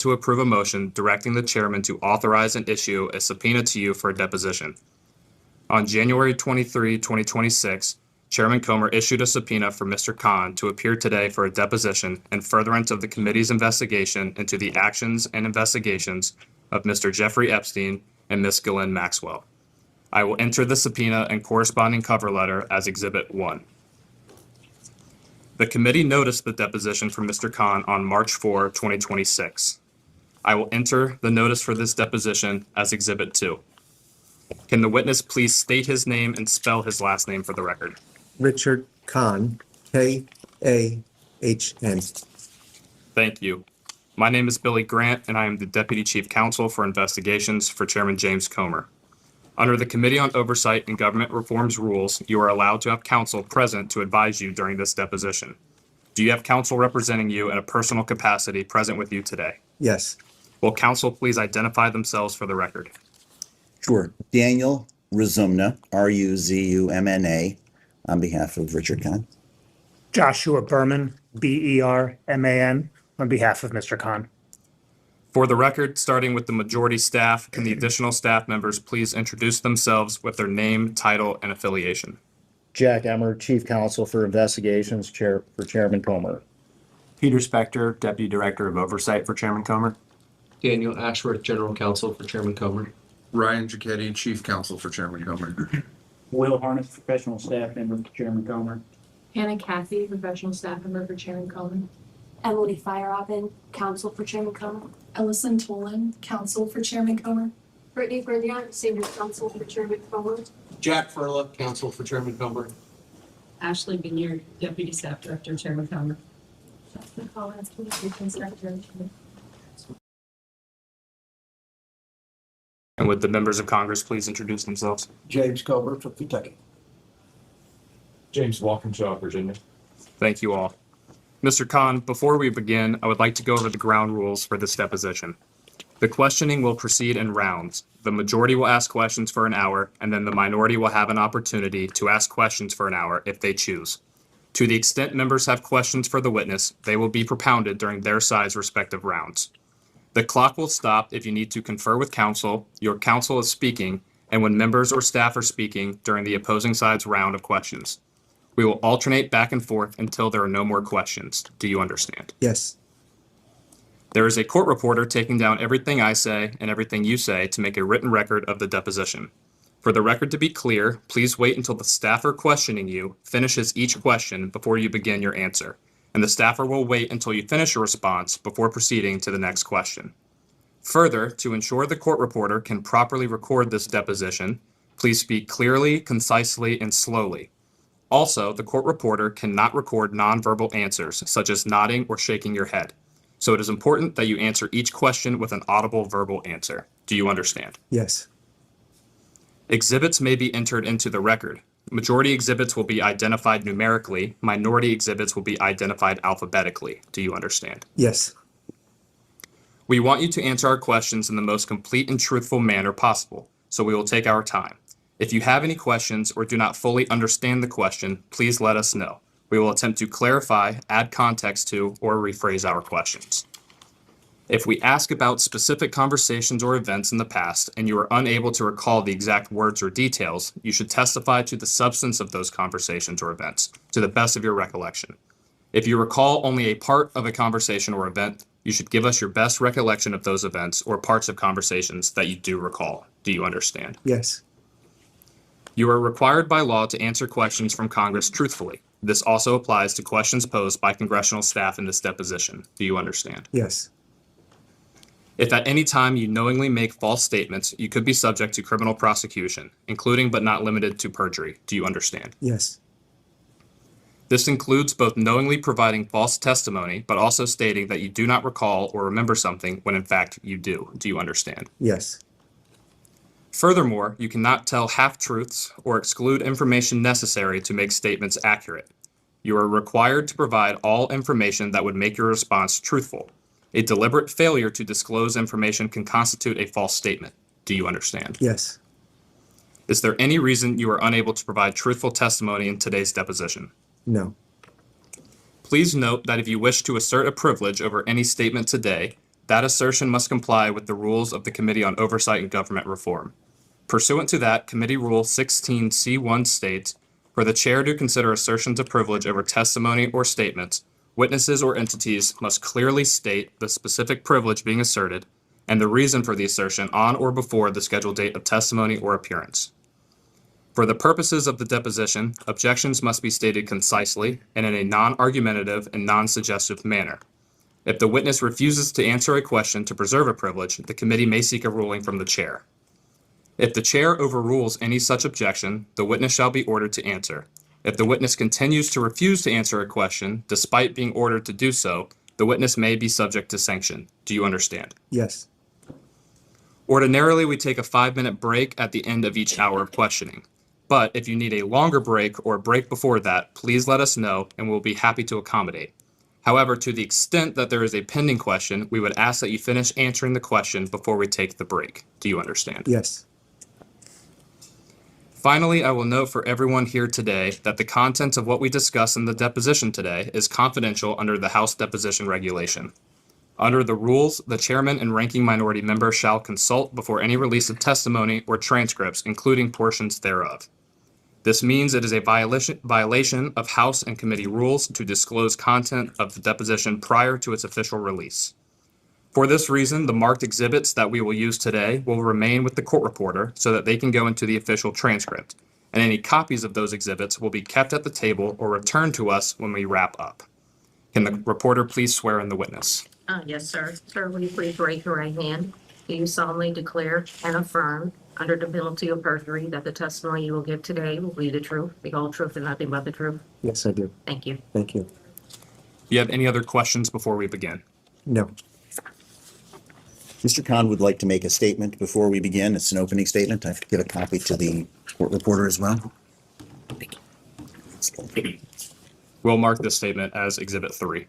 to approve a motion directing the chairman to authorize and issue a subpoena to you for a deposition. On January 23, 2026, Chairman Comer issued a subpoena for Mr. Kahn to appear today for a deposition in furtherance of the committee's investigation into the actions and investigations of Mr. Jeffrey Epstein and Ms. Ghislaine Maxwell. I will enter the subpoena and corresponding cover letter as Exhibit 1. The committee noticed the deposition from Mr. Kahn on March 4, 2026. I will enter the notice for this deposition as Exhibit 2. Can the witness please state his name and spell his last name for the record? Richard Kahn, K-A-H-N. Thank you. My name is Billy Grant, and I am the Deputy Chief Counsel for Investigations for Chairman James Comer. Under the Committee on Oversight and Government Reform's rules, you are allowed to have counsel present to advise you during this deposition. Do you have counsel representing you in a personal capacity present with you today? Yes. Will counsel please identify themselves for the record? Sure. Daniel Ruzumna, R-U-Z-U-M-N-A, on behalf of Richard Kahn. Joshua Berman, B-E-R-M-A-N, on behalf of Mr. Kahn. For the record, starting with the majority staff, can the additional staff members please introduce themselves with their name, title, and affiliation? Jack Emmer, Chief Counsel for Investigations, Chair for Chairman Comer. Peter Spector, Deputy Director of Oversight for Chairman Comer. Daniel Ashworth, General Counsel for Chairman Comer. Ryan Giacchetti, Chief Counsel for Chairman Comer. Will Harness, Professional Staff Member for Chairman Comer. Hannah Cathy, Professional Staff Member for Chairman Comer. Emily Feierabend, Counsel for Chairman Comer. Ellison Tolan, Counsel for Chairman Comer. Brittany Berniak, Senior Counsel for Chairman Comer. Jack Furla, Counsel for Chairman Comer. Ashley Benyard, Deputy Staff Director, Chairman Comer. Justin Collins, Communications Director. And would the members of Congress please introduce themselves? James Comer from Kentucky. James Walkinshaw, Virginia. Thank you all. Mr. Kahn, before we begin, I would like to go over the ground rules for this deposition. The questioning will proceed in rounds. The majority will ask questions for an hour, and then the minority will have an opportunity to ask questions for an hour if they choose. To the extent members have questions for the witness, they will be propounded during their side's respective rounds. The clock will stop if you need to confer with counsel, your counsel is speaking, and when members or staff are speaking during the opposing side's round of questions. We will alternate back and forth until there are no more questions. Do you understand? Yes. There is a court reporter taking down everything I say and everything you say to make a written record of the deposition. For the record to be clear, please wait until the staffer questioning you finishes each question before you begin your answer, and the staffer will wait until you finish your response before proceeding to the next question. Further, to ensure the court reporter can properly record this deposition, please speak clearly, concisely, and slowly. Also, the court reporter cannot record nonverbal answers, such as nodding or shaking your head. So it is important that you answer each question with an audible verbal answer. Do you understand? Yes. Exhibits may be entered into the record. Majority exhibits will be identified numerically. Minority exhibits will be identified alphabetically. Do you understand? Yes. We want you to answer our questions in the most complete and truthful manner possible, so we will take our time. If you have any questions or do not fully understand the question, please let us know. We will attempt to clarify, add context to, or rephrase our questions. If we ask about specific conversations or events in the past and you are unable to recall the exact words or details, you should testify to the substance of those conversations or events to the best of your recollection. If you recall only a part of a conversation or event, you should give us your best recollection of those events or parts of conversations that you do recall. Do you understand? Yes. You are required by law to answer questions from Congress truthfully. This also applies to questions posed by congressional staff in this deposition. Do you understand? Yes. If at any time you knowingly make false statements, you could be subject to criminal prosecution, including but not limited to perjury. Do you understand? Yes. This includes both knowingly providing false testimony, but also stating that you do not recall or remember something when in fact you do. Do you understand? Yes. Furthermore, you cannot tell half-truths or exclude information necessary to make statements accurate. You are required to provide all information that would make your response truthful. A deliberate failure to disclose information can constitute a false statement. Do you understand? Yes. Is there any reason you are unable to provide truthful testimony in today's deposition? No. Please note that if you wish to assert a privilege over any statement today, that assertion must comply with the rules of the Committee on Oversight and Government Reform. Pursuant to that, Committee Rule 16C1 states, for the chair to consider assertions of privilege over testimony or statements, witnesses or entities must clearly state the specific privilege being asserted and the reason for the assertion on or before the scheduled date of testimony or appearance. For the purposes of the deposition, objections must be stated concisely and in a non-argumentative and non-suggestive manner. If the witness refuses to answer a question to preserve a privilege, the committee may seek a ruling from the chair. If the chair overrules any such objection, the witness shall be ordered to answer. If the witness continues to refuse to answer a question, despite being ordered to do so, the witness may be subject to sanction. Do you understand? Yes. Ordinarily, we take a 5-minute break at the end of each hour of questioning. But if you need a longer break or a break before that, please let us know and we'll be happy to accommodate. However, to the extent that there is a pending question, we would ask that you finish answering the question before we take the break. Do you understand? Yes. Finally, I will note for everyone here today that the content of what we discuss in the deposition today is confidential under the House Deposition Regulation. Under the rules, the chairman and ranking minority member shall consult before any release of testimony or transcripts, including portions thereof. This means it is a violation of House and committee rules to disclose content of the deposition prior to its official release. For this reason, the marked exhibits that we will use today will remain with the court reporter so that they can go into the official transcript, and any copies of those exhibits will be kept at the table or returned to us when we wrap up. Can the reporter please swear in the witness? Yes, sir. Sir, will you please raise your right hand? Do you solemnly declare and affirm, under the penalty of perjury, that the testimony you will give today will be the truth, the whole truth, and nothing but the truth? Yes, I do. Thank you. Thank you. Do you have any other questions before we begin? No. Mr. Kahn would like to make a statement before we begin. It's an opening statement. I have to give a copy to the court reporter as well. We'll mark this statement as Exhibit 3.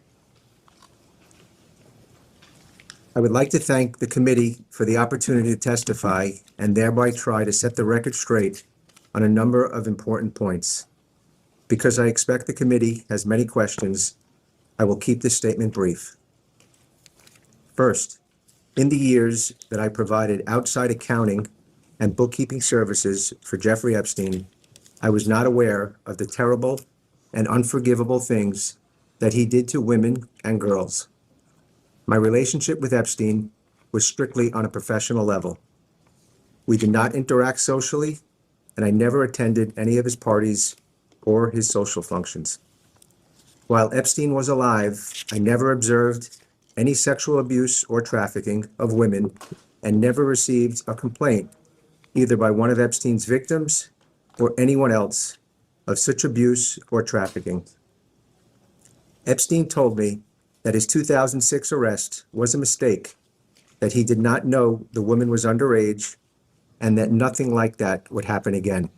I would like to thank the committee for the opportunity to testify and thereby try to set the record straight on a number of important points. Because I expect the committee has many questions, I will keep this statement brief. First, in the years that I provided outside accounting and bookkeeping services for Jeffrey Epstein, I was not aware of the terrible and unforgivable things that he did to women and girls. My relationship with Epstein was strictly on a professional level. We did not interact socially, and I never attended any of his parties or his social functions. While Epstein was alive, I never observed any sexual abuse or trafficking of women and never received a complaint, either by one of Epstein's victims or anyone else, of such abuse or trafficking. Epstein told me that his 2006 arrest was a mistake, that he did not know the woman was underage, and that nothing like that would happen again.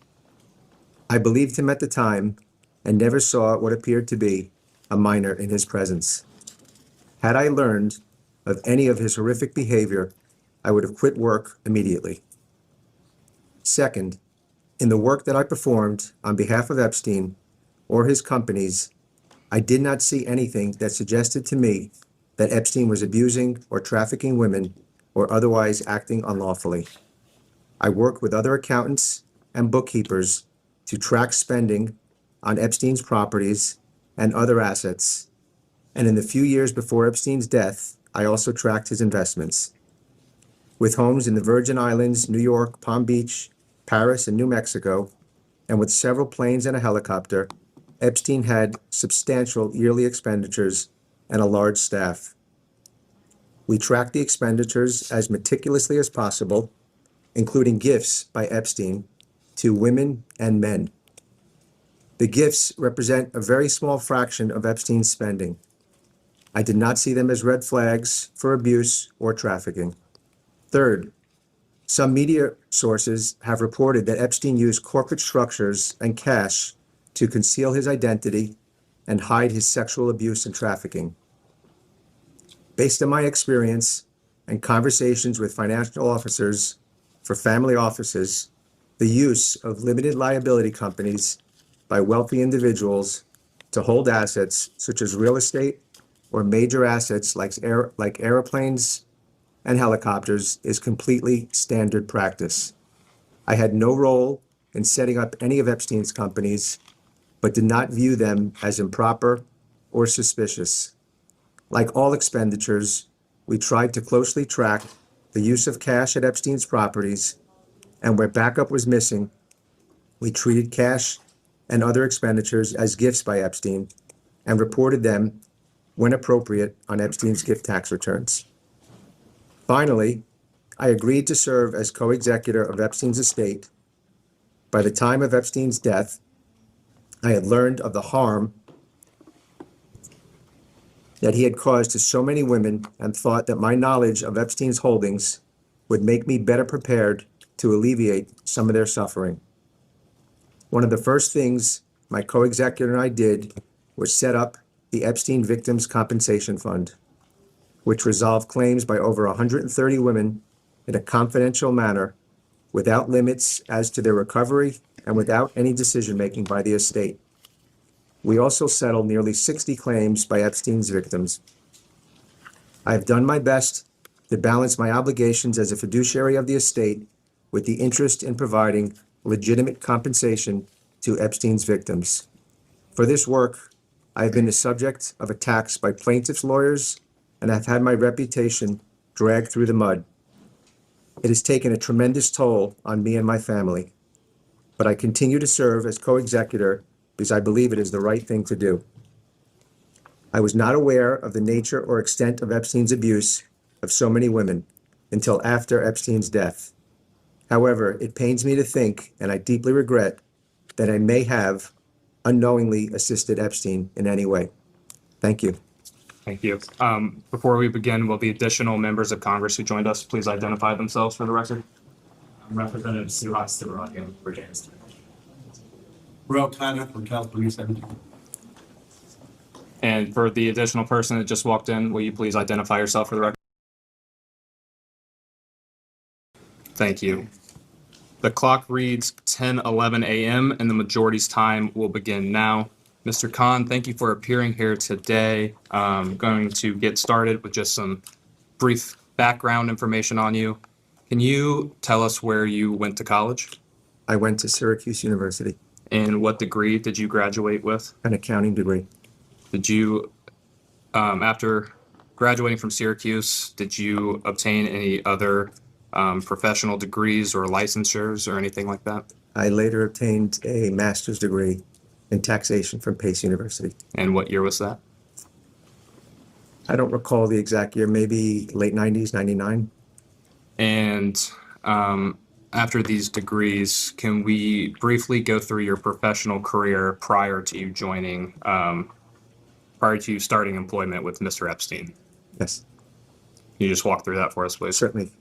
I believed him at the time and never saw what appeared to be a minor in his presence. Had I learned of any of his horrific behavior, I would have quit work immediately. Second, in the work that I performed on behalf of Epstein or his companies, I did not see anything that suggested to me that Epstein was abusing or trafficking women or otherwise acting unlawfully. I worked with other accountants and bookkeepers to track spending on Epstein's properties and other assets, and in the few years before Epstein's death, I also tracked his investments. With homes in the Virgin Islands, New York, Palm Beach, Paris, and New Mexico, and with several planes and a helicopter, Epstein had substantial yearly expenditures and a large staff. We tracked the expenditures as meticulously as possible, including gifts by Epstein to women and men. The gifts represent a very small fraction of Epstein's spending. I did not see them as red flags for abuse or trafficking. Third, some media sources have reported that Epstein used corporate structures and cash to conceal his identity and hide his sexual abuse and trafficking. Based on my experience and conversations with financial officers for family offices, the use of limited liability companies by wealthy individuals to hold assets such as real estate or major assets like airplanes and helicopters is completely standard practice. I had no role in setting up any of Epstein's companies, but did not view them as improper or suspicious. Like all expenditures, we tried to closely track the use of cash at Epstein's properties, and where backup was missing, we treated cash and other expenditures as gifts by Epstein and reported them when appropriate on Epstein's gift tax returns. Finally, I agreed to serve as co-executor of Epstein's estate. By the time of Epstein's death, I had learned of the harm that he had caused to so many women and thought that my knowledge of Epstein's holdings would make me better prepared to alleviate some of their suffering. One of the first things my co-executor and I did was set up the Epstein Victims Compensation Fund, which resolved claims by over 130 women in a confidential manner, without limits as to their recovery and without any decision-making by the estate. We also settled nearly 60 claims by Epstein's victims. I have done my best to balance my obligations as a fiduciary of the estate with the interest in providing legitimate compensation to Epstein's victims. For this work, I have been the subject of attacks by plaintiffs' lawyers and have had my reputation dragged through the mud. It has taken a tremendous toll on me and my family, but I continue to serve as co-executor because I believe it is the right thing to do. I was not aware of the nature or extent of Epstein's abuse of so many women until after Epstein's death. However, it pains me to think, and I deeply regret, that I may have unknowingly assisted Epstein in any way. Thank you. Thank you. Before we begin, will the additional members of Congress who joined us please identify themselves for the record? Representative Silas Silverado, Virginia. Royal Tanner from California 17. And for the additional person that just walked in, will you please identify yourself for the record? Thank you. The clock reads 10:11 a.m. and the majority's time will begin now. Mr. Kahn, thank you for appearing here today. I'm going to get started with just some brief background information on you. Can you tell us where you went to college? I went to Syracuse University, And what degree did you graduate with? an accounting degree. Did you, after graduating from Syracuse, did you obtain any other professional degrees or licensures or anything like that? I later obtained a master's degree in taxation from Pace University. And what year was that? I don't recall the exact year, maybe late 90s, 99. And after these degrees, can we briefly go through your professional career prior to you joining, prior to you starting employment with Mr. Epstein? Yes, Can you just walk through that for us, please? certainly.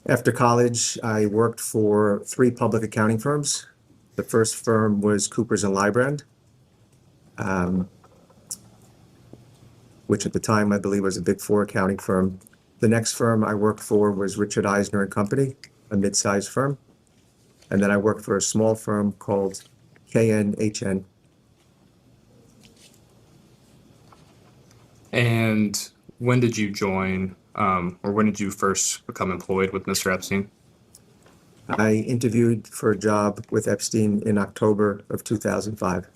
After college, I worked for 3 public accounting firms. The first firm was Coopers & Lybrand, which at the time I believe was a Big 4 accounting firm. The next firm I worked for was Richard Eisner and Company, a mid-sized firm. And then I worked for a small firm called KNHN. And when did you join, or when did you first become employed with Mr. Epstein? I interviewed for a job with Epstein in October of 2005.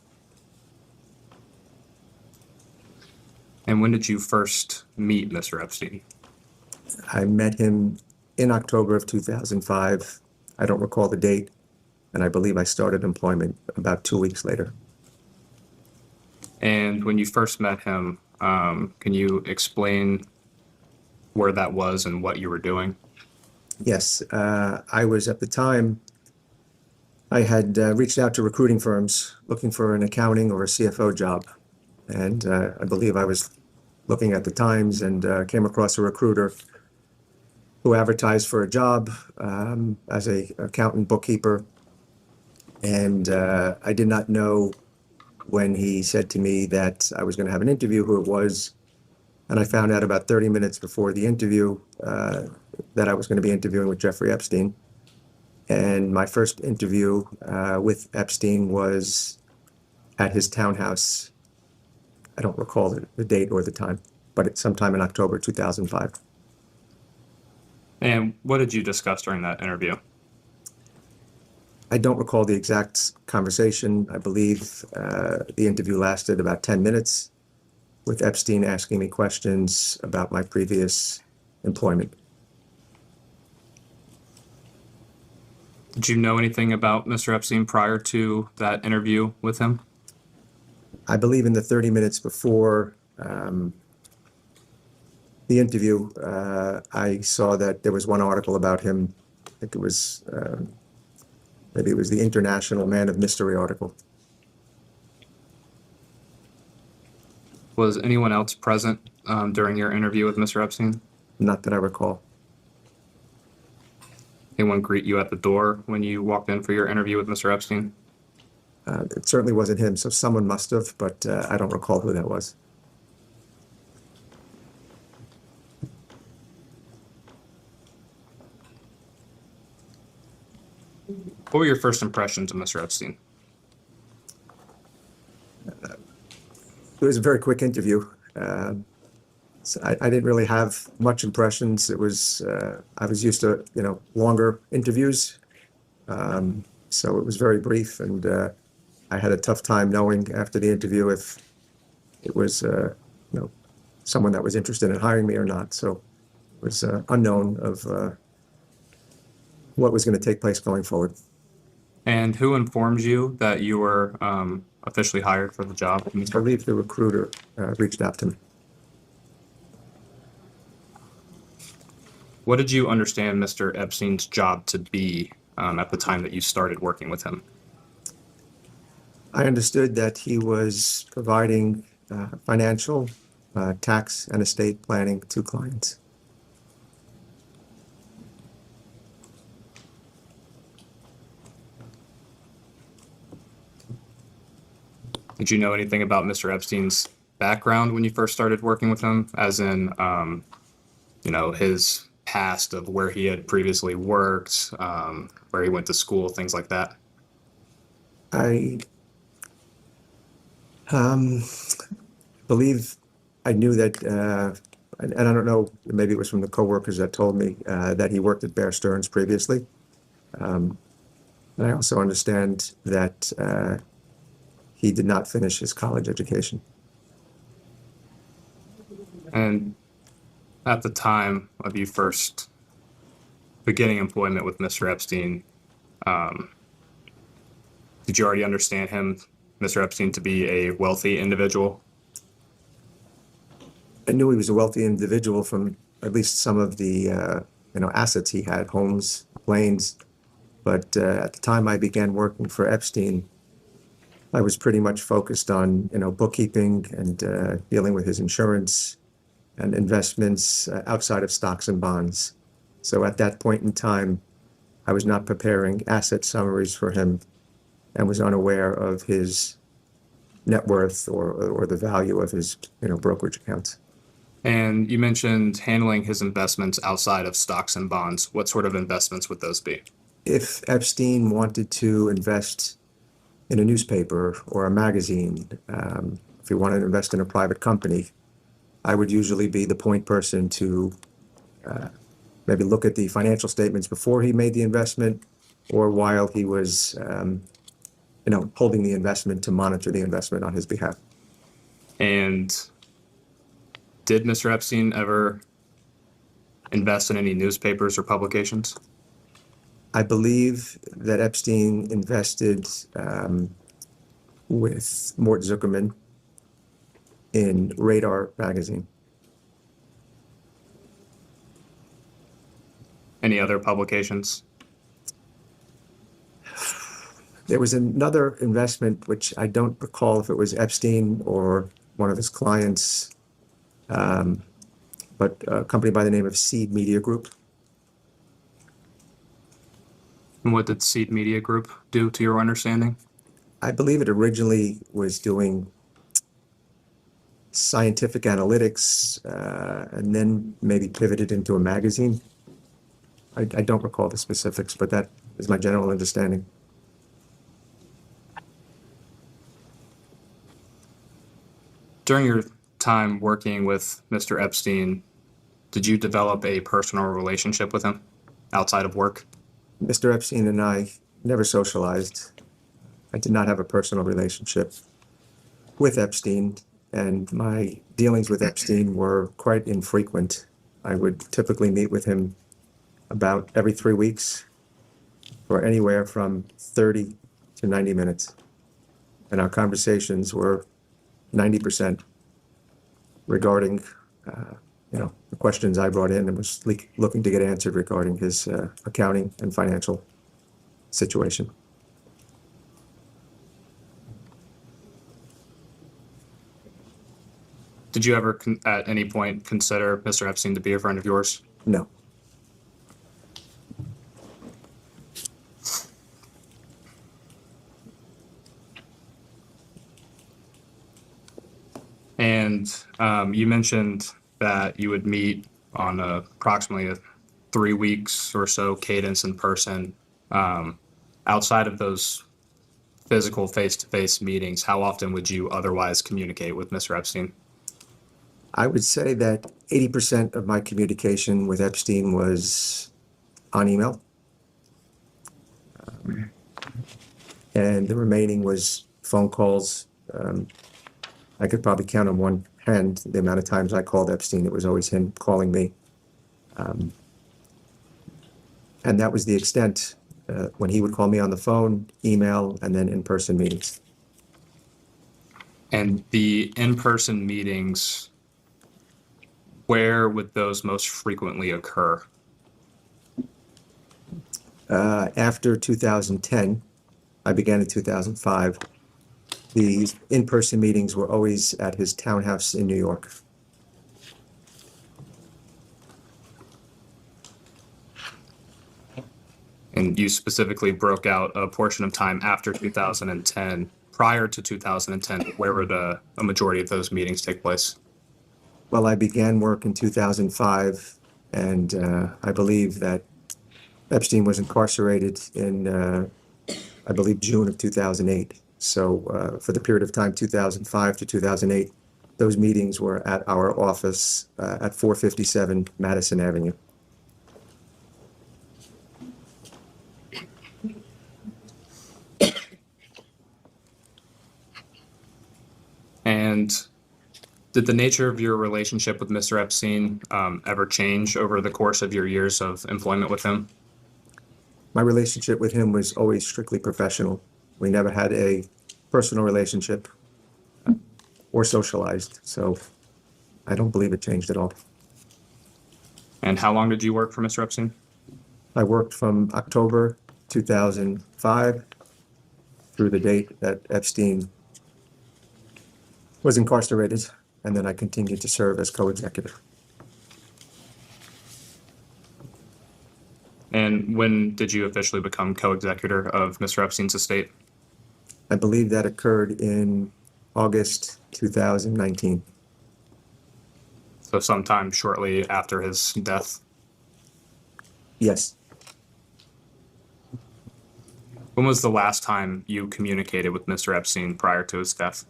And when did you first meet Mr. Epstein? I met him in October of 2005. I don't recall the date, and I believe I started employment about 2 weeks later. And when you first met him, can you explain where that was and what you were doing? Yes, I was at the time, I had reached out to recruiting firms looking for an accounting or a CFO job. And I believe I was looking at the Times and came across a recruiter who advertised for a job as a accountant bookkeeper. And I did not know when he said to me that I was going to have an interview who it was. And I found out about 30 minutes before the interview that I was going to be interviewing with Jeffrey Epstein. And my first interview with Epstein was at his townhouse. I don't recall the date or the time, but it's sometime in October 2005. And what did you discuss during that interview? I don't recall the exact conversation. I believe the interview lasted about 10 minutes with Epstein asking me questions about my previous employment. Did you know anything about Mr. Epstein prior to that interview with him? I believe in the 30 minutes before the interview, I saw that there was one article about him. I think it was, maybe it was the International Man of Mystery article. Was anyone else present during your interview with Mr. Epstein? Not that I recall. Anyone greet you at the door when you walked in for your interview with Mr. Epstein? It certainly wasn't him, so someone must have, but I don't recall who that was. What were your first impressions of Mr. Epstein? It was a very quick interview. So I didn't really have much impressions. It was, I was used to, longer interviews. So it was very brief, and I had a tough time knowing after the interview if it was, someone that was interested in hiring me or not. So it was unknown of what was going to take place going forward. And who informed you that you were officially hired for the job? I believe the recruiter reached out to me. What did you understand Mr. Epstein's job to be at the time that you started working with him? I understood that he was providing financial, tax, and estate planning to clients. Did you know anything about Mr. Epstein's background when you first started working with him, as in, his past of where he had previously worked, where he went to school, things like that? I believe I knew that, and I don't know, maybe it was from the coworkers that told me that he worked at Bear Stearns previously. And I also understand that he did not finish his college education. And at the time of you first beginning employment with Mr. Epstein, did you already understand him, Mr. Epstein, to be a wealthy individual? I knew he was a wealthy individual from at least some of the assets he had, homes, planes. But at the time I began working for Epstein, I was pretty much focused on bookkeeping and dealing with his insurance and investments outside of stocks and bonds. So at that point in time, I was not preparing asset summaries for him and was unaware of his net worth or the value of his brokerage accounts. And you mentioned handling his investments outside of stocks and bonds. What sort of investments would those be? If Epstein wanted to invest in a newspaper or a magazine, if he wanted to invest in a private company, I would usually be the point person to maybe look at the financial statements before he made the investment or while he was holding the investment to monitor the investment on his behalf. And did Mr. Epstein ever invest in any newspapers or publications? I believe that Epstein invested with Mort Zuckerman in Radar magazine. Any other publications? There was another investment, which I don't recall if it was Epstein or one of his clients, but a company by the name of Seed Media Group. And what did Seed Media Group do, to your understanding? I believe it originally was doing scientific analytics and then maybe pivoted into a magazine. I don't recall the specifics, but that is my general understanding. During your time working with Mr. Epstein, Did you develop a personal relationship with him outside of work? Mr. Epstein and I never socialized. I did not have a personal relationship with Epstein, and my dealings with Epstein were quite infrequent. I would typically meet with him about every 3 weeks for anywhere from 30 to 90 minutes. And our conversations were 90% regarding, the questions I brought in and was looking to get answered regarding his accounting and financial situation. Did you ever at any point consider Mr. Epstein to be a friend of yours? No. And you mentioned that you would meet on approximately a 3 weeks or so cadence in person. Outside of those physical face-to-face meetings, how often would you otherwise communicate with Mr. Epstein? I would say that 80% of my communication with Epstein was on email. And the remaining was phone calls. I could probably count on one hand the amount of times I called Epstein. It was always him calling me. And that was the extent when he would call me on the phone, email, and then in-person meetings. And the in-person meetings, where would those most frequently occur? After 2010, I began in 2005. The in-person meetings were always at his townhouse in New York. And you specifically broke out a portion of time after 2010. Prior to 2010, where would a majority of those meetings take place? Well, I began work in 2005, and I believe that Epstein was incarcerated in, I believe, June of 2008. So for the period of time 2005 to 2008, those meetings were at our office at 457 Madison Avenue. And did the nature of your relationship with Mr. Epstein ever change over the course of your years of employment with him? My relationship with him was always strictly professional. We never had a personal relationship or socialized, so I don't believe it changed at all. And how long did you work for Mr. Epstein? I worked from October 2005 through the date that Epstein was incarcerated, and then I continued to serve as co-executive. And when did you officially become co-executor of Mr. Epstein's estate? I believe that occurred in August 2019. So sometime shortly after his death. Yes. When was the last time you communicated with Mr. Epstein prior to his death?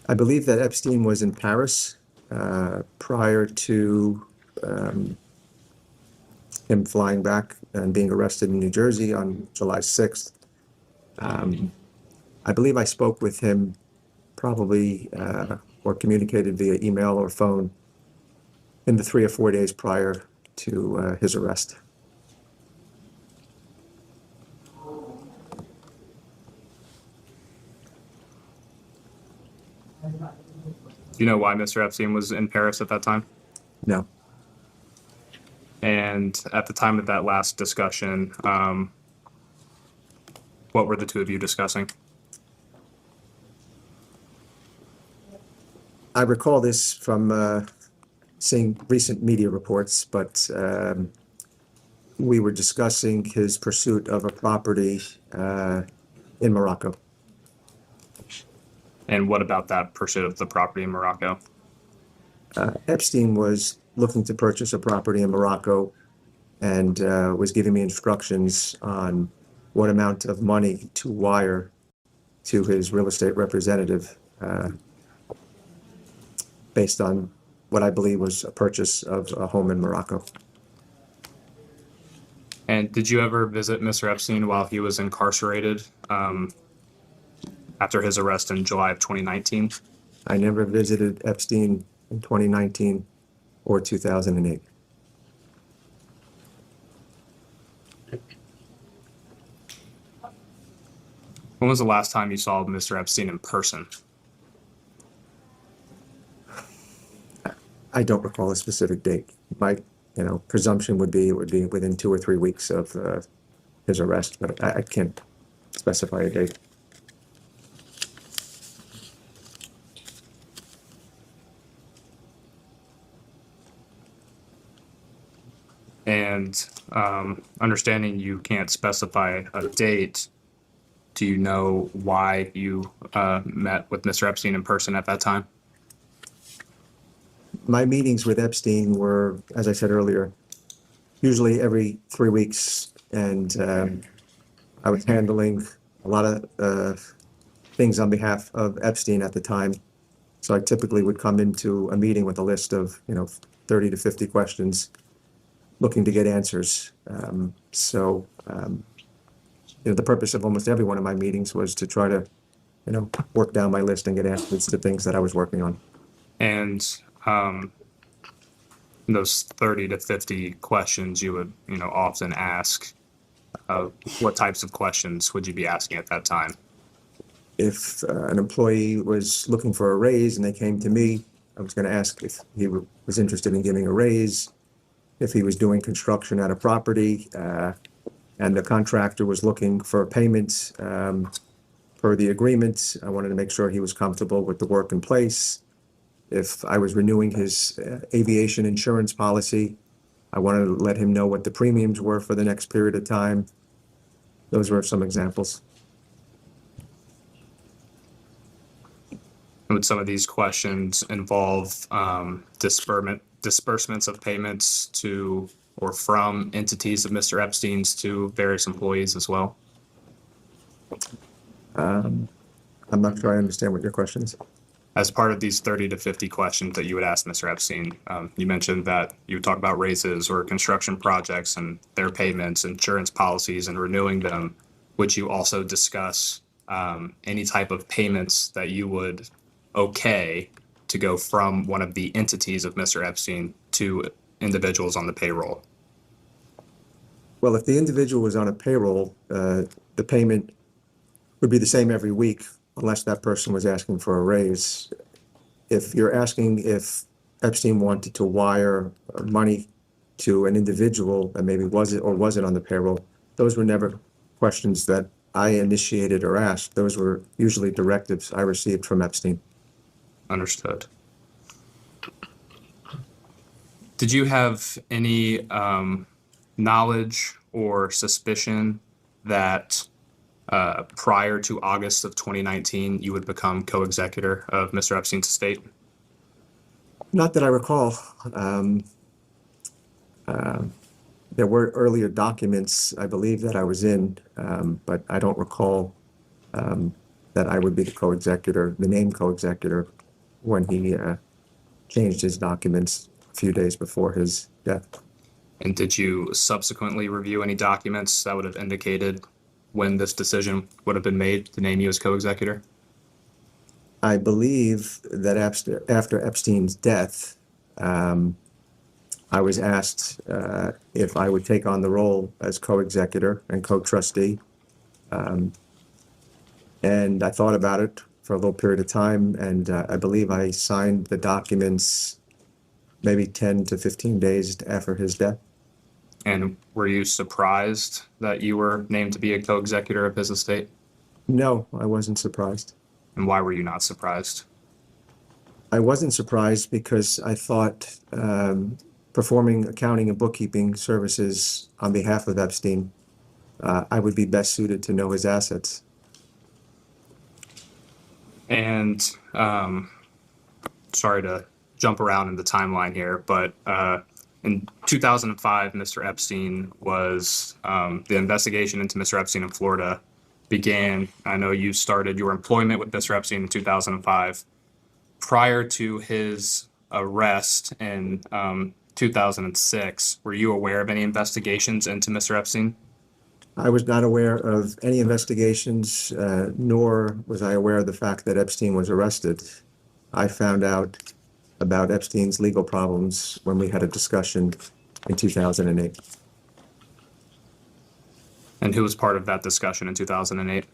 I believe that Epstein was in Paris prior to him flying back and being arrested in New Jersey on July 6th. I believe I spoke with him probably or communicated via email or phone in the 3 or 4 days prior to his arrest. Do you know why Mr. Epstein was in Paris at that time? No. And at the time of that last discussion, what were the two of you discussing? I recall this from seeing recent media reports, but we were discussing his pursuit of a property in Morocco. And what about that pursuit of the property in Morocco? Epstein was looking to purchase a property in Morocco and was giving me instructions on what amount of money to wire to his real estate representative based on what I believe was a purchase of a home in Morocco. And did you ever visit Mr. Epstein while he was incarcerated after his arrest in July of 2019? I never visited Epstein in 2019 or 2008. When was the last time you saw Mr. Epstein in person? I don't recall a specific date. My, presumption would be it would be within 2 or 3 weeks of his arrest, but I can't specify a date. And understanding you can't specify a date, do you know why you met with Mr. Epstein in person at that time? My meetings with Epstein were, as I said earlier, usually every 3 weeks, and I was handling a lot of things on behalf of Epstein at the time. So I typically would come into a meeting with a list of, 30 to 50 questions, looking to get answers. The purpose of almost every one of my meetings was to try to, work down my list and get answers to things that I was working on. And those 30 to 50 questions you would, often ask, what types of questions would you be asking at that time? If an employee was looking for a raise and they came to me, I was going to ask if he was interested in giving a raise, if he was doing construction at a property, and the contractor was looking for payments per the agreement. I wanted to make sure he was comfortable with the work in place. If I was renewing his aviation insurance policy, I wanted to let him know what the premiums were for the next period of time. Those were some examples. Would some of these questions involve disbursements of payments to or from entities of Mr. Epstein's to various employees as well? I'm not sure I understand what your question is. As part of these 30 to 50 questions that you would ask Mr. Epstein, you mentioned that you would talk about raises or construction projects and their payments, insurance policies, and renewing them. Would you also discuss any type of payments that you would okay to go from one of the entities of Mr. Epstein to individuals on the payroll? Well, if the individual was on a payroll, the payment would be the same every week unless that person was asking for a raise. If you're asking if Epstein wanted to wire money to an individual and maybe was it or wasn't on the payroll, those were never questions that I initiated or asked. Those were usually directives I received from Epstein. Understood. Did you have any knowledge or suspicion that prior to August of 2019, you would become co-executor of Mr. Epstein's estate? Not that I recall. There were earlier documents, I believe, that I was in, but I don't recall that I would be the co-executor, the named co-executor, when he changed his documents a few days before his death. And did you subsequently review any documents that would have indicated when this decision would have been made to name you as co-executor? I believe that after Epstein's death, I was asked if I would take on the role as co-executor and co-trustee. And I thought about it for a little period of time, and I believe I signed the documents maybe 10 to 15 days after his death. And were you surprised that you were named to be a co-executor of his estate? No, I wasn't surprised. And why were you not surprised? I wasn't surprised because I thought performing accounting and bookkeeping services on behalf of Epstein, I would be best suited to know his assets. And sorry to jump around in the timeline here, but in 2005, Mr. Epstein was, the investigation into Mr. Epstein in Florida began. I know you started your employment with Mr. Epstein in 2005. Prior to his arrest in 2006, were you aware of any investigations into Mr. Epstein? I was not aware of any investigations, nor was I aware of the fact that Epstein was arrested. I found out about Epstein's legal problems when we had a discussion in 2008. And who was part of that discussion in 2008?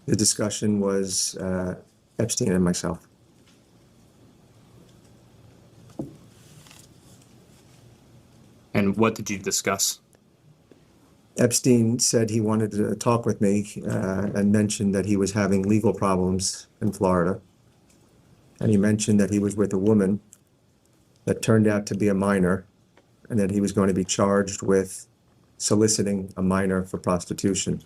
The discussion was Epstein and myself. And what did you discuss? Epstein said he wanted to talk with me and mentioned that he was having legal problems in Florida. And he mentioned that he was with a woman that turned out to be a minor and that he was going to be charged with soliciting a minor for prostitution.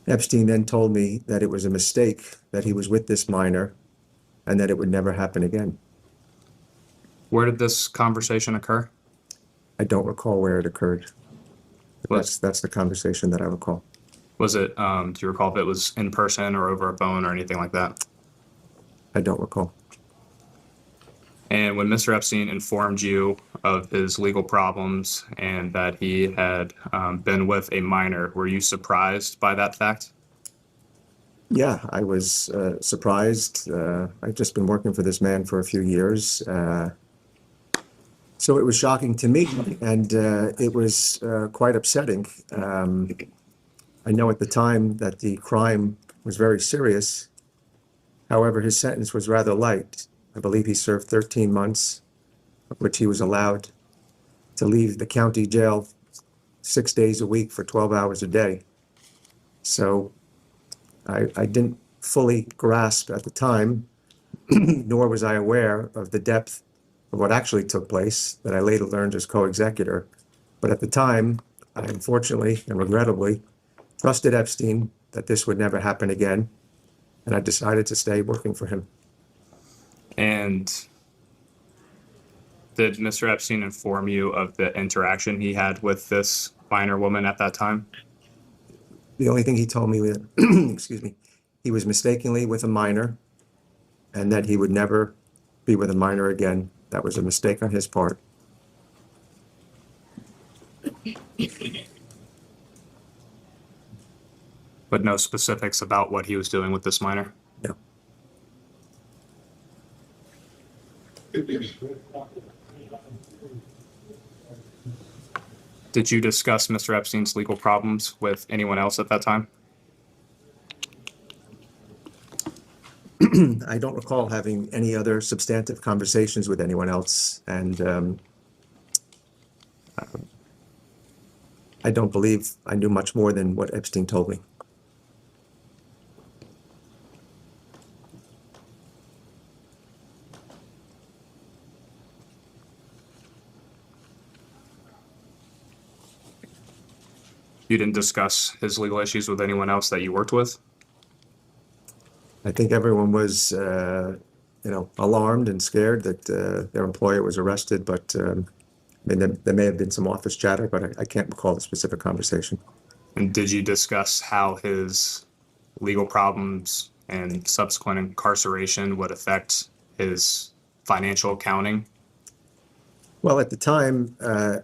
Epstein then told me that it was a mistake that he was with this minor and that it would never happen again. Where did this conversation occur? I don't recall where it occurred. But that's the conversation that I recall. Was it, do you recall if it was in person or over a phone or anything like that? I don't recall. And when Mr. Epstein informed you of his legal problems and that he had been with a minor, were you surprised by that fact? Yeah, I was surprised. I've just been working for this man for a few years. So it was shocking to me, and it was quite upsetting. I know at the time that the crime was very serious. However, his sentence was rather light. I believe he served 13 months, of which he was allowed to leave the county jail 6 days a week for 12 hours a day. So I didn't fully grasp at the time, nor was I aware of the depth of what actually took place that I later learned as co-executor. But at the time, I unfortunately and regrettably trusted Epstein that this would never happen again, and I decided to stay working for him. And did Mr. Epstein inform you of the interaction he had with this minor woman at that time? The only thing he told me was, excuse me, he was mistakenly with a minor and that he would never be with a minor again. That was a mistake on his part. But no specifics about what he was doing with this minor? No. Did you discuss Mr. Epstein's legal problems with anyone else at that time? I don't recall having any other substantive conversations with anyone else, and I don't believe I knew much more than what Epstein told me. You didn't discuss his legal issues with anyone else that you worked with? I think everyone was, alarmed and scared that their employer was arrested, but I mean, there may have been some office chatter, but I can't recall the specific conversation. And did you discuss how his legal problems and subsequent incarceration would affect his financial accounting? Well, at the time,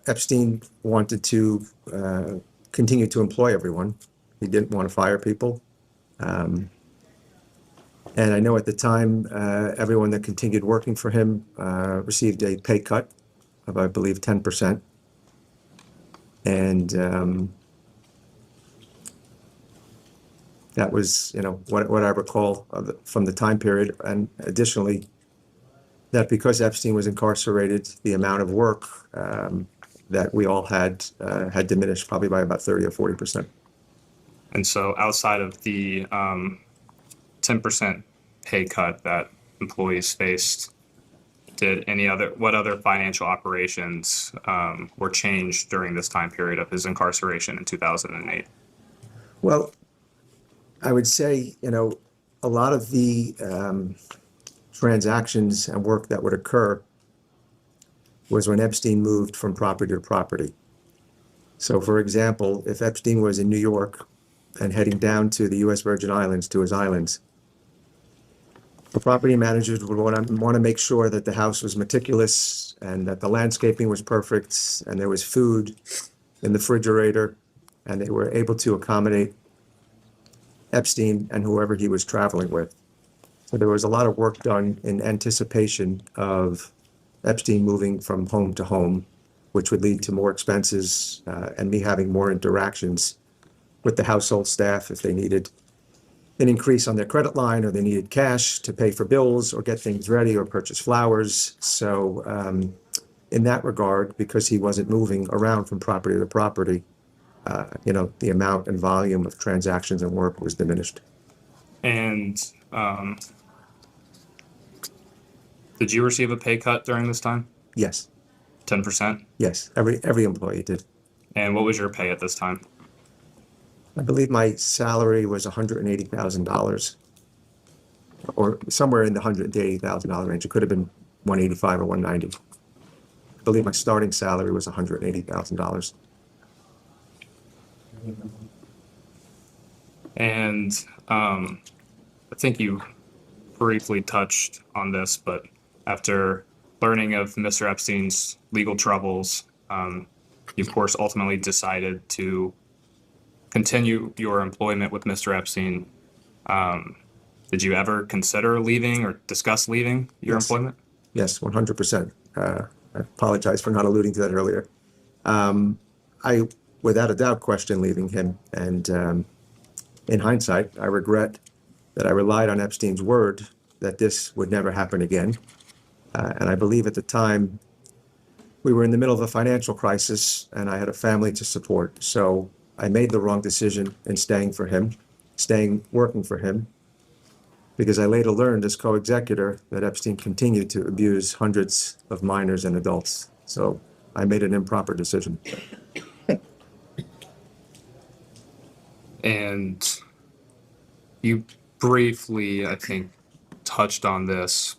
Epstein wanted to continue to employ everyone. He didn't want to fire people. And I know at the time, everyone that continued working for him received a pay cut of, I believe, 10%. And that was, what I recall from the time period. And additionally, that because Epstein was incarcerated, the amount of work that we all had diminished probably by about 30 or 40%. And so outside of the 10% pay cut that employees faced, what other financial operations were changed during this time period of his incarceration in 2008? Well, I would say, a lot of the transactions and work that would occur was when Epstein moved from property to property. So, for example, if Epstein was in New York and heading down to the U.S. Virgin Islands, to his islands, The property managers would want to make sure that the house was meticulous and that the landscaping was perfect and there was food in the refrigerator, and they were able to accommodate Epstein and whoever he was traveling with. So there was a lot of work done in anticipation of Epstein moving from home to home, which would lead to more expenses and me having more interactions with the household staff if they needed an increase on their credit line or they needed cash to pay for bills or get things ready or purchase flowers. So in that regard, because he wasn't moving around from property to property, the amount and volume of transactions and work was diminished. And did you receive a pay cut during this time? Yes, 10%? yes, every employee did. And what was your pay at this time? I believe my salary was $180,000 or somewhere in the $180,000 range. It could have been 185 or 190. I believe my starting salary was $180,000. And I think you briefly touched on this, but after learning of Mr. Epstein's legal troubles, you of course ultimately decided to continue your employment with Mr. Epstein. Did you ever consider leaving or discuss leaving your Yes. employment? Yes, 100%. I apologize for not alluding to that earlier. I, without a doubt, question leaving him. And in hindsight, I regret that I relied on Epstein's word that this would never happen again. And I believe at the time we were in the middle of a financial crisis and I had a family to support. So I made the wrong decision in working for him, because I later learned as co-executor that Epstein continued to abuse hundreds of minors and adults. So I made an improper decision. And you briefly, I think, touched on this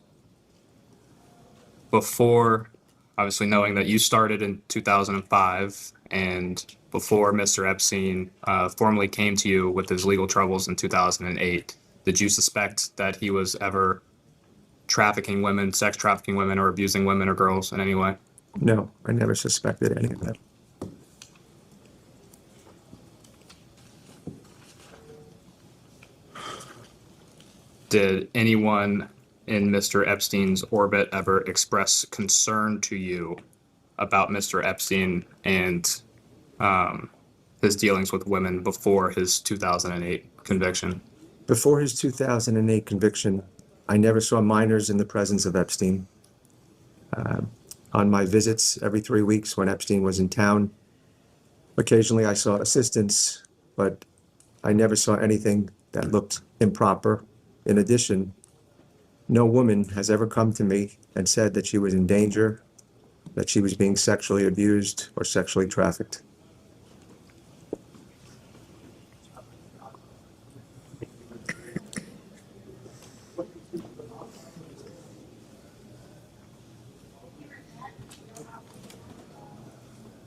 before, obviously knowing that you started in 2005 and before Mr. Epstein formally came to you with his legal troubles in 2008. Did you suspect that he was ever trafficking women, sex trafficking women, or abusing women or girls in any way? No, I never suspected any of that. Did anyone in Mr. Epstein's orbit ever express concern to you about Mr. Epstein and his dealings with women before his 2008 conviction? Before his 2008 conviction, I never saw minors in the presence of Epstein. On my visits every 3 weeks when Epstein was in town, occasionally I saw assistants, but I never saw anything that looked improper. In addition, no woman has ever come to me and said that she was in danger, that she was being sexually abused or sexually trafficked.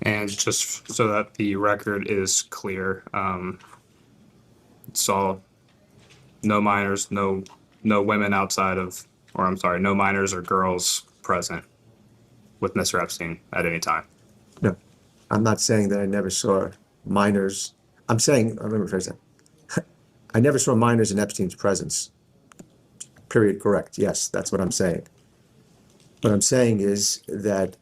And just so that the record is clear, saw no minors, no women outside of, or I'm sorry, no minors or girls present with Mr. Epstein at any time. No, I'm not saying that I never saw minors. I'm saying, let me rephrase that. I never saw minors in Epstein's presence. Period, correct. Yes, that's what I'm saying. What I'm saying is that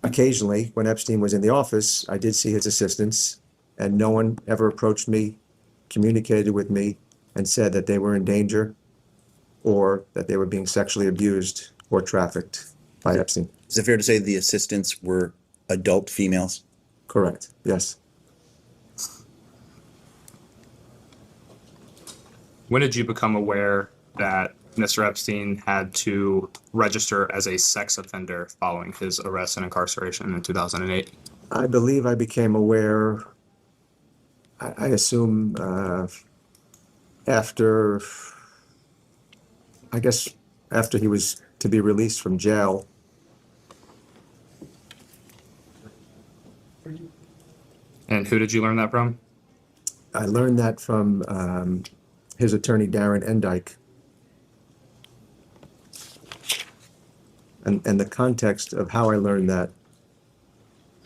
occasionally, when Epstein was in the office, I did see his assistants, and no one ever approached me, communicated with me, and said that they were in danger or that they were being sexually abused or trafficked by Epstein. Is it fair to say the assistants were adult females? Correct, yes. When did you become aware that Mr. Epstein had to register as a sex offender following his arrest and incarceration in 2008? I believe I became aware, I assume, after he was to be released from jail. And who did you learn that from? I learned that from his attorney, Darren Endyke. And the context of how I learned that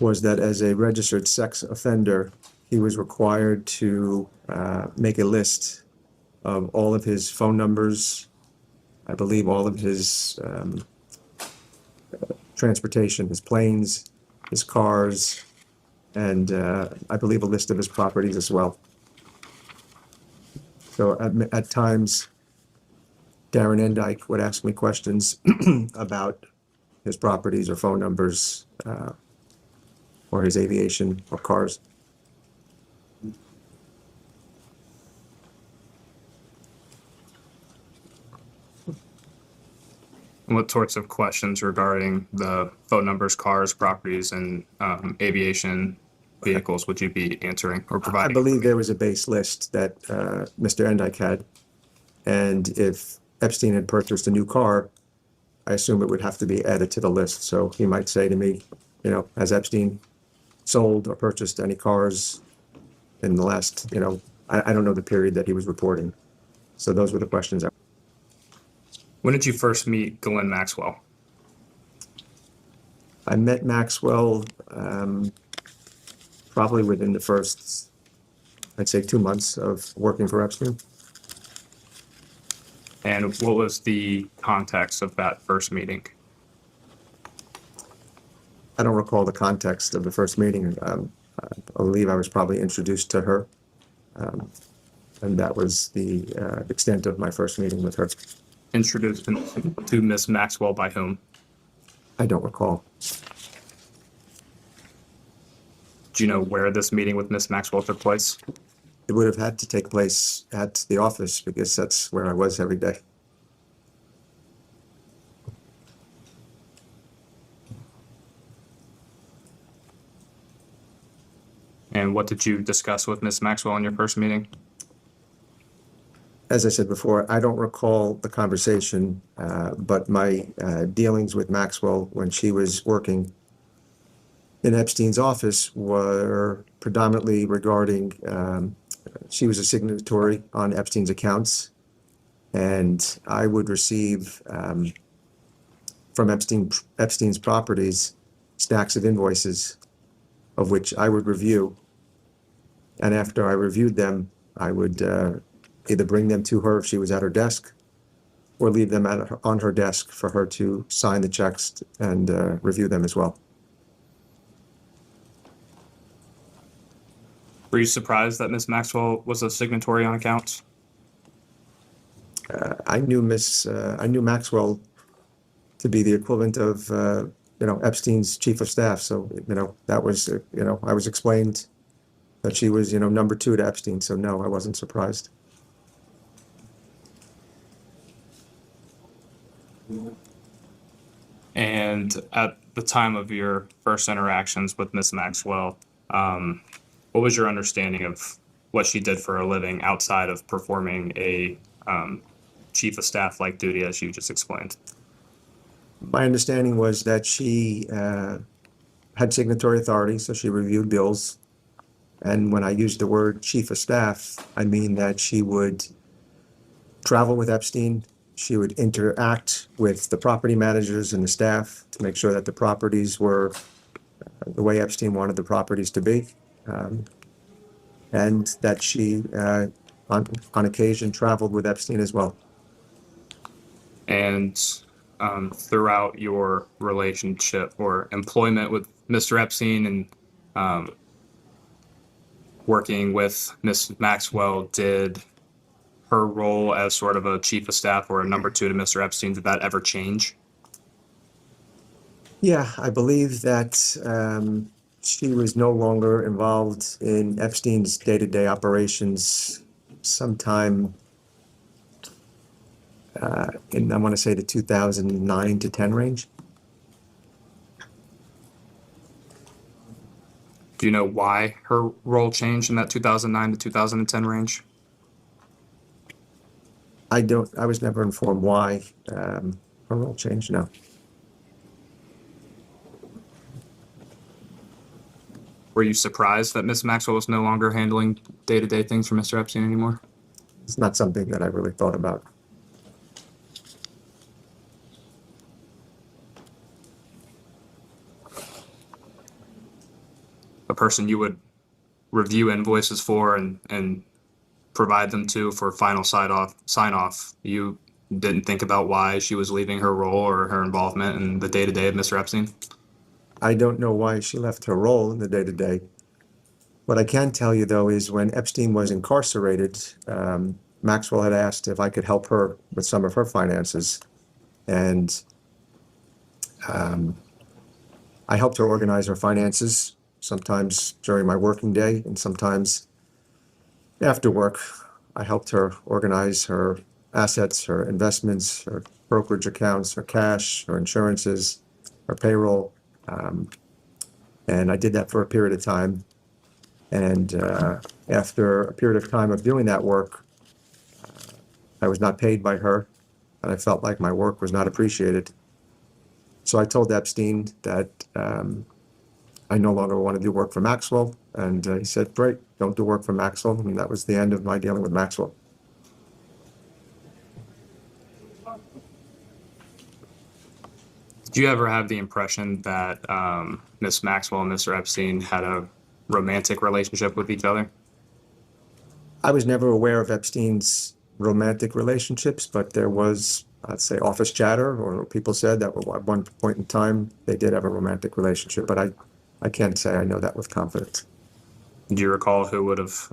was that as a registered sex offender, he was required to make a list of all of his phone numbers, I believe all of his transportation, his planes, his cars, and I believe a list of his properties as well. So at times, Darren Endyke would ask me questions about his properties or phone numbers or his aviation or cars. What sorts of questions regarding the phone numbers, cars, properties, and aviation vehicles would you be answering or I providing? believe there was a base list that Mr. Endyke had, and if Epstein had purchased a new car, I assume it would have to be added to the list. So he might say to me, you know, has Epstein sold or purchased any cars in the last, you know, I don't know the period that he was reporting. So those were the questions. When did you first meet Ghislaine Maxwell? I met Maxwell probably within the first, I'd say, 2 months of working for Epstein. And what was the context of that first meeting? I don't recall the context of the first meeting. I believe I was probably introduced to her. And that was the extent of my first meeting with her. Introduced to Miss Maxwell by whom? I don't recall. Do you know where this meeting with Miss Maxwell took place? It would have had to take place at the office because that's where I was every day. And what did you discuss with Miss Maxwell in your first meeting? As I said before, I don't recall the conversation, but my dealings with Maxwell when she was working in Epstein's office were predominantly regarding, she was a signatory on Epstein's accounts, and I would receive from Epstein's properties stacks of invoices of which I would review. And after I reviewed them, I would either bring them to her if she was at her desk or leave them on her desk for her to sign the checks and review them as well. Were you surprised that Miss Maxwell was a signatory on accounts? I knew Maxwell to be the equivalent of, Epstein's chief of staff. So, that was, I was explained that she was, number 2 to Epstein. So no, I wasn't surprised. And at the time of your first interactions with Miss Maxwell, what was your understanding of what she did for a living outside of performing a chief of staff like duty as you just explained? My understanding was that she had signatory authority, so she reviewed bills. And when I use the word chief of staff, I mean that she would travel with Epstein. She would interact with the property managers and the staff to make sure that the properties were the way Epstein wanted the properties to be. And that she, on occasion, traveled with Epstein as well. And throughout your relationship or employment with Mr. Epstein and working with Miss Maxwell, did her role as sort of a chief of staff or a number 2 to Mr. Epstein, did that ever change? Yeah, I believe that she was no longer involved in Epstein's day-to-day operations sometime in, I want to say, the 2009 to 10 range. Do you know why her role changed in that 2009 to 2010 range? I was never informed why her role changed, no. Were you surprised that Miss Maxwell was no longer handling day-to-day things for Mr. Epstein anymore? It's not something that I really thought about. a person you would review invoices for and provide them to for final sign off. You didn't think about why she was leaving her role or her involvement in the day-to-day of Mr. Epstein? I don't know why she left her role in the day-to-day. What I can tell you, though, is when Epstein was incarcerated, Maxwell had asked if I could help her with some of her finances. And I helped her organize her finances, sometimes during my working day and sometimes after work. I helped her organize her assets, her investments, her brokerage accounts, her cash, her insurances, her payroll. And I did that for a period of time. And after a period of time of doing that work, I was not paid by her, and I felt like my work was not appreciated. So I told Epstein that I no longer want to do work for Maxwell, and he said, "Great, don't do work for Maxwell," and that was the end of my dealing with Maxwell. Did you ever have the impression that Miss Maxwell and Mr. Epstein had a romantic relationship with each other? I was never aware of Epstein's romantic relationships, but there was, I'd say, office chatter, or people said that at one point in time they did have a romantic relationship, but I can't say I know that with confidence. Do you recall who would have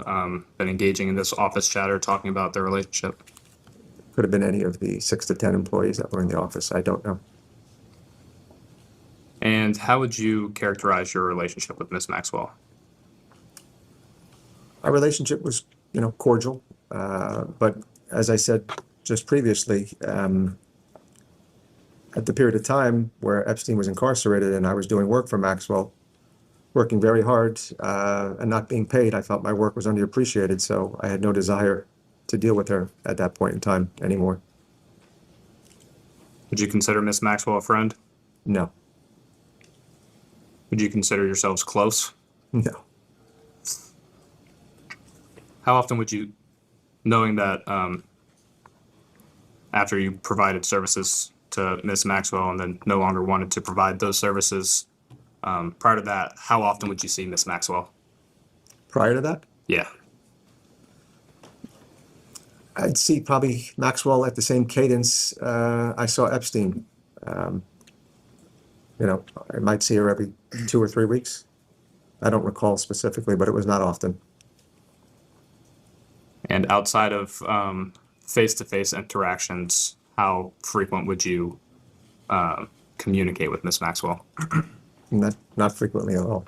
been engaging in this office chatter talking about their relationship? Could have been any of the 6 to 10 employees that were in the office. I don't know. And how would you characterize your relationship with Miss Maxwell? Our relationship was, cordial, but as I said just previously, at the period of time where Epstein was incarcerated and I was doing work for Maxwell, working very hard and not being paid, I felt my work was underappreciated, so I had no desire to deal with her at that point in time anymore. Would you consider Miss Maxwell a friend? No. Would you consider yourselves close? No. How often would you, knowing that after you provided services to Miss Maxwell and then no longer wanted to provide those services, prior to that, how often would you see Miss Maxwell? Prior to that, Yeah. I'd see probably Maxwell at the same cadence I saw Epstein. I might see her every 2 or 3 weeks. I don't recall specifically, but it was not often. And outside of face-to-face interactions, how frequent would you communicate with Miss Maxwell? Not frequently at all.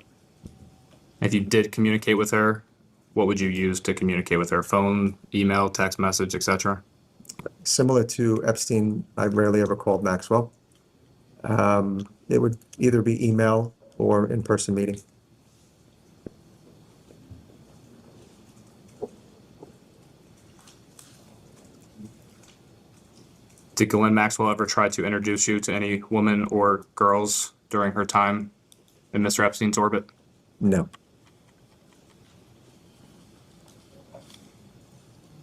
If you did communicate with her, what would you use to communicate with her? Phone, email, text message, etc.? Similar to Epstein, I rarely ever called Maxwell. It would either be email or in-person meeting. Did Ghislaine Maxwell ever try to introduce you to any women or girls during her time in Mr. Epstein's orbit? No.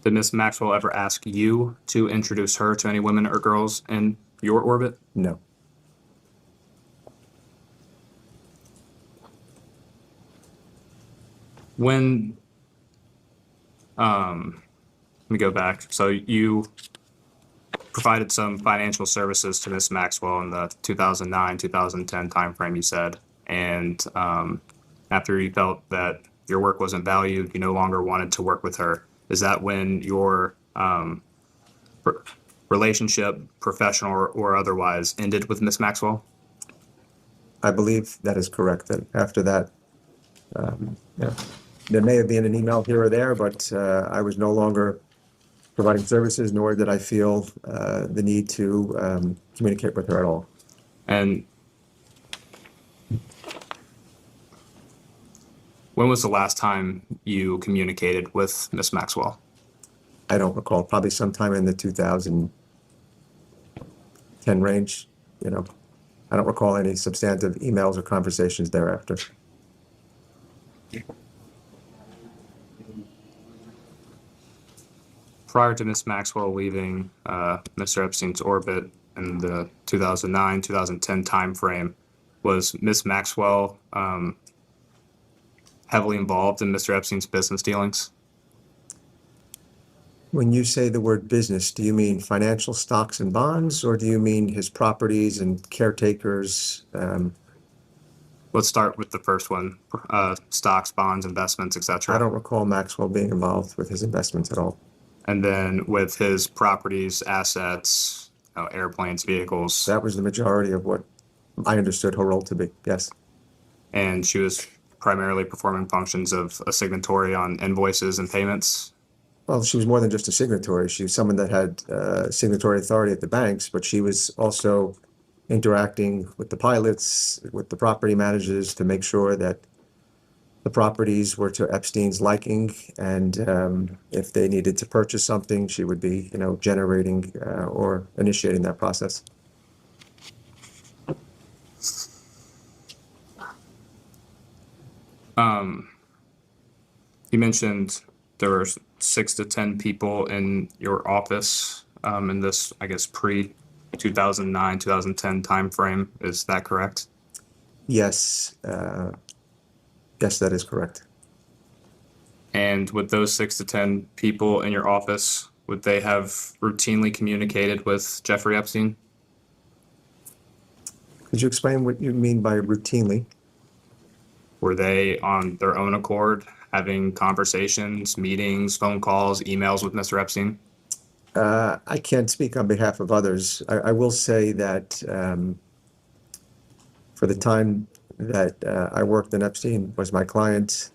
Did Miss Maxwell ever ask you to introduce her to any women or girls in your orbit? No. When, let me go back. So you provided some financial services to Miss Maxwell in the 2009, 2010 timeframe, you said. And after you felt that your work wasn't valued, you no longer wanted to work with her. Is that when your relationship, professional or otherwise, ended with Miss Maxwell? I believe that is correct. That after that, there may have been an email here or there, but I was no longer providing services, nor did I feel the need to communicate with her at all. And when was the last time you communicated with Miss Maxwell? I don't recall. Probably sometime in the 2010 range. I don't recall any substantive emails or conversations thereafter. Prior to Miss Maxwell leaving Mr. Epstein's orbit in the 2009, 2010 timeframe, was Miss Maxwell heavily involved in Mr. Epstein's business dealings? When you say the word business, do you mean financial stocks and bonds, or do you mean his properties and caretakers? Let's start with the first one, stocks, bonds, investments, I etc. don't recall Maxwell being involved with his investments at all. And then with his properties, assets, airplanes, vehicles, That was the majority of what I understood her role to be, yes. and she was primarily performing functions of a signatory on invoices and payments. Well, she was more than just a signatory. She was someone that had signatory authority at the banks, but she was also interacting with the pilots, with the property managers to make sure that the properties were to Epstein's liking. And if they needed to purchase something, she would be, generating or initiating that process. You mentioned there were 6 to 10 people in your office in this, I guess, pre-2009, 2010 timeframe. Is that correct? Yes, yes, that is correct. And with those 6 to 10 people in your office, would they have routinely communicated with Jeffrey Epstein? Could you explain what you mean by routinely? Were they on their own accord having conversations, meetings, phone calls, emails with Mr. Epstein? I can't speak on behalf of others. I will say that for the time that I worked in Epstein, was my client,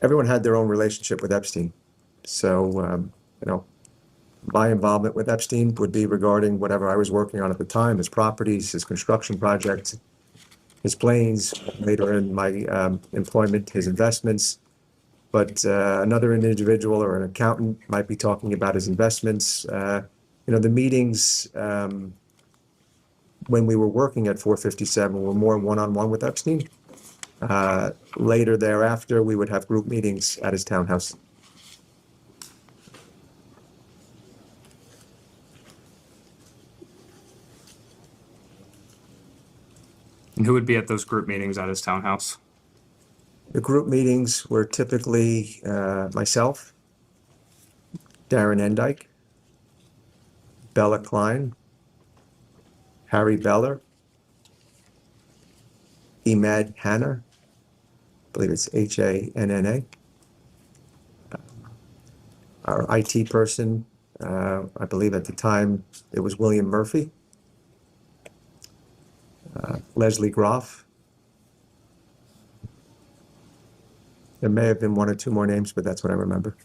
everyone had their own relationship with Epstein. So, my involvement with Epstein would be regarding whatever I was working on at the time, his properties, his construction projects, his planes, later in my employment, his investments. But another individual or an accountant might be talking about his investments. The meetings when we were working at 457 were more one-on-one with Epstein. Later thereafter, we would have group meetings at his townhouse. And who would be at those group meetings at his townhouse? The group meetings were typically myself, Darren Endyke, Bella Klein, Harry Beller, Emad Hanna, I believe it's Hanna. Our IT person, I believe at the time it was William Murphy, Leslie Groff. There may have been 1 or 2 more names, but that's what I remember.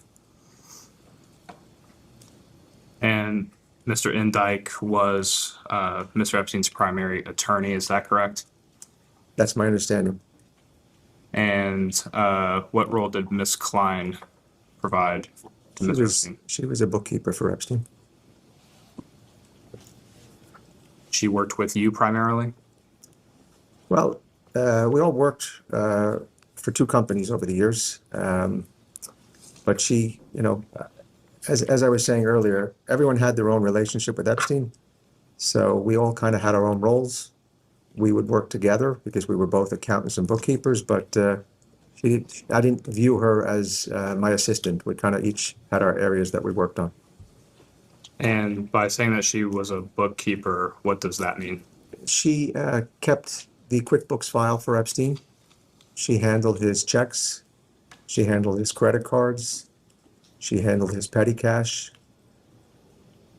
And Mr. Endyke was Mr. Epstein's primary attorney, is that correct? That's my understanding. And what role did Ms. Klein provide to Mr. Epstein? She was a bookkeeper for Epstein. She worked with you primarily? Well, we all worked for 2 companies over the years. But she, as I was saying earlier, everyone had their own relationship with Epstein. So we all kind of had our own roles. We would work together because we were both accountants and bookkeepers, but I didn't view her as my assistant. We kind of each had our areas that we worked on. And by saying that she was a bookkeeper, what does that mean? She kept the QuickBooks file for Epstein. She handled his checks. She handled his credit cards. She handled his petty cash.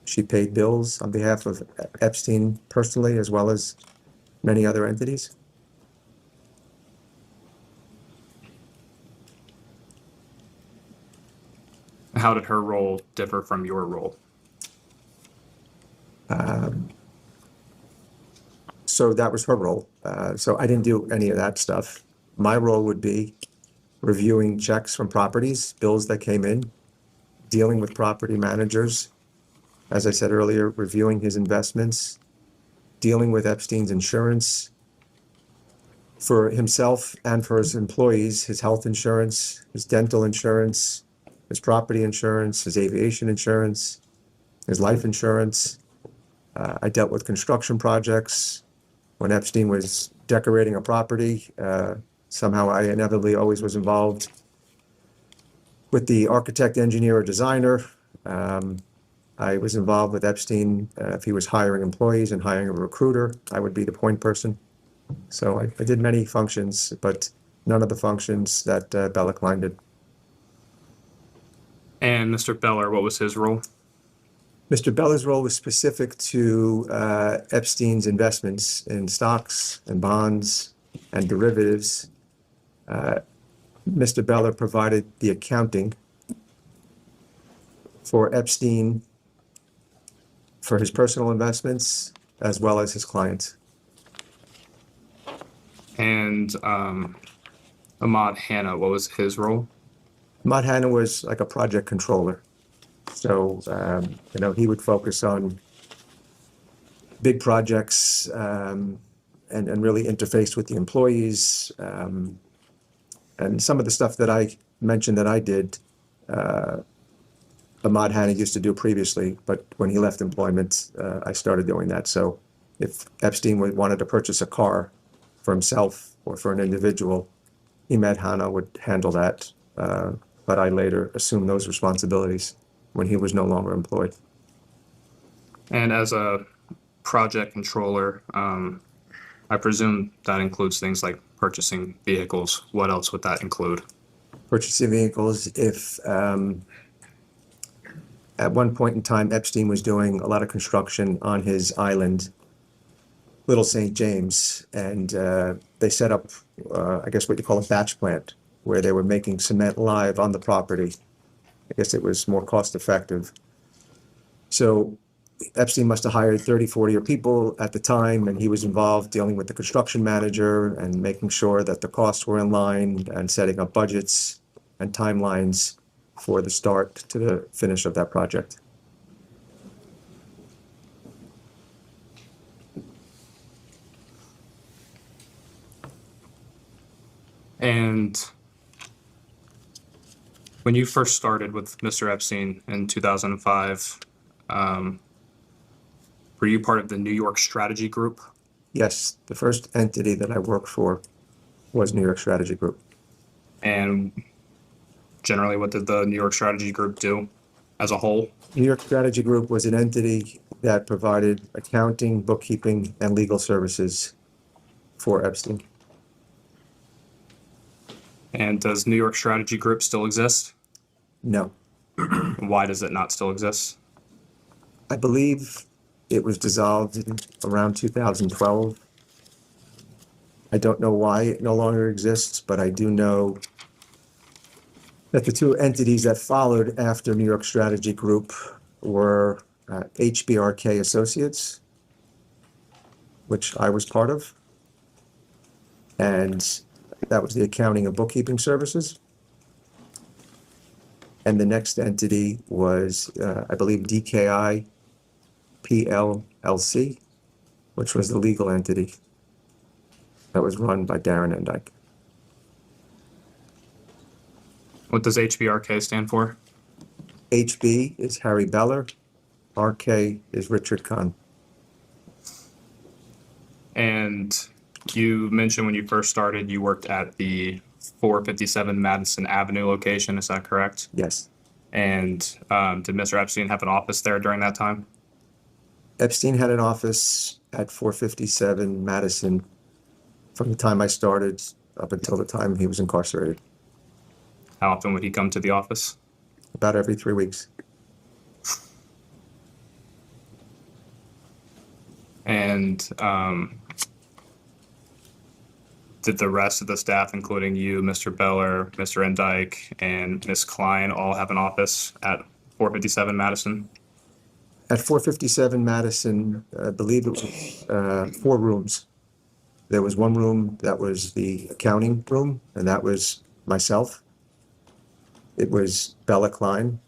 She paid bills on behalf of Epstein personally, as well as many other entities. How did her role differ from your role? So that was her role. So I didn't do any of that stuff. My role would be reviewing checks from properties, bills that came in, dealing with property managers. As I said earlier, reviewing his investments, dealing with Epstein's insurance for himself and for his employees, his health insurance, his dental insurance, his property insurance, his aviation insurance, his life insurance. I dealt with construction projects when Epstein was decorating a property, somehow I inevitably always was involved with the architect, engineer, or designer. I was involved with Epstein. If he was hiring employees and hiring a recruiter, I would be the point person. So I did many functions, but none of the functions that Bella Klein did. And Mr. Beller, what was his role? Mr. Beller's role was specific to Epstein's investments in stocks and bonds and derivatives. Mr. Beller provided the accounting for Epstein for his personal investments as well as his clients. And Ahmad Hanna, what was his role? Ahmad Hanna was like a project controller. So, he would focus on big projects and really interface with the employees. And some of the stuff that I mentioned that I did, Ahmad Hanna used to do previously, but when he left employment, I started doing that. So if Epstein wanted to purchase a car for himself or for an individual, Ahmad Hanna would handle that. But I later assumed those responsibilities when he was no longer employed. And as a project controller, I presume that includes things like purchasing vehicles. What else would that include? Purchasing vehicles, if at one point in time, Epstein was doing a lot of construction on his island, Little St. James, and they set up, I guess what you call a batch plant, where they were making cement live on the property. I guess it was more cost effective. So Epstein must have hired 30, 40 people at the time, and he was involved dealing with the construction manager and making sure that the costs were in line and setting up budgets and timelines for the start to the finish of that project. And when you first started with Mr. Epstein in 2005, were you part of the New York Strategy Group? Yes, the first entity that I worked for was New York Strategy Group. And generally, what did the New York Strategy Group do as a whole? New York Strategy Group was an entity that provided accounting, bookkeeping, and legal services for Epstein. And does New York Strategy Group still exist? No, Why does it not still exist? I believe it was dissolved in around 2012. I don't know why it no longer exists, but I do know that the two entities that followed after New York Strategy Group were HBRK Associates, which I was part of, and that was the accounting and bookkeeping services. And the next entity was, I believe, DKI PLLC, which was the legal entity that was run by Darren Endyke. What does HBRK stand for? HB is Harry Beller, RK is Richard Kahn. And you mentioned when you first started, you worked at the 457 Madison Avenue location. Is that correct? Yes. And did Mr. Epstein have an office there during that time? Epstein had an office at 457 Madison from the time I started up until the time he was incarcerated, How often would he come to the office? about every 3 weeks. And did the rest of the staff, including you, Mr. Beller, Mr. Endyke, and Ms. Klein, all have an office at 457 Madison? At 457 Madison, I believe it was 4 rooms. There was one room that was the accounting room, and that was myself. It was Bella Klein,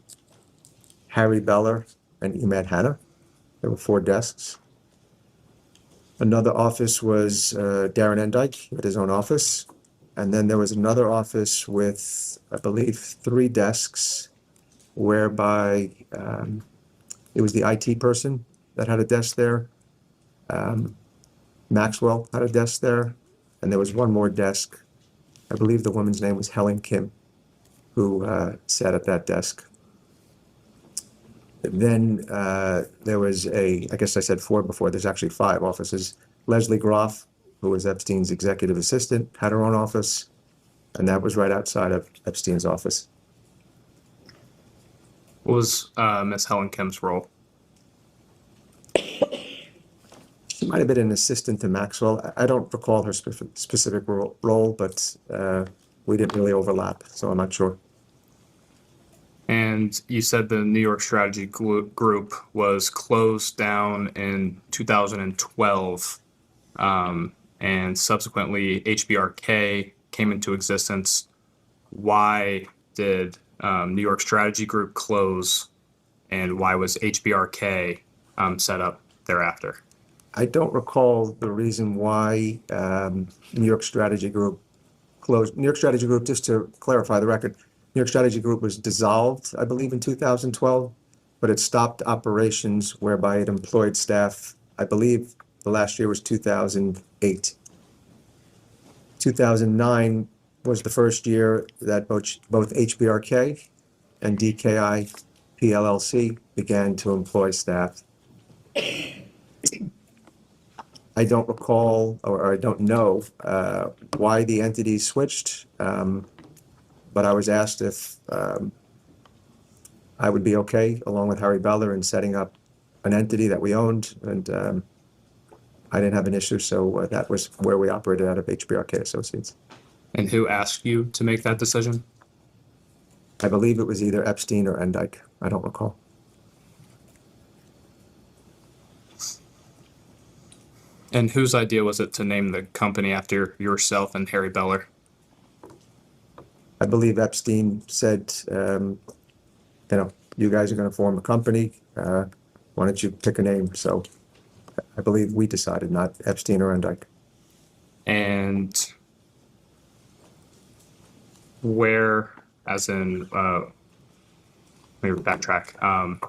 Harry Beller, and Ahmad Hanna. There were 4 desks. Another office was Darren Endyke, he had his own office. And then there was another office with, I believe, 3 desks, whereby it was the IT person that had a desk there. Maxwell had a desk there, and there was one more desk I believe the woman's name was Helen Kim, who sat at that desk. Then there was I guess I said 4 before, there's actually 5 offices. Leslie Groff, who was Epstein's executive assistant, had her own office, and that was right outside of Epstein's office. What was Miss Helen Kim's role? She might have been an assistant to Maxwell. I don't recall her specific role, but we didn't really overlap, so I'm not sure. And you said the New York Strategy Group was closed down in 2012, and subsequently HBRK came into existence. Why did New York Strategy Group close, and why was HBRK set up thereafter? I don't recall the reason why New York Strategy Group closed. New York Strategy Group, just to clarify the record, New York Strategy Group was dissolved, I believe, in 2012, but it stopped operations whereby it employed staff. I believe the last year was 2008. 2009 was the first year that both HBRK and DKI PLLC began to employ staff. I don't recall, or I don't know why the entities switched, but I was asked if I would be okay, along with Harry Beller, in setting up an entity that we owned, and I didn't have an issue, so that was where we operated out of HBRK Associates. And who asked you to make that decision? I believe it was either Epstein or Endyke. I don't recall. And whose idea was it to name the company after yourself and Harry Beller? I believe Epstein said, you guys are going to form a company. Why don't you pick a name? So I believe we decided, not Epstein or Endyke. And where, as in, maybe backtrack,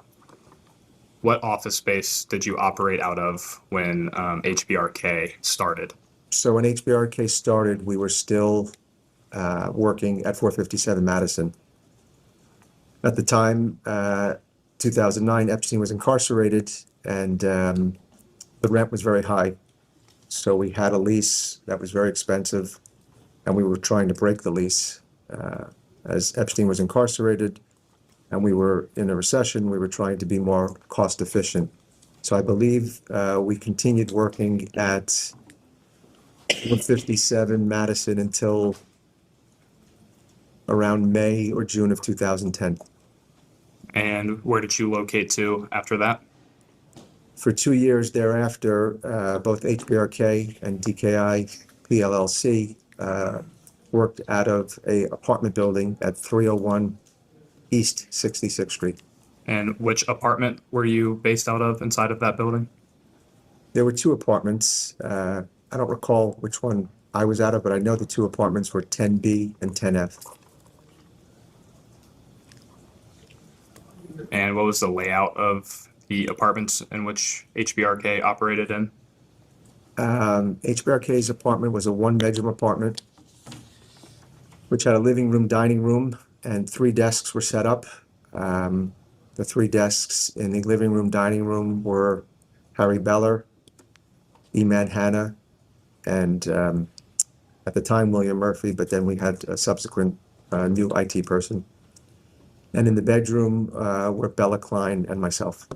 what office space did you operate out of when HBRK started? So when HBRK started, we were still working at 457 Madison. At the time, 2009, Epstein was incarcerated, and the rent was very high. So we had a lease that was very expensive, and we were trying to break the lease. As Epstein was incarcerated and we were in a recession, we were trying to be more cost efficient. So I believe we continued working at 157 Madison until around May or June of 2010. And where did you locate to after that? For 2 years thereafter, both HBRK and DKI PLLC worked out of a apartment building at 301 East 66th Street. And which apartment were you based out of inside of that building? There were 2 apartments. I don't recall which one I was out of, but I know the 2 apartments were 10B and 10F. And what was the layout of the apartments in which HBRK operated in? HBRK's apartment was a 1-bedroom apartment, which had a living room, dining room, and 3 desks were set up. The 3 desks in the living room, dining room were Harry Beller, Eman Hanna, and at the time, William Murphy, but then we had a subsequent new IT person. And in the bedroom were Bella Klein and myself.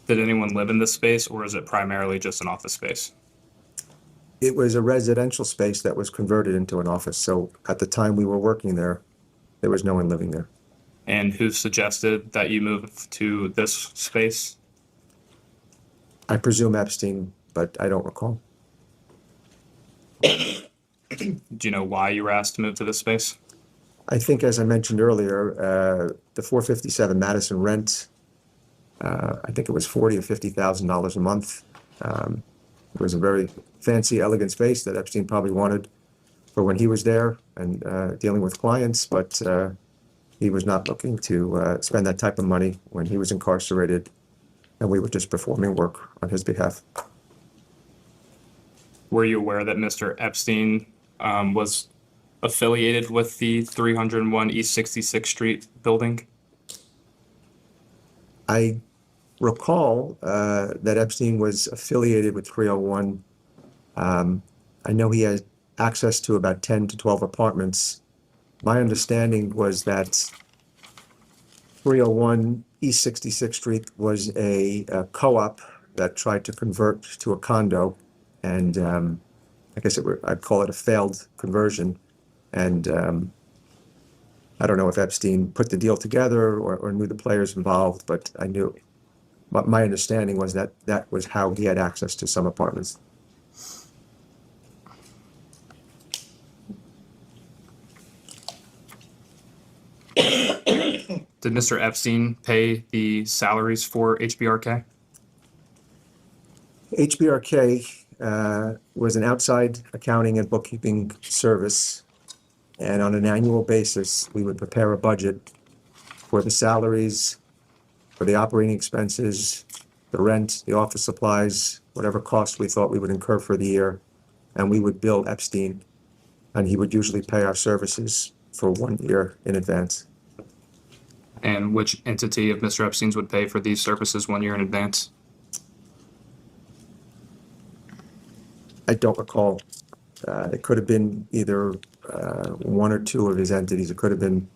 Did anyone live in this space, or is it primarily just an office space? It was a residential space that was converted into an office. So at the time we were working there, there was no one living there. And who suggested that you move to this space? I presume Epstein, but I don't recall. Do you know why you were asked to move to this space? I think, as I mentioned earlier, the 457 Madison rent, I think it was $40,000 or $50,000 a month. It was a very fancy, elegant space that Epstein probably wanted for when he was there and dealing with clients, but he was not looking to spend that type of money when he was incarcerated, and we were just performing work on his behalf. Were you aware that Mr. Epstein was affiliated with the 301 East 66th Street building? I recall that Epstein was affiliated with 301. I know he had access to about 10 to 12 apartments. My understanding was that 301 East 66th Street was a co-op that tried to convert to a condo, and I guess I'd call it a failed conversion. And I don't know if Epstein put the deal together or knew the players involved, but I knew. But my understanding was that that was how he had access to some apartments. Did Mr. Epstein pay the salaries for HBRK? HBRK was an outside accounting and bookkeeping service, and on an annual basis, we would prepare a budget for the salaries, for the operating expenses, the rent, the office supplies, whatever cost we thought we would incur for the year, and we would bill Epstein, and he would usually pay our services for 1 year in advance. And which entity of Mr. Epstein's would pay for these services 1 year in advance? I don't recall. It could have been either one or two of his entities. It could have been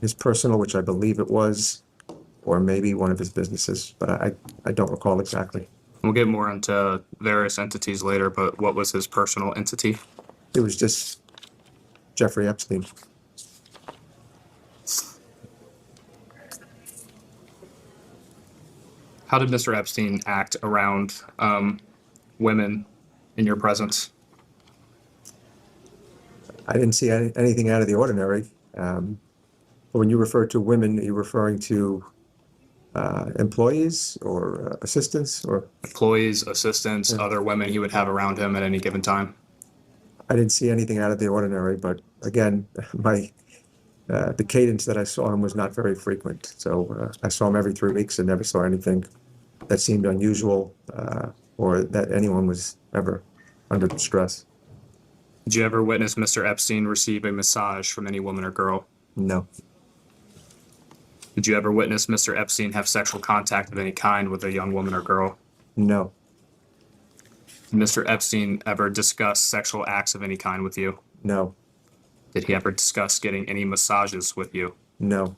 his personal, which I believe it was, or maybe one of his businesses, but I don't recall exactly. We'll get more into various entities later, but what was his personal entity? It was just Jeffrey Epstein. How did Mr. Epstein act around women in your presence? I didn't see anything out of the ordinary. When you refer to women, are you referring to employees or assistants or? Employees, assistants, other women he would have around him at any given time? I didn't see anything out of the ordinary, but again, the cadence that I saw him was not very frequent. So I saw him every 3 weeks and never saw anything that seemed unusual or that anyone was ever under distress. Did you ever witness Mr. Epstein receive a massage from any woman or girl? No. Did you ever witness Mr. Epstein have sexual contact of any kind with a young woman or girl? No. Did Mr. Epstein ever discuss sexual acts of any kind with you? No. Did he ever discuss getting any massages with you? No.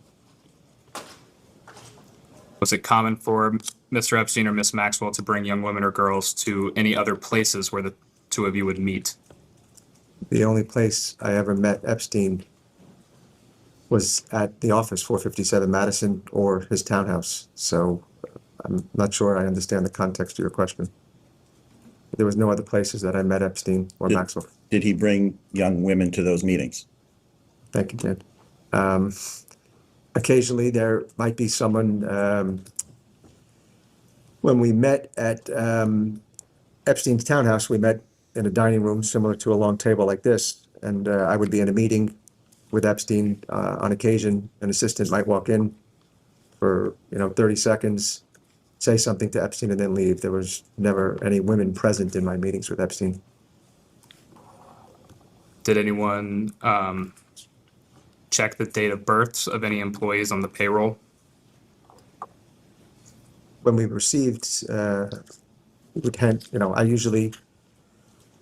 Was it common for Mr. Epstein or Miss Maxwell to bring young women or girls to any other places where the two of you would meet? The only place I ever met Epstein was at the office, 457 Madison, or his townhouse. So I'm not sure I understand the context of your question. There was no other places that I met Epstein or Maxwell. Did he bring young women to those meetings? Thank you, Ted. Occasionally, there might be someone, when we met at Epstein's townhouse, we met in a dining room similar to a long table like this, and I would be in a meeting with Epstein. On occasion, an assistant might walk in for 30 seconds, say something to Epstein, and then leave. There was never any women present in my meetings with Epstein. Did anyone check the date of births of any employees on the payroll? When we received, we would I usually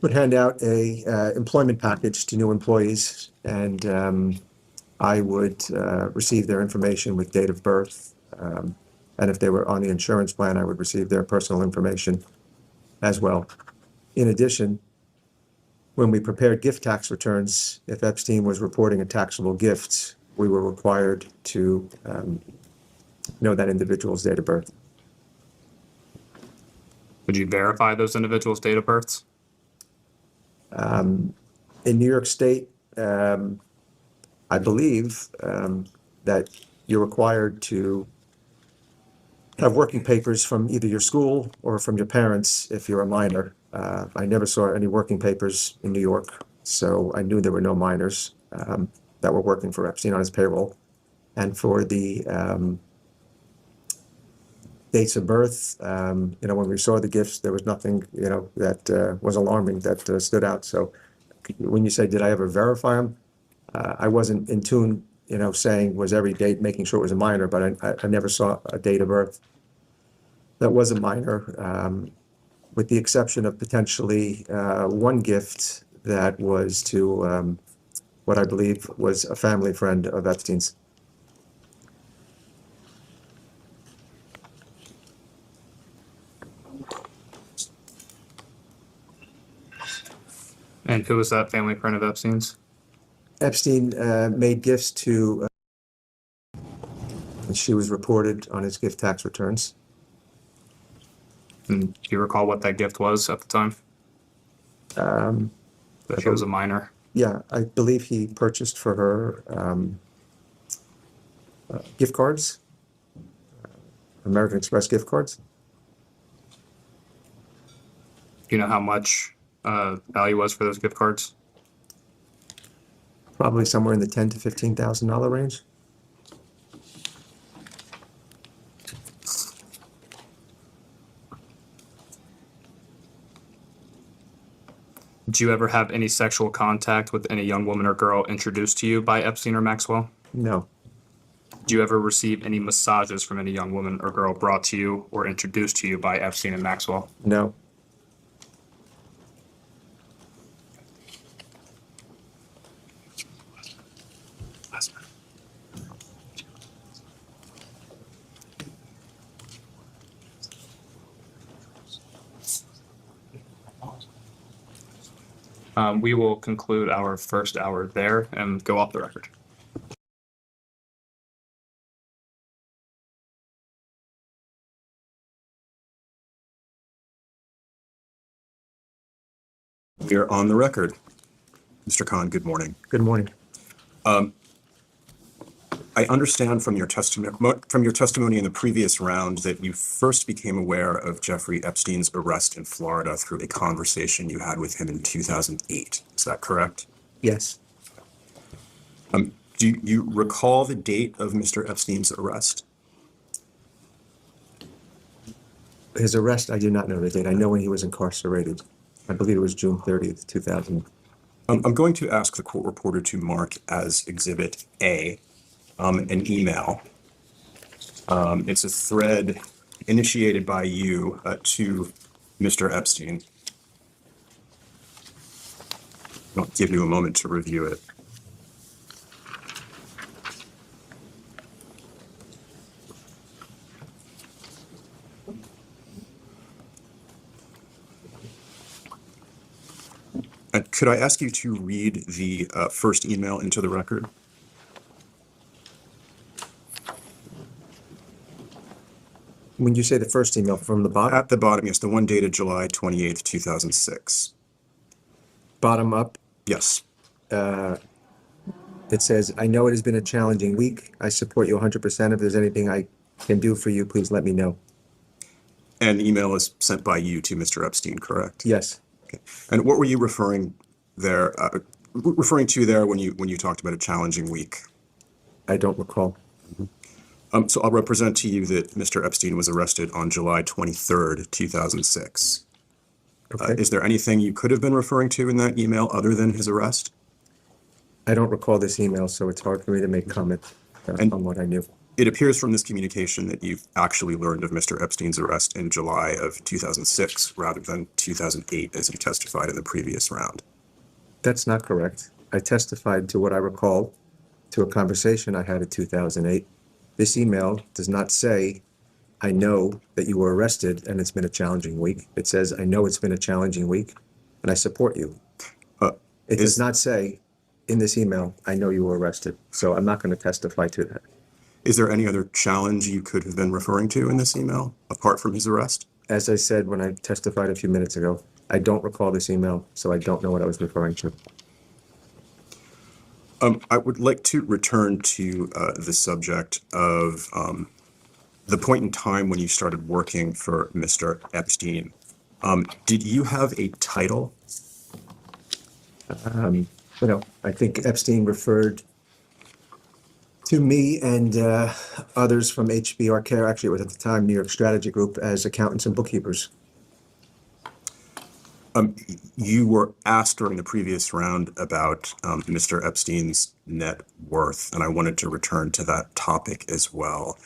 would hand out a employment package to new employees, and I would receive their information with date of birth. And if they were on the insurance plan, I would receive their personal information as well. In addition, when we prepared gift tax returns, if Epstein was reporting a taxable gift, we were required to know that individual's date of birth. Would you verify those individuals' date of births? In New York State, I believe that you're required to have working papers from either your school or from your parents if you're a minor. I never saw any working papers in New York, so I knew there were no minors that were working for Epstein on his payroll. And for the dates of birth. When we saw the gifts, there was nothing, that was alarming that stood out. So when you say, did I ever verify them? I wasn't in tune, saying was every date, making sure it was a minor, but I never saw a date of birth that was a minor, with the exception of potentially one gift that was to what I believe was a family friend of Epstein's. And who was that family friend of Epstein's? Epstein made gifts to, and she was reported on his gift tax returns. And do you recall what that gift was at the time? That she was a minor. Yeah, I believe he purchased for her gift cards, American Express gift cards. Do you know how much value was for those gift cards? Probably somewhere in the $10,000 to $15,000 range. Did you ever have any sexual contact with any young woman or girl introduced to you by Epstein or Maxwell? No, Did you ever receive any massages from any young woman or girl brought to you or introduced to you by Epstein and Maxwell? no. We will conclude our first hour there and go off the record. We are on the record. Mr. Kahn, good morning. Good morning. I understand from your testimony in the previous round that you first became aware of Jeffrey Epstein's arrest in Florida through a conversation you had with him in 2008. Is that correct? Yes, Do you recall the date of Mr. Epstein's arrest? his arrest, I do not know the date. I know when he was incarcerated. I believe it was June 30th, 2000. I'm going to ask the court reporter to mark as Exhibit A an email. It's a thread initiated by you to Mr. Epstein. I'll give you a moment to review it. And could I ask you to read the first email into the record? When you say the first email from the bottom, At the bottom, yes, the one dated July 28th, 2006. bottom up, Yes. it says, I know it has been a challenging week. I support you 100%. If there's anything I can do for you, please let me know. And the email is sent by you to Mr. Epstein, correct? Yes. And what were you referring to there when you talked about a challenging week? I don't recall. So I'll represent to you that Mr. Epstein was arrested on July 23rd, 2006. Okay. Is there anything you could have been referring to in that email other than his arrest? I don't recall this email, so it's hard for me to make comment on what I knew. It appears from this communication that you've actually learned of Mr. Epstein's arrest in July of 2006 rather than 2008, as you testified in the previous round. That's not correct. I testified to what I recall to a conversation I had in 2008. This email does not say, I know that you were arrested and it's been a challenging week. It says, I know it's been a challenging week and I support you. It does not say in this email, I know you were arrested. So I'm not going to testify to that. Is there any other challenge you could have been referring to in this email, apart from his arrest? As I said when I testified a few minutes ago, I don't recall this email, so I don't know what I was referring to. I would like to return to the subject of the point in time when you started working for Mr. Epstein. Did you have a title? I think Epstein referred To me and others from HBR Care, actually it was at the time New York Strategy Group, as accountants and bookkeepers. You were asked during the previous round about Mr. Epstein's net worth, and I wanted to return to that topic as well.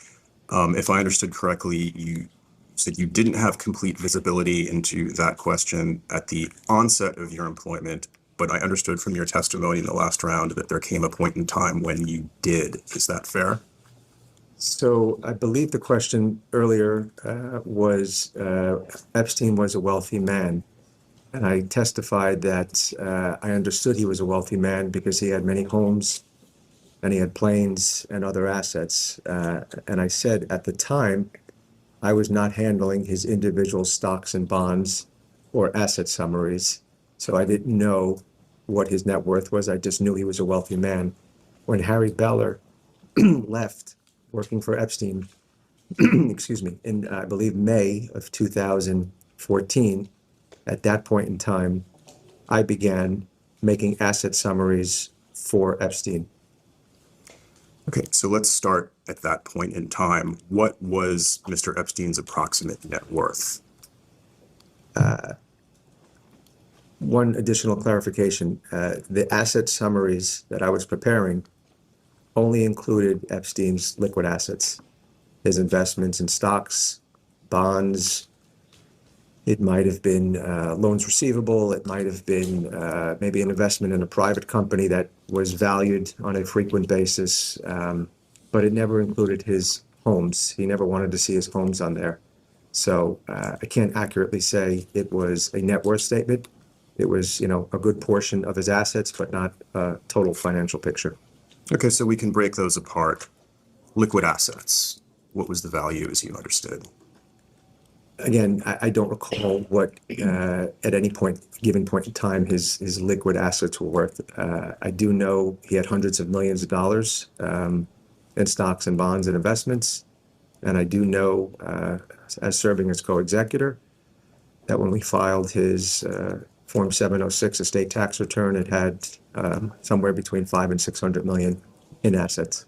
If I understood correctly, you said you didn't have complete visibility into that question at the onset of your employment, but I understood from your testimony in the last round that there came a point in time when you did. Is that fair? So I believe the question earlier was Epstein was a wealthy man. And I testified that I understood he was a wealthy man because he had many homes and he had planes and other assets. And I said at the time, I was not handling his individual stocks and bonds or asset summaries. So I didn't know what his net worth was. I just knew he was a wealthy man. When Harry Beller left working for Epstein, excuse me, in I believe May of 2014, at that point in time, I began making asset summaries for Epstein. Okay, so let's start at that point in time. What was Mr. Epstein's approximate net worth? One additional clarification, the asset summaries that I was preparing only included Epstein's liquid assets, his investments in stocks, bonds. It might have been loans receivable. It might have been maybe an investment in a private company that was valued on a frequent basis, but it never included his homes. He never wanted to see his homes on there. So I can't accurately say it was a net worth statement. It was, a good portion of his assets, but not a total financial picture. Okay, so we can break those apart. Liquid assets, what was the value as you understood? Again, I don't recall what, at any given point in time, his liquid assets were worth. I do know he had hundreds of millions of dollars in stocks and bonds and investments. And I do know, as serving as co-executor, that when we filed his Form 706 estate tax return, it had somewhere between 500 and 600 million in assets.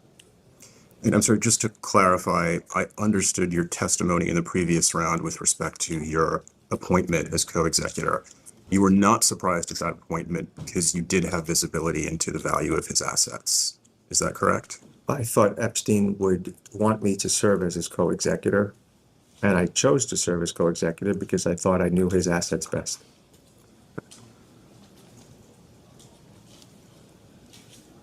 And I'm sorry, just to clarify, I understood your testimony in the previous round with respect to your appointment as co-executor. You were not surprised at that appointment because you did have visibility into the value of his assets. Is that correct? I thought Epstein would want me to serve as his co-executor, and I chose to serve as co-executor because I thought I knew his assets best.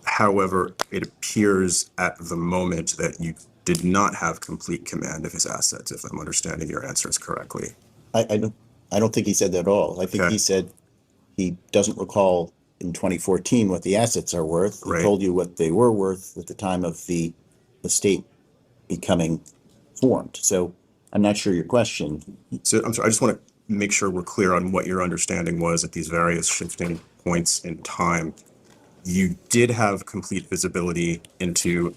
However, it appears at the moment that you did not have complete command of his assets, if I'm understanding your answers correctly. I don't think he said that at all. I think Okay. he said he doesn't recall in 2014 what the assets are worth. He Right. told you what they were worth at the time of the estate becoming formed. So I'm not sure your question. So I'm sorry, I just want to make sure we're clear on what your understanding was at these various shifting points in time. You did have complete visibility into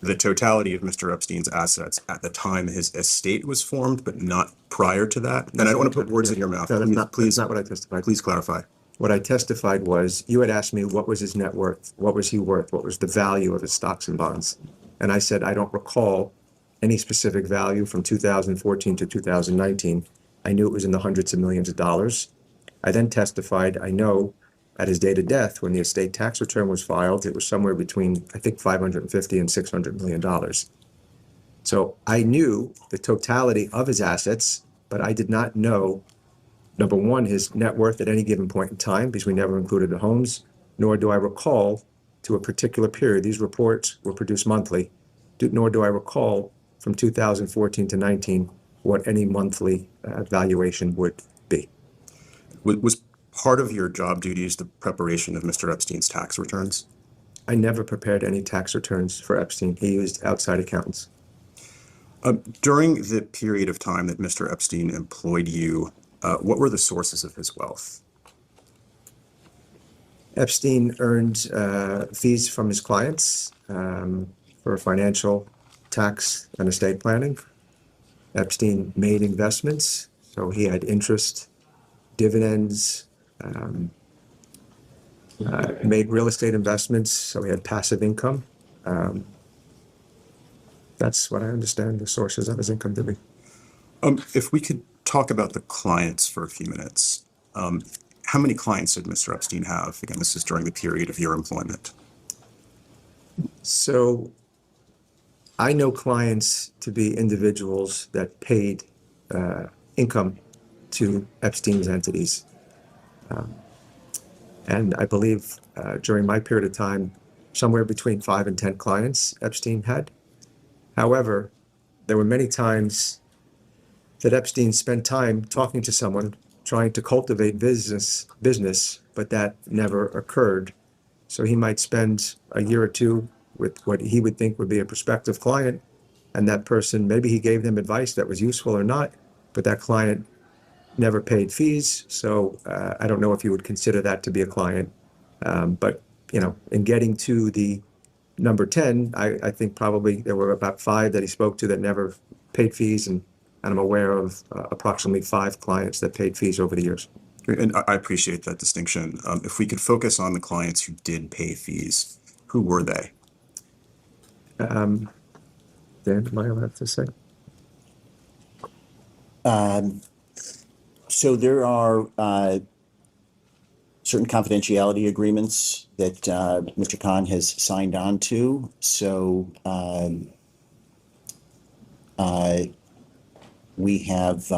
the totality of Mr. Epstein's assets at the time his estate was formed, but not prior to that. And I don't want to put words in your mouth. No, that's Please, not what I testified. please clarify. What I testified was, you had asked me what was his net worth, what was he worth, what was the value of his stocks and bonds. And I said, I don't recall any specific value from 2014 to 2019. I knew it was in the hundreds of millions of dollars. I then testified, I know at his date of death, when the estate tax return was filed, it was somewhere between, I think, 550 and $600 million. So I knew the totality of his assets, but I did not know, number one, his net worth at any given point in time, because we never included the homes, nor do I recall to a particular period. These reports were produced monthly, nor do I recall from 2014 to 19 what any monthly valuation would be. Was part of your job duties the preparation of Mr. Epstein's tax returns? I never prepared any tax returns for Epstein. He used outside accountants. During the period of time that Mr. Epstein employed you, what were the sources of his wealth? Epstein earned fees from his clients for financial, tax, and estate planning. Epstein made investments, so he had interest, dividends, made real estate investments, so he had passive income. That's what I understand the sources of his income to be. If we could talk about the clients for a few minutes. How many clients did Mr. Epstein have? Again, this is during the period of your employment. So I know clients to be individuals that paid income to Epstein's entities. And I believe during my period of time, somewhere between 5 and 10 clients Epstein had. However, there were many times that Epstein spent time talking to someone, trying to cultivate business, but that never occurred. So he might spend a year or two with what he would think would be a prospective client, and that person, maybe he gave them advice that was useful or not, but that client never paid fees. So I don't know if you would consider that to be a client. But, you know, in getting to the number 10, I think probably there were about 5 that he spoke to that never paid fees, and I'm aware of approximately 5 clients that paid fees over the years. And I appreciate that distinction. If we could focus on the clients who did pay fees, who were they? Dan, am I allowed to say? So there are certain confidentiality agreements that Mr. Kahn has signed on to. So we have,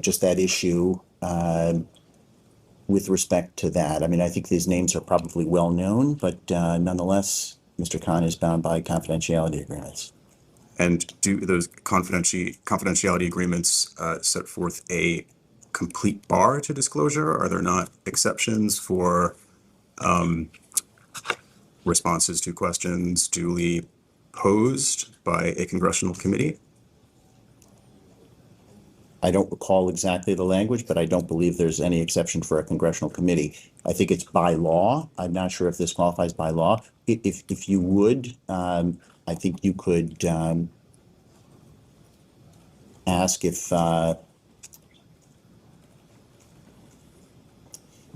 just that issue with respect to that. I mean, I think these names are probably well known, but nonetheless, Mr. Kahn is bound by confidentiality agreements. And do those confidentiality agreements set forth a complete bar to disclosure? Are there not exceptions for responses to questions duly posed by a congressional committee? I don't recall exactly the language, but I don't believe there's any exception for a congressional committee. I think it's by law. I'm not sure if this qualifies by law. If you would, I think you could ask if, do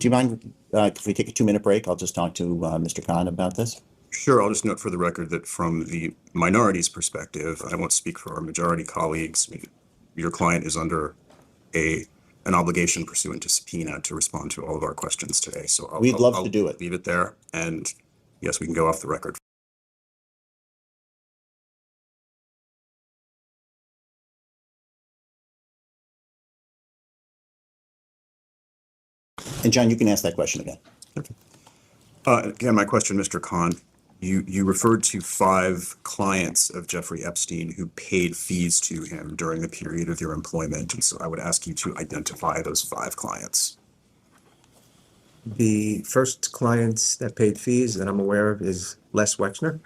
you mind if we take a 2-minute break? I'll just talk to Mr. Kahn about this. Sure, I'll just note for the record that from the minority's perspective, I won't speak for our majority colleagues. Your client is under an obligation pursuant to subpoena to respond to all of our questions today. So We'd love to do it. Leave it there. And yes, we can go off the record. And John, you can ask that question again. Again, my question, Mr. Kahn, you referred to 5 clients of Jeffrey Epstein who paid fees to him during the period of your employment. And so I would ask you to identify those 5 clients. The first client that paid fees that I'm aware of is Les Wexner.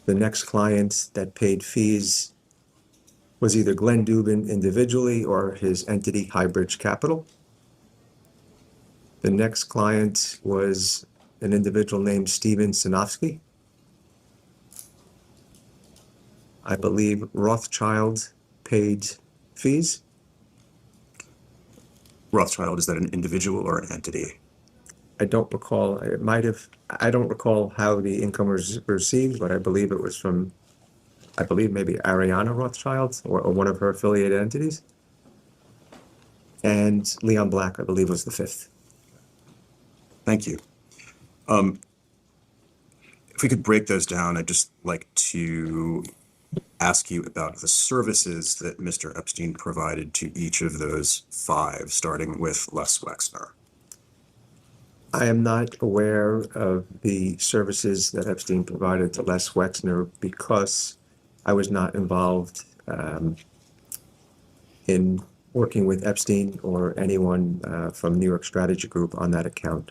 The next client that paid fees was either Glenn Dubin individually or his entity Highbridge Capital. The next client was an individual named Stephen Sinofsky. I believe Rothschild paid fees. Rothschild, is that an individual or an entity? I don't recall. It might have. I don't recall how the income was received, but I believe it was from, I believe maybe Ariana Rothschild or one of her affiliated entities. And Leon Black, I believe, was the 5th. Thank you. If we could break those down, I'd just like to ask you about the services that Mr. Epstein provided to each of those 5, starting with Les Wexner. I am not aware of the services that Epstein provided to Les Wexner because I was not involved in working with Epstein or anyone from New York Strategy Group on that account.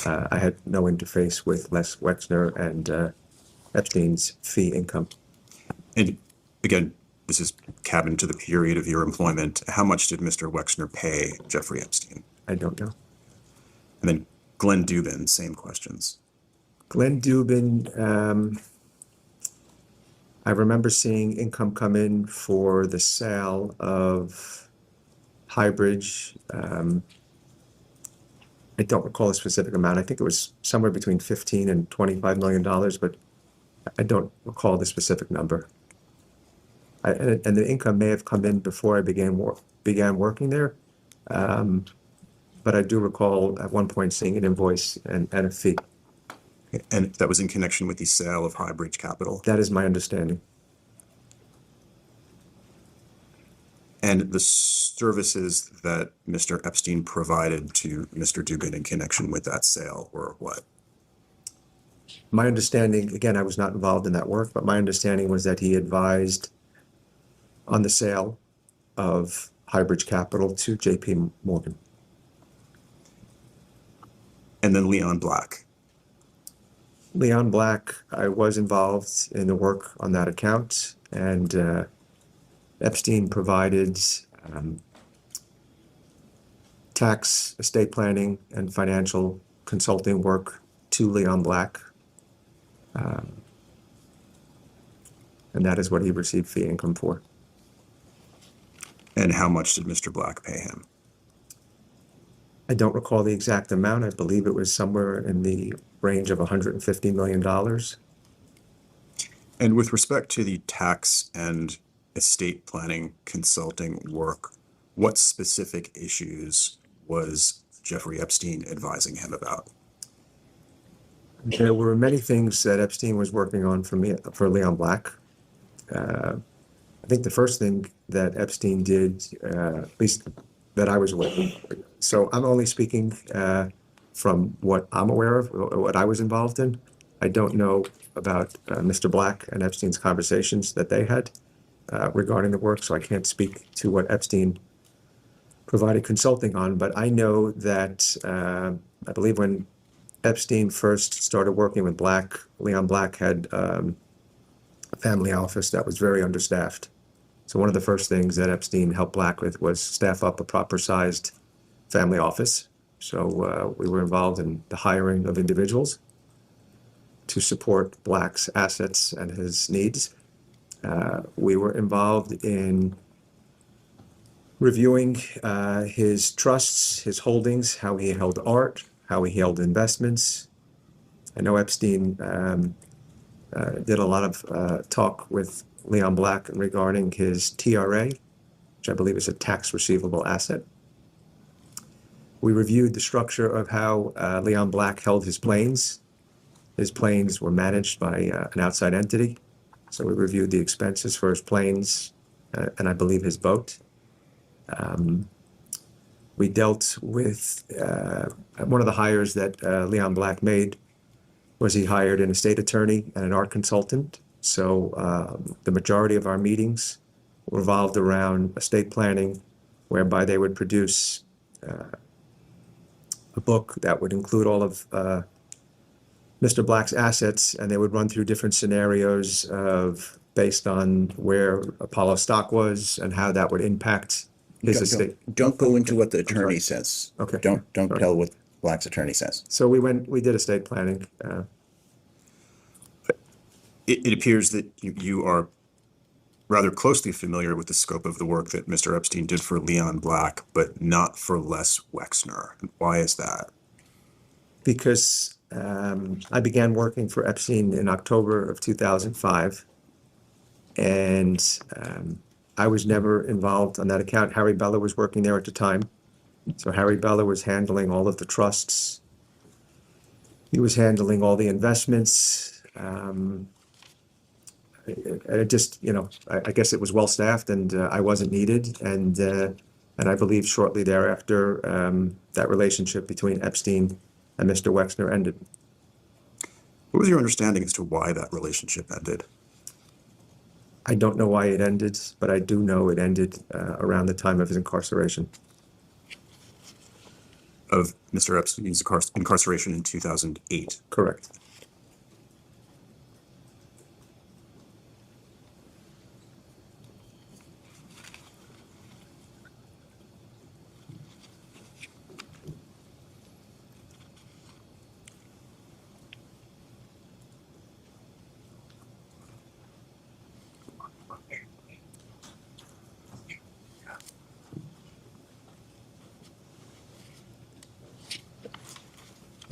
I had no interface with Les Wexner and Epstein's fee income. And again, this is cabined to the period of your employment. How much did Mr. Wexner pay Jeffrey Epstein? I don't know. And then Glenn Dubin, same questions. Glenn Dubin, I remember seeing income come in for the sale of Highbridge. I don't recall a specific amount. I think it was somewhere between 15 and $25 million, but I don't recall the specific number. And the income may have come in before I began working there. But I do recall at one point seeing an invoice and a fee. And that was in connection with the sale of Highbridge Capital. That is my understanding. And the services that Mr. Epstein provided to Mr. Dubin in connection with that sale were what? My understanding, again, I was not involved in that work, but my understanding was that he advised on the sale of Highbridge Capital to JP Morgan. And then Leon Black. Leon Black, I was involved in the work on that account, and Epstein provided tax, estate planning, and financial consulting work to Leon Black. And that is what he received fee income for. And how much did Mr. Black pay him? I don't recall the exact amount. I believe it was somewhere in the range of $150 million. And with respect to the tax and estate planning consulting work, what specific issues was Jeffrey Epstein advising him about? There were many things that Epstein was working on for Leon Black. I think the first thing that Epstein did, at least that I was aware of, so I'm only speaking from what I'm aware of, what I was involved in. I don't know about Mr. Black and Epstein's conversations that they had regarding the work, so I can't speak to what Epstein provided consulting on. But I know that I believe when Epstein first started working with Black, Leon Black had a family office that was very understaffed. So one of the first things that Epstein helped Black with was staff up a proper-sized family office. So we were involved in the hiring of individuals to support Black's assets and his needs. We were involved in reviewing his trusts, his holdings, how he held art, how he held investments. I know Epstein did a lot of talk with Leon Black regarding his TRA, which I believe is a tax receivable asset. We reviewed the structure of how Leon Black held his planes. His planes were managed by an outside entity. So we reviewed the expenses for his planes and I believe his boat. We dealt with one of the hires that Leon Black made was he hired an estate attorney and an art consultant. So the majority of our meetings revolved around estate planning, whereby they would produce a book that would include all of Mr. Black's assets, and they would run through different scenarios based on where Apollo stock was and how that would impact his estate. Don't go into what the attorney says. Okay. Don't Sorry. tell what Black's attorney says. So we did estate planning. It appears that you are rather closely familiar with the scope of the work that Mr. Epstein did for Leon Black, but not for Les Wexner. Why is that? Because I began working for Epstein in October of 2005, and I was never involved on that account. Harry Bella was working there at the time. So Harry Bella was handling all of the trusts. He was handling all the investments. It just, I guess it was well-staffed and I wasn't needed. And I believe shortly thereafter, that relationship between Epstein and Mr. Wexner ended. What was your understanding as to why that relationship ended? I don't know why it ended, but I do know it ended around the time of his incarceration. Of Mr. Epstein's incarceration in 2008? Correct.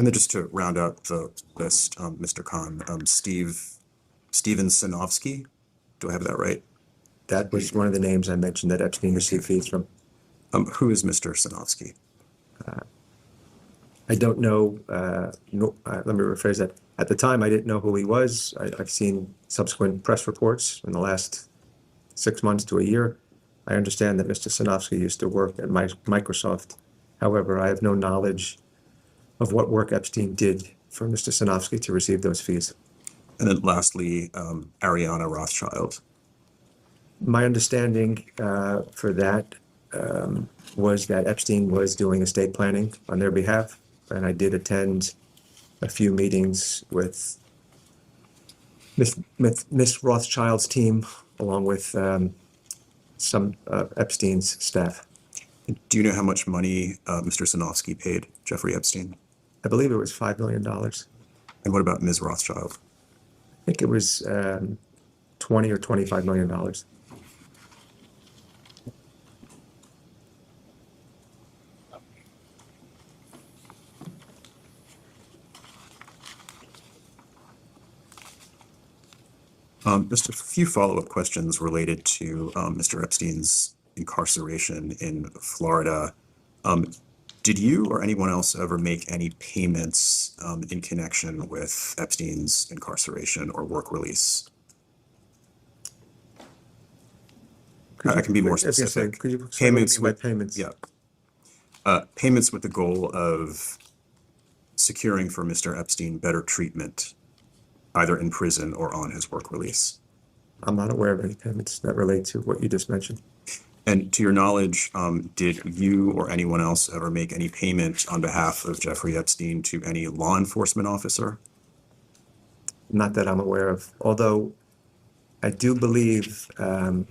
And then just to round out the list, Mr. Kahn, Steven Sinofsky, do I have that right? That was one of the names I mentioned that Epstein received fees from. Who is Mr. Sinofsky? I don't know, let me rephrase that. At the time, I didn't know who he was. I've seen subsequent press reports in the last 6 months to a year. I understand that Mr. Sinofsky used to work at Microsoft. However, I have no knowledge of what work Epstein did for Mr. Sinofsky to receive those fees. And then lastly, Ariana Rothschild. My understanding for that was that Epstein was doing estate planning on their behalf, and I did attend a few meetings with Miss Rothschild's team, along with some of Epstein's staff. Do you know how much money Mr. Sinofsky paid Jeffrey Epstein? I believe it was $5 million. And what about Ms. Rothschild? I think it was 20 or $25 million. Just a few follow-up questions related to Mr. Epstein's incarceration in Florida. Did you or anyone else ever make any payments in connection with Epstein's incarceration or work release? I can be more specific. Could you Payments with payments? Yeah. Payments with the goal of securing for Mr. Epstein better treatment, either in prison or on his work release. I'm not aware of any payments that relate to what you just mentioned. And to your knowledge, did you or anyone else ever make any payment on behalf of Jeffrey Epstein to any law enforcement officer? Not that I'm aware of, although I do believe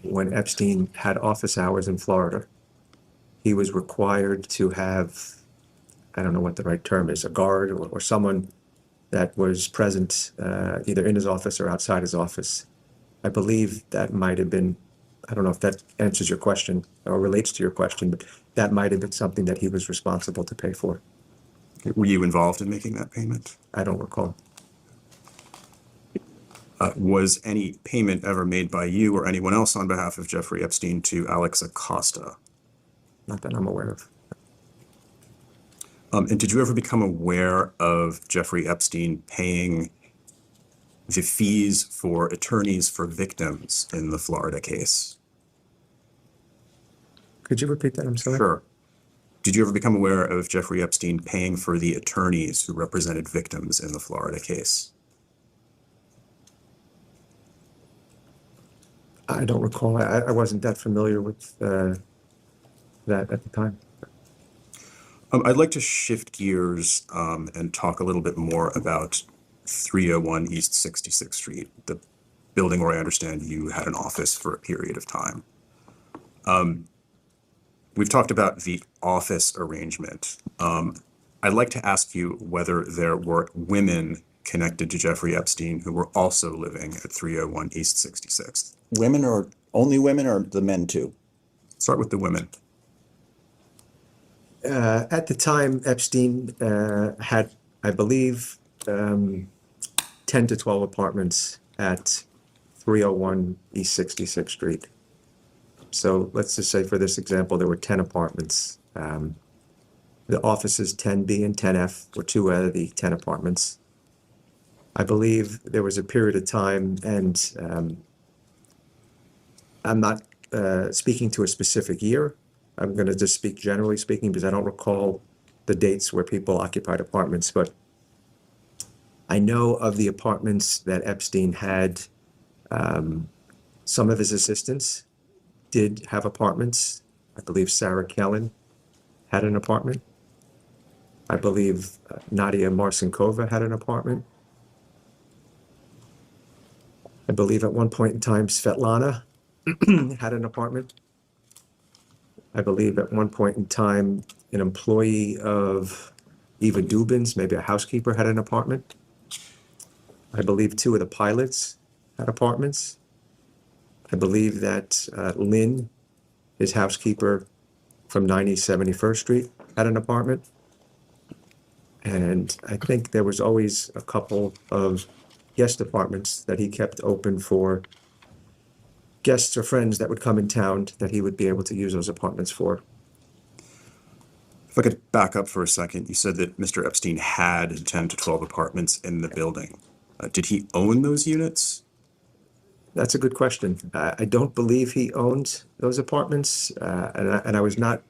when Epstein had office hours in Florida, he was required to have, I don't know what the right term is, a guard or someone that was present either in his office or outside his office. I believe that might have been, I don't know if that answers your question or relates to your question, but that might have been something that he was responsible to pay for. Were you involved in making that payment? I don't recall. Was any payment ever made by you or anyone else on behalf of Jeffrey Epstein to Alex Acosta? Not that I'm aware of. And did you ever become aware of Jeffrey Epstein paying the fees for attorneys for victims in the Florida case? Could you repeat that? I'm sorry. Sure. Did you ever become aware of Jeffrey Epstein paying for the attorneys who represented victims in the Florida case? I don't recall. I wasn't that familiar with that at the time. I'd like to shift gears and talk a little bit more about 301 East 66th Street, the building where I understand you had an office for a period of time. We've talked about the office arrangement. I'd like to ask you whether there were women connected to Jeffrey Epstein who were also living at 301 East 66th. Women or only women or the men too? Start with the women. At the time, Epstein had, I believe, 10 to 12 apartments at 301 East 66th Street. So let's just say for this example, there were 10 apartments. The offices 10B and 10F were two out of the 10 apartments. I believe there was a period of time, and I'm not speaking to a specific year. I'm going to just speak generally speaking because I don't recall the dates where people occupied apartments, but I know of the apartments that Epstein had. Some of his assistants did have apartments. I believe Sarah Kellen had an apartment. I believe Nadia Marcinkova had an apartment. I believe at one point in time, Svetlana had an apartment. I believe at one point in time, an employee of Eva Dubin's, maybe a housekeeper, had an apartment. I believe two of the pilots had apartments. I believe that Lynn, his housekeeper from 90 71st Street, had an apartment. And I think there was always a couple of guest apartments that he kept open for guests or friends that would come in town that he would be able to use those apartments for. If I could back up for a second, you said that Mr. Epstein had 10 to 12 apartments in the building. Did he own those units? That's a good question. I don't believe he owned those apartments, and I was not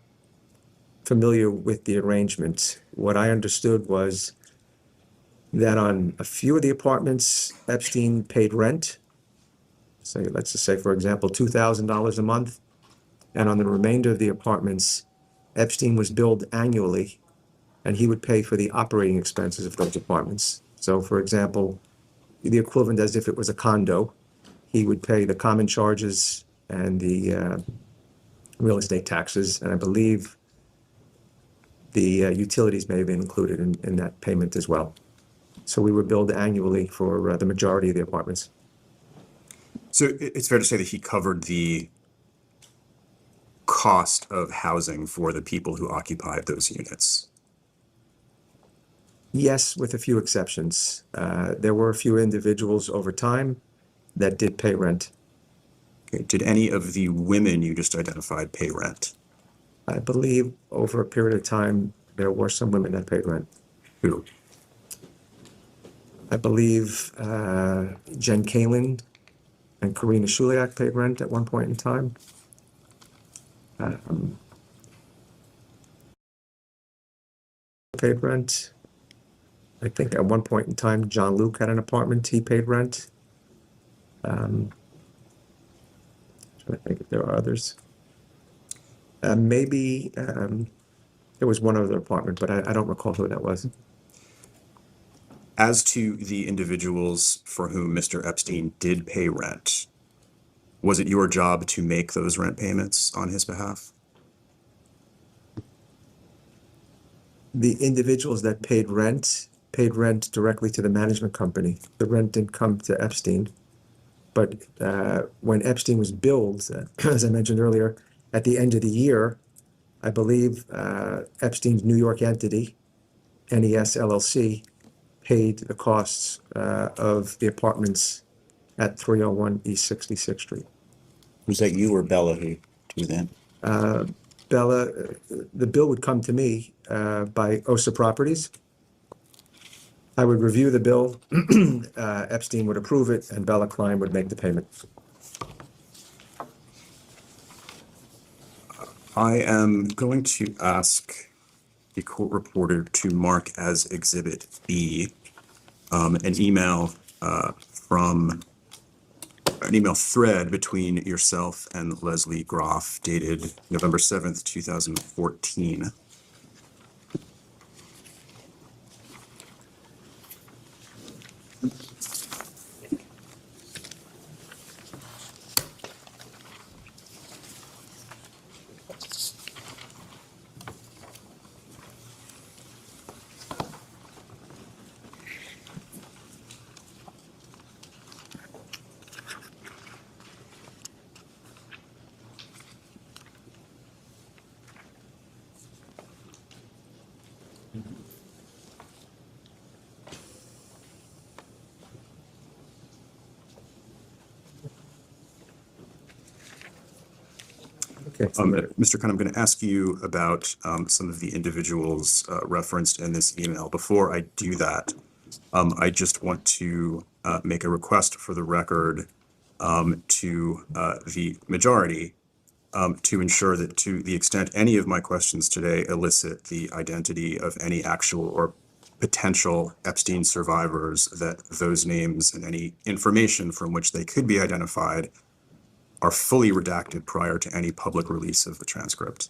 familiar with the arrangement. What I understood was that on a few of the apartments, Epstein paid rent. So let's just say, for example, $2,000 a month. And on the remainder of the apartments, Epstein was billed annually, and he would pay for the operating expenses of those apartments. So, for example, the equivalent as if it was a condo, he would pay the common charges and the real estate taxes, and I believe the utilities may have been included in that payment as well. So we were billed annually for the majority of the apartments. So it's fair to say that he covered the cost of housing for the people who occupied those units. Yes, with a few exceptions. There were a few individuals over time that did pay rent. Okay. Did any of the women you just identified pay rent? I believe over a period of time, there were some women that paid rent. Who? I believe Jen Kalin and Karina Shuliak paid rent at one point in time. Paid rent. I think at one point in time, John Luke had an apartment. He paid rent. Trying to think if there are others. Maybe there was one other apartment, but I don't recall who that was. As to the individuals for whom Mr. Epstein did pay rent, was it your job to make those rent payments on his behalf? The individuals that paid rent directly to the management company. The rent didn't come to Epstein. But when Epstein was billed, as I mentioned earlier, at the end of the year, I believe Epstein's New York entity, NES LLC, paid the costs of the apartments at 301 East 66th Street. Was that you or Bella who do that? Bella, the bill would come to me by OSA Properties. I would review the bill, Epstein would approve it, and Bella Klein would make the payment. I am going to ask the court reporter to mark as Exhibit B an email thread between yourself and Leslie Groff dated November 7th, 2014. Okay. Mr. Kahn, I'm going to ask you about some of the individuals referenced in this email. Before I do that, I just want to make a request for the record to the majority to ensure that to the extent any of my questions today elicit the identity of any actual or potential Epstein survivors, that those names and any information from which they could be identified are fully redacted prior to any public release of the transcript.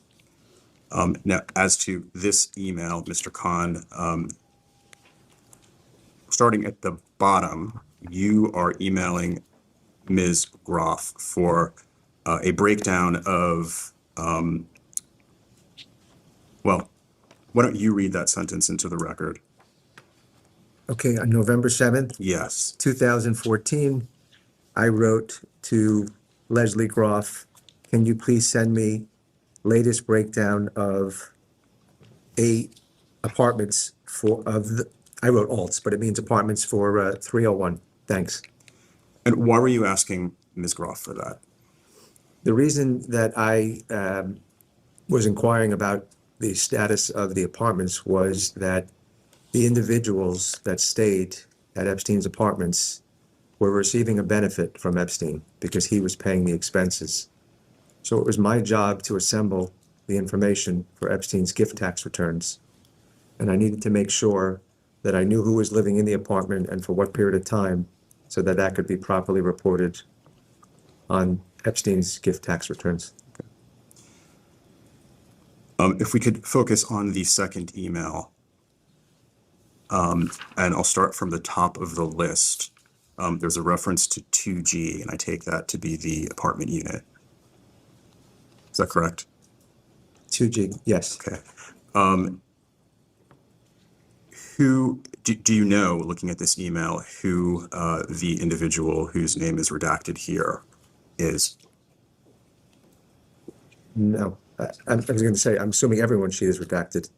Now, as to this email, Mr. Kahn, starting at the bottom, you are emailing Ms. Groff for a breakdown of, well, why don't you read that sentence into the record? Okay, on November 7th, Yes. 2014, I wrote to Leslie Groff, can you please send me latest breakdown of apartments I wrote alts, but it means apartments for 301. Thanks. And why were you asking Ms. Groff for that? The reason that I was inquiring about the status of the apartments was that the individuals that stayed at Epstein's apartments were receiving a benefit from Epstein because he was paying the expenses. So it was my job to assemble the information for Epstein's gift tax returns. And I needed to make sure that I knew who was living in the apartment and for what period of time, so that that could be properly reported on Epstein's gift tax returns. If we could focus on the second email, and I'll start from the top of the list. There's a reference to 2G, and I take that to be the apartment unit. Is that correct? 2G, yes. Okay. Who do you know, looking at this email, who the individual whose name is redacted here is? No, I was going to say, I'm assuming everyone sheet is redacted.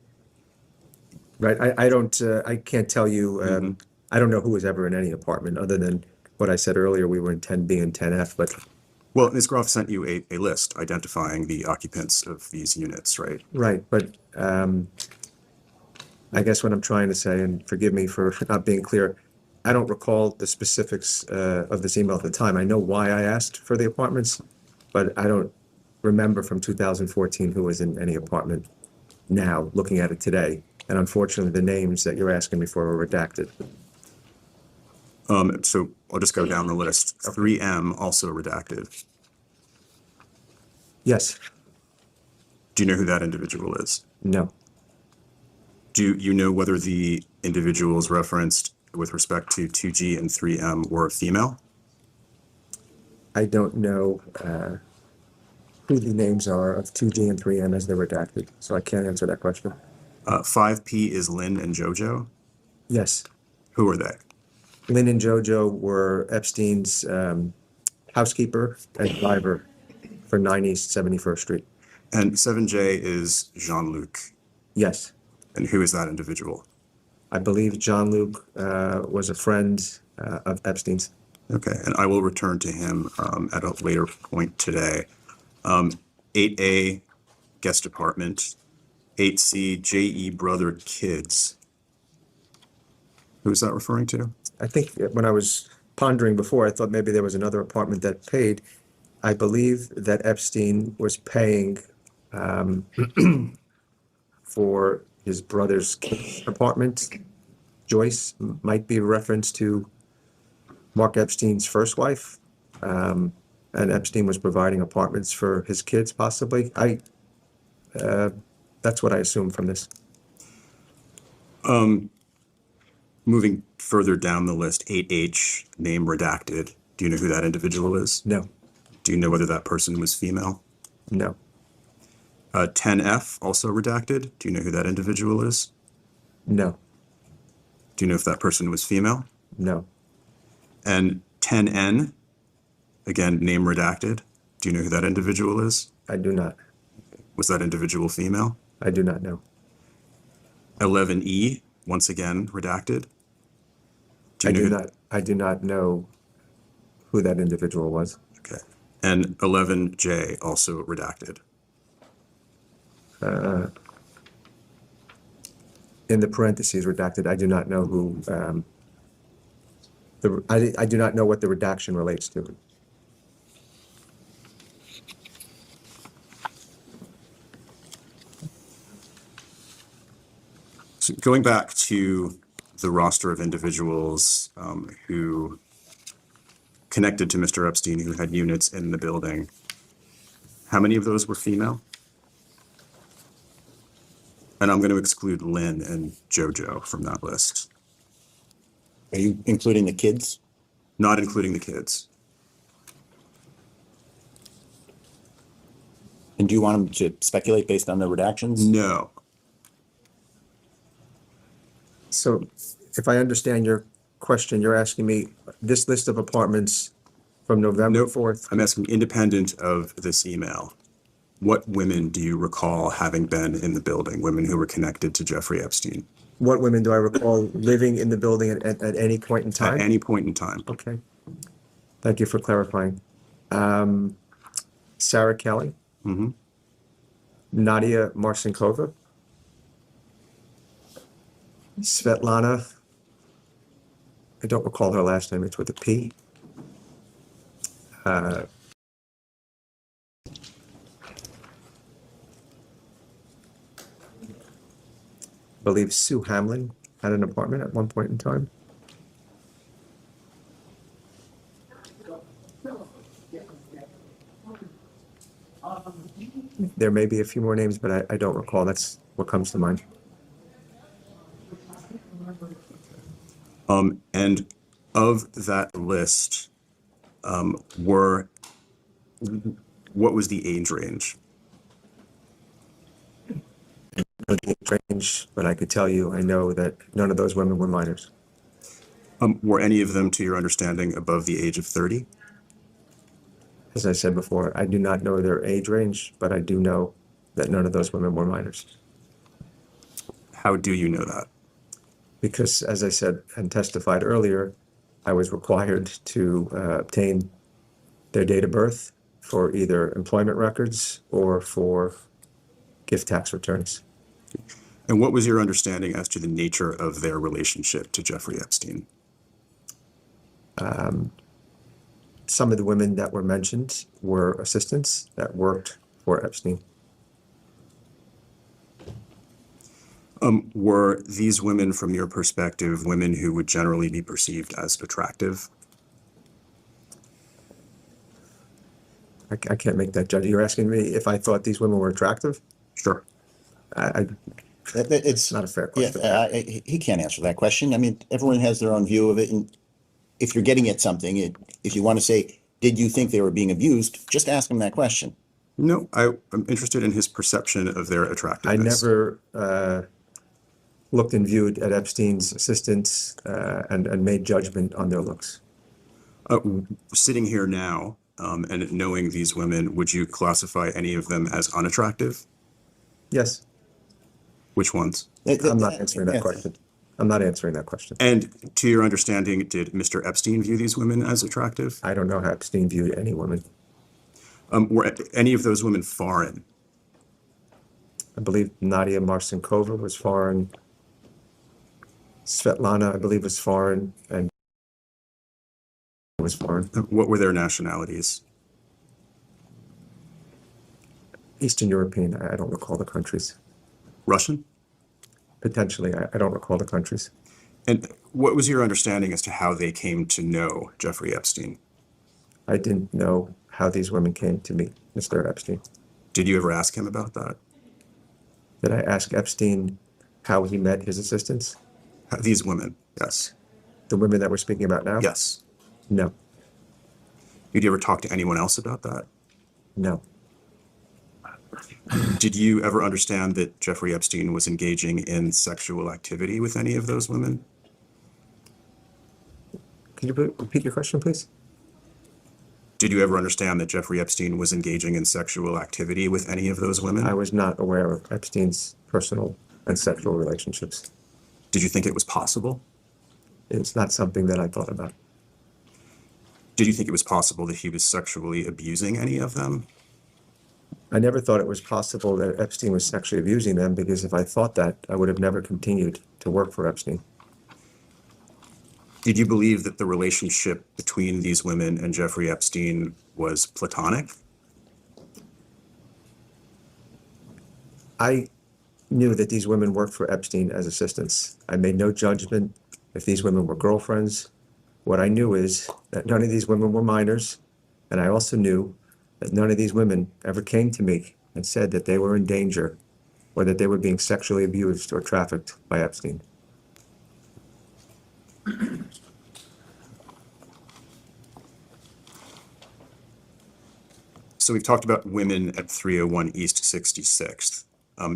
Right, I can't tell you, I don't know who was ever in any apartment other than what I said earlier, we were in 10B and 10F, but. Well, Ms. Groff sent you a list identifying the occupants of these units, right? Right, but I guess what I'm trying to say, and forgive me for not being clear, I don't recall the specifics of this email at the time. I know why I asked for the apartments, but I don't remember from 2014 who was in any apartment now, looking at it today. And unfortunately, the names that you're asking me for are redacted. So I'll just go down the list. 3M also redacted. Yes. Do you know who that individual is? No. Do you know whether the individuals referenced with respect to 2G and 3M were female? I don't know who the names are of 2G and 3M as they're redacted, so I can't answer that question. 5P is Lynn and JoJo. Yes. Who are they? Lynn and JoJo were Epstein's housekeeper and driver for 9 East 71st Street. And 7J is Jean-Luc. Yes. And who is that individual? I believe Jean-Luc was a friend of Epstein's. Okay, and I will return to him at a later point today. 8A, guest apartment. 8C, JE Brother Kids. Who is that referring to? I think when I was pondering before, I thought maybe there was another apartment that paid. I believe that Epstein was paying for his brother's apartment. Joyce might be a reference to Mark Epstein's first wife. And Epstein was providing apartments for his kids, possibly. That's what I assume from this. Moving further down the list, 8H, name redacted. Do you know who that individual is? No. Do you know whether that person was female? No. 10F, also redacted. Do you know who that individual is? No. Do you know if that person was female? No. And 10N, again, name redacted. Do you know who that individual is? I do not. Was that individual female? I do not know. 11E, once again, redacted. I do not know who that individual was. Okay. And 11J, also redacted. In the parentheses, redacted, I do not know who, I do not know what the redaction relates to. So going back to the roster of individuals who connected to Mr. Epstein, who had units in the building, how many of those were female? And I'm going to exclude Lynn and JoJo from that list. Are you including the kids? Not including the kids. And do you want them to speculate based on the redactions? No. So if I understand your question, you're asking me this list of apartments from November 4th? I'm asking independent of this email. What women do you recall having been in the building, women who were connected to Jeffrey Epstein? What women do I recall living in the building at any point in time? At any point in time? Okay. Thank you for clarifying. Sarah Kelly, Mhm. Nadia Marcinkova, Svetlana, I don't recall her last name, it's with a P. I believe Sue Hamlin had an apartment at one point in time. There may be a few more names, but I don't recall. That's what comes to mind. And of that list, what was the age range? Strange, but I could tell you, I know that none of those women were minors. Were any of them, to your understanding, above the age of 30? As I said before, I do not know their age range, but I do know that none of those women were minors. How do you know that? Because, as I said and testified earlier, I was required to obtain their date of birth for either employment records or for gift tax returns. And what was your understanding as to the nature of their relationship to Jeffrey Epstein? Some of the women that were mentioned were assistants that worked for Epstein. Were these women, from your perspective, women who would generally be perceived as attractive? I can't make that judgment. You're asking me if I thought these women were attractive? Sure. It's not a fair question. Yeah, he can't answer that question. I mean, everyone has their own view of it. And if you're getting at something, if you want to say, did you think they were being abused? Just ask him that question. No, I'm interested in his perception of their attractiveness. I never looked and viewed at Epstein's assistants and made judgment on their looks. Sitting here now and knowing these women, would you classify any of them as unattractive? Yes. Which ones? I'm not answering that question. I'm not answering that question. And to your understanding, did Mr. Epstein view these women as attractive? I don't know how Epstein viewed any woman. Were any of those women foreign? I believe Nadia Marcinkova was foreign. Svetlana, I believe, was foreign, and was foreign. What were their nationalities? Eastern European. I don't recall the countries. Russian? Potentially. I don't recall the countries. And what was your understanding as to how they came to know Jeffrey Epstein? I didn't know how these women came to meet Mr. Epstein. Did you ever ask him about that? Did I ask Epstein how he met his assistants? These women, yes. The women that we're speaking about now? Yes. No. Did you ever talk to anyone else about that? No. Did you ever understand that Jeffrey Epstein was engaging in sexual activity with any of those women? Could you repeat your question, please? Did you ever understand that Jeffrey Epstein was engaging in sexual activity with any of those women? I was not aware of Epstein's personal and sexual relationships. Did you think it was possible? It's not something that I thought about. Did you think it was possible that he was sexually abusing any of them? I never thought it was possible that Epstein was sexually abusing them, because if I thought that, I would have never continued to work for Epstein. Did you believe that the relationship between these women and Jeffrey Epstein was platonic? I knew that these women worked for Epstein as assistants. I made no judgment if these women were girlfriends. What I knew is that none of these women were minors, and I also knew that none of these women ever came to me and said that they were in danger or that they were being sexually abused or trafficked by Epstein. So we've talked about women at 301 East 66th.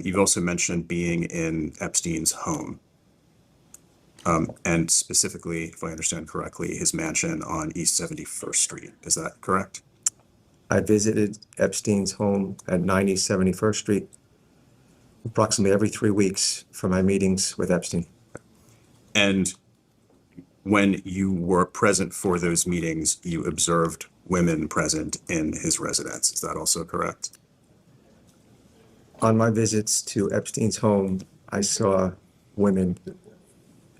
You've also mentioned being in Epstein's home. And specifically, if I understand correctly, his mansion on East 71st Street. Is that correct? I visited Epstein's home at 90 71st Street approximately every 3 weeks for my meetings with Epstein. And when you were present for those meetings, you observed women present in his residence. Is that also correct? On my visits to Epstein's home, I saw women.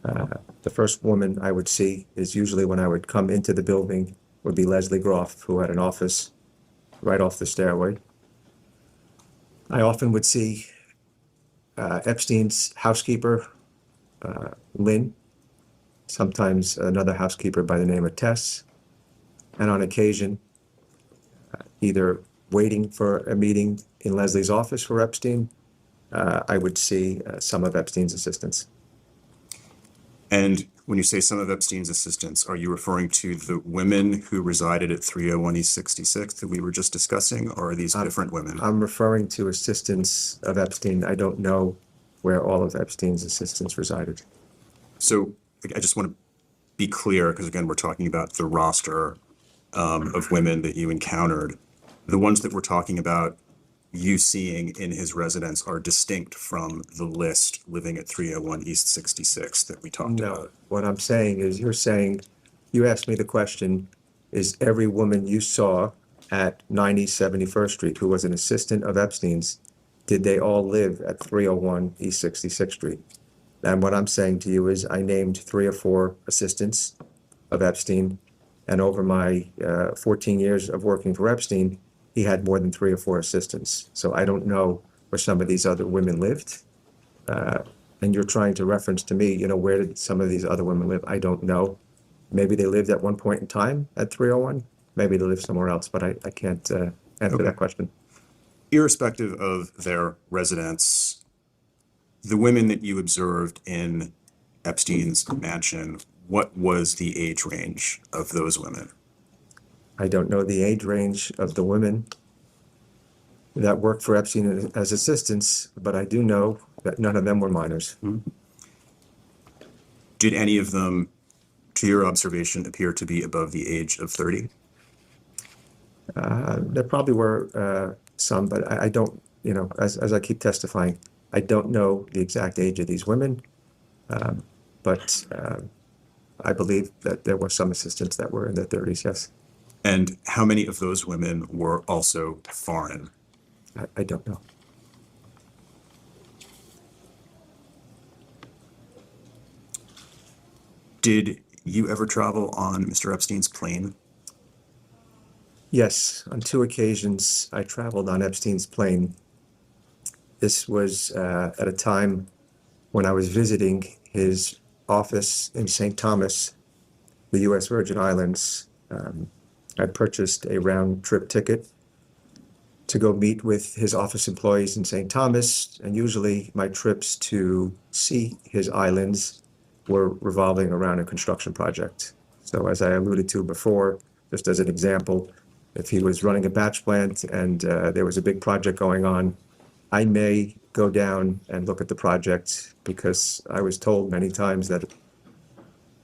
The first woman I would see is usually when I would come into the building would be Leslie Groff, who had an office right off the stairway. I often would see Epstein's housekeeper, Lynn, sometimes another housekeeper by the name of Tess, and on occasion, either waiting for a meeting in Leslie's office for Epstein, I would see some of Epstein's assistants. And when you say some of Epstein's assistants, are you referring to the women who resided at 301 East 66th that we were just discussing, or are these different women? I'm referring to assistants of Epstein. I don't know where all of Epstein's assistants resided. So I just want to be clear, because again, we're talking about the roster of women that you encountered. The ones that we're talking about you seeing in his residence are distinct from the list living at 301 East 66th that we talked No, about. what I'm saying is you asked me the question, is every woman you saw at 90 71st Street who was an assistant of Epstein's, did they all live at 301 East 66th Street? And what I'm saying to you is I named 3 or 4 assistants of Epstein, and over my 14 years of working for Epstein, he had more than 3 or 4 assistants. So I don't know where some of these other women lived. And you're trying to reference to me, where did some of these other women live? I don't know. Maybe they lived at one point in time at 301. Maybe they lived somewhere else, but I can't answer that question. Irrespective of their residence, the women that you observed in Epstein's mansion, what was the age range of those women? I don't know the age range of the women that worked for Epstein as assistants, but I do know that none of them were minors. Did any of them, to your observation, appear to be above the age of 30? There probably were some, but I don't, as I keep testifying, I don't know the exact age of these women, but I believe that there were some assistants that were in their 30s, yes. And how many of those women were also foreign? I don't know. Did you ever travel on Mr. Epstein's plane? Yes, on 2 occasions I traveled on Epstein's plane. This was at a time when I was visiting his office in St. Thomas, the U.S. Virgin Islands. I purchased a round-trip ticket to go meet with his office employees in St. Thomas, and usually my trips to see his islands were revolving around a construction project. So as I alluded to before, just as an example, if he was running a batch plant and there was a big project going on, I may go down and look at the project because I was told many times that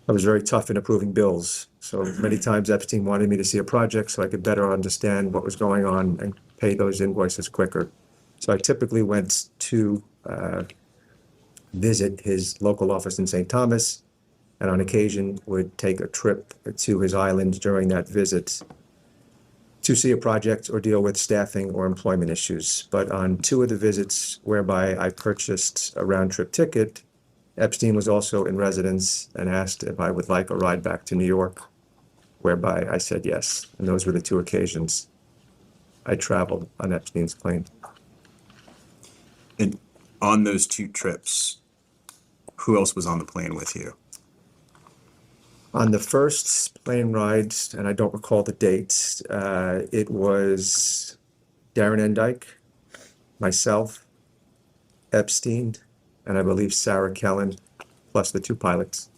I was very tough in approving bills. So many times Epstein wanted me to see a project so I could better understand what was going on and pay those invoices quicker. So I typically went to visit his local office in St. Thomas, and on occasion would take a trip to his island during that visit to see a project or deal with staffing or employment issues. But on 2 of the visits whereby I purchased a round-trip ticket, Epstein was also in residence and asked if I would like a ride back to New York, whereby I said yes. And those were the 2 occasions I traveled on Epstein's plane. And on those 2 trips, who else was on the plane with you? On the first plane ride, and I don't recall the date, it was Darren Endyke, myself, Epstein, and I believe Sarah Kellen, plus the 2 pilots.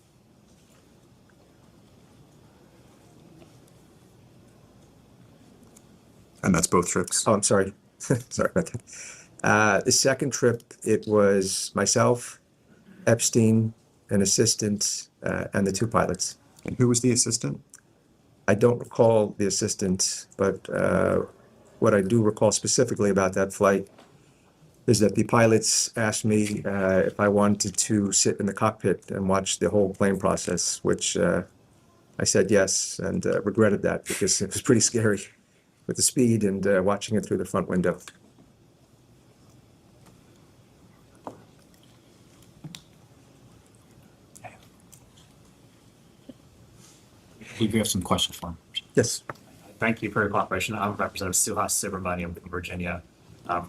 And that's both trips? Oh, I'm sorry. Sorry about that. The second trip, it was myself, Epstein, an assistant, and the 2 pilots. And who was the assistant? I don't recall the assistant, but what I do recall specifically about that flight is that the pilots asked me if I wanted to sit in the cockpit and watch the whole plane process, which I said yes, and regretted that because it was pretty scary with the speed and watching it through the front window. I believe you have some questions for him. Yes. Thank you for your cooperation. I'm Representative Suhas Subramaniam from Virginia.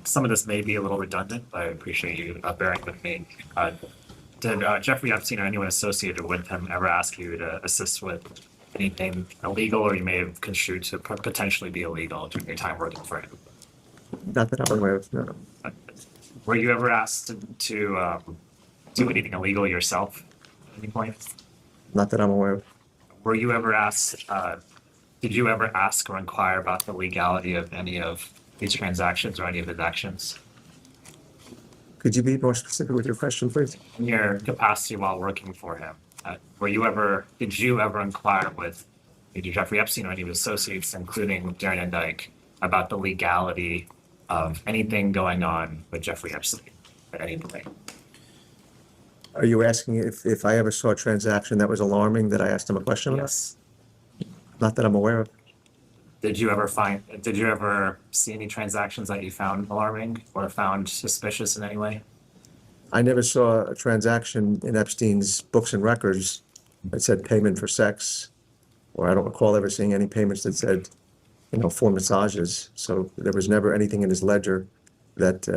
Some of this may be a little redundant, but I appreciate you bearing with me. Did Jeffrey Epstein or anyone associated with him ever ask you to assist with anything illegal, or you may have construed to potentially be illegal during your time working for him? Not that I'm aware of, no. Were you ever asked to do anything illegal yourself at any point? Not that I'm aware of. Were you ever asked, did you ever ask or inquire about the legality of any of these transactions or any of his actions? Could you be more specific with your question, please? In your capacity while working for him, did you ever inquire with either Jeffrey Epstein or any of his associates, including Darren and Dyke, about the legality of anything going on with Jeffrey Epstein at any point? Are you asking if I ever saw a transaction that was alarming that I asked him a question about? Yes. Not that I'm aware of. Did you ever see any transactions that you found alarming or found suspicious in any way? I never saw a transaction in Epstein's books and records that said payment for sex, or I don't recall ever seeing any payments that said, for massages. So there was never anything in his ledger that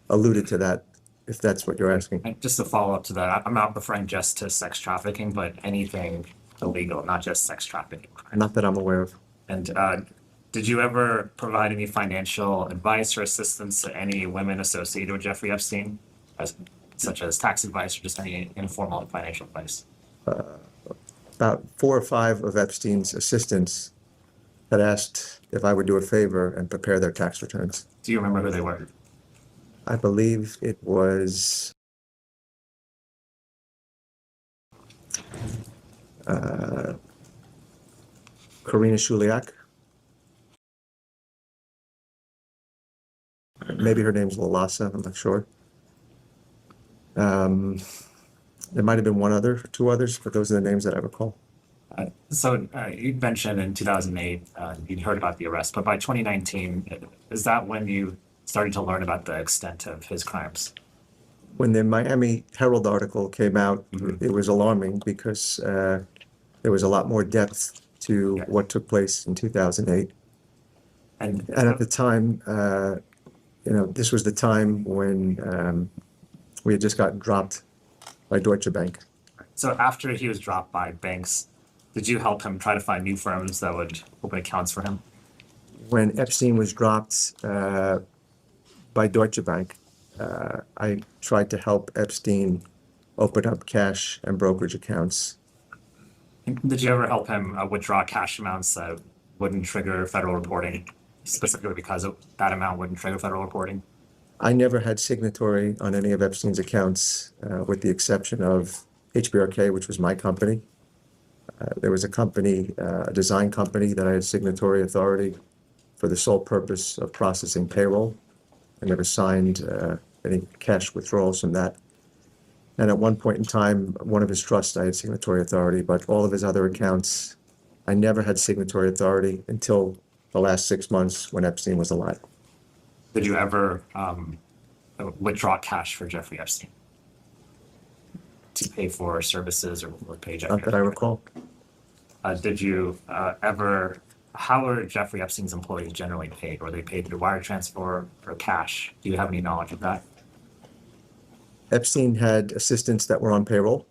alluded to that, if that's what you're asking. And just to follow up to that, I'm not referring just to sex trafficking, but anything illegal, not just sex trafficking. Not that I'm aware of. And did you ever provide any financial advice or assistance to any women associated with Jeffrey Epstein, such as tax advice or just any informal financial advice? About 4 or 5 of Epstein's assistants had asked if I would do a favor and prepare their tax returns. Do you remember who they were? I believe it was Karina Shuliak. Maybe her name's Lalasa, I'm not sure. There might have been 2 others, but those are the names that I recall. So you mentioned in 2008, you'd heard about the arrest, but by 2019, is that when you started to learn about the extent of his crimes? When the Miami Herald article came out, it was alarming because there was a lot more depth to what took place in 2008. And at the time, this was the time when we had just gotten dropped by Deutsche Bank. So after he was dropped by banks, did you help him try to find new firms that would open accounts for him? When Epstein was dropped by Deutsche Bank, I tried to help Epstein open up cash and brokerage accounts. Did you ever help him withdraw cash amounts that wouldn't trigger federal reporting, specifically because that amount wouldn't trigger federal reporting? I never had signatory on any of Epstein's accounts, with the exception of HBRK, which was my company. There was a company, a design company, that I had signatory authority for the sole purpose of processing payroll. I never signed any cash withdrawals from that. And at one point in time, one of his trusts, I had signatory authority, but all of his other accounts, I never had signatory authority until the last 6 months when Epstein was alive. Did you ever withdraw cash for Jeffrey Epstein to pay for services or pay Jeffrey? Not that I recall. Did you ever, how are Jeffrey Epstein's employees generally paid? Were they paid through wire transfer or cash? Do you have any knowledge of that? Epstein had assistants that were on payroll,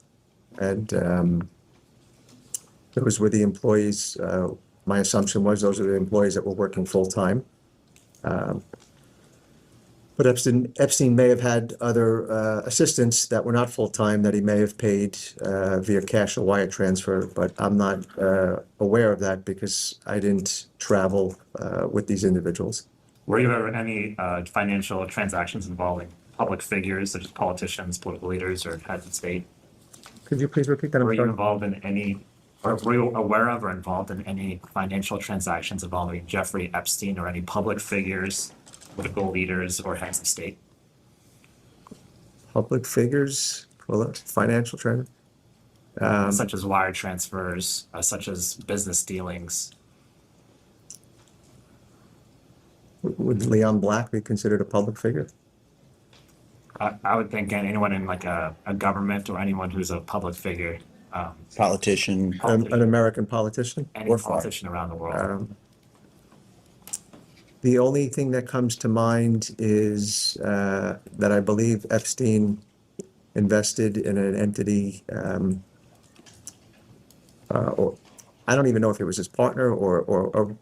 and those were the employees. My assumption was those were the employees that were working full-time. But Epstein may have had other assistants that were not full-time that he may have paid via cash or wire transfer, but I'm not aware of that because I didn't travel with these individuals. Were you ever in any financial transactions involving public figures such as politicians, political leaders, or heads of state? Could you please repeat that? Were you involved in any Or were you aware of or involved in any financial transactions involving Jeffrey Epstein or any public figures, political leaders, or heads of state? Public figures, financial trend. Such as wire transfers, such as business dealings. Would Leon Black be considered a public figure? I would think anyone in like a government or anyone who's a public figure, Politician. An American politician? any or foreign. politician around the world. The only thing that comes to mind is that I believe Epstein invested in an entity, or I don't even know if it was his partner or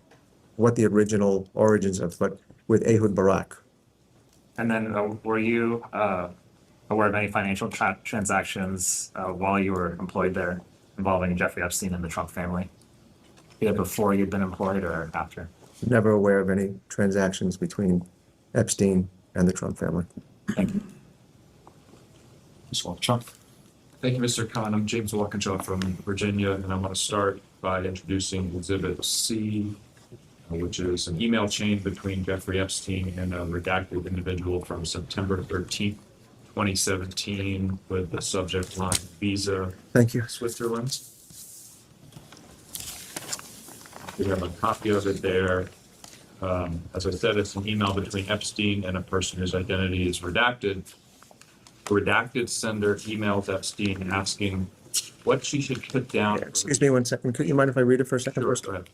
what the original origins of, but with Ehud Barak. And then were you aware of any financial transactions while you were employed there involving Jeffrey Epstein and the Trump family? Either before you'd been employed or after? Never aware of any transactions between Epstein and the Trump family. Thank you. Ms. Walkinshaw. Thank you, Mr. Kahn. I'm James Walkinshaw from Virginia, and I want to start by introducing Exhibit C, which is an email chain between Jeffrey Epstein and a redacted individual from September 13th, 2017, with the subject line Visa Thank you. Switzerland. We have a copy of it there. As I said, it's an email between Epstein and a person whose identity is redacted. The redacted sender emails Epstein asking what she should put down. Excuse me 1 second. Could you mind if I read it for a second? Sure, First? go ahead.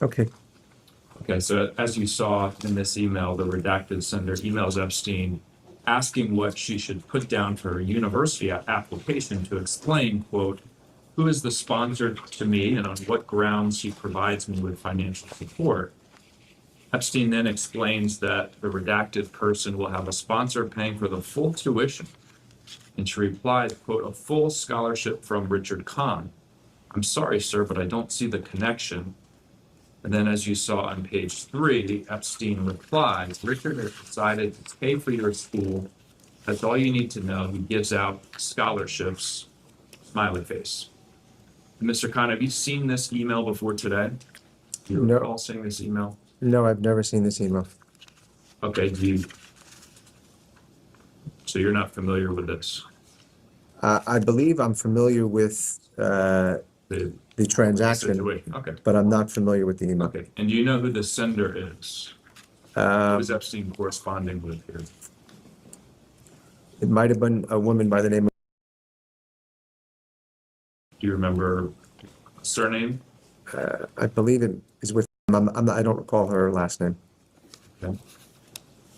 Okay. Okay, so as you saw in this email, the redacted sender emails Epstein asking what she should put down for her university application to explain, quote, who is the sponsor to me and on what grounds she provides me with financial support. Epstein then explains that the redacted person will have a sponsor paying for the full tuition. And she replies, quote, a full scholarship from Richard Kahn. I'm sorry, sir, but I don't see the connection. And then as you saw on page 3, Epstein replies, Richard has decided to pay for your school. That's all you need to know. He gives out scholarships, smiley face. And Mr. Kahn, have you seen this email before today? Do you No. recall seeing this email? No, I've never seen this email. Okay, so you're not familiar with this? I believe I'm familiar with the transaction, Situation. Okay, but I'm not familiar with the email. okay. And do you know who the sender is? Who is Epstein corresponding with here? It might have been a woman by the name of, Do you remember surname? I believe it is with, I don't recall her last name. Okay.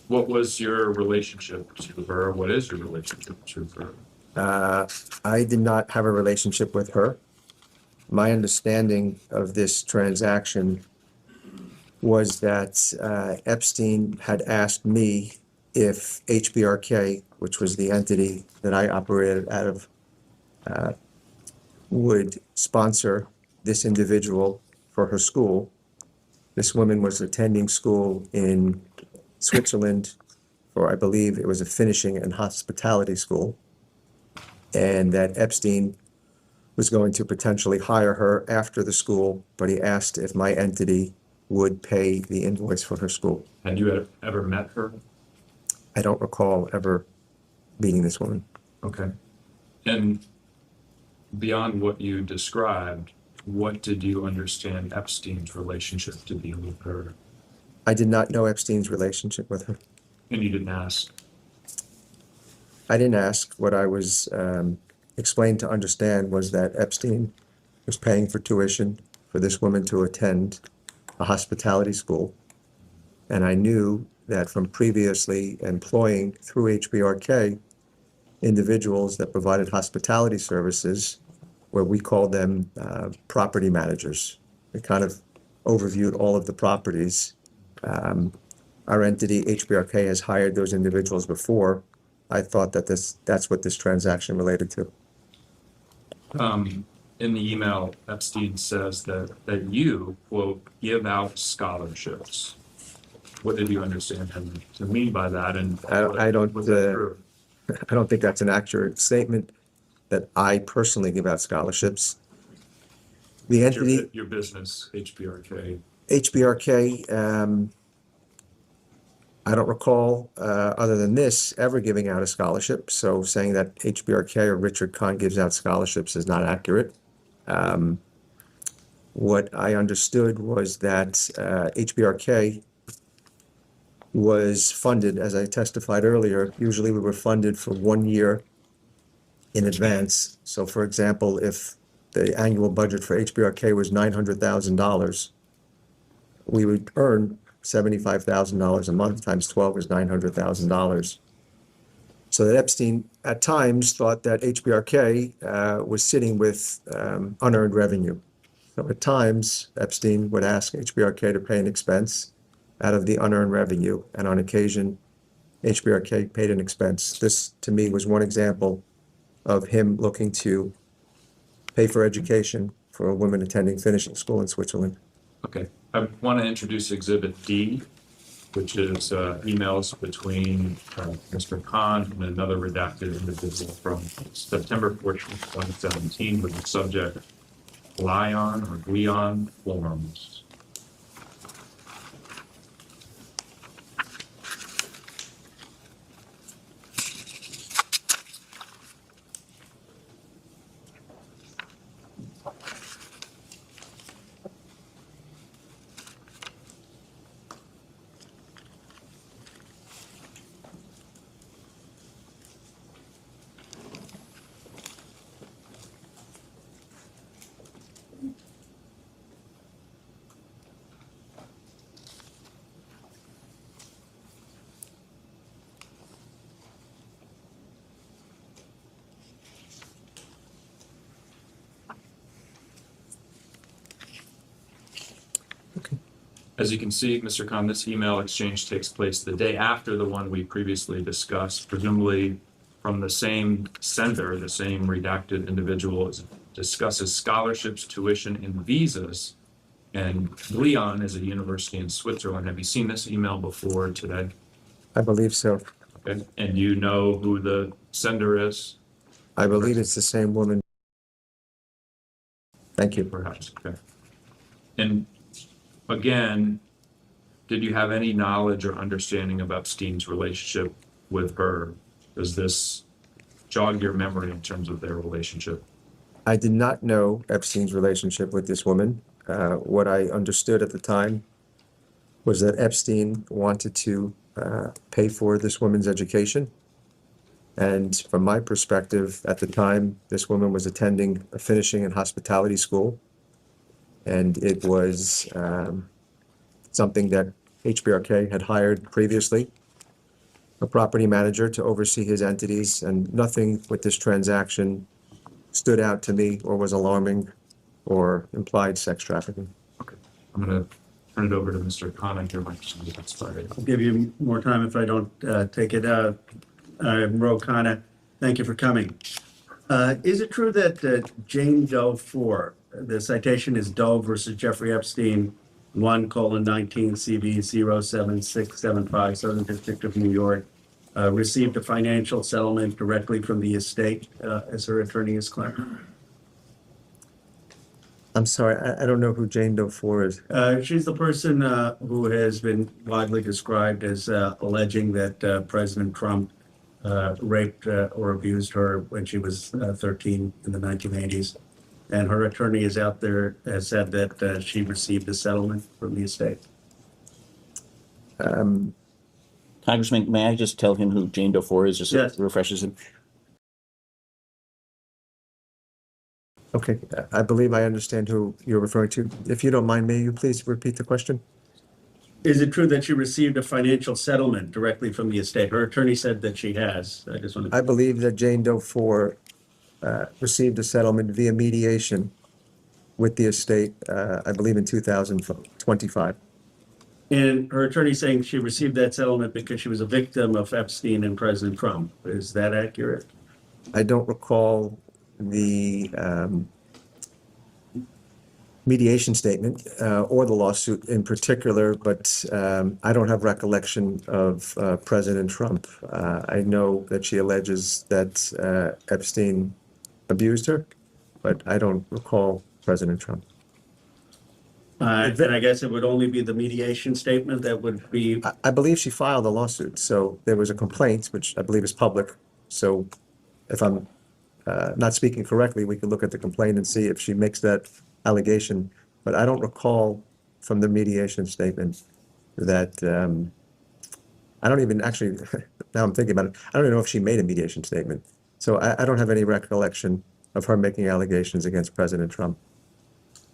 What was your relationship to her? What is your relationship to her? I did not have a relationship with her. My understanding of this transaction was that Epstein had asked me if HBRK, which was the entity that I operated out of, would sponsor this individual for her school. This woman was attending school in Switzerland for, I believe it was a finishing and hospitality school, and that Epstein was going to potentially hire her after the school, but he asked if my entity would pay the invoice for her school. Had you ever met her? I don't recall ever meeting this woman. Okay. And beyond what you described, what did you understand Epstein's relationship to be with her? I did not know Epstein's relationship with her. And you didn't ask? I didn't ask. What I was explained to understand was that Epstein was paying for tuition for this woman to attend a hospitality school. And I knew that from previously employing through HBRK individuals that provided hospitality services, where we called them property managers. We kind of overviewed all of the properties. Our entity, HBRK, has hired those individuals before. I thought that that's what this transaction related to. In the email, Epstein says that you, quote, give out scholarships. What did you understand him to mean by that? And I don't was that true? I don't think that's an accurate statement that I personally give out scholarships. The entity, Your business, HBRK. HBRK, I don't recall, other than this, ever giving out a scholarship. So saying that HBRK or Richard Kahn gives out scholarships is not accurate. What I understood was that HBRK was funded, as I testified earlier. Usually we were funded for 1 year in advance. So for example, if the annual budget for HBRK was $900,000, we would earn $75,000 a month times 12 is $900,000. So that Epstein at times thought that HBRK was sitting with unearned revenue. So at times Epstein would ask HBRK to pay an expense out of the unearned revenue, and on occasion HBRK paid an expense. This to me was one example of him looking to pay for education for a woman attending finishing school in Switzerland. Okay, I want to introduce Exhibit D, which is emails between Mr. Kahn and another redacted individual from September 14th, 2017, with the subject Gleon forms. As you can see, Mr. Kahn, this email exchange takes place the day after the one we previously discussed, presumably from the same sender, the same redacted individual discusses scholarships, tuition, and visas. And Gleon is a university in Switzerland. Have you seen this email before today? I believe so. Okay. And you know who the sender is? I believe it's the same woman. Thank you. Perhaps, okay. And again, did you have any knowledge or understanding of Epstein's relationship with her? Does this jog your memory in terms of their relationship? I did not know Epstein's relationship with this woman. What I understood at the time was that Epstein wanted to pay for this woman's education. And from my perspective, at the time, this woman was attending a finishing and hospitality school. And it was something that HBRK had hired previously, a property manager to oversee his entities, and nothing with this transaction stood out to me or was alarming or implied sex trafficking. Okay, I'm going to turn it over to Mr. Kahn and hear my question get started. I'll give you more time if I don't take it. Ro Khanna, thank you for coming. Is it true that Jane Doe 4, the citation is Doe versus Jeffrey Epstein, 1:19 CV 07675, Southern District of New York, received a financial settlement directly from the estate, as her attorney is claiming? I'm sorry, I don't know who Jane Doe 4 is. She's the person who has been widely described as alleging that President Trump raped or abused her when she was 13 in the 1980s. And her attorney is out there, has said that she received a settlement from the estate. Congressman, may I just tell him who Jane Doe 4 is, just so Yes. it refreshes him? Okay, I believe I understand who you're referring to. If you don't mind, may you please repeat the question? Is it true that she received a financial settlement directly from the estate? Her attorney said that she has. I just wanted. I believe that Jane Doe 4 received a settlement via mediation with the estate, I believe in 2025. And her attorney saying she received that settlement because she was a victim of Epstein and President Trump. Is that accurate? I don't recall the mediation statement or the lawsuit in particular, but I don't have recollection of President Trump. I know that she alleges that Epstein abused her, but I don't recall President Trump. And I guess it would only be the mediation statement that would be. I believe she filed a lawsuit, so there was a complaint, which I believe is public. So if I'm not speaking correctly, we could look at the complaint and see if she makes that allegation. But I don't recall from the mediation statement that, I don't even actually, now I'm thinking about it, I don't even know if she made a mediation statement. So I don't have any recollection of her making allegations against President Trump.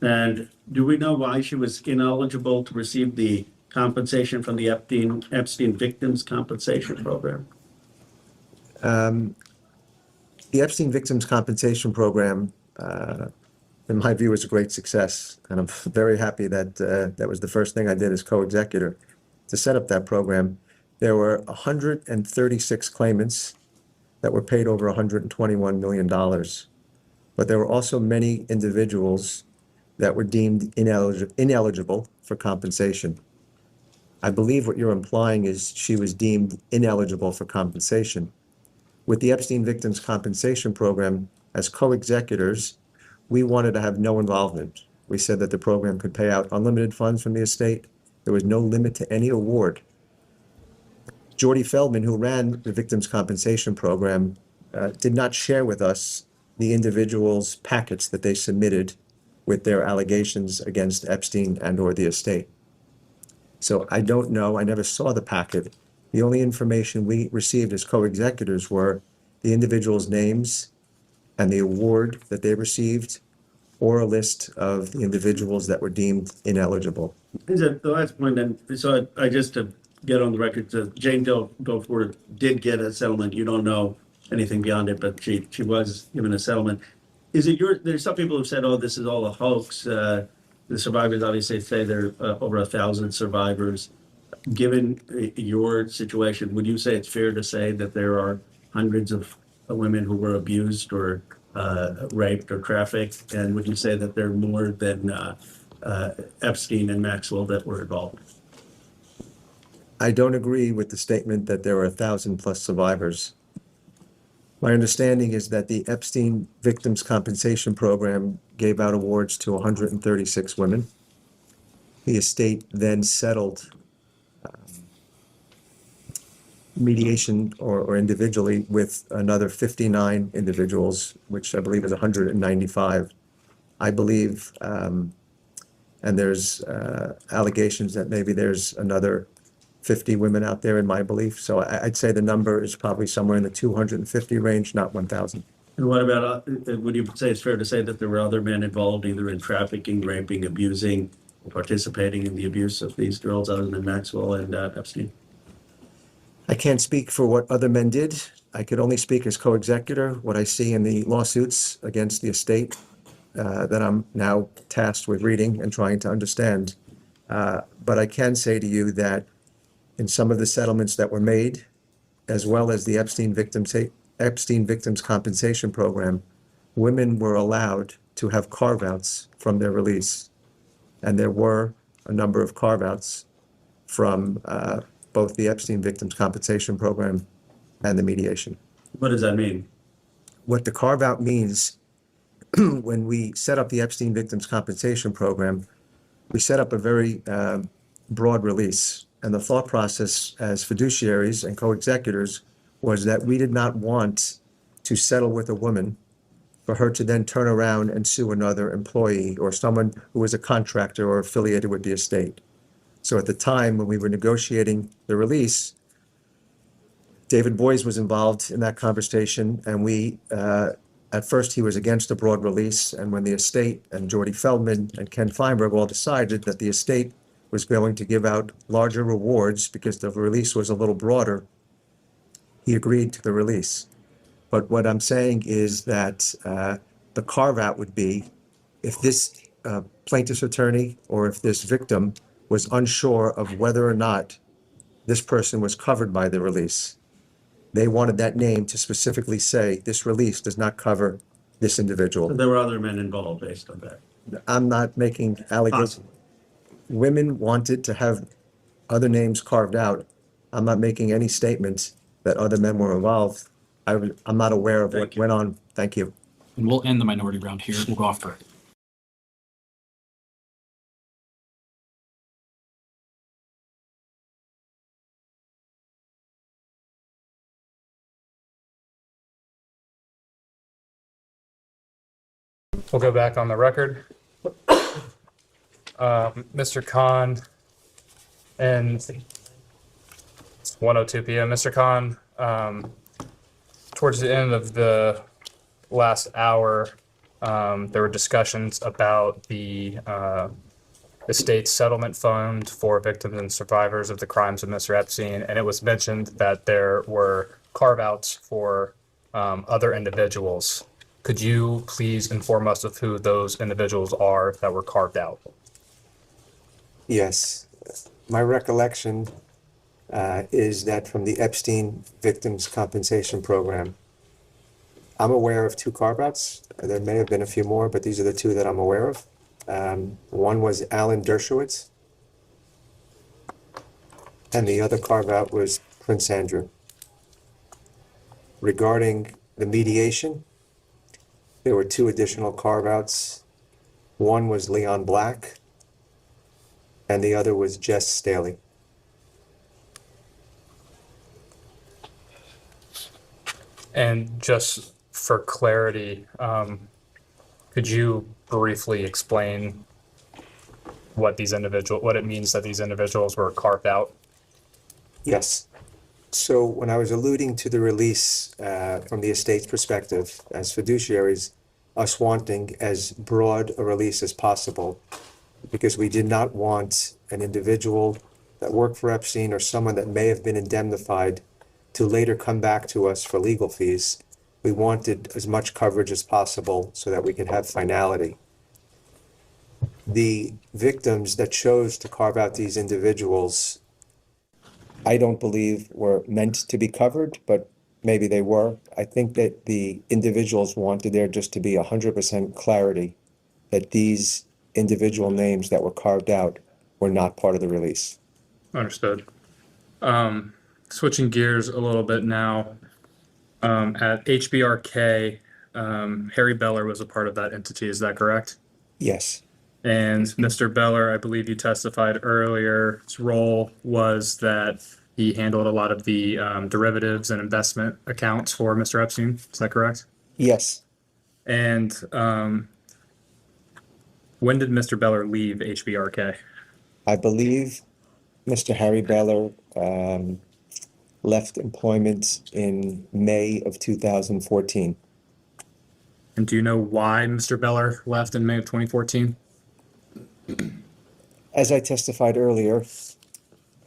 And do we know why she was ineligible to receive the compensation from the Epstein Victims Compensation Program? The Epstein Victims Compensation Program, in my view, is a great success. And I'm very happy that that was the first thing I did as co-executor to set up that program. There were 136 claimants that were paid over $121 million. But there were also many individuals that were deemed ineligible for compensation. I believe what you're implying is she was deemed ineligible for compensation. With the Epstein Victims Compensation Program, as co-executors, we wanted to have no involvement. We said that the program could pay out unlimited funds from the estate. There was no limit to any award. Jordy Feldman, who ran the Victims Compensation Program, did not share with us the individuals' packets that they submitted with their allegations against Epstein and or the estate. So I don't know, I never saw the packet. The only information we received as co-executors were the individuals' names and the award that they received, or a list of the individuals that were deemed ineligible. The last point, then, so I just to get on the record, Jane Doe 4 did get a settlement. You don't know anything beyond it, but she was given a settlement. Is it there's some people who've said, oh, this is all a hoax. The survivors obviously say there are over 1,000 survivors. Given your situation, would you say it's fair to say that there are hundreds of women who were abused or raped or trafficked? And would you say that there are more than Epstein and Maxwell that were involved? I don't agree with the statement that there were 1,000 plus survivors. My understanding is that the Epstein Victims Compensation Program gave out awards to 136 women. The estate then settled mediation or individually with another 59 individuals, which I believe is 195. I believe, and there's allegations that maybe there's another 50 women out there in my belief. So I'd say the number is probably somewhere in the 250 range, not 1,000. And what about, would you say it's fair to say that there were other men involved either in trafficking, raping, abusing, participating in the abuse of these girls other than Maxwell and Epstein? I can't speak for what other men did. I could only speak as co-executor, what I see in the lawsuits against the estate that I'm now tasked with reading and trying to understand. But I can say to you that in some of the settlements that were made, as well as the Epstein Victims Compensation Program, women were allowed to have carve-outs from their release. And there were a number of carve-outs from both the Epstein Victims Compensation Program and the mediation. What does that mean? What the carve-out means, when we set up the Epstein Victims Compensation Program, we set up a very broad release. And the thought process as fiduciaries and co-executors was that we did not want to settle with a woman for her to then turn around and sue another employee or someone who was a contractor or affiliated with the estate. So at the time when we were negotiating the release, David Boies was involved in that conversation, and at first he was against a broad release, and when the estate and Jordy Feldman and Ken Feinberg all decided that the estate was going to give out larger rewards because the release was a little broader, he agreed to the release. But what I'm saying is that the carve-out would be if this plaintiff's attorney or if this victim was unsure of whether or not this person was covered by the release. They wanted that name to specifically say, this release does not cover this individual. There were other men involved based on that. I'm not making allegations. Possible. Women wanted to have other names carved out. I'm not making any statements that other men were involved. I'm not aware of what went on. Thank you. And we'll end the minority round here. We'll go off break. We'll go back on the record. Mr. Kahn, and it's 1:02 p.m. Mr. Kahn, towards the end of the last hour, there were discussions about the estate settlement fund for victims and survivors of the crimes of Mr. Epstein, and it was mentioned that there were carve-outs for other individuals. Could you please inform us of who those individuals are that were carved out? Yes. My recollection is that from the Epstein Victims Compensation Program, I'm aware of 2 carve-outs. There may have been a few more, but these are the 2 that I'm aware of. One was Alan Dershowitz, and the other carve-out was Prince Andrew. Regarding the mediation, there were 2 additional carve-outs. One was Leon Black, and the other was Jess Staley. And just for clarity, could you briefly explain what it means that these individuals were carved out? Yes. So when I was alluding to the release from the estate's perspective as fiduciaries, us wanting as broad a release as possible, because we did not want an individual that worked for Epstein or someone that may have been indemnified to later come back to us for legal fees. We wanted as much coverage as possible so that we could have finality. The victims that chose to carve out these individuals, I don't believe were meant to be covered, but maybe they were. I think that the individuals wanted there just to be 100% clarity that these individual names that were carved out were not part of the release. Understood. Switching gears a little bit now, at HBRK, Harry Beller was a part of that entity, is that correct? Yes. And Mr. Beller, I believe you testified earlier, his role was that he handled a lot of the derivatives and investment accounts for Mr. Epstein, is that correct? Yes. And when did Mr. Beller leave HBRK? I believe Mr. Harry Beller left employment in May of 2014. And do you know why Mr. Beller left in May of 2014? As I testified earlier,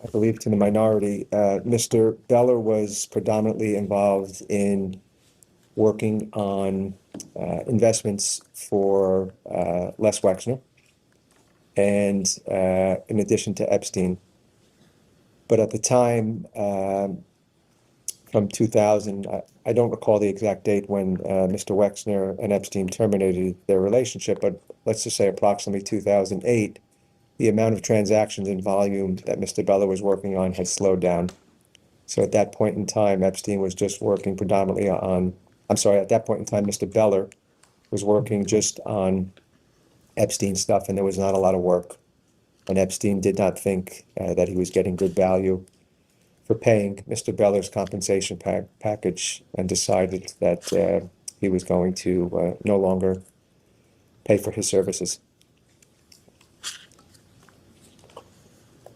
I believe to the minority, Mr. Beller was predominantly involved in working on investments for Les Wexner, and in addition to Epstein. But at the time, from 2000, I don't recall the exact date when Mr. Wexner and Epstein terminated their relationship, but let's just say approximately 2008, the amount of transactions and volume that Mr. Beller was working on had slowed down. So at that point in time, Epstein was just working predominantly on, at that point in time, Mr. Beller was working just on Epstein stuff, and there was not a lot of work. And Epstein did not think that he was getting good value for paying Mr. Beller's compensation package, and decided that he was going to no longer pay for his services.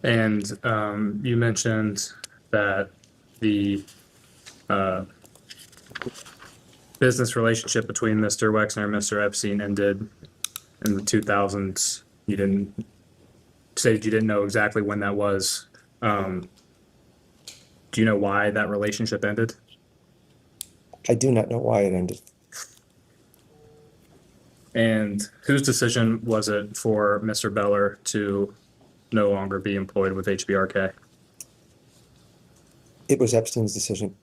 And you mentioned that the business relationship between Mr. Wexner and Mr. Epstein ended in the 2000s. You didn't say that you didn't know exactly when that was. Do you know why that relationship ended? I do not know why it ended. And whose decision was it for Mr. Beller to no longer be employed with HBRK? It was Epstein's decision.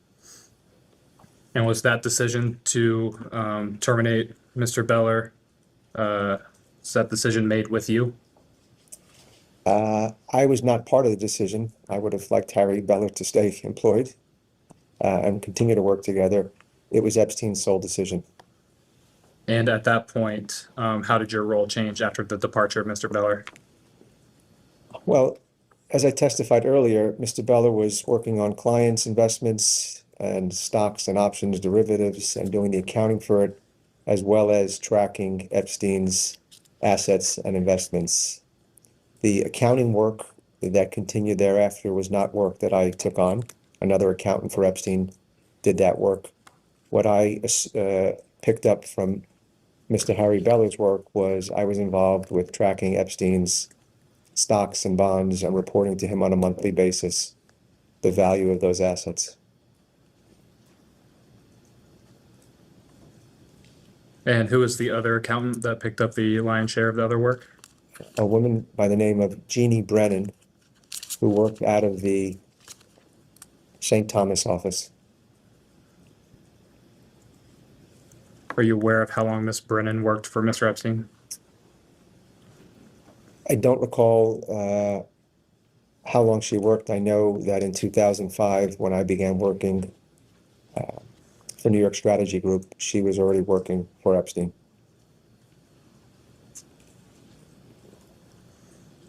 And was that decision to terminate Mr. Beller, is that decision made with you? I was not part of the decision. I would have liked Harry Beller to stay employed and continue to work together. It was Epstein's sole decision. And at that point, how did your role change after the departure of Mr. Beller? Well, as I testified earlier, Mr. Beller was working on clients' investments and stocks and options derivatives and doing the accounting for it, as well as tracking Epstein's assets and investments. The accounting work that continued thereafter was not work that I took on. Another accountant for Epstein did that work. What I picked up from Mr. Harry Beller's work was I was involved with tracking Epstein's stocks and bonds and reporting to him on a monthly basis the value of those assets. And who was the other accountant that picked up the lion's share of the other work? A woman by the name of Jeannie Brennan, who worked out of the St. Thomas office. Are you aware of how long Miss Brennan worked for Mr. Epstein? I don't recall how long she worked. I know that in 2005, when I began working for New York Strategy Group, she was already working for Epstein.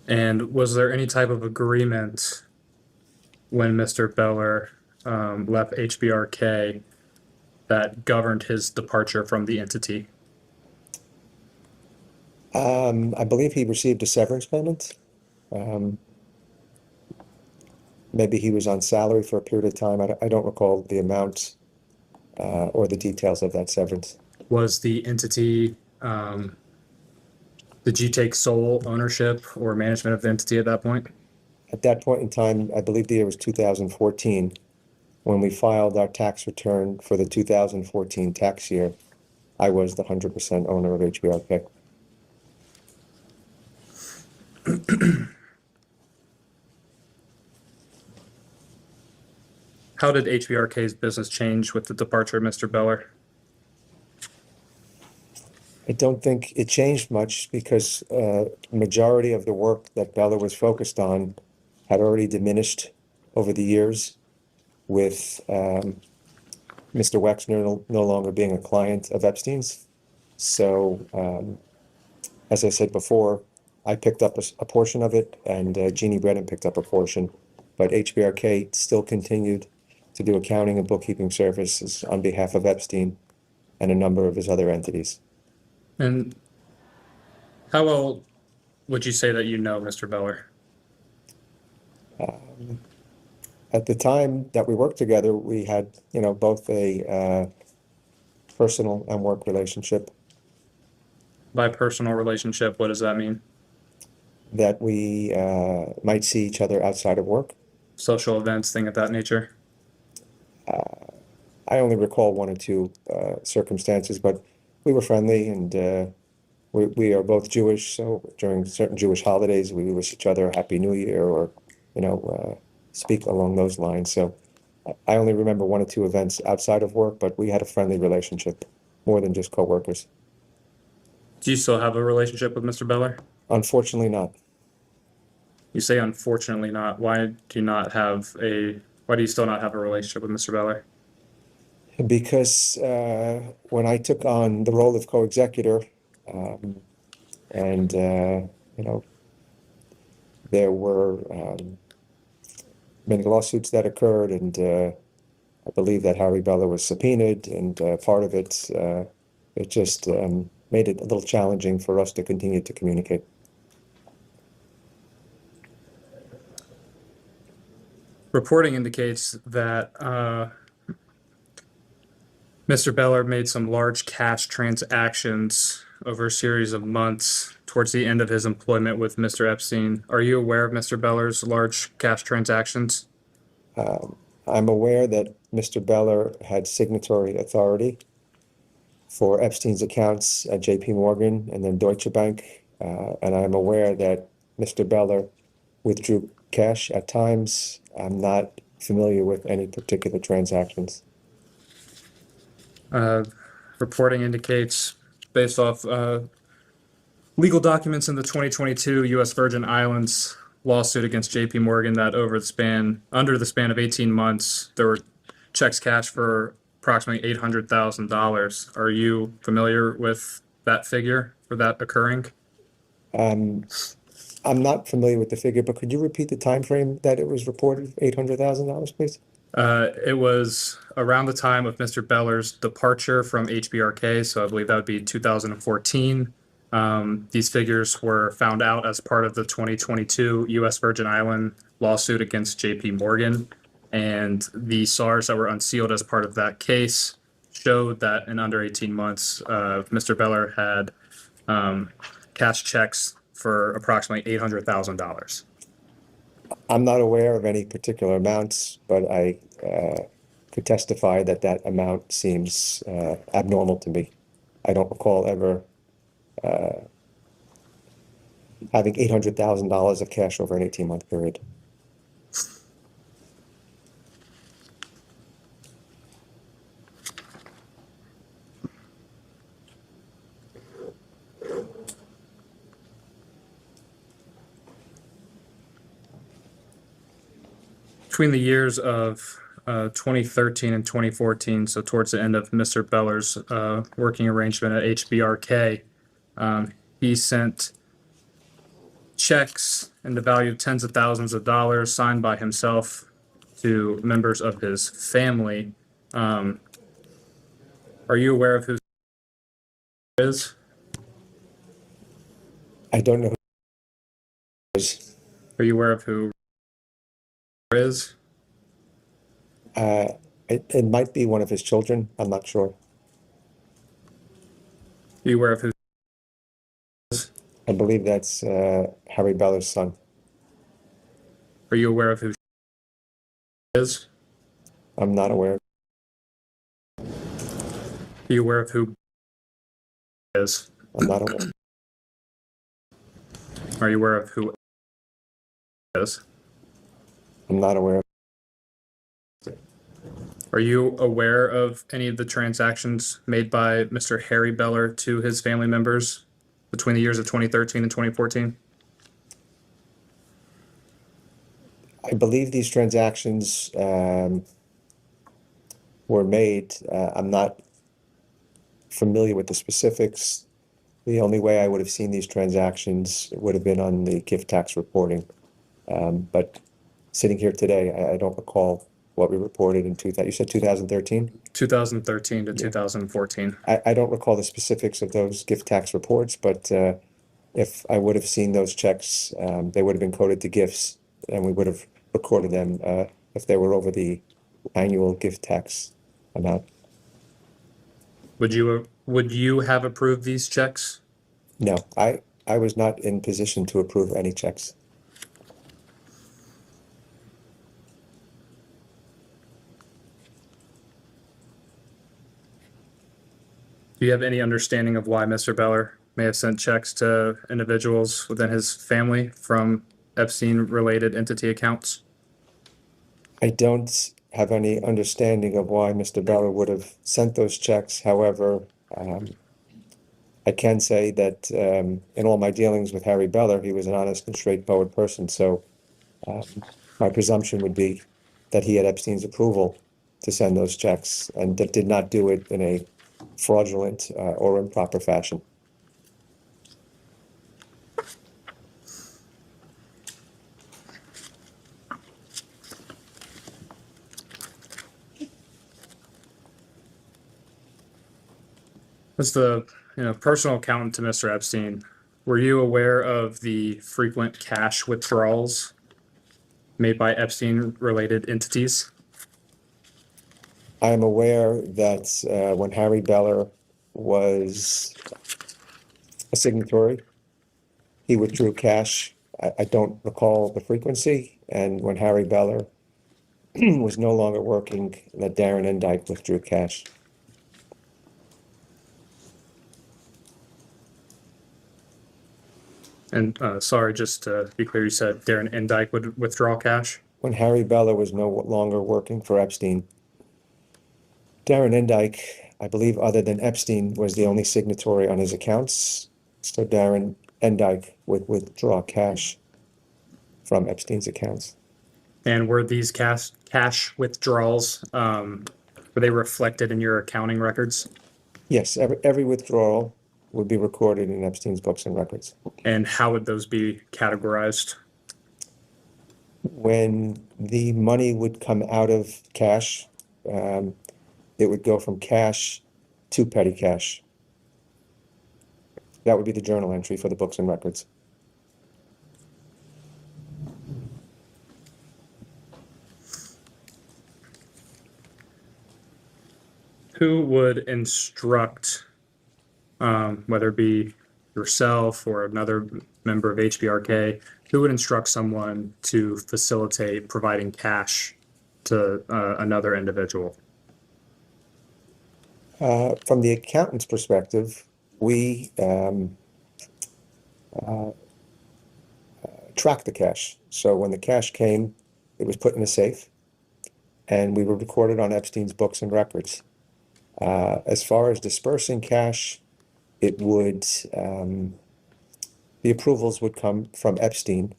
And was there any type of agreement when Mr. Beller left HBRK that governed his departure from the entity? I believe he received a severance payment. Maybe he was on salary for a period of time. I don't recall the amount or the details of that severance. Was the entity, did you take sole ownership or management of the entity at that point? At that point in time, I believe the year was 2014, when we filed our tax return for the 2014 tax year. I was the 100% owner of HBRK. How did HBRK's business change with the departure of Mr. Beller? I don't think it changed much because majority of the work that Beller was focused on had already diminished over the years, with Mr. Wexner no longer being a client of Epstein's. So, as I said before, I picked up a portion of it, and Jeannie Brennan picked up a portion, but HBRK still continued to do accounting and bookkeeping services on behalf of Epstein and a number of his other entities. And how well would you say that you know Mr. Beller? At the time that we worked together, we had, both a personal and work relationship. By personal relationship, what does that mean? That we might see each other outside of work. Social events, thing of that nature? I only recall one or two circumstances, but we were friendly, and we are both Jewish, so during certain Jewish holidays, we wish each other a Happy New Year, or, speak along those lines. So I only remember one or two events outside of work, but we had a friendly relationship, more than just coworkers. Do you still have a relationship with Mr. Beller? Unfortunately not. You say unfortunately not. Why do you still not have a relationship with Mr. Beller? Because when I took on the role of co-executor, there were many lawsuits that occurred, and I believe that Harry Beller was subpoenaed, and part of it, it just made it a little challenging for us to continue to communicate. Reporting indicates that Mr. Beller made some large cash transactions over a series of months towards the end of his employment with Mr. Epstein. Are you aware of Mr. Beller's large cash transactions? I'm aware that Mr. Beller had signatory authority for Epstein's accounts at JP Morgan and then Deutsche Bank. And I'm aware that Mr. Beller withdrew cash at times. I'm not familiar with any particular transactions. Reporting indicates, based off legal documents in the 2022 U.S. Virgin Islands lawsuit against JP Morgan, that under the span of 18 months, there were checks cashed for approximately $800,000. Are you familiar with that figure for that occurring? I'm not familiar with the figure, but could you repeat the time frame that it was reported, $800,000, please? It was around the time of Mr. Beller's departure from HBRK, so I believe that would be 2014. These figures were found out as part of the 2022 U.S. Virgin Island lawsuit against JP Morgan, and the SARs that were unsealed as part of that case showed that in under 18 months, Mr. Beller had cashed checks for approximately $800,000. I'm not aware of any particular amounts, but I could testify that that amount seems abnormal to me. I don't recall ever having $800,000 of cash over an 18-month period. Between the years of 2013 and 2014, so towards the end of Mr. Beller's working arrangement at HBRK, he sent checks in the value of tens of thousands of dollars signed by himself to members of his family. Are you aware of who he is? I don't know who it is. Are you aware of who he is? It might be one of his children. I'm not sure. Are you aware of who he is? I believe that's Harry Beller's son. Are you aware of who he is? I'm not aware. Are you aware of who he is? I'm not aware. Are you aware of who he is? I'm not aware. Are you aware of any of the transactions made by Mr. Harry Beller to his family members between the years of 2013 and 2014? I believe these transactions were made. I'm not familiar with the specifics. The only way I would have seen these transactions would have been on the gift tax reporting. But sitting here today, I don't recall what we reported in you said 2013? 2013 to 2014. I don't recall the specifics of those gift tax reports, but if I would have seen those checks, they would have been coded to gifts, and we would have recorded them if they were over the annual gift tax amount. Would you have approved these checks? No, I was not in position to approve any checks. Do you have any understanding of why Mr. Beller may have sent checks to individuals within his family from Epstein-related entity accounts? I don't have any understanding of why Mr. Beller would have sent those checks. However, I can say that in all my dealings with Harry Beller, he was an honest and straightforward person. So my presumption would be that he had Epstein's approval to send those checks and that did not do it in a fraudulent or improper fashion. As the personal accountant to Mr. Epstein, were you aware of the frequent cash withdrawals made by Epstein-related entities? I am aware that when Harry Beller was a signatory, he withdrew cash. I don't recall the frequency, and when Harry Beller was no longer working, that Darren Endyke withdrew cash. And sorry, just to be clear, you said Darren Endyke would withdraw cash? When Harry Beller was no longer working for Epstein, Darren Endyke, I believe other than Epstein, was the only signatory on his accounts. So Darren Endyke would withdraw cash from Epstein's accounts. And were these cash withdrawals, were they reflected in your accounting records? Yes, every withdrawal would be recorded in Epstein's books and records. And how would those be categorized? When the money would come out of cash, it would go from cash to petty cash. That would be the journal entry for the books and records. Who would instruct, whether it be yourself or another member of HBRK, who would instruct someone to facilitate providing cash to another individual? From the accountant's perspective, we track the cash. So when the cash came, it was put in a safe, and we were recorded on Epstein's books and records. As far as dispersing cash, it would, the approvals would come from Epstein.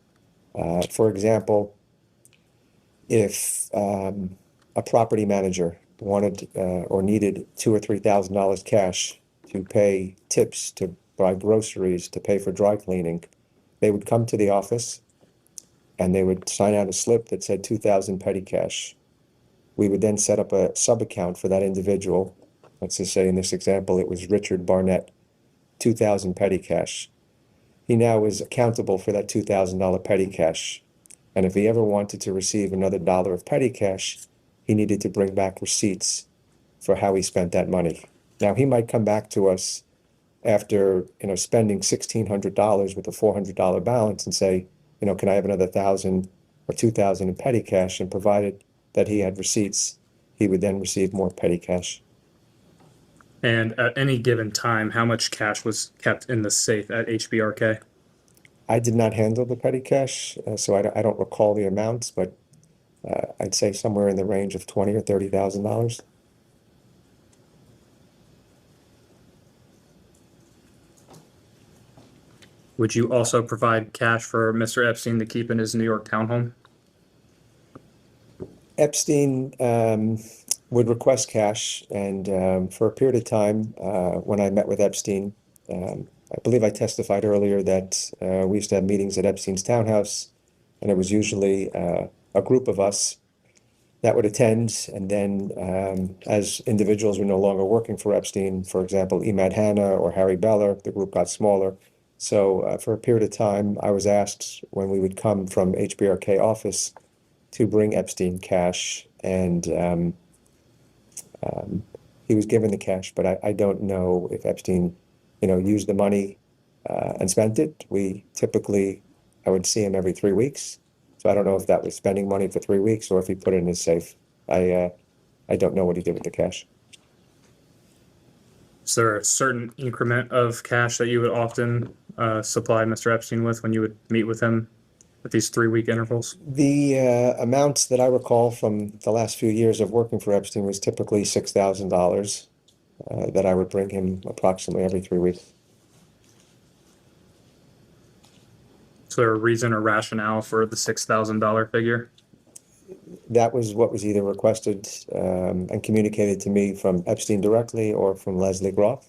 For example, if a property manager wanted or needed $2,000 or $3,000 cash to pay tips, to buy groceries, to pay for dry cleaning, they would come to the office and they would sign out a slip that said 2,000 petty cash. We would then set up a sub-account for that individual. Let's just say in this example, it was Richard Barnett, 2,000 petty cash. He now is accountable for that $2,000 petty cash. And if he ever wanted to receive another dollar of petty cash, he needed to bring back receipts for how he spent that money. Now, he might come back to us after, spending $1,600 with a $400 balance and say, can I have another 1,000 or 2,000 in petty cash? And provided that he had receipts, he would then receive more petty cash. And at any given time, how much cash was kept in the safe at HBRK? I did not handle the petty cash, so I don't recall the amounts, but I'd say somewhere in the range of $20,000 or $30,000. Would you also provide cash for Mr. Epstein to keep in his New York townhome? Epstein would request cash, and for a period of time, when I met with Epstein, I believe I testified earlier that we used to have meetings at Epstein's townhouse, and it was usually a group of us that would attend, and then as individuals were no longer working for Epstein, for example, Emad Hanna or Harry Beller, the group got smaller. So for a period of time, I was asked when we would come from HBRK office to bring Epstein cash, and he was given the cash, but I don't know if Epstein, used the money and spent it. We typically, I would see him every 3 weeks. So I don't know if that was spending money for 3 weeks or if he put it in his safe. I don't know what he did with the cash. Is there a certain increment of cash that you would often supply Mr. Epstein with when you would meet with him at these 3-week intervals? The amounts that I recall from the last few years of working for Epstein was typically $6,000 that I would bring him approximately every 3 weeks. Is there a reason or rationale for the $6,000 figure? That was what was either requested and communicated to me from Epstein directly or from Leslie Groff.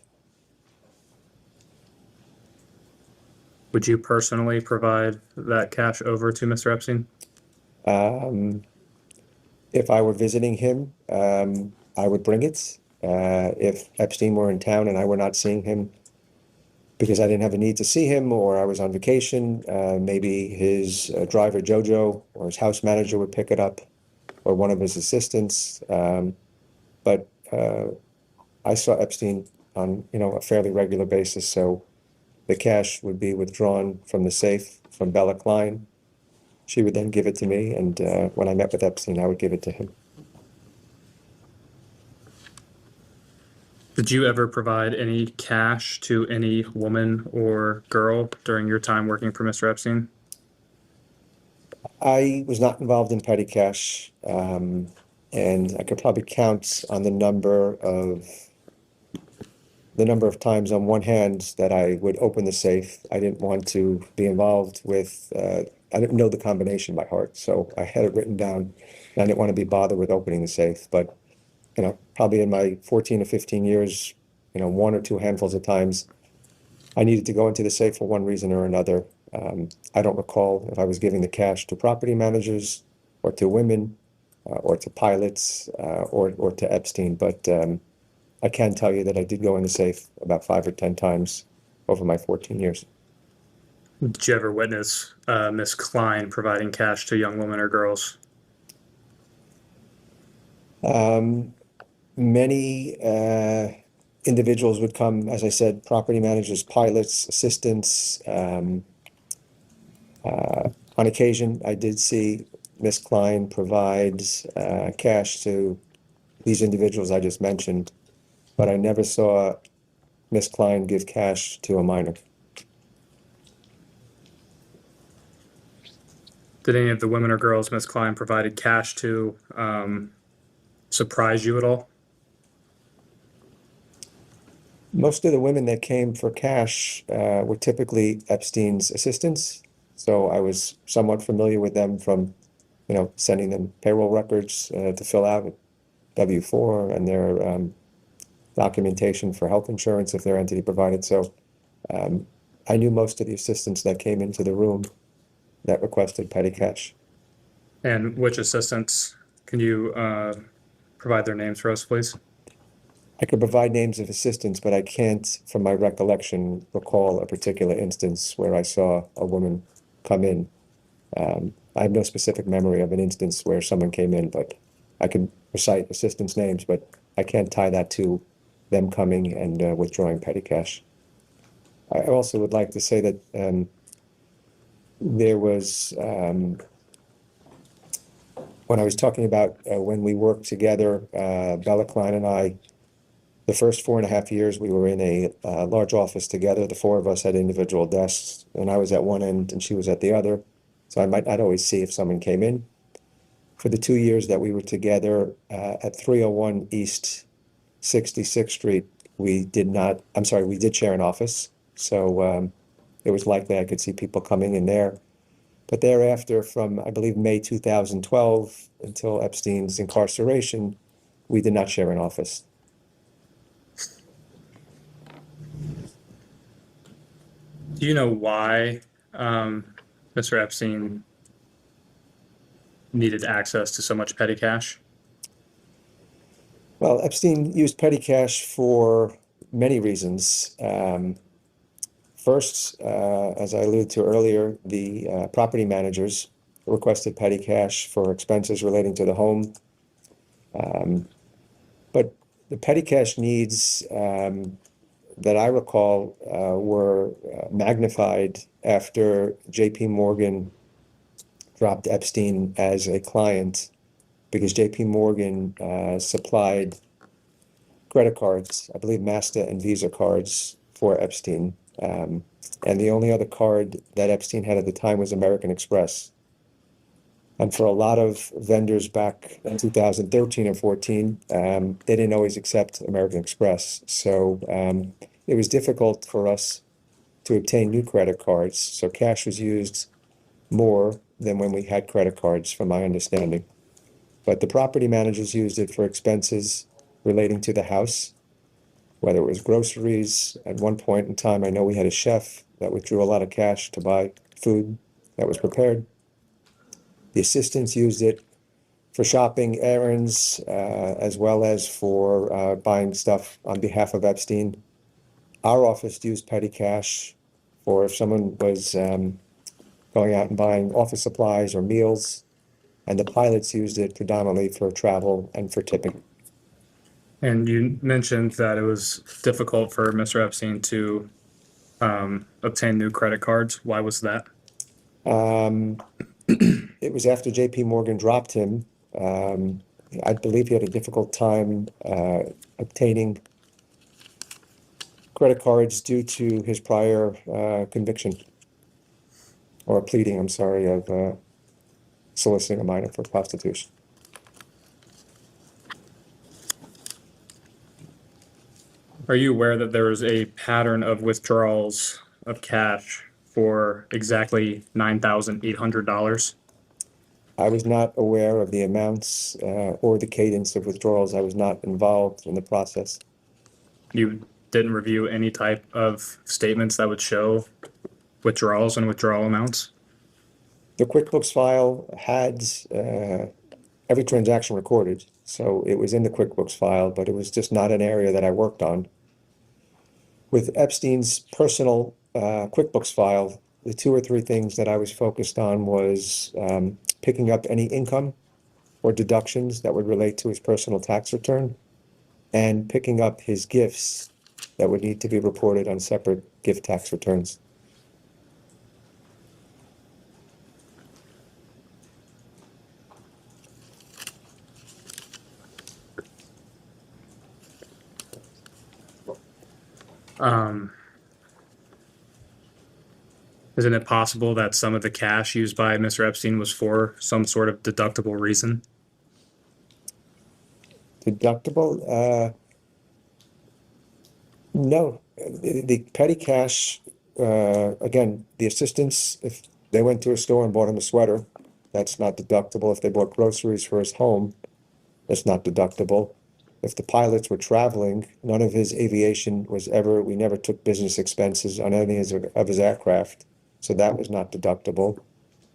Would you personally provide that cash over to Mr. Epstein? If I were visiting him, I would bring it. If Epstein were in town and I were not seeing him because I didn't have a need to see him or I was on vacation, maybe his driver Jojo or his house manager would pick it up, or one of his assistants. but I saw Epstein on, a fairly regular basis, so the cash would be withdrawn from the safe from Bella Klein. She would then give it to me, and when I met with Epstein, I would give it to him. Did you ever provide any cash to any woman or girl during your time working for Mr. Epstein? I was not involved in petty cash, and I could probably count on the number of times on one hand that I would open the safe. I didn't want to be involved with, I didn't know the combination by heart, so I had it written down. And I didn't want to be bothered with opening the safe, but, probably in my 14 to 15 years, one or two handfuls of times, I needed to go into the safe for one reason or another. I don't recall if I was giving the cash to property managers or to women or to pilots or to Epstein, but I can tell you that I did go in the safe about 5 or 10 times over my 14 years. Did you ever witness Miss Klein providing cash to young women or girls? Many individuals would come, as I said, property managers, pilots, assistants. On occasion, I did see Miss Klein provide cash to these individuals I just mentioned, but I never saw Miss Klein give cash to a minor. Did any of the women or girls Miss Klein provided cash to surprise you at all? Most of the women that came for cash were typically Epstein's assistants, so I was somewhat familiar with them from, sending them payroll records to fill out, W-4, and their documentation for health insurance if their entity provided. So I knew most of the assistants that came into the room that requested petty cash. And which assistants? Can you provide their names for us, please? I could provide names of assistants, but I can't, from my recollection, recall a particular instance where I saw a woman come in. I have no specific memory of an instance where someone came in, but I can recite assistants' names, but I can't tie that to them coming and withdrawing petty cash. I also would like to say that there was, when I was talking about when we worked together, Bella Klein and I, the first 4.5 years we were in a large office together. The four of us had individual desks, and I was at one end and she was at the other. So I might not always see if someone came in. For the 2 years that we were together at 301 East 66th Street, we did share an office. So it was likely I could see people coming in there. But thereafter, from I believe May 2012 until Epstein's incarceration, we did not share an office. Do you know why Mr. Epstein needed access to so much petty cash? Well, Epstein used petty cash for many reasons. First, as I alluded to earlier, the property managers requested petty cash for expenses relating to the home. But the petty cash needs that I recall were magnified after JP Morgan dropped Epstein as a client, because JP Morgan supplied credit cards, I believe Master and Visa cards for Epstein. And the only other card that Epstein had at the time was American Express. And for a lot of vendors back in 2013 and 14, they didn't always accept American Express. So it was difficult for us to obtain new credit cards. So cash was used more than when we had credit cards, from my understanding. But the property managers used it for expenses relating to the house, whether it was groceries. At one point in time, I know we had a chef that withdrew a lot of cash to buy food that was prepared. The assistants used it for shopping errands, as well as for buying stuff on behalf of Epstein. Our office used petty cash for if someone was going out and buying office supplies or meals, and the pilots used it predominantly for travel and for tipping. And you mentioned that it was difficult for Mr. Epstein to obtain new credit cards. Why was that? It was after JP Morgan dropped him. I believe he had a difficult time obtaining credit cards due to his prior conviction or pleading, I'm sorry, of soliciting a minor for prostitution. Are you aware that there was a pattern of withdrawals of cash for exactly $9,800? I was not aware of the amounts or the cadence of withdrawals. I was not involved in the process. You didn't review any type of statements that would show withdrawals and withdrawal amounts? The QuickBooks file had every transaction recorded, so it was in the QuickBooks file, but it was just not an area that I worked on. With Epstein's personal QuickBooks file, the 2 or 3 things that I was focused on was picking up any income or deductions that would relate to his personal tax return and picking up his gifts that would need to be reported on separate gift tax returns. Isn't it possible that some of the cash used by Mr. Epstein was for some sort of deductible reason? Deductible? No. The petty cash, again, the assistants, if they went to a store and bought him a sweater, that's not deductible. If they bought groceries for his home, that's not deductible. If the pilots were traveling, none of his aviation was ever, we never took business expenses on any of his aircraft, so that was not deductible.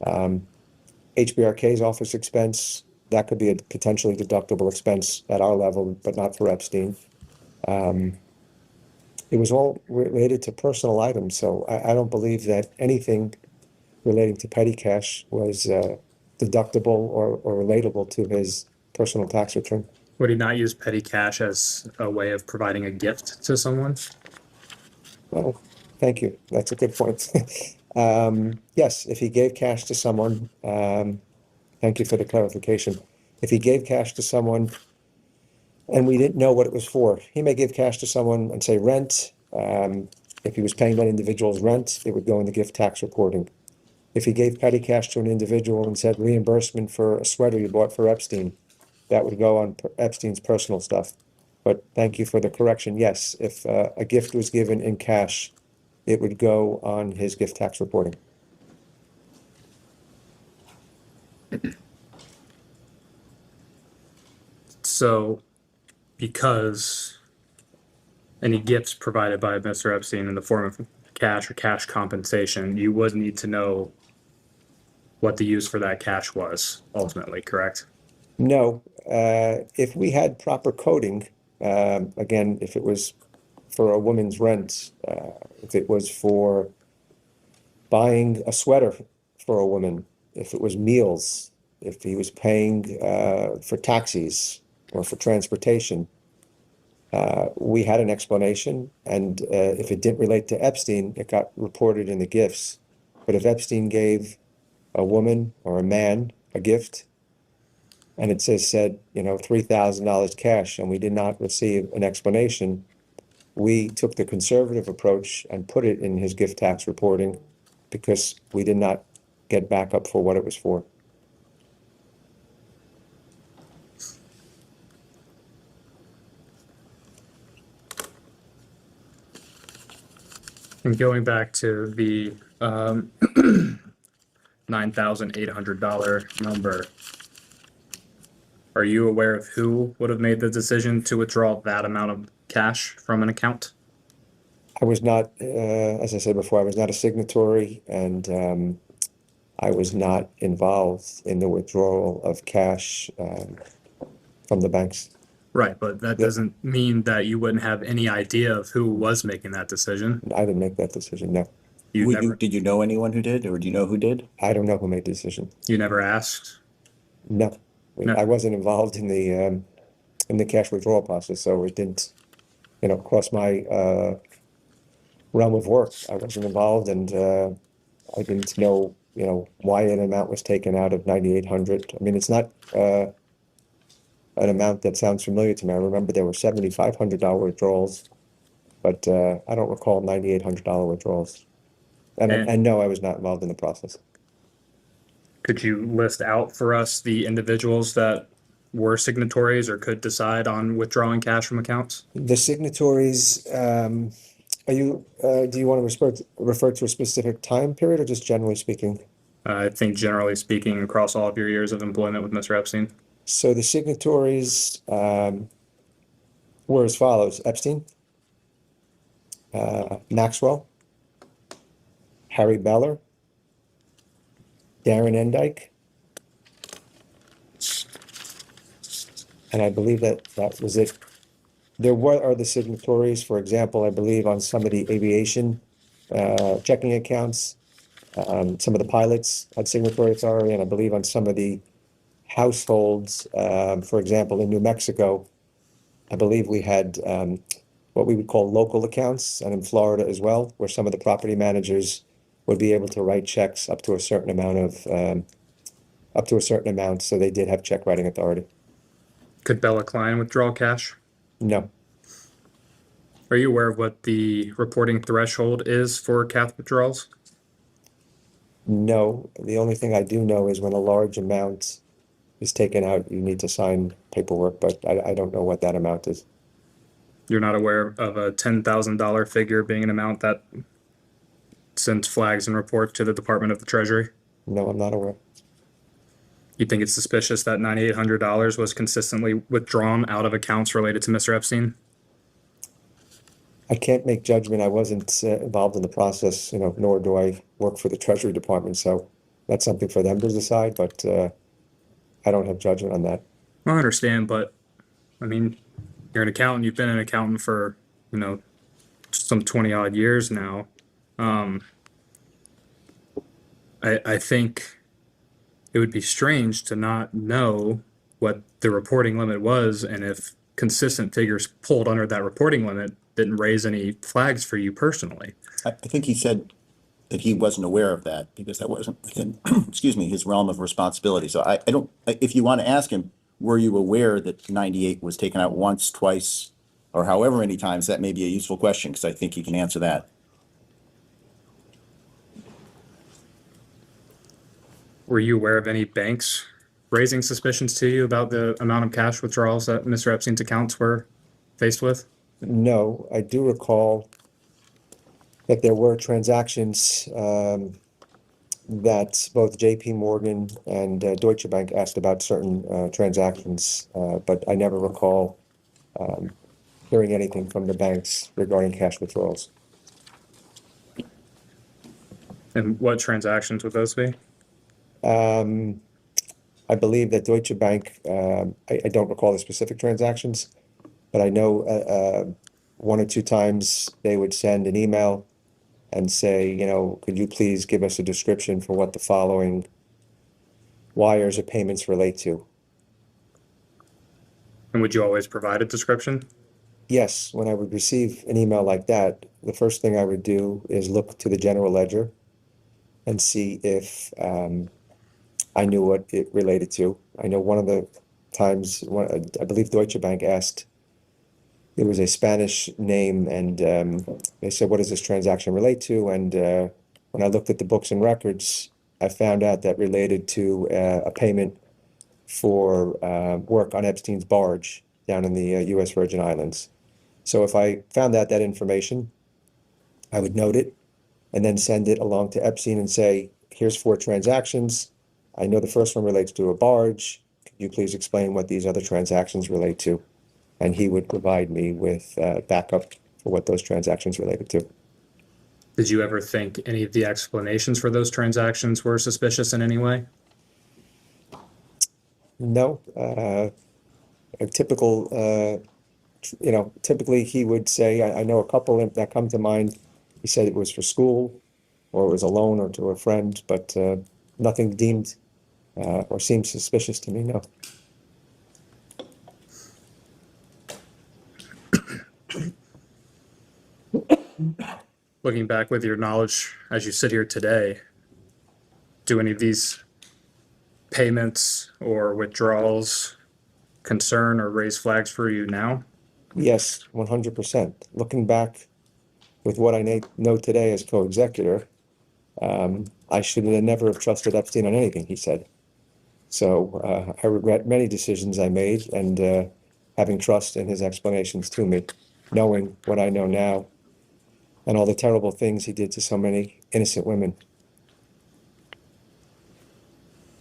HBRK's office expense, that could be a potentially deductible expense at our level, but not for Epstein. It was all related to personal items, so I don't believe that anything relating to petty cash was deductible or relatable to his personal tax return. Would he not use petty cash as a way of providing a gift to someone? Well, thank you. That's a good point. Yes, if he gave cash to someone, thank you for the clarification. If he gave cash to someone and we didn't know what it was for, he may give cash to someone and say rent. If he was paying that individual's rent, it would go in the gift tax reporting. If he gave petty cash to an individual and said reimbursement for a sweater you bought for Epstein, that would go on Epstein's personal stuff. But thank you for the correction. Yes, if a gift was given in cash, it would go on his gift tax reporting. So, because any gifts provided by Mr. Epstein in the form of cash or cash compensation, you would need to know what the use for that cash was ultimately, correct? No, if we had proper coding, again, if it was for a woman's rent, if it was for buying a sweater for a woman, if it was meals, if he was paying for taxis or for transportation, we had an explanation, and if it didn't relate to Epstein, it got reported in the gifts. But if Epstein gave a woman or a man a gift, and it said, $3,000 cash, and we did not receive an explanation, we took the conservative approach and put it in his gift tax reporting because we did not get backup for what it was for. And going back to the $9,800 number, are you aware of who would have made the decision to withdraw that amount of cash from an account? I was not, as I said before, I was not a signatory, and I was not involved in the withdrawal of cash from the banks. Right, but that doesn't mean that you wouldn't have any idea of who was making that decision. I didn't make that decision, no. Did you know anyone who did, or do you know who did? I don't know who made the decision. You never asked? No. No. I wasn't involved in the in the cash withdrawal process, so it didn't, cross my realm of work. I wasn't involved, and I didn't know, why an amount was taken out of 9,800. I mean, it's not an amount that sounds familiar to me. I remember there were $7,500 withdrawals, but I don't recall $9,800 withdrawals. And no, I was not involved in the process. Could you list out for us the individuals that were signatories or could decide on withdrawing cash from accounts? The signatories, do you want to refer to a specific time period or just generally speaking? I think generally speaking, across all of your years of employment with Mr. Epstein. So the signatories were as follows: Epstein, Maxwell, Harry Beller, Darren Endyke, and I believe that was it. There were other signatories, for example, I believe on some of the aviation checking accounts, some of the pilots had signatory authority, and I believe on some of the households, for example, in New Mexico, I believe we had what we would call local accounts, and in Florida as well, where some of the property managers would be able to write checks up to a certain amount so they did have check writing authority. Could Bella Klein withdraw cash? No. Are you aware of what the reporting threshold is for cash withdrawals? No. The only thing I do know is when a large amount is taken out, you need to sign paperwork, but I don't know what that amount is. You're not aware of a $10,000 figure being an amount that sends flags and reports to the Department of the Treasury? No, I'm not aware. You think it's suspicious that $9,800 was consistently withdrawn out of accounts related to Mr. Epstein? I can't make judgment. I wasn't involved in the process, nor do I work for the Treasury Department, so that's something for them to decide, but I don't have judgment on that. I understand, but I mean, you're an accountant. You've been an accountant for, some 20 odd years now. I think it would be strange to not know what the reporting limit was, and if consistent figures pulled under that reporting limit didn't raise any flags for you personally. I think he said that he wasn't aware of that because that wasn't within, his realm of responsibility. So I don't, if you want to ask him, were you aware that 98 was taken out once, twice, or however many times, that may be a useful question because I think he can answer that. Were you aware of any banks raising suspicions to you about the amount of cash withdrawals that Mr. Epstein's accounts were faced with? No, I do recall that there were transactions that both JP Morgan and Deutsche Bank asked about certain transactions, but I never recall hearing anything from the banks regarding cash withdrawals. And what transactions would those be? I believe that Deutsche Bank, I don't recall the specific transactions, but I know one or two times they would send an email and say, could you please give us a description for what the following wires or payments relate to? And would you always provide a description? Yes, when I would receive an email like that, the first thing I would do is look to the general ledger and see if I knew what it related to. I know one of the times, I believe Deutsche Bank asked, it was a Spanish name, and they said, what does this transaction relate to? And when I looked at the books and records, I found out that related to a payment for work on Epstein's barge down in the U.S. Virgin Islands. So if I found out that information, I would note it and then send it along to Epstein and say, here's 4 transactions. I know the first one relates to a barge. Could you please explain what these other transactions relate to? And he would provide me with backup for what those transactions related to. Did you ever think any of the explanations for those transactions were suspicious in any way? No. Typically he would say, I know a couple that come to mind. He said it was for school or it was a loan or to a friend, but nothing deemed or seemed suspicious to me, no. looking back with your knowledge as you sit here today, do any of these payments or withdrawals concern or raise flags for you now? Yes, 100%. Looking back with what I know today as co-executor, I should have never have trusted Epstein on anything he said. So I regret many decisions I made, and having trust in his explanations to me, knowing what I know now, and all the terrible things he did to so many innocent women.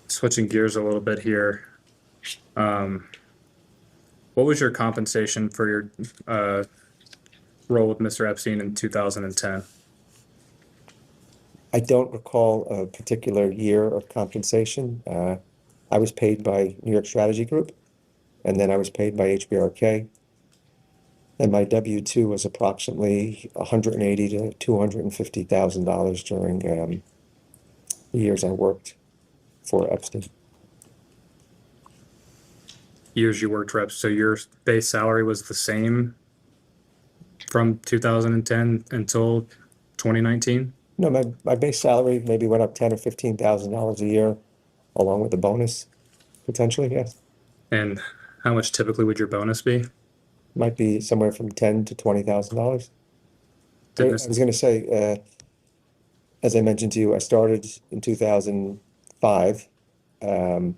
Switching gears a little bit here. What was your compensation for your role with Mr. Epstein in 2010? I don't recall a particular year of compensation. I was paid by New York Strategy Group, and then I was paid by HBRK. And my W-2 was approximately $180,000 to $250,000 during the years I worked for Epstein. Years you worked reps, so your base salary was the same from 2010 until 2019? No, my base salary maybe went up $10,000 or $15,000 a year, along with the bonus, potentially, yes. And how much typically would your bonus be? Might be somewhere from $10,000 to $20,000. I Did was going to say, as I mentioned to you, I started in 2005, and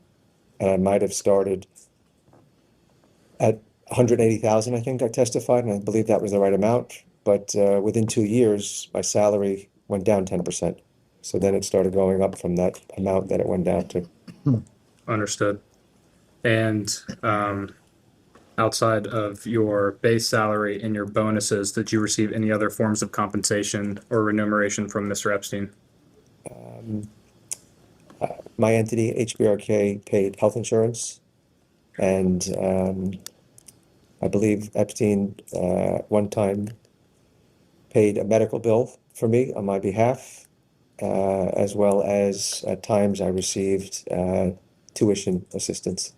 I might have started at 180,000, I think I testified, and I believe that was the right amount. But within 2 years, my salary went down 10%. So then it started going up from that amount that it went down to. Understood. And outside of your base salary and your bonuses, did you receive any other forms of compensation or remuneration from Mr. Epstein? My entity, HBRK, paid health insurance, and I believe Epstein one time paid a medical bill for me on my behalf, as well as at times I received tuition assistance.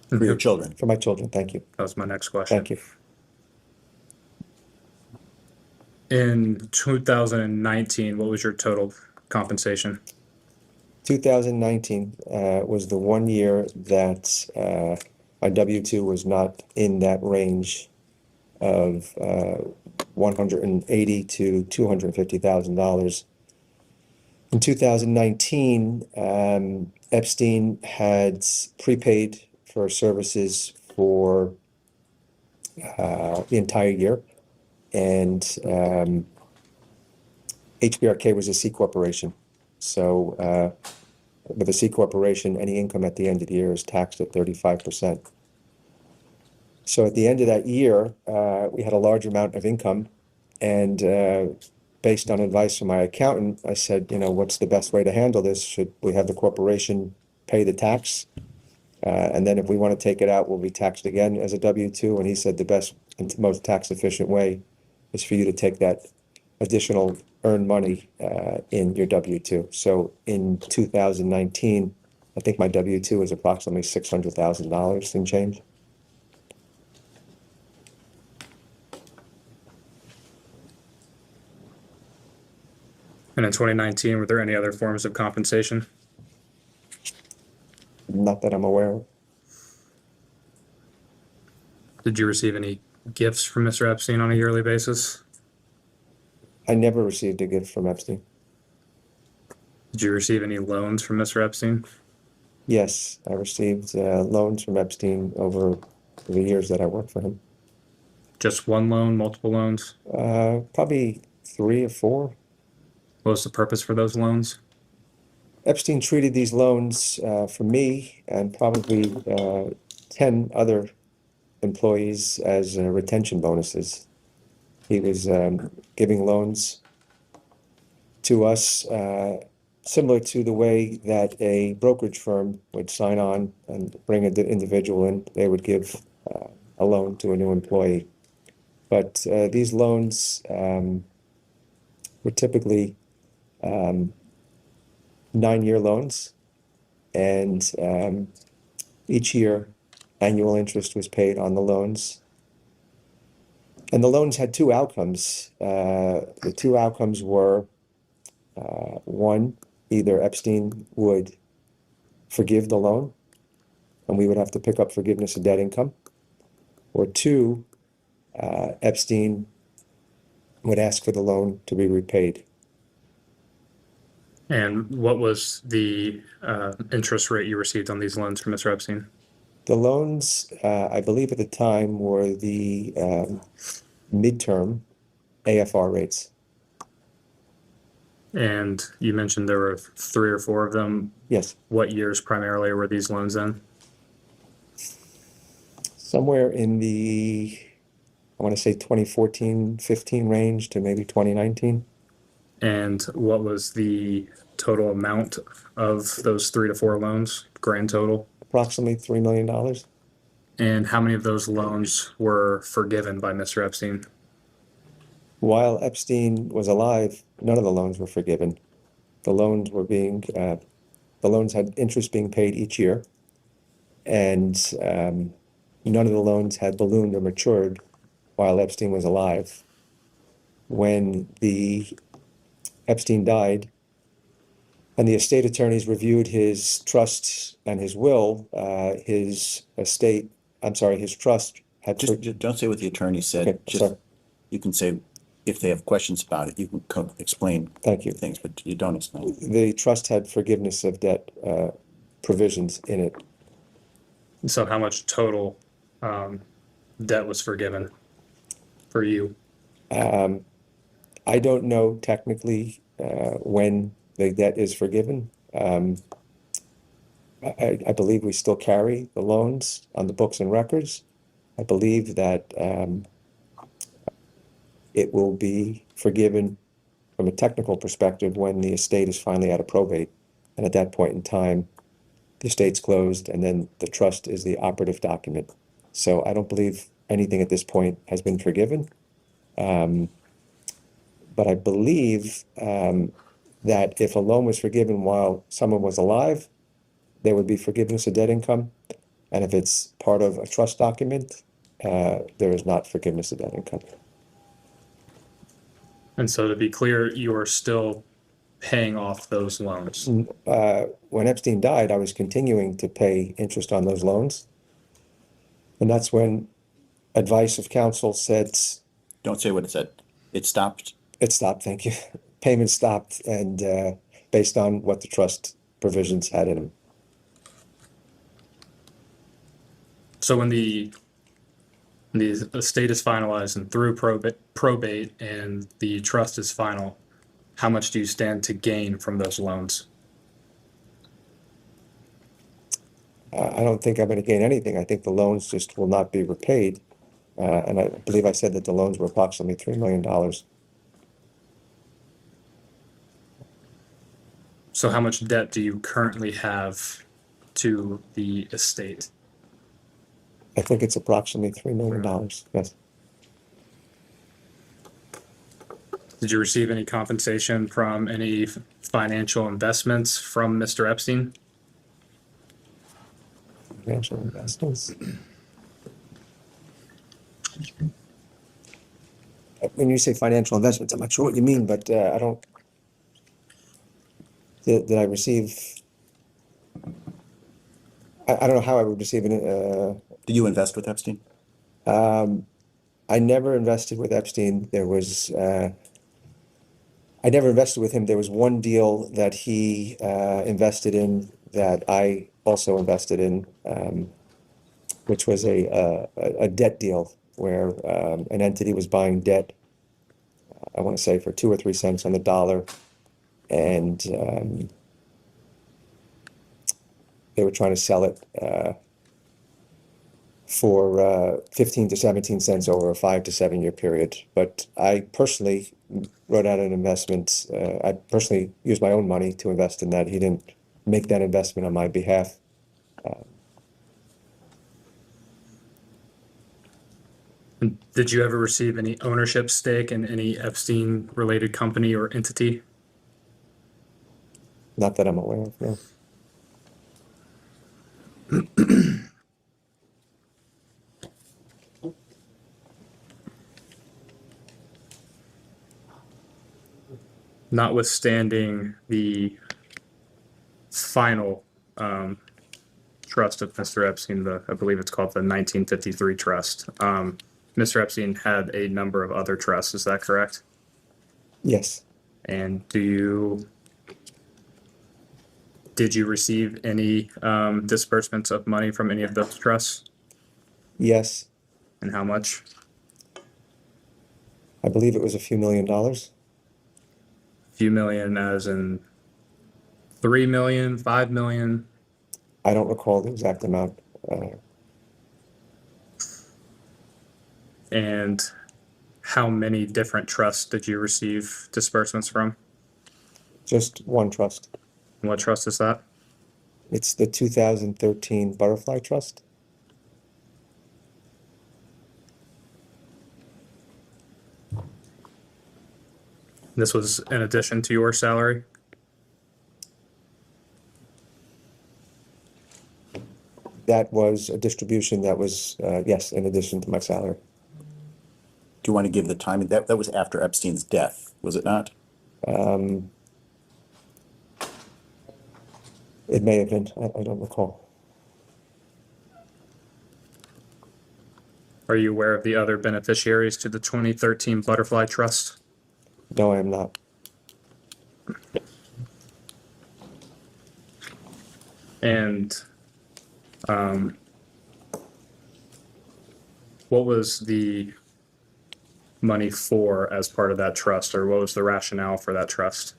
For your children. For my children, thank you. That was my next question. Thank you. In 2019, what was your total compensation? 2019 was the 1 year that my W-2 was not in that range of $180,000 to $250,000. In 2019, Epstein had prepaid for services for the entire year, and HBRK was a C corporation. So with a C corporation, any income at the end of the year is taxed at 35%. So at the end of that year, we had a large amount of income, and based on advice from my accountant, I said, what's the best way to handle this? Should we have the corporation pay the tax? And then if we want to take it out, we'll be taxed again as a W-2. And he said the best and most tax efficient way is for you to take that additional earned money in your W-2. So in 2019, I think my W-2 was approximately $600,000 and change. And in 2019, were there any other forms of compensation? Not that I'm aware of. Did you receive any gifts from Mr. Epstein on a yearly basis? I never received a gift from Epstein. Did you receive any loans from Mr. Epstein? Yes, I received loans from Epstein over the years that I worked for him. Just one loan, multiple loans? Probably 3 or 4. What was the purpose for those loans? Epstein treated these loans for me and probably 10 other employees as retention bonuses. He was giving loans to us similar to the way that a brokerage firm would sign on and bring an individual in. They would give a loan to a new employee. But these loans were typically 9-year loans, and each year annual interest was paid on the loans. And the loans had two outcomes. The two outcomes were, one, either Epstein would forgive the loan, and we would have to pick up forgiveness of debt income, or two, Epstein would ask for the loan to be repaid. And what was the interest rate you received on these loans from Mr. Epstein? The loans, I believe at the time, were the midterm AFR rates. And you mentioned there were 3 or 4 of them. Yes, What years primarily were these loans in? somewhere in the, I want to say 2014-15 range to maybe 2019. And what was the total amount of those 3 to 4 loans, grand total? Approximately $3 million. And how many of those loans were forgiven by Mr. Epstein? While Epstein was alive, none of the loans were forgiven. The loans were being, the loans had interest being paid each year, and none of the loans had ballooned or matured while Epstein was alive. When the Epstein died, and the estate attorneys reviewed his trust and his will, his estate, I'm sorry, his trust had. Just don't say what the attorney said. Okay, Just, sorry. you can say, if they have questions about it, you can explain. Thank you. Things, but you don't explain. The trust had forgiveness of debt provisions in it. So how much total debt was forgiven for you? I don't know technically when the debt is forgiven. I believe we still carry the loans on the books and records. I believe that it will be forgiven from a technical perspective when the estate is finally out of probate. And at that point in time, the estate's closed, and then the trust is the operative document. So I don't believe anything at this point has been forgiven. But I believe that if a loan was forgiven while someone was alive, there would be forgiveness of debt income. And if it's part of a trust document, there is not forgiveness of debt income. And so to be clear, you are still paying off those loans. When Epstein died, I was continuing to pay interest on those loans. And that's when advice of counsel said. Don't say what it said. It stopped. It stopped, thank you. Payment stopped, and based on what the trust provisions had in them. So when the estate is finalized and through probate and the trust is final, how much do you stand to gain from those loans? I don't think I'm going to gain anything. I think the loans just will not be repaid. And I believe I said that the loans were approximately $3 million. So how much debt do you currently have to the estate? I think it's approximately $3 million, yes. Did you receive any compensation from any financial investments from Mr. Epstein? Financial investments. When you say financial investments, I'm not sure what you mean, but I don't. Did I receive? I don't know how I would receive it. Did you invest with Epstein? I never invested with Epstein. There was. I never invested with him. There was one deal that he invested in that I also invested in, which was a debt deal where an entity was buying debt, I want to say for 2 or 3 cents on the dollar, and they were trying to sell it for 15 to 17 cents over a 5 to 7 year period. But I personally wrote out an investment. I personally used my own money to invest in that. He didn't make that investment on my behalf. Did you ever receive any ownership stake in any Epstein-related company or entity? Not that I'm aware of, no. Notwithstanding the final trust of Mr. Epstein, I believe it's called the 1953 trust. Mr. Epstein had a number of other trusts, is that correct? Yes, And did you receive any disbursements of money from any of those trusts? yes. And how much? I believe it was a few $1,000,000. Few million as in 3 million, 5 million? I don't recall the exact amount. And how many different trusts did you receive disbursements from? Just one trust. And what trust is that? It's the 2013 Butterfly Trust. This was in addition to your salary? That was a distribution that was, yes, in addition to my salary. Do you want to give the timing? That was after Epstein's death, was it not? It may have been, I don't recall. Are you aware of the other beneficiaries to the 2013 Butterfly Trust? No, I am not. And what was the money for as part of that trust, or what was the rationale for that trust?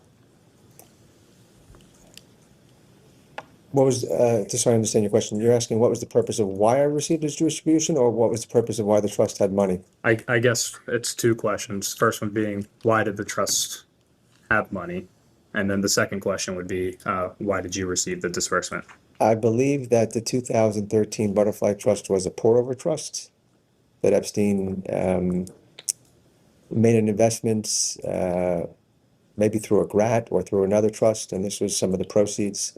What was, just so I understand your question, you're asking what was the purpose of why I received this distribution, or what was the purpose of why the trust had money? I guess it's two questions. First one being, why did the trust have money? And then the second question would be, why did you receive the disbursement? I believe that the 2013 Butterfly Trust was a pour-over trust, that Epstein made an investment, maybe through a grat or through another trust, and this was some of the proceeds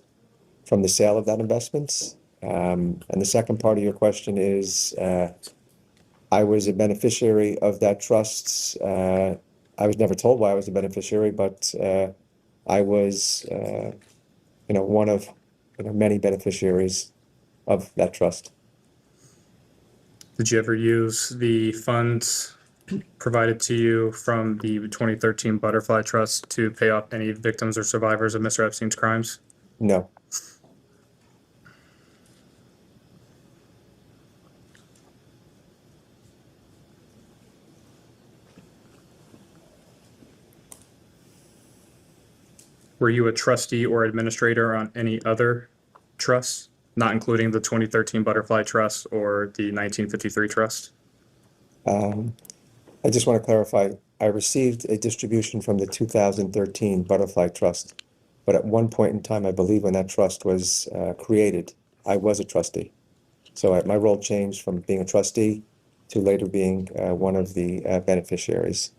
from the sale of that investment. And the second part of your question is, I was a beneficiary of that trust. I was never told why I was a beneficiary, but I was, one of many beneficiaries of that trust. Did you ever use the funds provided to you from the 2013 Butterfly Trust to pay off any victims or survivors of Mr. Epstein's crimes? No. Were you a trustee or administrator on any other trusts, not including the 2013 Butterfly Trust or the 1953 Trust? I just want to clarify, I received a distribution from the 2013 Butterfly Trust, but at one point in time, I believe when that trust was created, I was a trustee. So my role changed from being a trustee to later being one of the beneficiaries.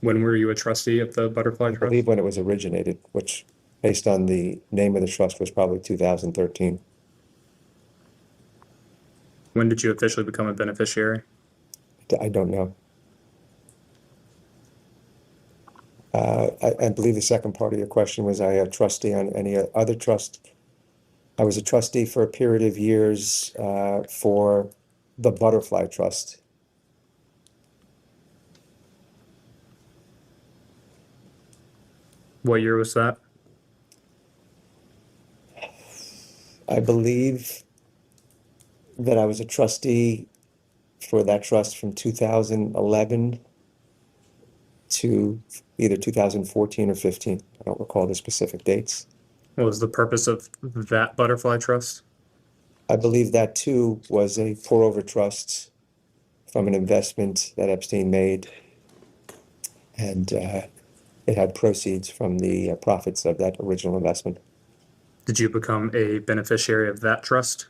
When were you a trustee of the Butterfly I Trust? believe when it was originated, which, based on the name of the trust, was probably 2013. When did you officially become a beneficiary? I don't know. I believe the second part of your question was, I a trustee on any other trust? I was a trustee for a period of years for the Butterfly Trust. What year was that? I believe that I was a trustee for that trust from 2011 to either 2014 or 15. I don't recall the specific dates. What was the purpose of that Butterfly Trust? I believe that too was a pour-over trust from an investment that Epstein made, and it had proceeds from the profits of that original investment. Did you become a beneficiary of that trust?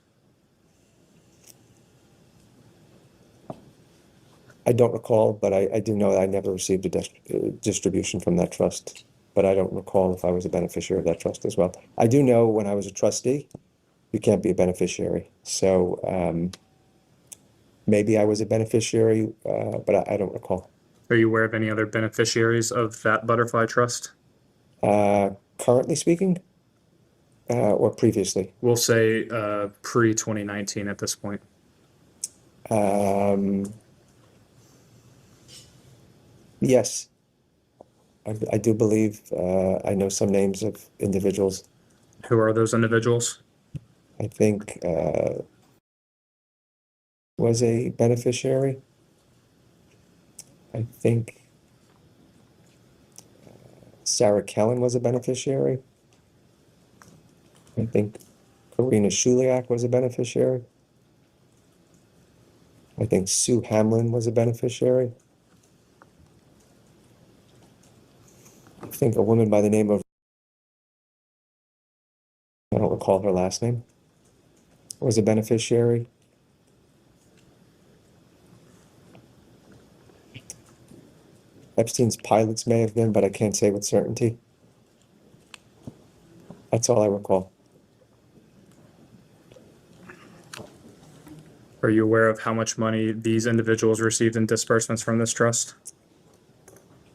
I don't recall, but I do know that I never received a distribution from that trust, but I don't recall if I was a beneficiary of that trust as well. I do know when I was a trustee, you can't be a beneficiary. So maybe I was a beneficiary, but I don't recall. Are you aware of any other beneficiaries of that butterfly trust? Currently speaking, or previously? We'll say pre-2019 at this point. Yes. I do believe I know some names of individuals. Who are those individuals? I think was a beneficiary. I think Sarah Kellen was a beneficiary. I think Karina Shuliak was a beneficiary. I think Sue Hamlin was a beneficiary. I think a woman by the name of, I don't recall her last name, was a beneficiary. Epstein's pilots may have been, but I can't say with certainty. That's all I recall. Are you aware of how much money these individuals received in disbursements from this trust?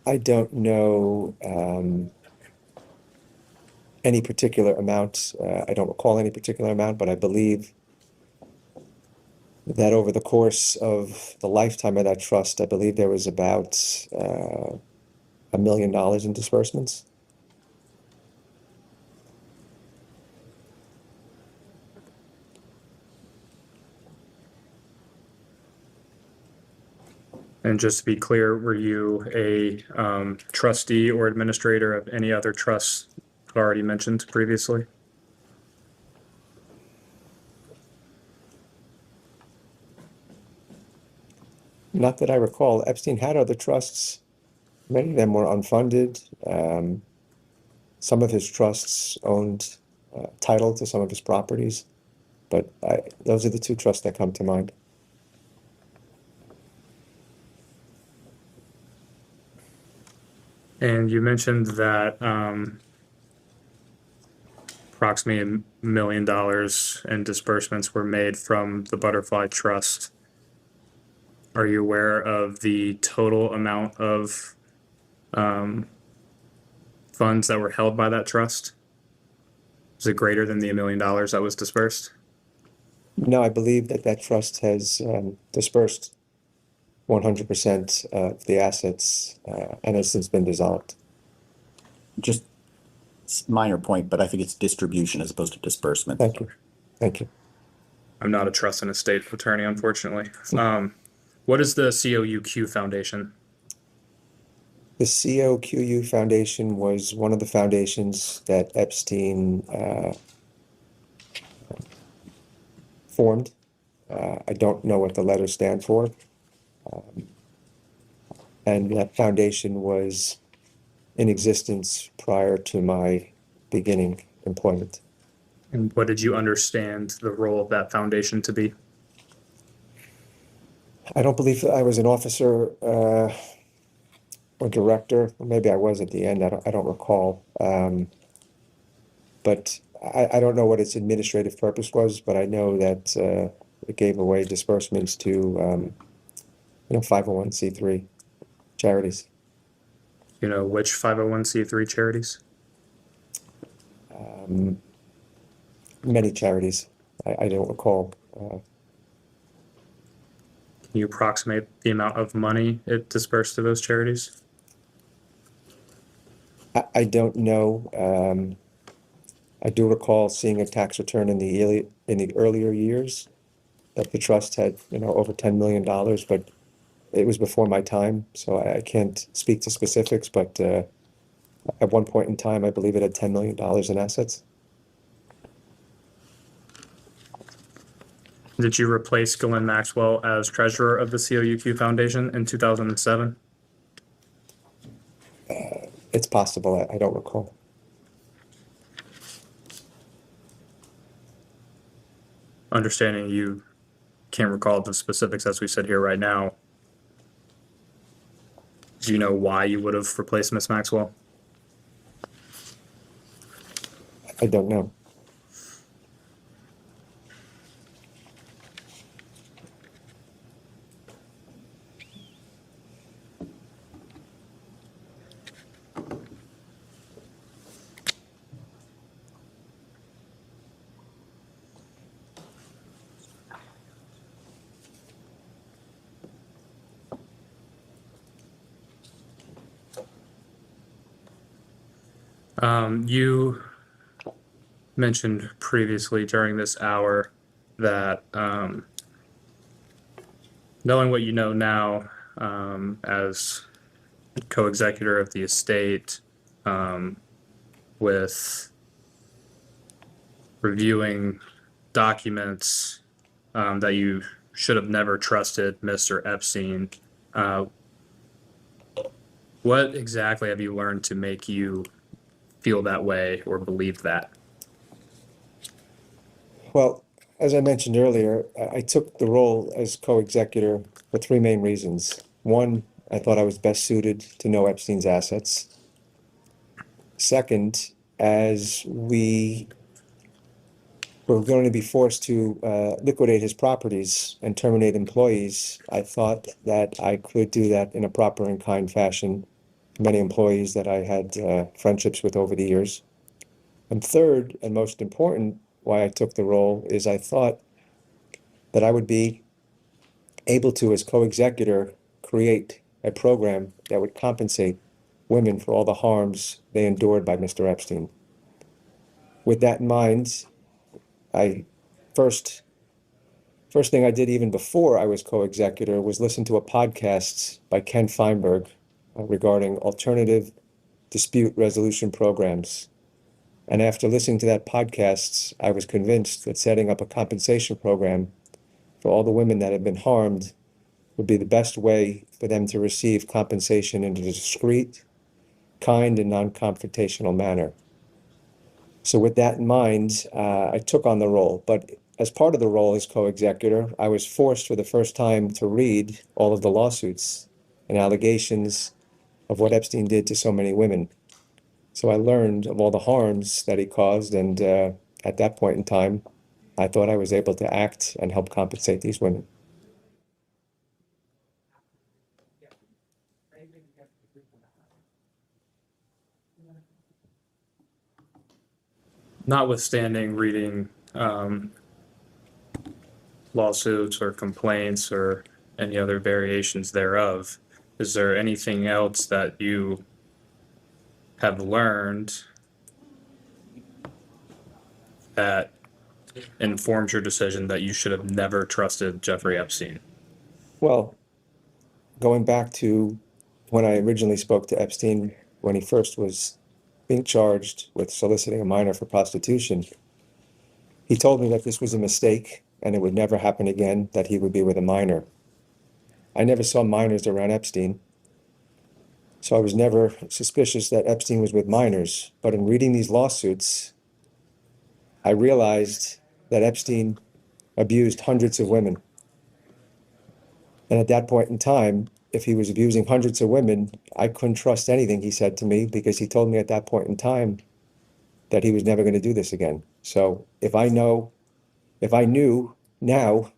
I don't know any particular amount. I don't recall any particular amount, but I believe that over the course of the lifetime of that trust, I believe there was about $1 million in disbursements. And just to be clear, were you a trustee or administrator of any other trusts already mentioned previously? Not that I recall. Epstein had other trusts. Many of them were unfunded. Some of his trusts owned title to some of his properties, but those are the two trusts that come to mind. And you mentioned that approximately $1 million in disbursements were made from the Butterfly Trust. Are you aware of the total amount of funds that were held by that trust? Is it greater than the $1 million that was dispersed? No, I believe that that trust has dispersed 100% of the assets and has since been dissolved. Just minor point, but I think it's distribution as opposed to disbursement. Thank you. Thank you. I'm not a trust and estate attorney, unfortunately. What is the COUQ Foundation? The COQU Foundation was one of the foundations that Epstein formed. I don't know what the letters stand for. And that foundation was in existence prior to my beginning employment. And what did you understand the role of that foundation to be? I don't believe I was an officer or director. Maybe I was at the end. I don't recall. But I don't know what its administrative purpose was, but I know that it gave away disbursements to 501c3 charities. You know, which 501c3 charities? Many charities. I don't recall. Can you approximate the amount of money it dispersed to those charities? I don't know. I do recall seeing a tax return in the earlier years that the trust had, over $10 million, but it was before my time, so I can't speak to specifics, but at one point in time, I believe it had $10 million in assets. Did you replace Ghislaine Maxwell as treasurer of the COUQ Foundation in 2007? It's possible. I don't recall. Understanding you can't recall the specifics as we sit here right now, do you know why you would have replaced Ms. Maxwell? I don't know. You mentioned previously during this hour that knowing what you know now as co-executor of the estate, with reviewing documents that you should have never trusted Mr. Epstein, what exactly have you learned to make you feel that way or believe that? Well, as I mentioned earlier, I took the role as co-executor for three main reasons. One, I thought I was best suited to know Epstein's assets. Second, as we were going to be forced to liquidate his properties and terminate employees, I thought that I could do that in a proper and kind fashion. Many employees that I had friendships with over the years. And third, and most important, why I took the role is I thought that I would be able to, as co-executor, create a program that would compensate women for all the harms they endured by Mr. Epstein. With that in mind, first thing I did even before I was co-executor was listen to a podcast by Ken Feinberg regarding alternative dispute resolution programs. And after listening to that podcast, I was convinced that setting up a compensation program for all the women that had been harmed would be the best way for them to receive compensation in a discreet, kind, and non-confrontational manner. So with that in mind, I took on the role. But as part of the role as co-executor, I was forced for the first time to read all of the lawsuits and allegations of what Epstein did to so many women. So I learned of all the harms that he caused, and at that point in time, I thought I was able to act and help compensate these women. Notwithstanding reading lawsuits or complaints or any other variations thereof, is there anything else that you have learned that informs your decision that you should have never trusted Jeffrey Epstein? Well, going back to when I originally spoke to Epstein, when he first was being charged with soliciting a minor for prostitution, he told me that this was a mistake and it would never happen again, that he would be with a minor. I never saw minors around Epstein, so I was never suspicious that Epstein was with minors. But in reading these lawsuits, I realized that Epstein abused hundreds of women. And at that point in time, if he was abusing hundreds of women, I couldn't trust anything he said to me, because he told me at that point in time that he was never going to do this again. So if I knew now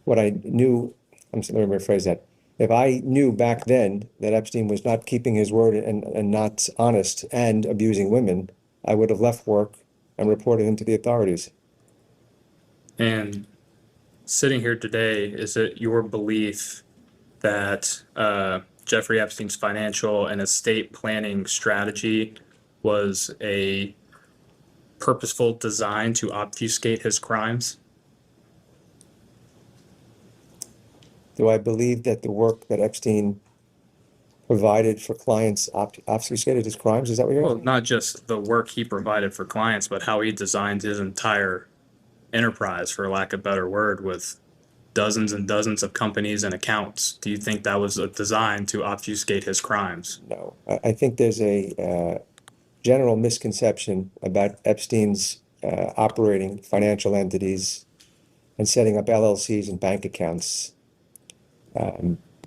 what I knew, let me rephrase that. If I knew back then that Epstein was not keeping his word and not honest and abusing women, I would have left work and reported him to the authorities. And sitting here today, is it your belief that Jeffrey Epstein's financial and estate planning strategy was a purposeful design to obfuscate his crimes? Do I believe that the work that Epstein provided for clients obfuscated his crimes? Is that what you're Well, saying? not just the work he provided for clients, but how he designed his entire enterprise, for lack of a better word, with dozens and dozens of companies and accounts. Do you think that was a design to obfuscate his crimes? No. I think there's a general misconception about Epstein's operating financial entities and setting up LLCs and bank accounts.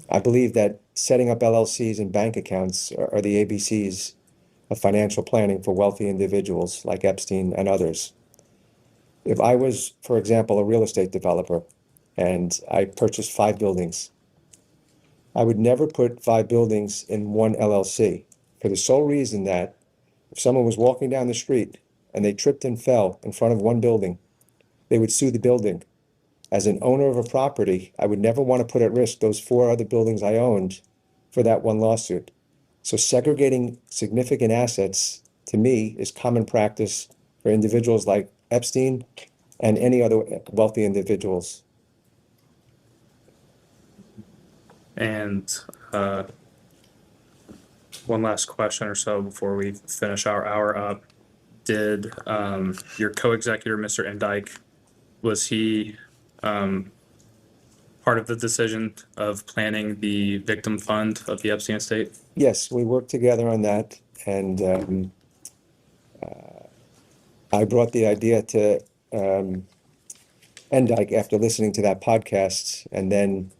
I believe that setting up LLCs and bank accounts are the ABCs of financial planning for wealthy individuals like Epstein and others. If I was, for example, a real estate developer and I purchased 5 buildings, I would never put 5 buildings in one LLC, for the sole reason that if someone was walking down the street and they tripped and fell in front of one building, they would sue the building. As an owner of a property, I would never want to put at risk those 4 other buildings I owned for that one lawsuit. So segregating significant assets, to me, is common practice for individuals like Epstein and any other wealthy individuals. And one last question or so before we finish our hour up. Did your co-executor, Mr. Endyke, was he part of the decision of planning the victim fund of the Epstein estate? Yes, we worked together on that, and I brought the idea to Endyke after listening to that podcast, and then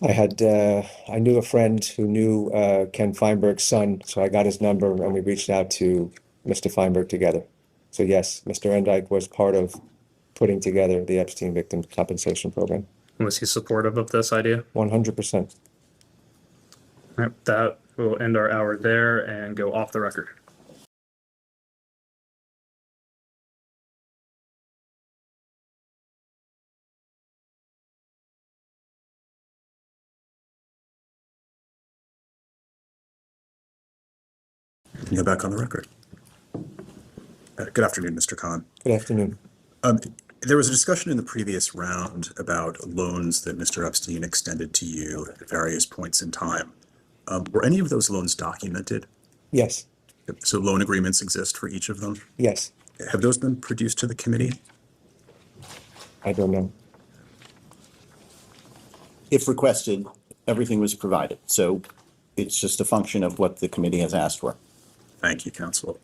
I knew a friend who knew Ken Feinberg's son, so I got his number and we reached out to Mr. Feinberg together. So yes, Mr. Endyke was part of putting together the Epstein Victim Compensation Program. Was he supportive of this idea? 100%. All right, that will end our hour there and go off the record. You're back on the record. Good afternoon, Mr. Kahn. Good afternoon. There was a discussion in the previous round about loans that Mr. Epstein extended to you at various points in time. Were any of those loans documented? Yes, So loan agreements exist for each of them? yes, Have those been produced to the committee? I don't know. If requested, everything was provided. So it's just a function of what the committee has asked for. Thank you, counsel.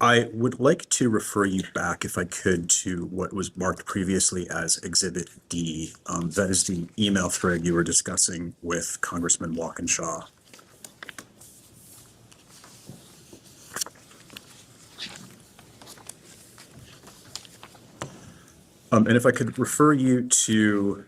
I would like to refer you back, if I could, to what was marked previously as Exhibit D. That is the email thread you were discussing with Congressman Walkinshaw. And if I could refer you to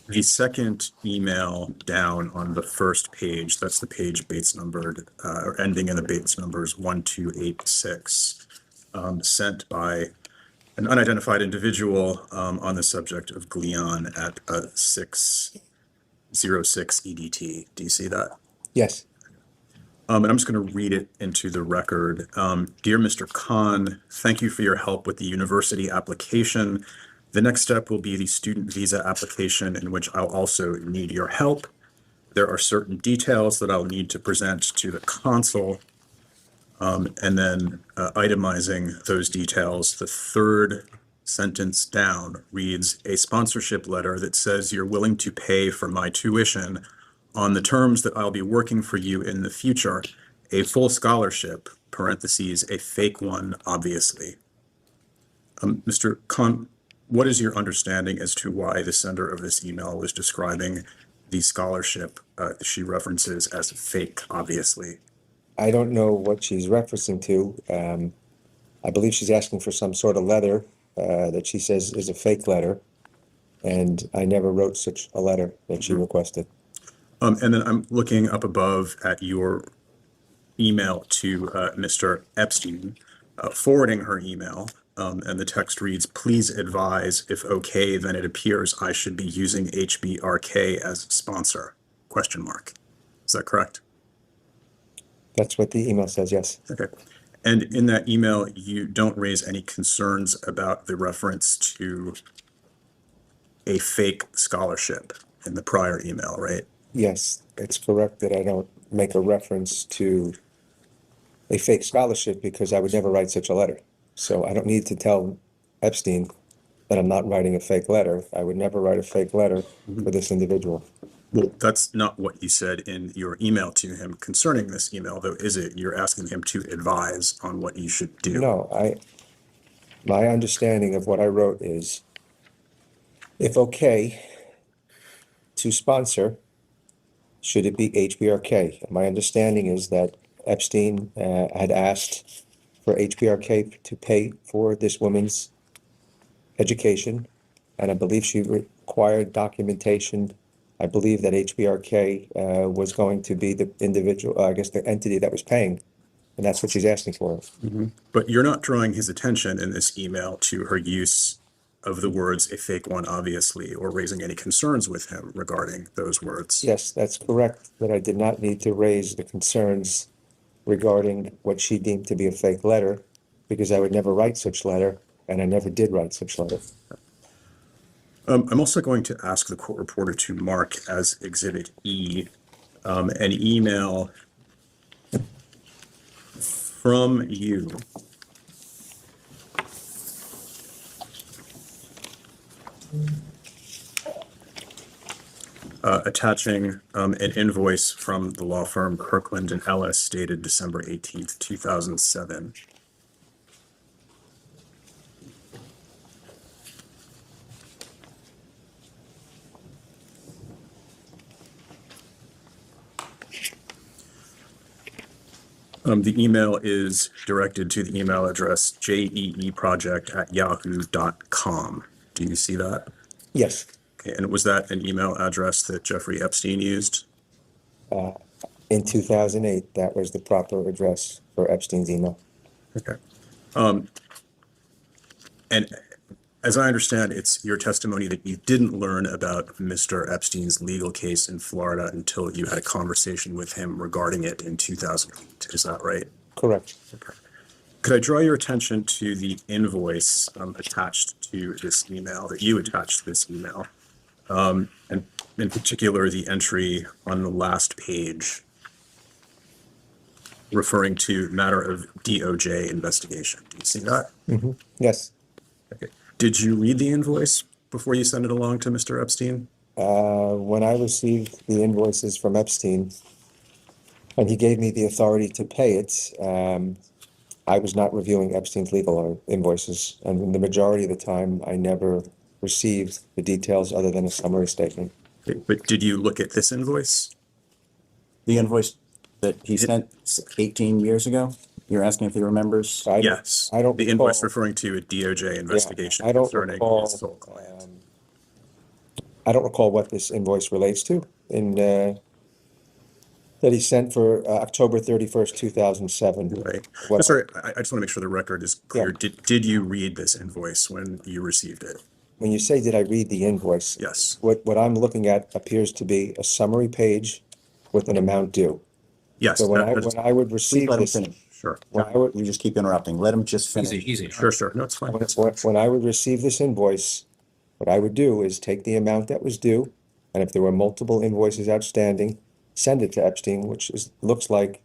the second email down on the first page, that's the page Bates numbered, or ending in the Bates numbers 1286, sent by an unidentified individual on the subject of Ghislaine at 606 EDT. Do you see that? Yes, And I'm just going to read it into the record. Dear Mr. Kahn, thank you for your help with the university application. The next step will be the student visa application, in which I'll also need your help. There are certain details that I'll need to present to the consul, and then itemizing those details. The third sentence down reads, a sponsorship letter that says you're willing to pay for my tuition on the terms that I'll be working for you in the future, a full scholarship, parentheses, a fake one, obviously. Mr. Kahn, what is your understanding as to why the sender of this email was describing the scholarship she references as fake, obviously? I don't know what she's referencing to. I believe she's asking for some sort of letter that she says is a fake letter, and I never wrote such a letter that she requested. And then I'm looking up above at your email to Mr. Epstein, forwarding her email, and the text reads, please advise, if okay, then it appears I should be using HBRK as sponsor, question mark. Is that correct? That's what the email says, yes. Okay. And in that email, you don't raise any concerns about the reference to a fake scholarship in the prior email, right? Yes, it's correct that I don't make a reference to a fake scholarship because I would never write such a letter. So I don't need to tell Epstein that I'm not writing a fake letter. I would never write a fake letter for this individual. Well, that's not what you said in your email to him concerning this email, though, is it? You're asking him to advise on what you should do. No, my understanding of what I wrote is, if okay, to sponsor, should it be HBRK? My understanding is that Epstein had asked for HBRK to pay for this woman's education, and I believe she required documentation. I believe that HBRK was going to be the individual, I guess the entity that was paying, and that's what she's asking for. But you're not drawing his attention in this email to her use of the words "a fake one," obviously, or raising any concerns with him regarding those words. Yes, that's correct, that I did not need to raise the concerns regarding what she deemed to be a fake letter, because I would never write such letter, and I never did write such letter. I'm also going to ask the court reporter to mark as Exhibit E an email from you attaching an invoice from the law firm Kirkland and Ellis dated December 18th, 2007. The email is directed to the email address jeeproject@yahoo.com. Do you see that? Yes, Okay, and was that an email address that Jeffrey Epstein used? in 2008, that was the proper address for Epstein's email. Okay. And as I understand, it's your testimony that you didn't learn about Mr. Epstein's legal case in Florida until you had a conversation with him regarding it in 2008. Is that right? Correct. Okay. Could I draw your attention to the invoice attached to this email, that you attached to this email? And in particular, the entry on the last page referring to matter of DOJ investigation. Do you see that? Yes, Okay. Did you read the invoice before you sent it along to Mr. Epstein? when I received the invoices from Epstein, and he gave me the authority to pay it, I was not reviewing Epstein's legal invoices, and in the majority of the time, I never received the details other than a summary statement. Okay, but did you look at this invoice? The invoice that he sent 18 years ago? You're asking if he remembers? Yes. I don't The invoice recall. referring to a DOJ investigation I don't concerning recall, his sole client. I don't recall what this invoice relates to that he sent for October 31st, 2007. Right. What- Sorry, I just want to make sure the record is clear. Yeah. Did you read this invoice when you received it? When you say, did I read the invoice? Yes. What I'm looking at appears to be a summary page with an amount due. Yes. So when that is- I would Please receive let him this, finish. Sure. when I would, You just keep interrupting. Let him just finish. Easy. Sure. No, it's fine. when I would receive this invoice, what I would do is take the amount that was due, and if there were multiple invoices outstanding, send it to Epstein, looks like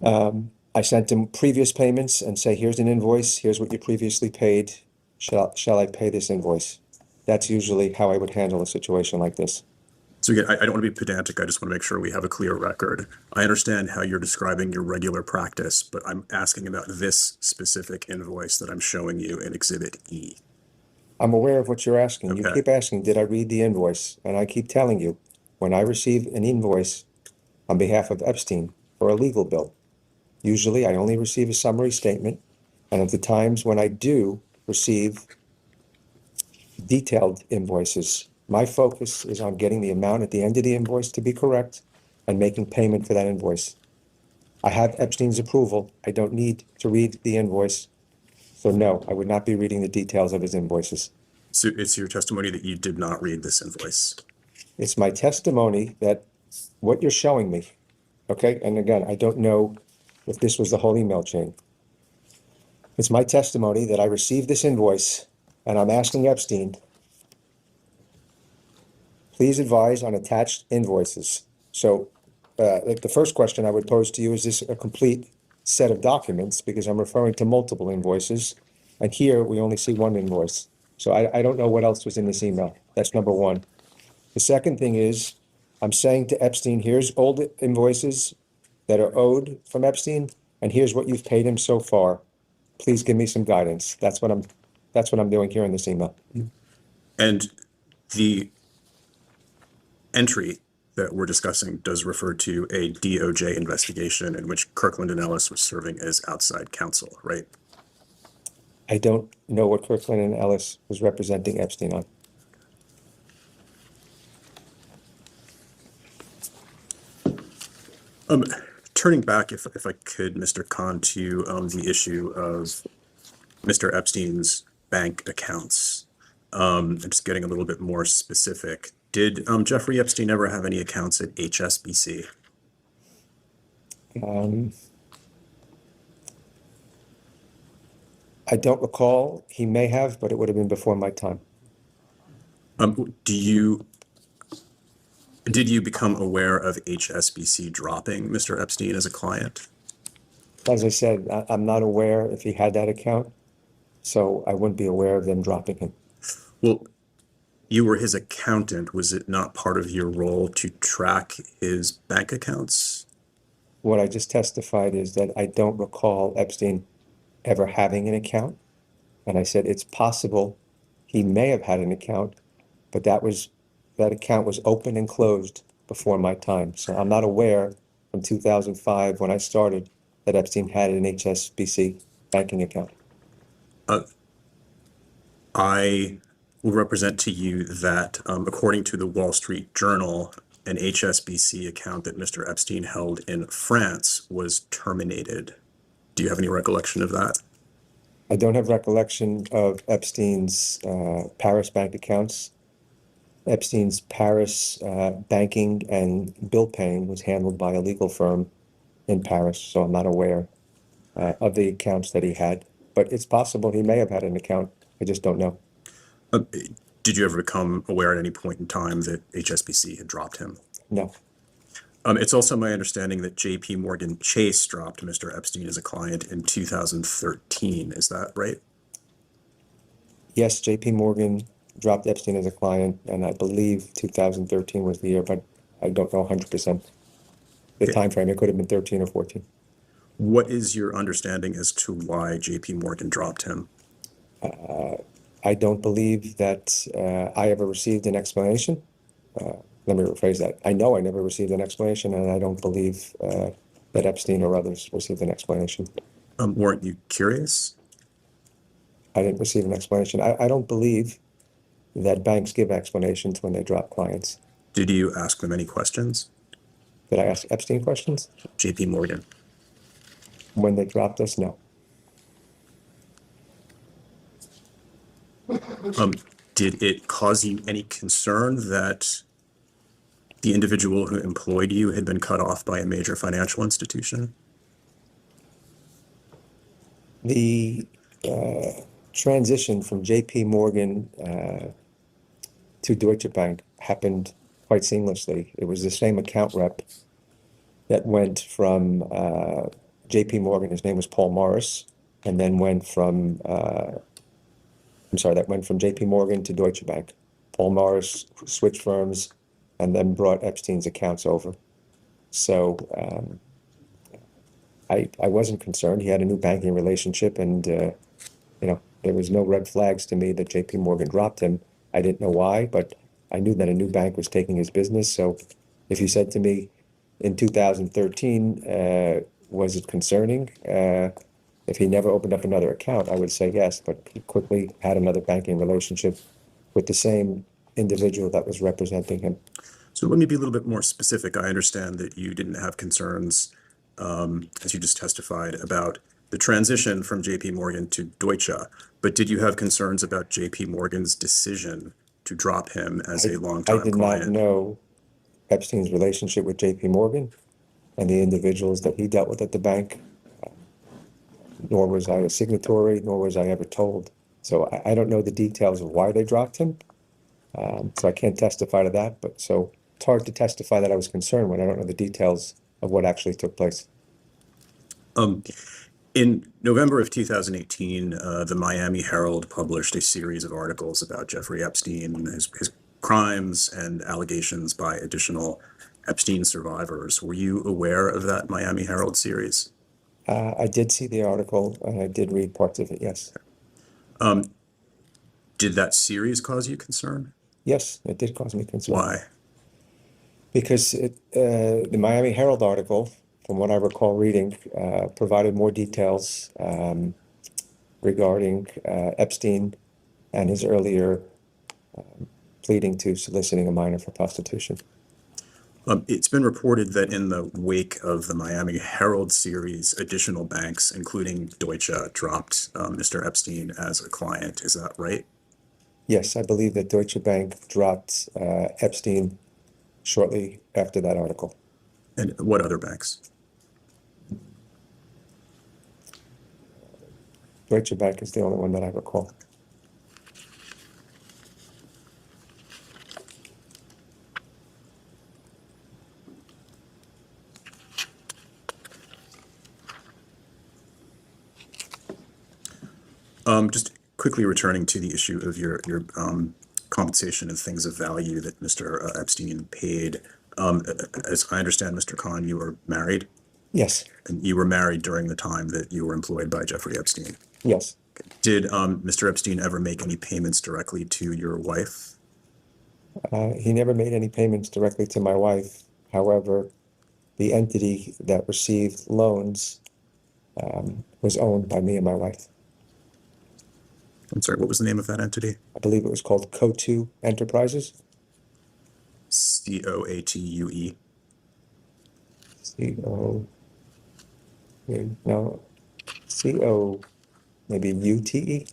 I sent him previous payments and say, here's an invoice, here's what you previously paid. Shall I pay this invoice? That's usually how I would handle a situation like this. So again, I don't want to be pedantic. I just want to make sure we have a clear record. I understand how you're describing your regular practice, but I'm asking about this specific invoice that I'm showing you in Exhibit E. I'm aware of what you're asking. You Okay. keep asking, did I read the invoice? And I keep telling you, when I receive an invoice on behalf of Epstein for a legal bill, usually I only receive a summary statement, and at the times when I do receive detailed invoices, my focus is on getting the amount at the end of the invoice to be correct and making payment for that invoice. I have Epstein's approval. I don't need to read the invoice. So no, I would not be reading the details of his invoices. So it's your testimony that you did not read this invoice. It's my testimony that what you're showing me, okay? And again, I don't know if this was the whole email chain. It's my testimony that I received this invoice and I'm asking Epstein, please advise on attached invoices. So the first question I would pose to you, is this a complete set of documents? Because I'm referring to multiple invoices. And here we only see one invoice. So I don't know what else was in this email. That's number one. The second thing is, I'm saying to Epstein, here's old invoices that are owed from Epstein, and here's what you've paid him so far. Please give me some guidance. That's what I'm doing here in this email. And the entry that we're discussing does refer to a DOJ investigation in which Kirkland and Ellis was serving as outside counsel, right? I don't know what Kirkland and Ellis was representing Epstein on. Turning back, if I could, Mr. Kahn, to the issue of Mr. Epstein's bank accounts. I'm just getting a little bit more specific. Did Jeffrey Epstein ever have any accounts at HSBC? I don't recall. He may have, but it would have been before my time. Did you become aware of HSBC dropping Mr. Epstein as a client? As I said, I'm not aware if he had that account, so I wouldn't be aware of them dropping him. Well, you were his accountant. Was it not part of your role to track his bank accounts? What I just testified is that I don't recall Epstein ever having an account. And I said it's possible he may have had an account, but that account was open and closed before my time. So I'm not aware from 2005 when I started that Epstein had an HSBC banking account. I will represent to you that according to the Wall Street Journal, an HSBC account that Mr. Epstein held in France was terminated. Do you have any recollection of that? I don't have recollection of Epstein's Paris bank accounts. Epstein's Paris banking and bill paying was handled by a legal firm in Paris, so I'm not aware of the accounts that he had. But it's possible he may have had an account. I just don't know. Did you ever become aware at any point in time that HSBC had dropped him? No. It's also my understanding that JP Morgan Chase dropped Mr. Epstein as a client in 2013. Is that right? Yes, JP Morgan dropped Epstein as a client, and I believe 2013 was the year, but I don't know 100%. The time frame, it could have been 13 or 14. What is your understanding as to why JP Morgan dropped him? I don't believe that I ever received an explanation. Let me rephrase that. I know I never received an explanation, and I don't believe that Epstein or others received an explanation. Weren't you curious? I didn't receive an explanation. I don't believe that banks give explanations when they drop clients. Did you ask them any questions? Did I ask Epstein questions? JP Morgan. When they dropped us, no. Did it cause you any concern that the individual who employed you had been cut off by a major financial institution? The transition from JP Morgan to Deutsche Bank happened quite seamlessly. It was the same account rep that went from JP Morgan, his name was Paul Morris, and then went from that went from JP Morgan to Deutsche Bank. Paul Morris switched firms and then brought Epstein's accounts over. So I wasn't concerned. He had a new banking relationship, and there was no red flags to me that JP Morgan dropped him. I didn't know why, but I knew that a new bank was taking his business. So if you said to me in 2013, was it concerning? If he never opened up another account, I would say yes, but he quickly had another banking relationship with the same individual that was representing him. So let me be a little bit more specific. I understand that you didn't have concerns, as you just testified, about the transition from JP Morgan to Deutsche, but did you have concerns about JP Morgan's decision to drop him as a longtime client? I did not know Epstein's relationship with JP Morgan and the individuals that he dealt with at the bank, nor was I a signatory, nor was I ever told. So I don't know the details of why they dropped him. So I can't testify to that, but so it's hard to testify that I was concerned when I don't know the details of what actually took place. In November of 2018, the Miami Herald published a series of articles about Jeffrey Epstein, his crimes and allegations by additional Epstein survivors. Were you aware of that Miami Herald series? I did see the article, and I did read parts of it, yes. Did that series cause you concern? Yes, it did cause me concern. Why? Because the Miami Herald article, from what I recall reading, provided more details regarding Epstein and his earlier pleading to soliciting a minor for prostitution. It's been reported that in the wake of the Miami Herald series, additional banks, including Deutsche, dropped Mr. Epstein as a client. Is that right? Yes, I believe that Deutsche Bank dropped Epstein shortly after that article. And what other banks? Deutsche Bank is the only one that I recall. Just quickly returning to the issue of your compensation and things of value that Mr. Epstein paid. As I understand, Mr. Kahn, you were married, Yes, and you were married during the time that you were employed by Jeffrey Epstein. yes. Did Mr. Epstein ever make any payments directly to your wife? He never made any payments directly to my wife. However, the entity that received loans was owned by me and my wife. I'm sorry, what was the name of that entity? I believe it was called Co2 Enterprises. COATUE. CO, no, CO, maybe UTE.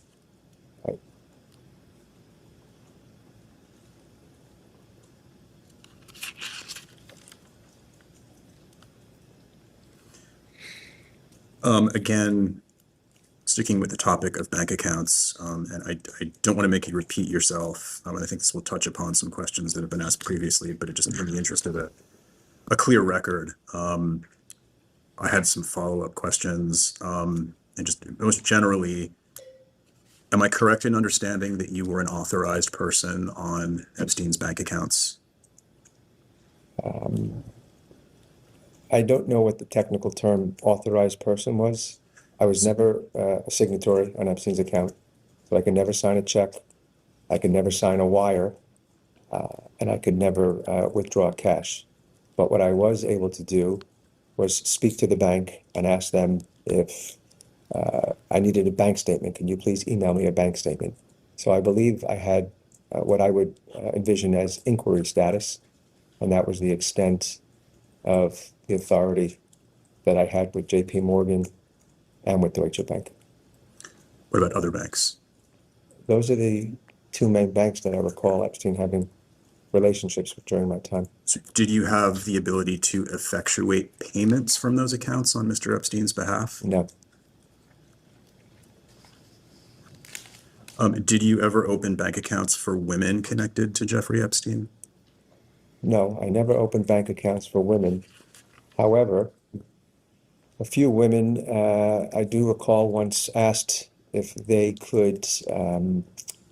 Again, sticking with the topic of bank accounts, and I don't want to make you repeat yourself. And I think this will touch upon some questions that have been asked previously, but it just in the interest of a clear record. I had some follow-up questions, and just most generally, am I correct in understanding that you were an authorized person on Epstein's bank accounts? I don't know what the technical term authorized person was. I was never a signatory on Epstein's account, so I could never sign a check. I could never sign a wire, and I could never withdraw cash. But what I was able to do was speak to the bank and ask them if I needed a bank statement. Can you please email me a bank statement? So I believe I had what I would envision as inquiry status, and that was the extent of the authority that I had with JP Morgan and with Deutsche Bank. What about other banks? Those are the two main banks that I recall Epstein having relationships with during my time. So did you have the ability to effectuate payments from those accounts on Mr. Epstein's behalf? No. Did you ever open bank accounts for women connected to Jeffrey Epstein? No, I never opened bank accounts for women. However, a few women, I do recall once asked if they could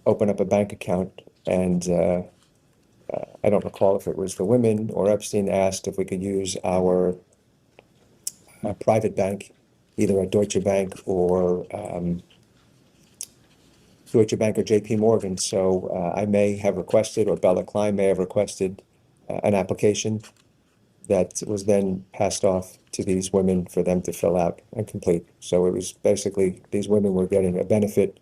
open up a bank account, and I don't recall if it was the women or Epstein asked if we could use our private bank, either at Deutsche Bank or JP Morgan. So I may have requested, or Bella Klein may have requested an application that was then passed off to these women for them to fill out and complete. So it was basically these women were getting a benefit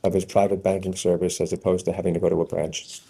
of his private banking service as opposed to having to go to a branch.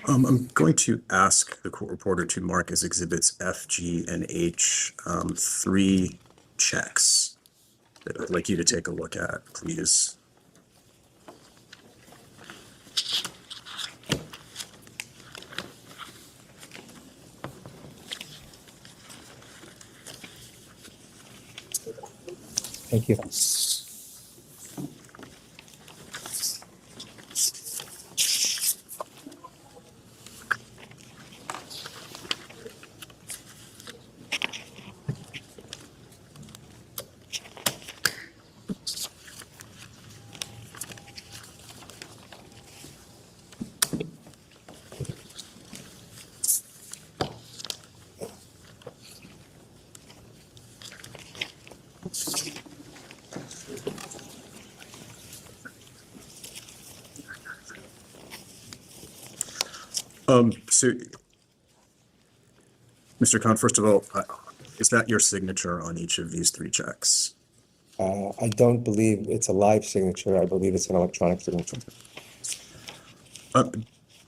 I'm going to ask the court reporter to mark as exhibits F, G, and H 3 checks that I'd like you to take a look at, please. Thank you. So, Mr. Kahn, first of all, is that your signature on each of these three checks? I don't believe it's a live signature. I believe it's an electronic signature.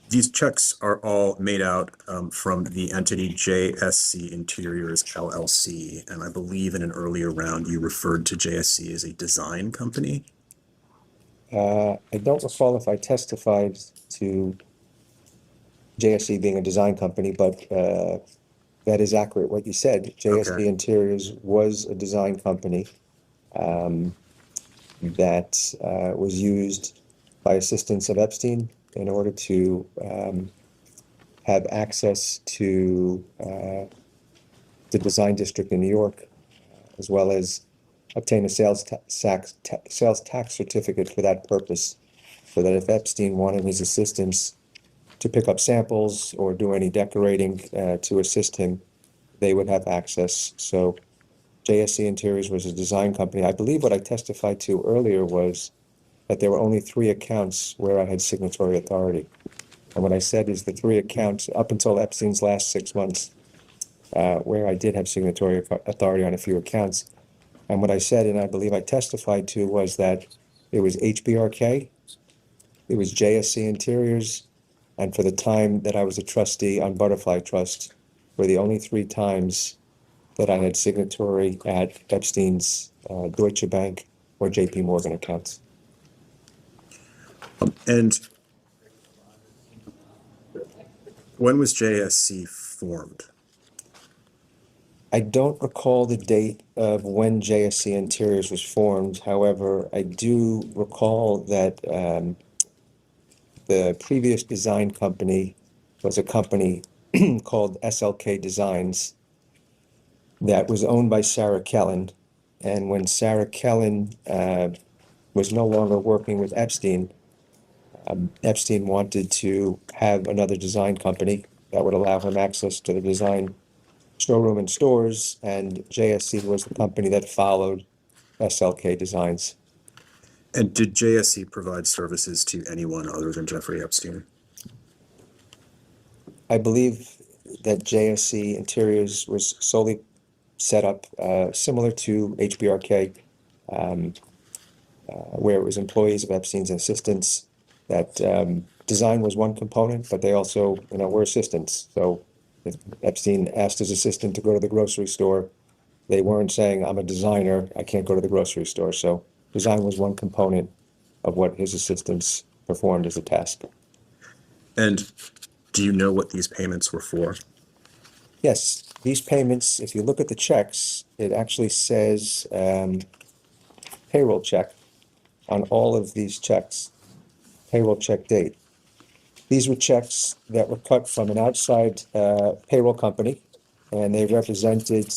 These checks are all made out from the entity JSC Interiors LLC, and I believe in an earlier round you referred to JSC as a design company. I don't recall if I testified to JSC being a design company, but that is accurate what you said. JSC Okay. Interiors was a design company that was used by assistants of Epstein in order to have access to the design district in New York, as well as obtain a sales tax certificate for that purpose, so that if Epstein wanted his assistants to pick up samples or do any decorating to assist him, they would have access. So JSC Interiors was a design company. I believe what I testified to earlier was that there were only 3 accounts where I had signatory authority. And what I said is the 3 accounts up until Epstein's last 6 months, where I did have signatory authority on a few accounts. And what I said, and I believe I testified to, was that it was HBRK, it was JSC Interiors, and for the time that I was a trustee on Butterfly Trust, were the only 3 times that I had signatory at Epstein's Deutsche Bank or JP Morgan accounts. And when was JSC formed? I don't recall the date of when JSC Interiors was formed. However, I do recall that the previous design company was a company called SLK Designs that was owned by Sarah Kellen. And when Sarah Kellen was no longer working with Epstein, Epstein wanted to have another design company that would allow him access to the design showroom and stores, and JSC was the company that followed SLK Designs. And did JSC provide services to anyone other than Jeffrey Epstein? I believe that JSC Interiors was solely set up similar to HBRK, where it was employees of Epstein's and assistants. That design was one component, but they also, were assistants. So if Epstein asked his assistant to go to the grocery store, they weren't saying, I'm a designer, I can't go to the grocery store. So design was one component of what his assistants performed as a task. And do you know what these payments were for? Yes, these payments, if you look at the checks, it actually says payroll check on all of these checks, payroll check date. These were checks that were cut from an outside payroll company, and they represented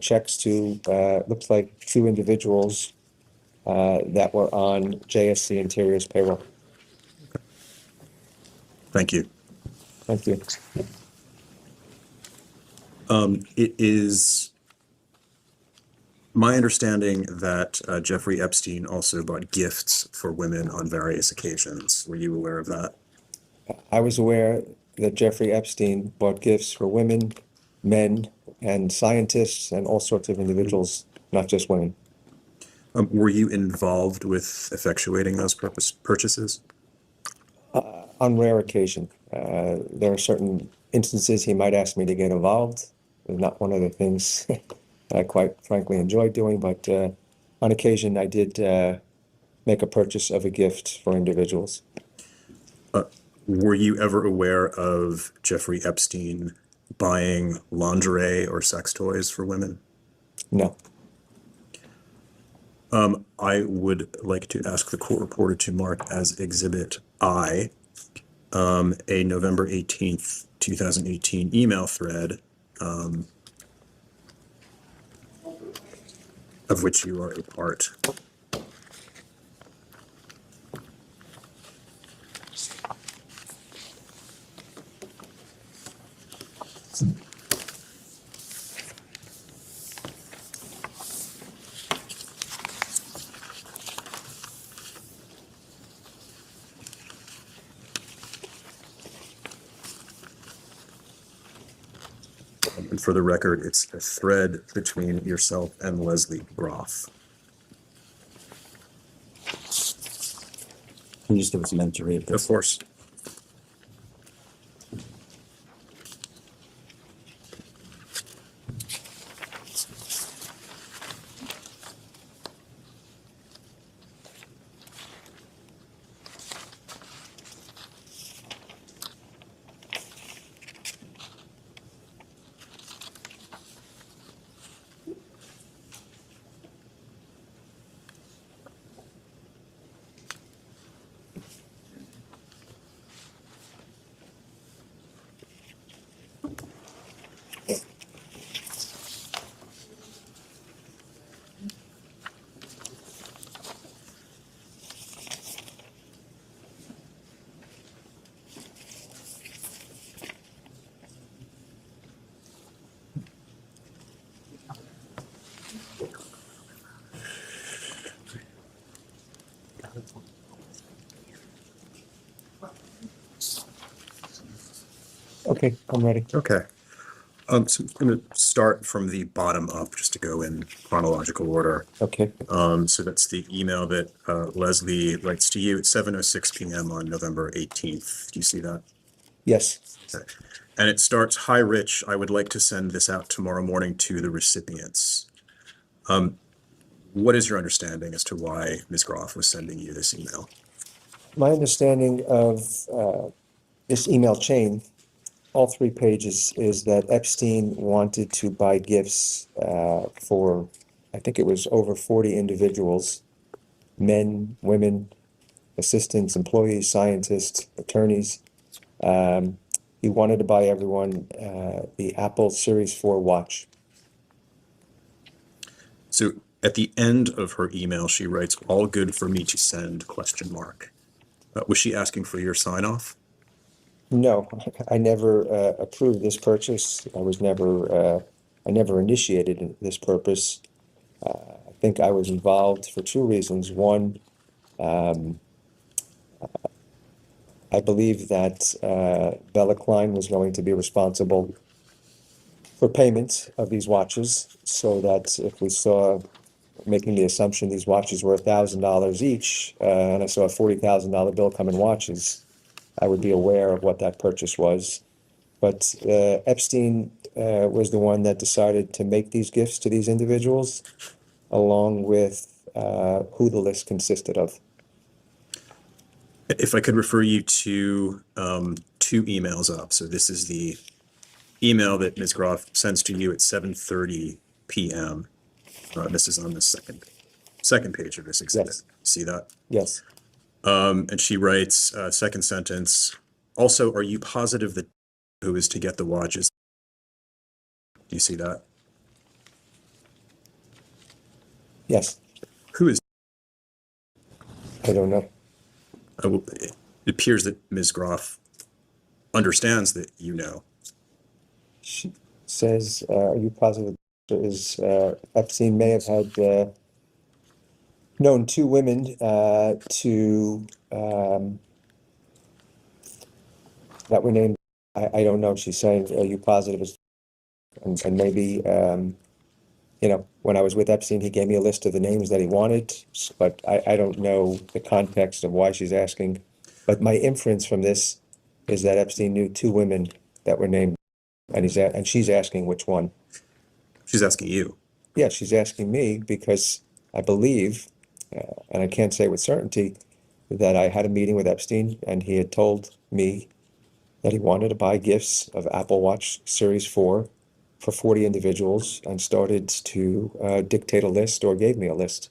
checks to, looks like 2 individuals that were on JSC Interiors payroll. Thank you. Thank you. It is my understanding that Jeffrey Epstein also bought gifts for women on various occasions. Were you aware of that? I was aware that Jeffrey Epstein bought gifts for women, men, and scientists, and all sorts of individuals, not just women. Were you involved with effectuating those purchases? On rare occasion. There are certain instances he might ask me to get involved. It's not one of the things that I quite frankly enjoy doing, but on occasion I did make a purchase of a gift for individuals. Were you ever aware of Jeffrey Epstein buying lingerie or sex toys for women? No. I would like to ask the court reporter to mark as Exhibit I a November 18th, 2018 email thread of which you are a part. And for the record, it's a thread between yourself and Leslie Groff. Can you just give us a minute to read this? Of course. Okay, I'm ready. Okay. So I'm going to start from the bottom up just to go in chronological order. Okay. So that's the email that Leslie writes to you at 7:06 p.m. on November 18th. Do you see that? Yes. Okay. And it starts, "Hi, Rich. I would like to send this out tomorrow morning to the recipients." What is your understanding as to why Ms. Groff was sending you this email? My understanding of this email chain, all 3 pages, is that Epstein wanted to buy gifts for, I think it was over 40 individuals, men, women, assistants, employees, scientists, attorneys. He wanted to buy everyone the Apple Series 4 watch. So at the end of her email, she writes, "All good for me to send, question mark." Was she asking for your sign off? No, I never approved this purchase. I never initiated this purpose. I think I was involved for 2 reasons. One, I believe that Bella Klein was going to be responsible for payment of these watches, so that if we saw, making the assumption these watches were $1,000 each, and I saw a $40,000 bill come in watches, I would be aware of what that purchase was. But Epstein was the one that decided to make these gifts to these individuals, along with who the list consisted of. If I could refer you to 2 emails up. So this is the email that Ms. Groff sends to you at 7:30 p.m. This is on the second page of this exhibit. Yes. See that? Yes. And she writes, second sentence, "Also, are you positive that who is to get the watches?" Do you see that? Yes. Who is? I don't know. It appears that Ms. Groff understands that you know. She says, are you positive is Epstein may have had known 2 women that were named. I don't know. She's saying, are you positive? And maybe, when I was with Epstein, he gave me a list of the names that he wanted, but I don't know the context of why she's asking. But my inference from this is that Epstein knew 2 women that were named, and she's asking which one. She's asking you. Yeah, she's asking me because I believe, and I can't say with certainty, that I had a meeting with Epstein and he had told me that he wanted to buy gifts of Apple Watch Series 4 for 40 individuals and started to dictate a list or gave me a list.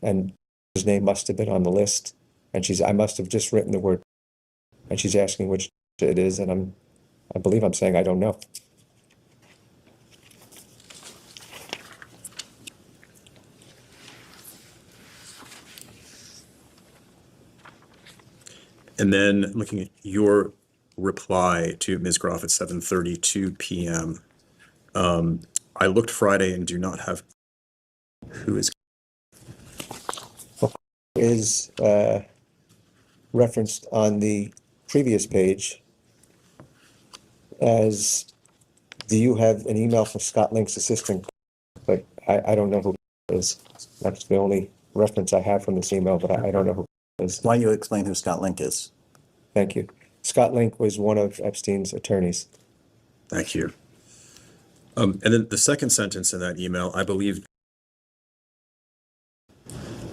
And his name must have been on the list. And I must have just written the word, and she's asking which it is. And I believe I'm saying I don't know. And then looking at your reply to Ms. Groff at 7:32 p.m. I looked Friday and do not have who is referenced on the previous page as Do you have an email from Scott Link's assistant? But I don't know who it is. That's the only reference I have from this email, but I don't know who it is. Why don't you explain who Scott Link is? Thank you. Scott Link was one of Epstein's attorneys. Thank you. And then the second sentence in that email, I believe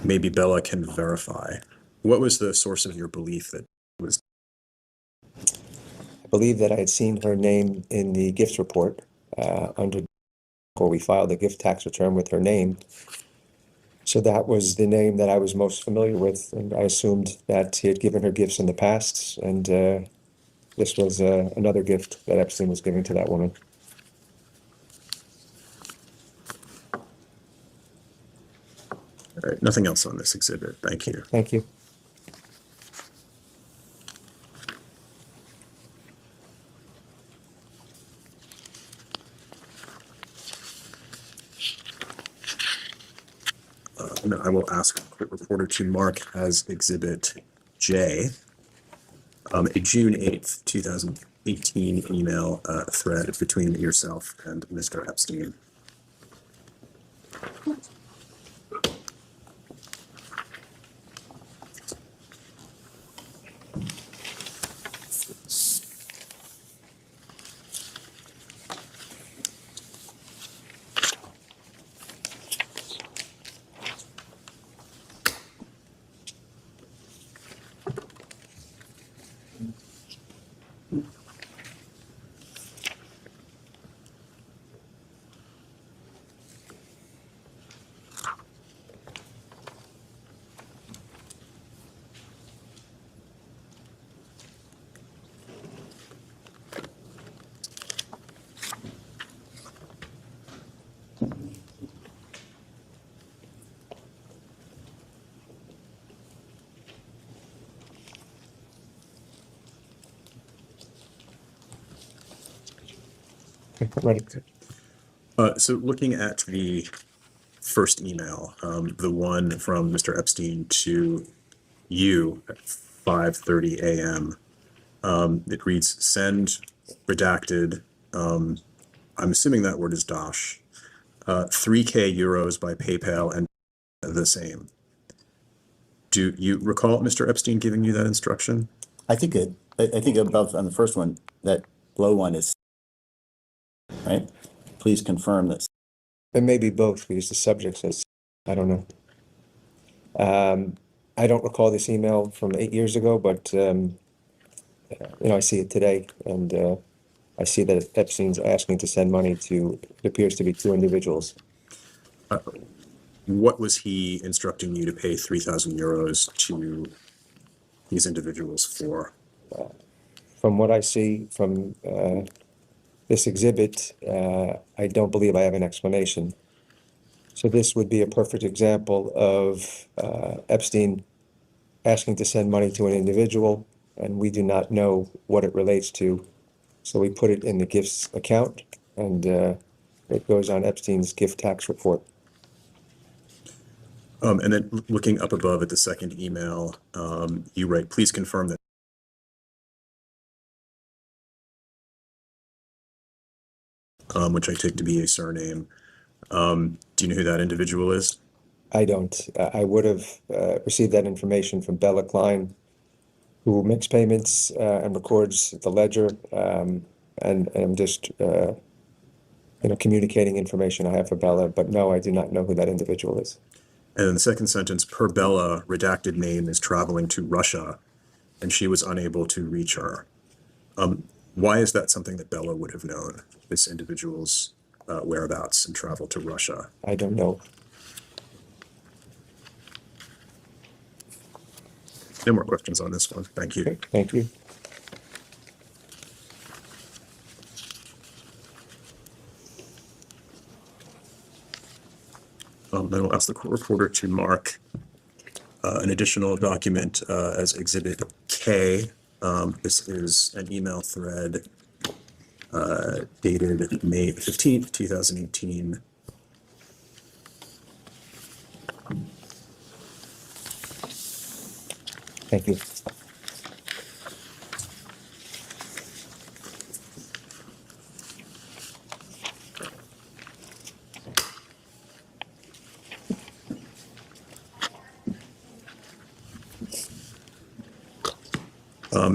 maybe Bella can verify. What was the source of your belief that it was? I believe that I had seen her name in the gifts report under, or we filed a gift tax return with her name. So that was the name that I was most familiar with, and I assumed that he had given her gifts in the past, and this was another gift that Epstein was giving to that woman. All right, nothing else on this exhibit. Thank you. Thank you. No, I will ask the court reporter to mark as Exhibit J, a June 8th, 2018 email thread between yourself and Mr. Epstein. Ready. So looking at the first email, the one from Mr. Epstein to you at 5:30 a.m., it reads, send redacted, I'm assuming that word is Dosh, 3K euros by PayPal and the same. Do you recall Mr. Epstein giving you that instruction? I think above on the first one, that below one is, right? Please confirm this. It may be both because the subject says, I don't know. I don't recall this email from 8 years ago, but I see it today, and I see that Epstein's asking to send money to, it appears to be two individuals. What was he instructing you to pay 3,000 euros to these individuals for? From what I see from this exhibit, I don't believe I have an explanation. So this would be a perfect example of Epstein asking to send money to an individual, and we do not know what it relates to. So we put it in the gifts account, and it goes on Epstein's gift tax report. And then looking up above at the second email, you write, please confirm that. Which I take to be a surname. Do you know who that individual is? I don't. I would have received that information from Bella Klein, who makes payments and records the ledger, and I'm just communicating information I have for Bella. But no, I do not know who that individual is. And then the second sentence, per Bella, redacted name is traveling to Russia, and she was unable to reach her. Why is that something that Bella would have known, this individual's whereabouts and travel to Russia? I don't know. No more questions on this one. Thank you. Okay, thank you. Then I'll ask the court reporter to mark an additional document as Exhibit K. This is an email thread dated May 15th, 2018. Thank you.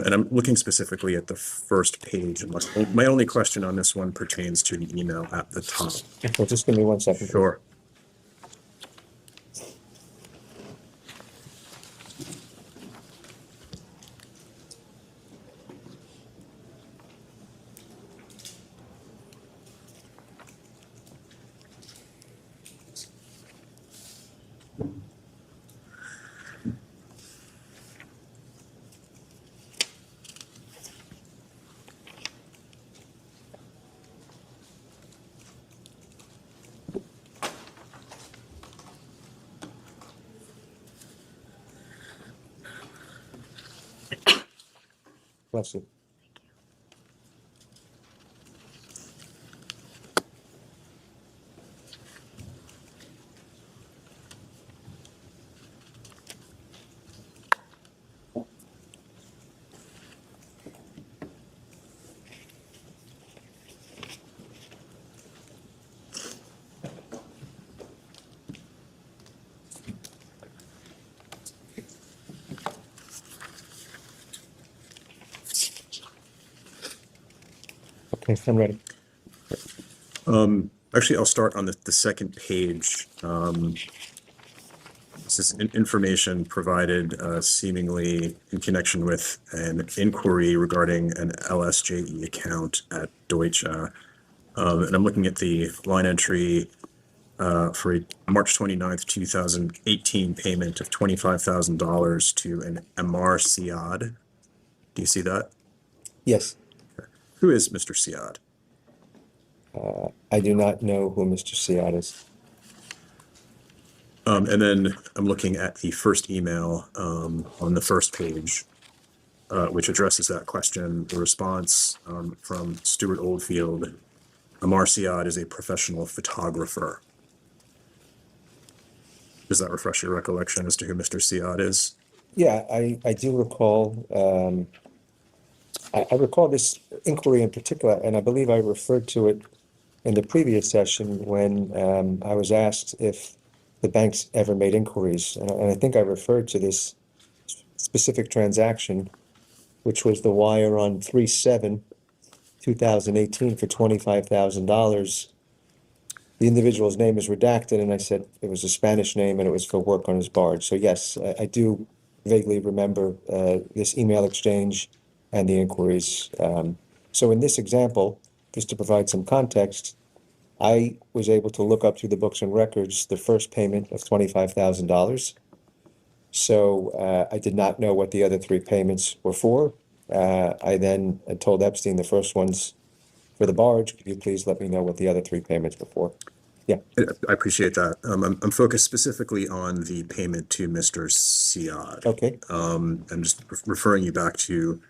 And I'm looking specifically at the first page. My only question on this one pertains to the email at the top. Well, just give me 1 second. Sure. Bless you. Okay, I'm ready. Actually, I'll start on the second page. This is information provided seemingly in connection with an inquiry regarding an LSJE account at Deutsche. And I'm looking at the line entry for a March 29th, 2018 payment of $25,000 to an Amar Siad. Do you see that? Yes. Who is Mr. Siad? I do not know who Mr. Siad is. And then I'm looking at the first email on the first page, which addresses that question. The response from Stuart Oldfield, Amar Siad is a professional photographer. Does that refresh your recollection as to who Mr. Siad is? Yeah, I do recall, I recall this inquiry in particular, and I believe I referred to it in the previous session when I was asked if the banks ever made inquiries. And I think I referred to this specific transaction, which was the wire on 3/7/2018 for $25,000. The individual's name is redacted, and I said it was a Spanish name and it was for work on his barge. So yes, I do vaguely remember this email exchange and the inquiries. So in this example, just to provide some context, I was able to look up through the books and records the first payment of $25,000. So I did not know what the other three payments were for. I then told Epstein the first one's for the barge. Could you please let me know what the other three payments were for? Yeah. I appreciate that. I'm focused specifically on the payment to Mr. Siad. Okay. I'm just referring you back to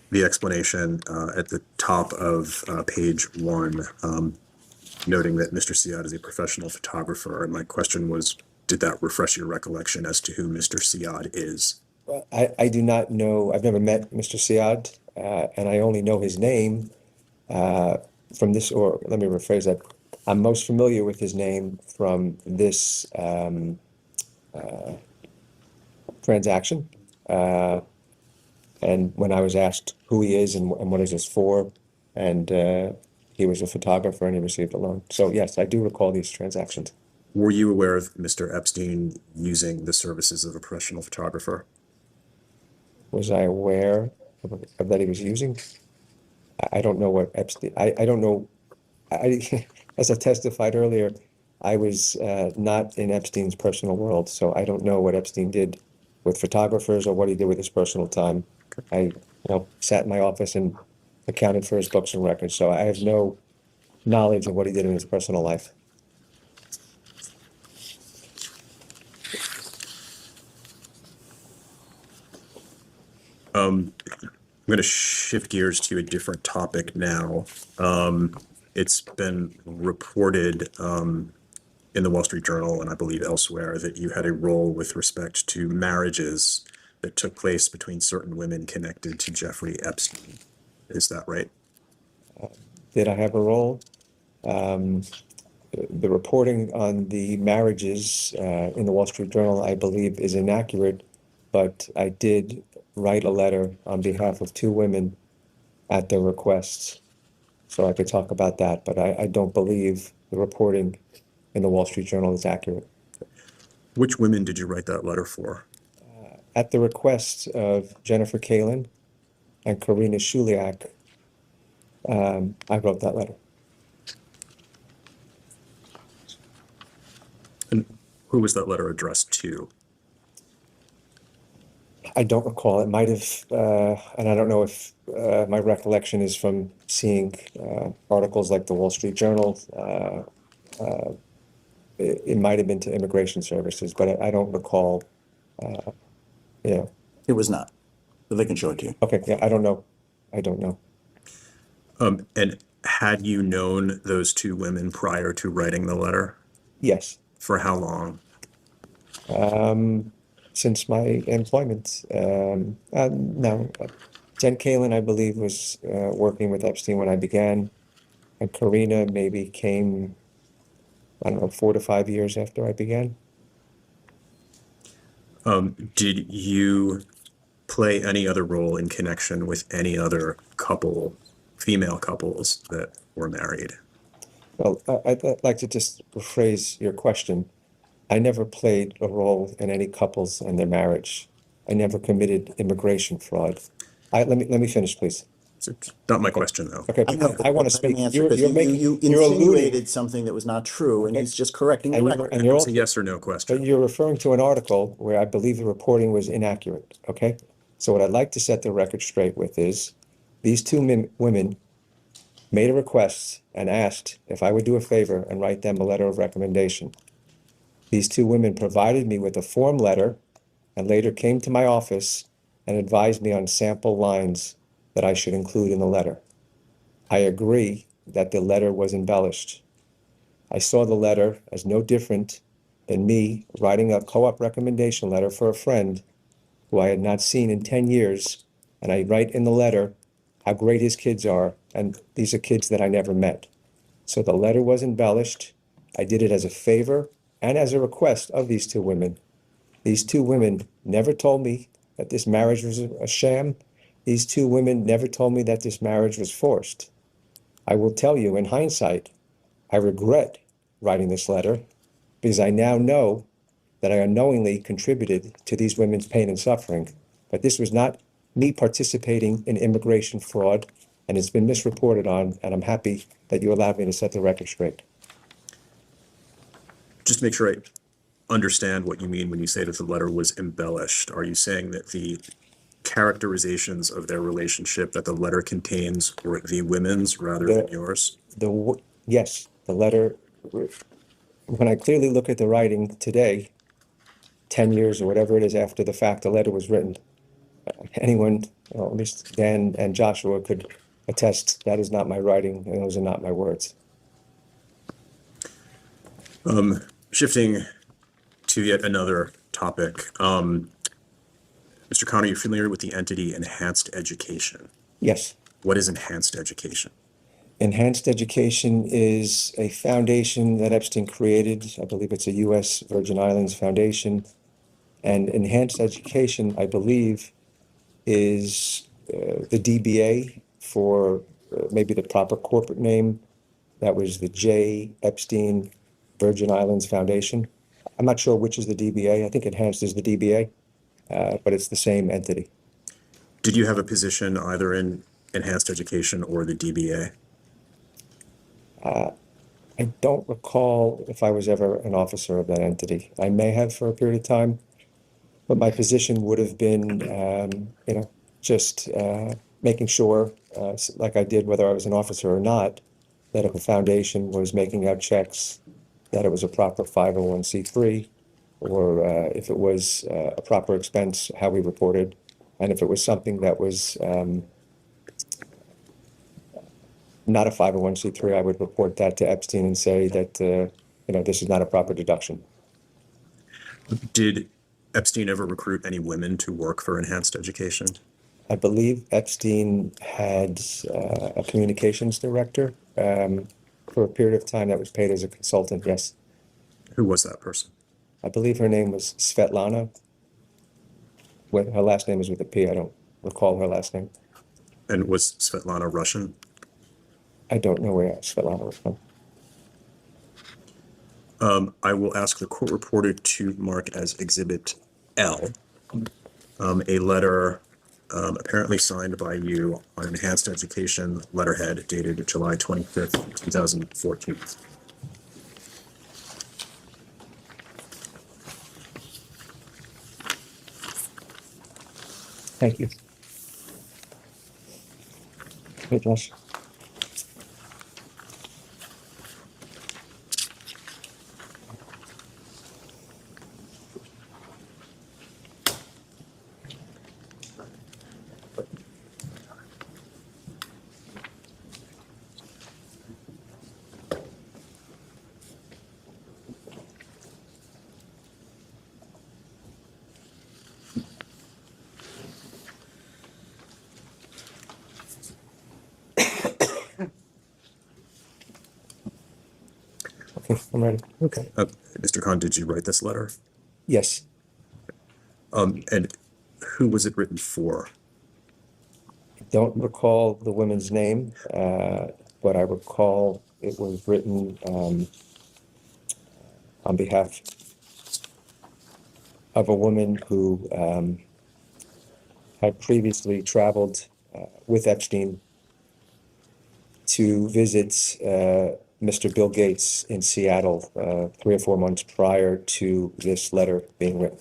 the explanation at the top of page 1, noting that Mr. Siad is a professional photographer. And my question was, did that refresh your recollection as to who Mr. Siad is? I do not know. I've never met Mr. Siad, and I only know his name from this, or let me rephrase that. I'm most familiar with his name from this transaction. And when I was asked who he is and what is this for, and he was a photographer and he received a loan. So yes, I do recall these transactions. Were you aware of Mr. Epstein using the services of a professional photographer? Was I aware of that he was using? I don't know what Epstein, I don't know. As I testified earlier, I was not in Epstein's personal world, so I don't know what Epstein did with photographers or what he did with his personal time. I sat in my office and accounted for his books and records, so I have no knowledge of what he did in his personal life. I'm going to shift gears to a different topic now. It's been reported in the Wall Street Journal, and I believe elsewhere, that you had a role with respect to marriages that took place between certain women connected to Jeffrey Epstein. Is that right? Did I have a role? The reporting on the marriages in the Wall Street Journal, I believe, is inaccurate, but I did write a letter on behalf of two women at their requests. So I could talk about that, but I don't believe the reporting in the Wall Street Journal is accurate. Which women did you write that letter for? At the request of Jennifer Kalin and Karina Shuliak, I wrote that letter. And who was that letter addressed to? I don't recall. It might have, and I don't know if my recollection is from seeing articles like the Wall Street Journal. It might have been to immigration services, but I don't recall. Yeah. It was not, but they can show it to you. Okay. Yeah. I don't know. I don't know. And had you known those two women prior to writing the letter? Yes. For how long? Since my employment. No. Jen Kalin, I believe, was working with Epstein when I began, and Karina maybe came, I don't know, 4 to 5 years after I began. Did you play any other role in connection with any other couple, female couples that were married? Well, I'd like to just rephrase your question. I never played a role in any couples and their marriage. I never committed immigration fraud. Let me finish, please. It's not my question, though. Okay, I know, I want to let him speak. answer, You're 'cause making, you you're alluding, insinuated something that was not true, and he's just correcting the and record. you're It's also, a yes or no but question. you're referring to an article where I believe the reporting was inaccurate, okay? So what I'd like to set the record straight with is, these two women made a request and asked if I would do a favor and write them a letter of recommendation. These two women provided me with a form letter and later came to my office and advised me on sample lines that I should include in the letter. I agree that the letter was embellished. I saw the letter as no different than me writing a co-op recommendation letter for a friend who I had not seen in 10 years, and I write in the letter how great his kids are, and these are kids that I never met. So the letter was embellished. I did it as a favor and as a request of these two women. These two women never told me that this marriage was a sham. These two women never told me that this marriage was forced. I will tell you, in hindsight, I regret writing this letter because I now know that I unknowingly contributed to these women's pain and suffering. But this was not me participating in immigration fraud, and it's been misreported on, and I'm happy that you allowed me to set the record straight. Just to make sure I understand what you mean when you say that the letter was embellished. Are you saying that the characterizations of their relationship that the letter contains were the women's rather than yours? Yes, the letter, when I clearly look at the writing today, 10 years or whatever it is after the fact the letter was written, anyone, at least Dan and Joshua, could attest that is not my writing and those are not my words. Shifting to yet another topic. Mr. Kahn, are you familiar with the entity Enhanced Education? Yes. What is Enhanced Education? Enhanced Education is a foundation that Epstein created. I believe it's a U.S. Virgin Islands foundation. And Enhanced Education, I believe, is the DBA for maybe the proper corporate name. That was the J. Epstein Virgin Islands Foundation. I'm not sure which is the DBA. I think Enhanced is the DBA, but it's the same entity. Did you have a position either in Enhanced Education or the DBA? I don't recall if I was ever an officer of that entity. I may have for a period of time, but my position would have been, just making sure, like I did, whether I was an officer or not, that if a foundation was making out checks, that it was a proper 501c3, or if it was a proper expense, how we reported, and if it was something that was not a 501c3, I would report that to Epstein and say that, this is not a proper deduction. Did Epstein ever recruit any women to work for Enhanced Education? I believe Epstein had a communications director for a period of time that was paid as a consultant, yes. Who was that person? I believe her name was Svetlana. Her last name is with a P. I don't recall her last name. And was Svetlana Russian? I don't know where Svetlana was from. I will ask the court reporter to mark as Exhibit L, a letter apparently signed by you on enhanced education letterhead dated July 25th, 2014. Thank you. Hey, Josh. Okay, I'm ready. Okay. Mr. Kahn, did you write this letter? Yes. And who was it written for? Don't recall the woman's name, but I recall it was written on behalf of a woman who had previously traveled with Epstein to visit Mr. Bill Gates in Seattle 3 or 4 months prior to this letter being written.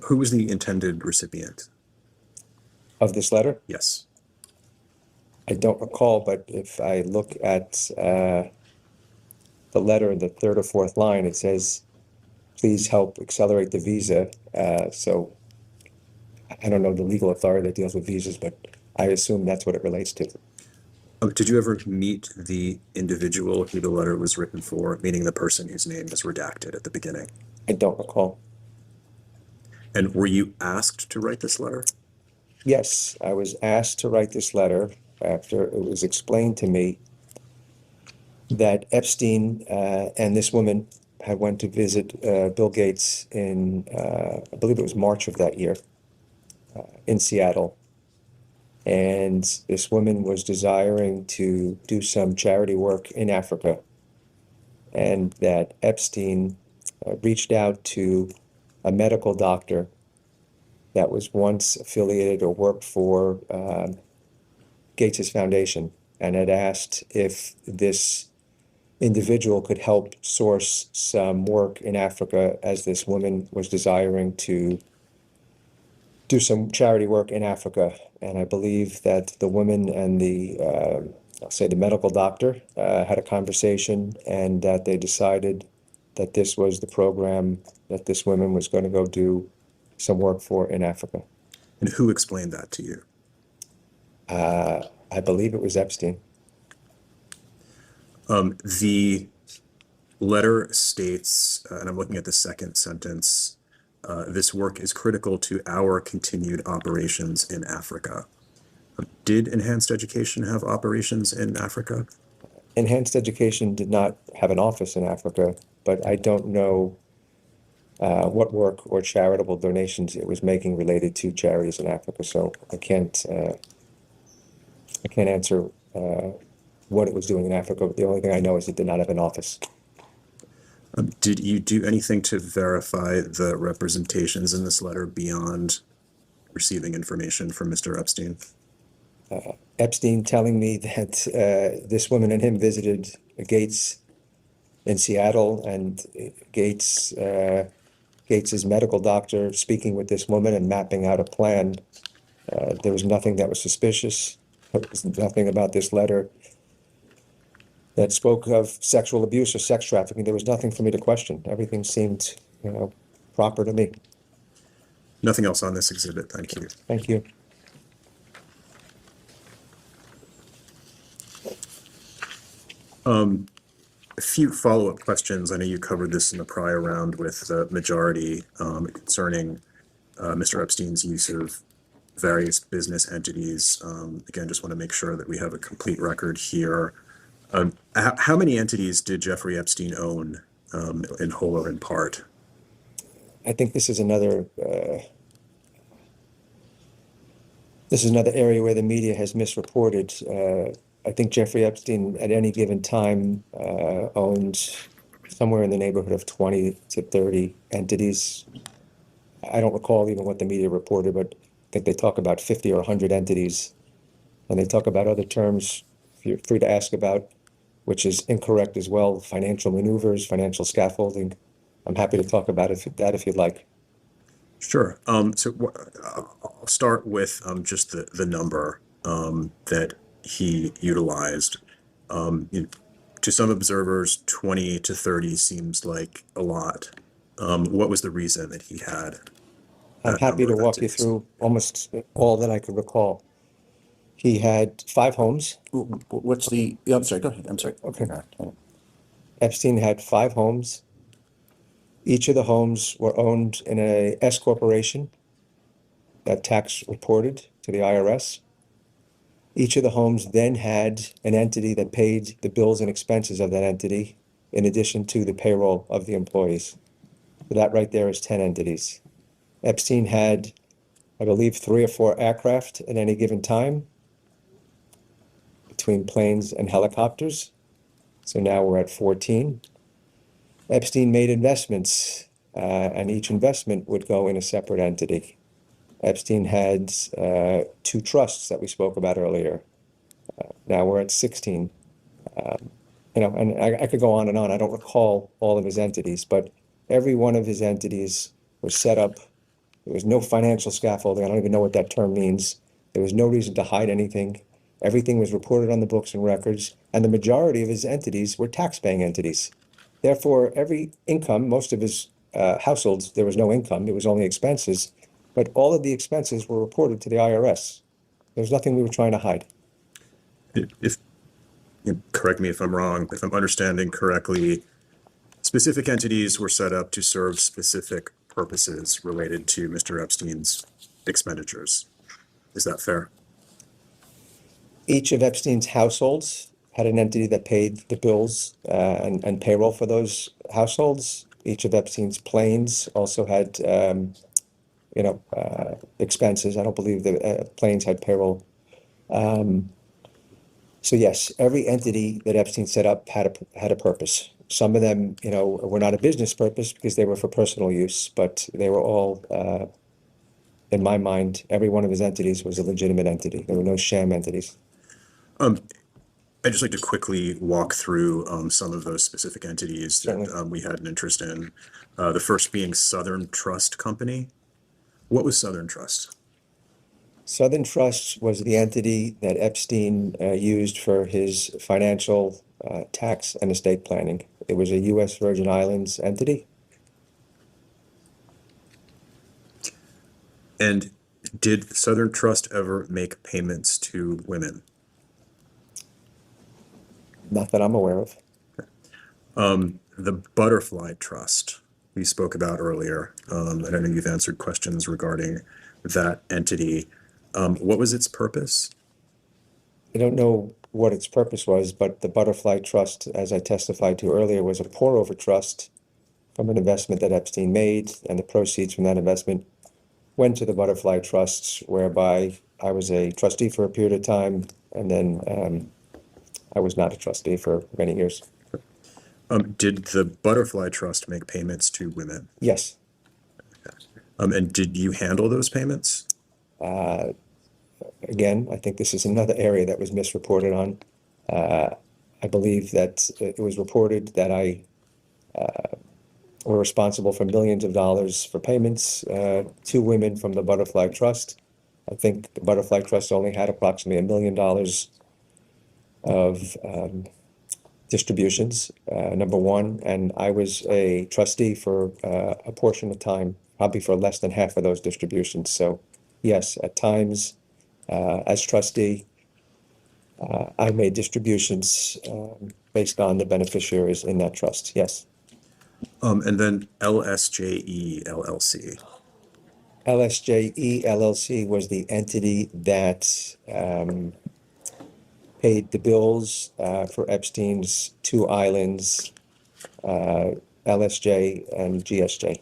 Who was the intended recipient? Of this letter? Yes. I don't recall, but if I look at the letter in the 3rd or 4th line, it says, please help accelerate the visa. So I don't know the legal authority that deals with visas, but I assume that's what it relates to. Did you ever meet the individual who the letter was written for, meaning the person whose name is redacted at the beginning? I don't recall. And were you asked to write this letter? Yes, I was asked to write this letter after it was explained to me that Epstein and this woman had went to visit Bill Gates in, I believe it was March of that year, in Seattle. And this woman was desiring to do some charity work in Africa. And that Epstein reached out to a medical doctor that was once affiliated or worked for Gates's foundation, and had asked if this individual could help source some work in Africa, as this woman was desiring to do some charity work in Africa. And I believe that the woman and the, I'll say the medical doctor, had a conversation, and that they decided that this was the program that this woman was going to go do some work for in Africa. And who explained that to you? I believe it was Epstein. The letter states, and I'm looking at the second sentence, this work is critical to our continued operations in Africa. Did Enhanced Education have operations in Africa? Enhanced Education did not have an office in Africa, but I don't know what work or charitable donations it was making related to charities in Africa. So I can't answer what it was doing in Africa. The only thing I know is it did not have an office. Did you do anything to verify the representations in this letter beyond receiving information from Mr. Epstein? Epstein telling me that this woman and him visited Gates in Seattle, and Gates's medical doctor speaking with this woman and mapping out a plan. There was nothing that was suspicious. There was nothing about this letter that spoke of sexual abuse or sex trafficking. There was nothing for me to question. Everything seemed, proper to me. Nothing else on this exhibit. Thank you. Thank you. A few follow-up questions. I know you covered this in the prior round with the majority concerning Mr. Epstein's use of various business entities. Again, just want to make sure that we have a complete record here. How many entities did Jeffrey Epstein own, in whole or in part? I think this is another This is another area where the media has misreported. I think Jeffrey Epstein at any given time owned somewhere in the neighborhood of 20 to 30 entities. I don't recall even what the media reported, but I think they talk about 50 or 100 entities. And they talk about other terms you're free to ask about, which is incorrect as well, financial maneuvers, financial scaffolding. I'm happy to talk about that if you'd like. Sure. I'll start with just the number that he utilized. To some observers, 20 to 30 seems like a lot. What was the reason that he had? I'm happy to walk you through almost all that I could recall. He had 5 homes. What's the, I'm sorry, go ahead. I'm sorry. Okay. Epstein had 5 homes. Each of the homes were owned in a S corporation that tax reported to the IRS. Each of the homes then had an entity that paid the bills and expenses of that entity, in addition to the payroll of the employees. So that right there is 10 entities. Epstein had, I believe, 3 or 4 aircraft at any given time, between planes and helicopters. So now we're at 14. Epstein made investments, and each investment would go in a separate entity. Epstein had 2 trusts that we spoke about earlier. Now we're at 16. And I could go on and on. I don't recall all of his entities, but every one of his entities was set up. There was no financial scaffolding. I don't even know what that term means. There was no reason to hide anything. Everything was reported on the books and records, and the majority of his entities were tax-paying entities. Therefore, every income, most of his households, there was no income, it was only expenses, but all of the expenses were reported to the IRS. There was nothing we were trying to hide. Correct me if I'm wrong, if I'm understanding correctly, specific entities were set up to serve specific purposes related to Mr. Epstein's expenditures. Is that fair? Each of Epstein's households had an entity that paid the bills and payroll for those households. Each of Epstein's planes also had, expenses. I don't believe the planes had payroll. So yes, every entity that Epstein set up had a purpose. Some of them, were not a business purpose because they were for personal use, but they were all, in my mind, every one of his entities was a legitimate entity. There were no sham entities. I'd just like to quickly walk through some of those specific entities Certainly. that we had an interest in. The first being Southern Trust Company. What was Southern Trust? Southern Trust was the entity that Epstein used for his financial, tax, and estate planning. It was a U.S. Virgin Islands entity. And did Southern Trust ever make payments to women? Not that I'm aware of. The Butterfly Trust we spoke about earlier, and I know you've answered questions regarding that entity. What was its purpose? I don't know what its purpose was, but the Butterfly Trust, as I testified to earlier, was a pour-over trust from an investment that Epstein made, and the proceeds from that investment went to the Butterfly Trusts, whereby I was a trustee for a period of time, and then I was not a trustee for many years. Did the Butterfly Trust make payments to women? Yes. And did you handle those payments? Again, I think this is another area that was misreported on. I believe that it was reported that I were responsible for millions of dollars for payments to women from the Butterfly Trust. I think the Butterfly Trust only had approximately $1 million of distributions, number one, and I was a trustee for a portion of time, probably for less than half of those distributions. So yes, at times, as trustee, I made distributions based on the beneficiaries in that trust, yes. And then LSJE LLC. LSJE LLC was the entity that paid the bills for Epstein's 2 islands, LSJ and GSJ.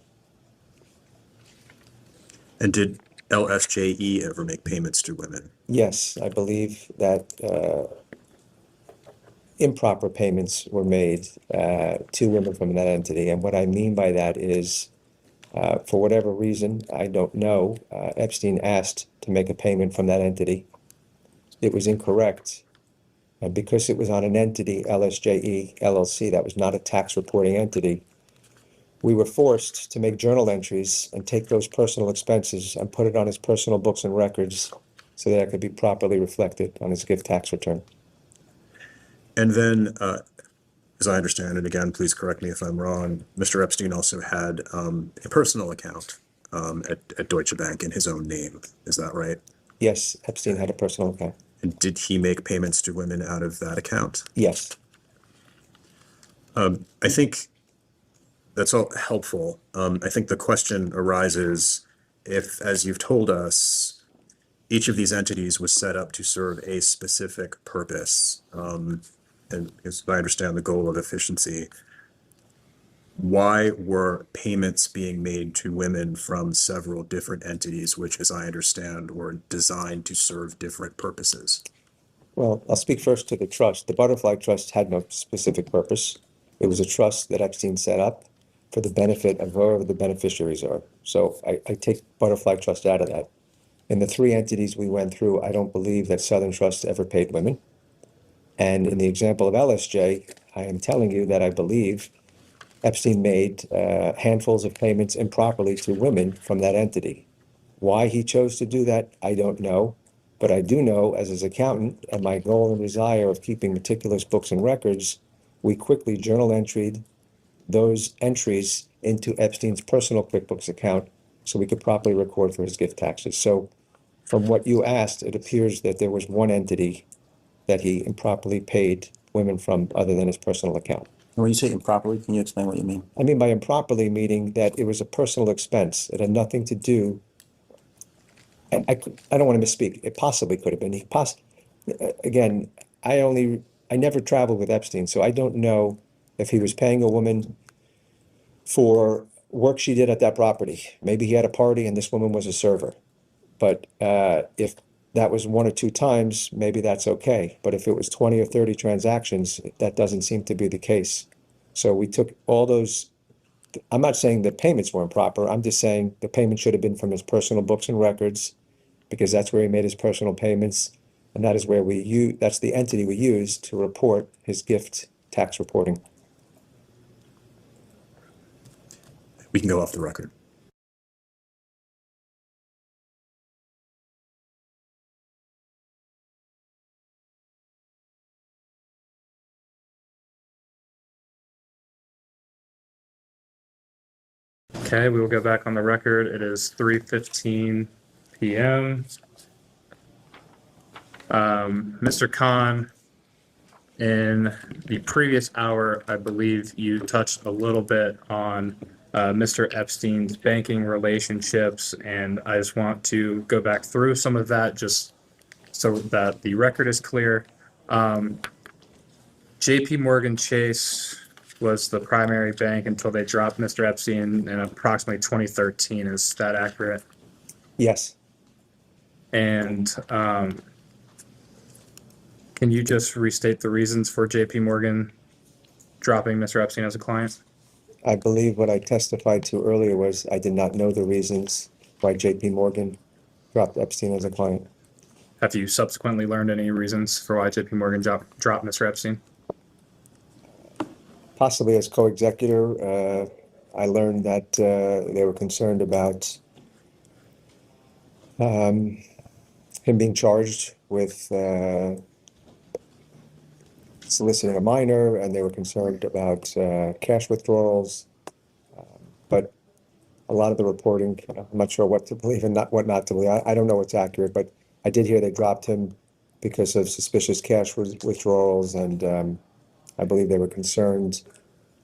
And did LSJE ever make payments to women? Yes, I believe that improper payments were made to women from that entity. And what I mean by that is, for whatever reason, I don't know, Epstein asked to make a payment from that entity. It was incorrect. And because it was on an entity, LSJE LLC, that was not a tax reporting entity, we were forced to make journal entries and take those personal expenses and put it on his personal books and records so that it could be properly reflected on his gift tax return. And then, as I understand, and again, please correct me if I'm wrong, Mr. Epstein also had a personal account at Deutsche Bank in his own name. Is that right? Yes, Epstein had a personal account. And did he make payments to women out of that account? Yes. I think that's all helpful. I think the question arises if, as you've told us, each of these entities was set up to serve a specific purpose, and as I understand the goal of efficiency, why were payments being made to women from several different entities, which, as I understand, were designed to serve different purposes? Well, I'll speak first to the trust. The Butterfly Trust had no specific purpose. It was a trust that Epstein set up for the benefit of whoever the beneficiaries are. So I take Butterfly Trust out of that. In the three entities we went through, I don't believe that Southern Trust ever paid women. And in the example of LSJ, I am telling you that I believe Epstein made handfuls of payments improperly to women from that entity. Why he chose to do that, I don't know. But I do know, as his accountant, and my goal and desire of keeping meticulous books and records, we quickly journal entered those entries into Epstein's personal QuickBooks account so we could properly record for his gift taxes. So from what you asked, it appears that there was one entity that he improperly paid women from other than his personal account. When you say improperly, can you explain what you mean? I mean by improperly meaning that it was a personal expense. It had nothing to do. I don't want to misspeak. It possibly could have been. Again, I never traveled with Epstein, so I don't know if he was paying a woman for work she did at that property. Maybe he had a party and this woman was a server. But if that was one or two times, maybe that's okay. But if it was 20 or 30 transactions, that doesn't seem to be the case. So we took all those. I'm not saying the payments were improper. I'm just saying the payment should have been from his personal books and records, because that's where he made his personal payments. And that is where that's the entity we use to report his gift tax reporting. We can go off the record. Okay, we will go back on the record. It is 3:15 p.m. Mr. Kahn, in the previous hour, I believe you touched a little bit on Mr. Epstein's banking relationships, and I just want to go back through some of that just so that the record is clear. JP Morgan Chase was the primary bank until they dropped Mr. Epstein in approximately 2013. Is that accurate? Yes. And can you just restate the reasons for JP Morgan dropping Mr. Epstein as a client? I believe what I testified to earlier was I did not know the reasons why JP Morgan dropped Epstein as a client. Have you subsequently learned any reasons for why JP Morgan dropped Mr. Epstein? Possibly as co-executor, I learned that they were concerned about him being charged with soliciting a minor, and they were concerned about cash withdrawals. But a lot of the reporting, I'm not sure what to believe and what not to believe. I don't know what's accurate, but I did hear they dropped him because of suspicious cash withdrawals, and I believe they were concerned.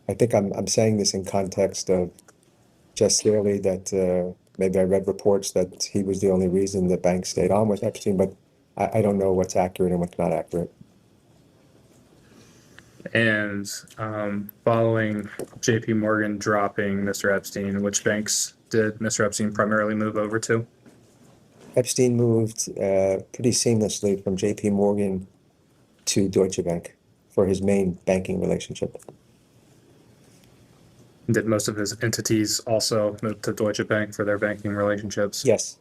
I think I'm saying this in context of just clearly that maybe I read reports that he was the only reason the bank stayed on with Epstein, but I don't know what's accurate and what's not accurate. And following JP Morgan dropping Mr. Epstein, which banks did Mr. Epstein primarily move over to? Epstein moved pretty seamlessly from JP Morgan to Deutsche Bank for his main banking relationship. Did most of his entities also move to Deutsche Bank for their banking relationships? Yes.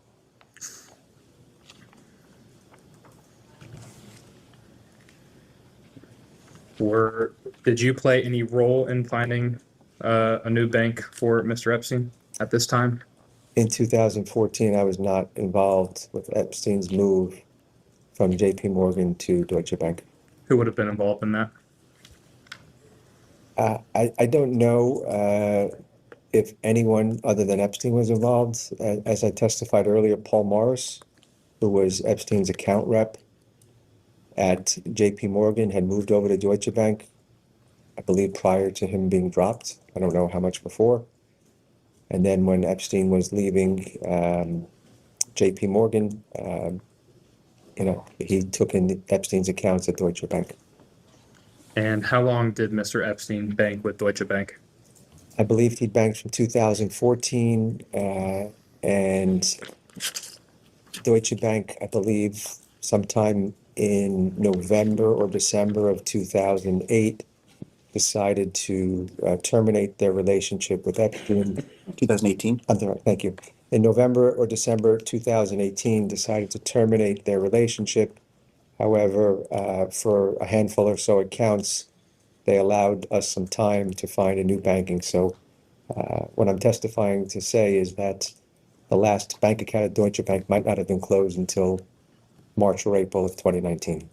Did you play any role in finding a new bank for Mr. Epstein at this time? In 2014, I was not involved with Epstein's move from JP Morgan to Deutsche Bank. Who would have been involved in that? I don't know if anyone other than Epstein was involved. As I testified earlier, Paul Morris, who was Epstein's account rep at JP Morgan, had moved over to Deutsche Bank, I believe prior to him being dropped. I don't know how much before. And then when Epstein was leaving JP Morgan, he took in Epstein's accounts at Deutsche Bank. And how long did Mr. Epstein bank with Deutsche Bank? I believe he banked from 2014 and Deutsche Bank, I believe, sometime in November or December of 2008, decided to terminate their relationship with Epstein. 2018. Thank you. In November or December 2018, decided to terminate their relationship. However, for a handful or so accounts, they allowed us some time to find a new banking. So what I'm testifying to say is that the last bank account at Deutsche Bank might not have been closed until March or April of 2019.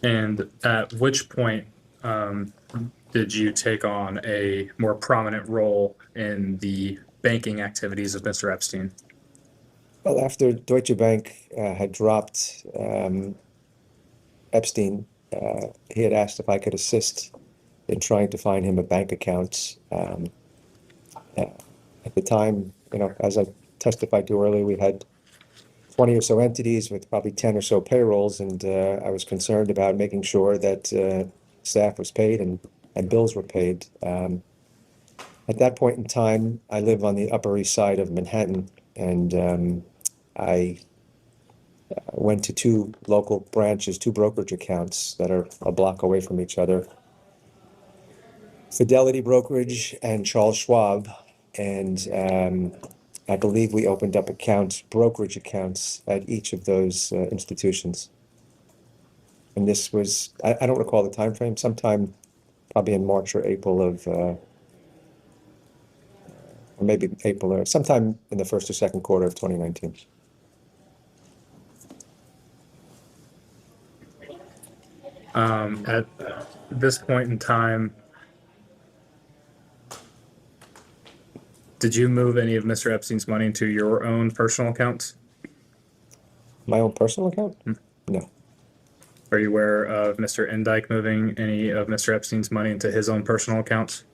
And at which point did you take on a more prominent role in the banking activities of Mr. Epstein? Well, after Deutsche Bank had dropped Epstein, he had asked if I could assist in trying to find him a bank account. At the time, as I testified to earlier, we had 20 or so entities with probably 10 or so payrolls, and I was concerned about making sure that staff was paid and bills were paid. At that point in time, I live on the Upper East Side of Manhattan, and I went to two local branches, two brokerage accounts that are a block away from each other, Fidelity Brokerage and Charles Schwab, and I believe we opened up brokerage accounts at each of those institutions. And this was, I don't recall the time frame, sometime probably in March or April of, or maybe April, or sometime in the first or second quarter of 2019. At this point in time, did you move any of Mr. Epstein's money into your own personal accounts? My own personal account? No. Are you aware of Mr. Endike moving any of Mr. Epstein's money into his own personal accounts?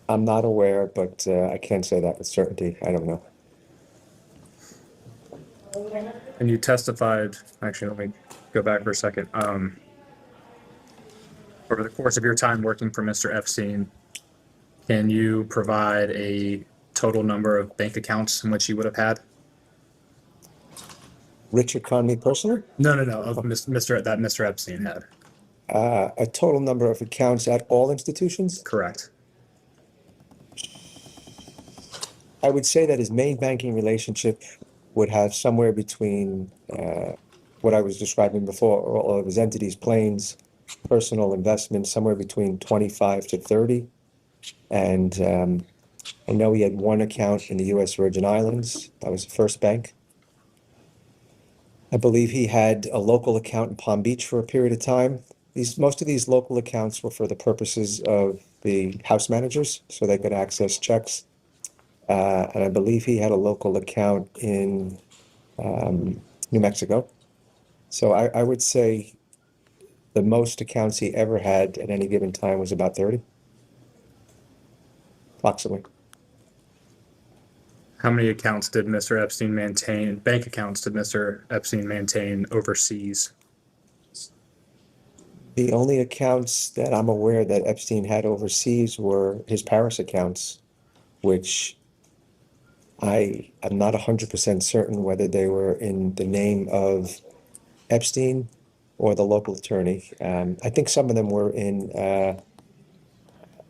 I'm not aware, but I can't say that with certainty. I don't know. And you testified, actually, let me go back for a second. Over the course of your time working for Mr. Epstein, can you provide a total number of bank accounts in which you would have had? Richard Kahn, me personally? No, of Mr. Epstein had. A total number of accounts at all institutions? Correct. I would say that his main banking relationship would have somewhere between what I was describing before, all of his entities, planes, personal investments, somewhere between 25 to 30. And I know he had one account in the U.S. Virgin Islands. That was the first bank. I believe he had a local account in Palm Beach for a period of time. Most of these local accounts were for the purposes of the house managers, so they could access checks. And I believe he had a local account in New Mexico. So I would say the most accounts he ever had at any given time was about 30, approximately. How many accounts did Mr. Epstein maintain, bank accounts did Mr. Epstein maintain overseas? The only accounts that I'm aware that Epstein had overseas were his Paris accounts, which I am not 100% certain whether they were in the name of Epstein or the local attorney. I think some of them were in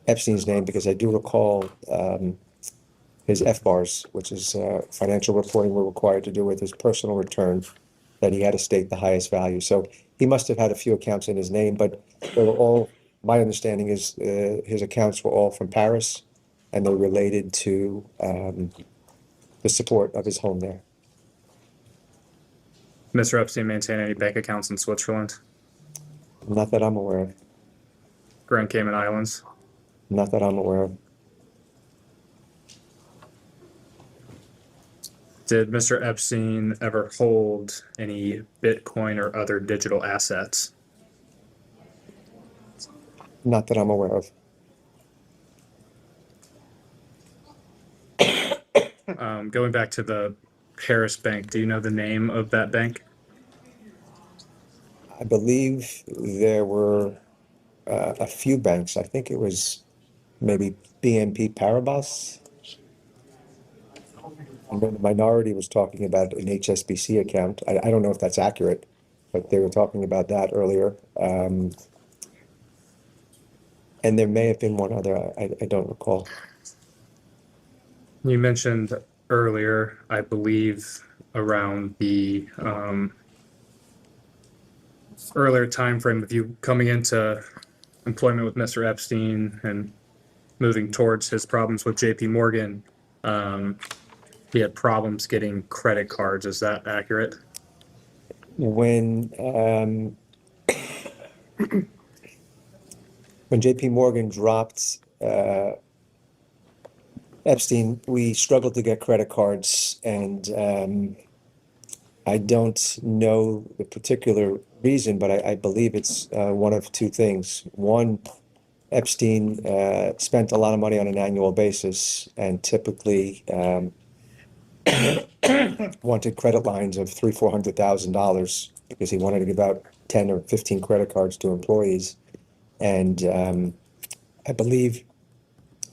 Epstein's name because I do recall his FBARs, which is financial reporting we're required to do with his personal return, that he had to state the highest value. So he must have had a few accounts in his name, but they were all, my understanding is his accounts were all from Paris and they related to the support of his home there. Mr. Epstein maintained any bank accounts in Switzerland, Not that I'm aware of. Grand Cayman Islands? Not that I'm aware of. Did Mr. Epstein ever hold any Bitcoin or other digital assets? Not that I'm aware of. Going back to the Paris bank, do you know the name of that bank? I believe there were a few banks. I think it was maybe BNP Paribas. And then the minority was talking about an HSBC account. I don't know if that's accurate, but they were talking about that earlier. And there may have been one other. I don't recall. You mentioned earlier, I believe, around the earlier time frame of you coming into employment with Mr. Epstein and moving towards his problems with JP Morgan. He had problems getting credit cards. Is that accurate? When JP Morgan dropped Epstein, we struggled to get credit cards, and I don't know the particular reason, but I believe it's one of two things. One, Epstein spent a lot of money on an annual basis and typically wanted credit lines of $300,000-$400,000 because he wanted to give out 10 or 15 credit cards to employees. And I believe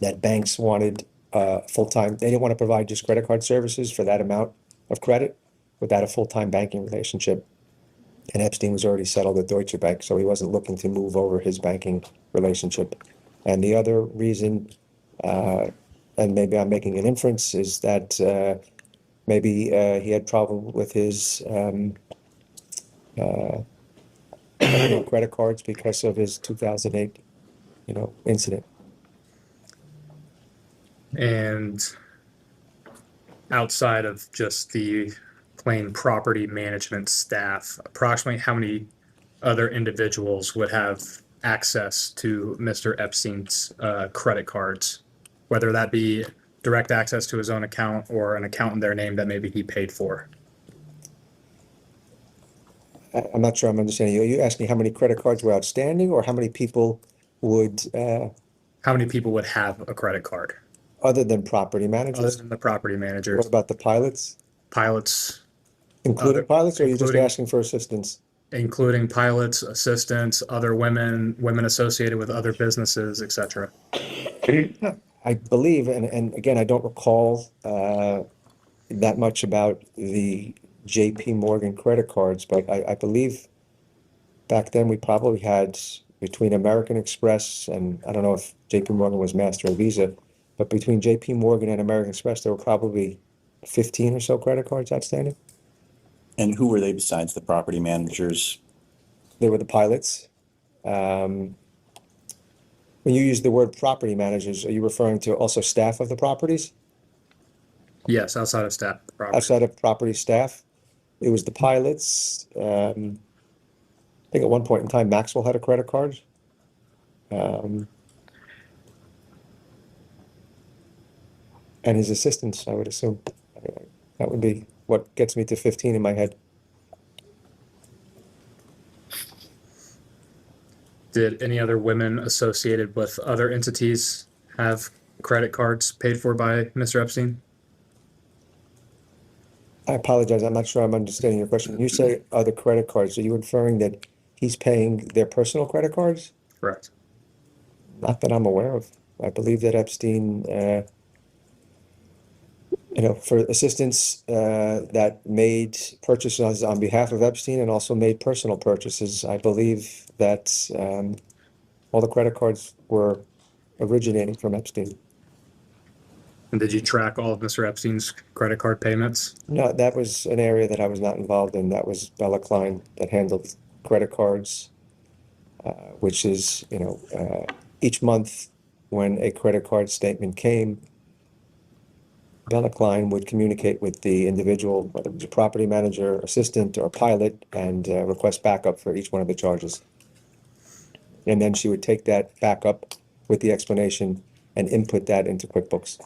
that banks wanted full-time, they didn't want to provide just credit card services for that amount of credit without a full-time banking relationship. And Epstein was already settled at Deutsche Bank, so he wasn't looking to move over his banking relationship. And the other reason, and maybe I'm making an inference, is that maybe he had trouble with his credit cards because of his 2008, incident. And outside of just the plain property management staff, approximately how many other individuals would have access to Mr. Epstein's credit cards, whether that be direct access to his own account or an account in their name that maybe he paid for? I'm not sure I'm understanding you. Are you asking how many credit cards were outstanding or how many people would, How many people would have a credit card other than property other managers? than the property What managers, about the pilots? pilots, Including pilots, or are you just including- asking for assistance? including pilots, assistants, other women associated with other businesses, etc.? I believe, and again, I don't recall that much about the JP Morgan credit cards, but I believe back then we probably had between American Express and I don't know if JP Morgan was Master or Visa, but between JP Morgan and American Express, there were probably 15 or so credit cards outstanding. And who were they besides the property managers? They were the pilots. When you use the word property managers, are you referring to also staff of the properties? Yes, outside of staff. Property. Outside of property staff, it was the pilots. I think at one point in time, Maxwell had a credit card. And his assistants, I would assume. That would be what gets me to 15 in my head. Did any other women associated with other entities have credit cards paid for by Mr. Epstein? I apologize, I'm not sure I'm understanding your question. When you say other credit cards, are you inferring that he's paying their personal credit cards? Correct. Not that I'm aware of. I believe that Epstein for assistants that made purchases on behalf of Epstein and also made personal purchases. I believe that all the credit cards were originating from Epstein. And did you track all of Mr. Epstein's credit card payments? No, that was an area that I was not involved in. That was Bella Klein that handled credit cards, which is, each month when a credit card statement came, Bella Klein would communicate with the individual, whether it was a property manager, assistant, or pilot, and request backup for each one of the charges. And then she would take that backup with the explanation and input that into QuickBooks.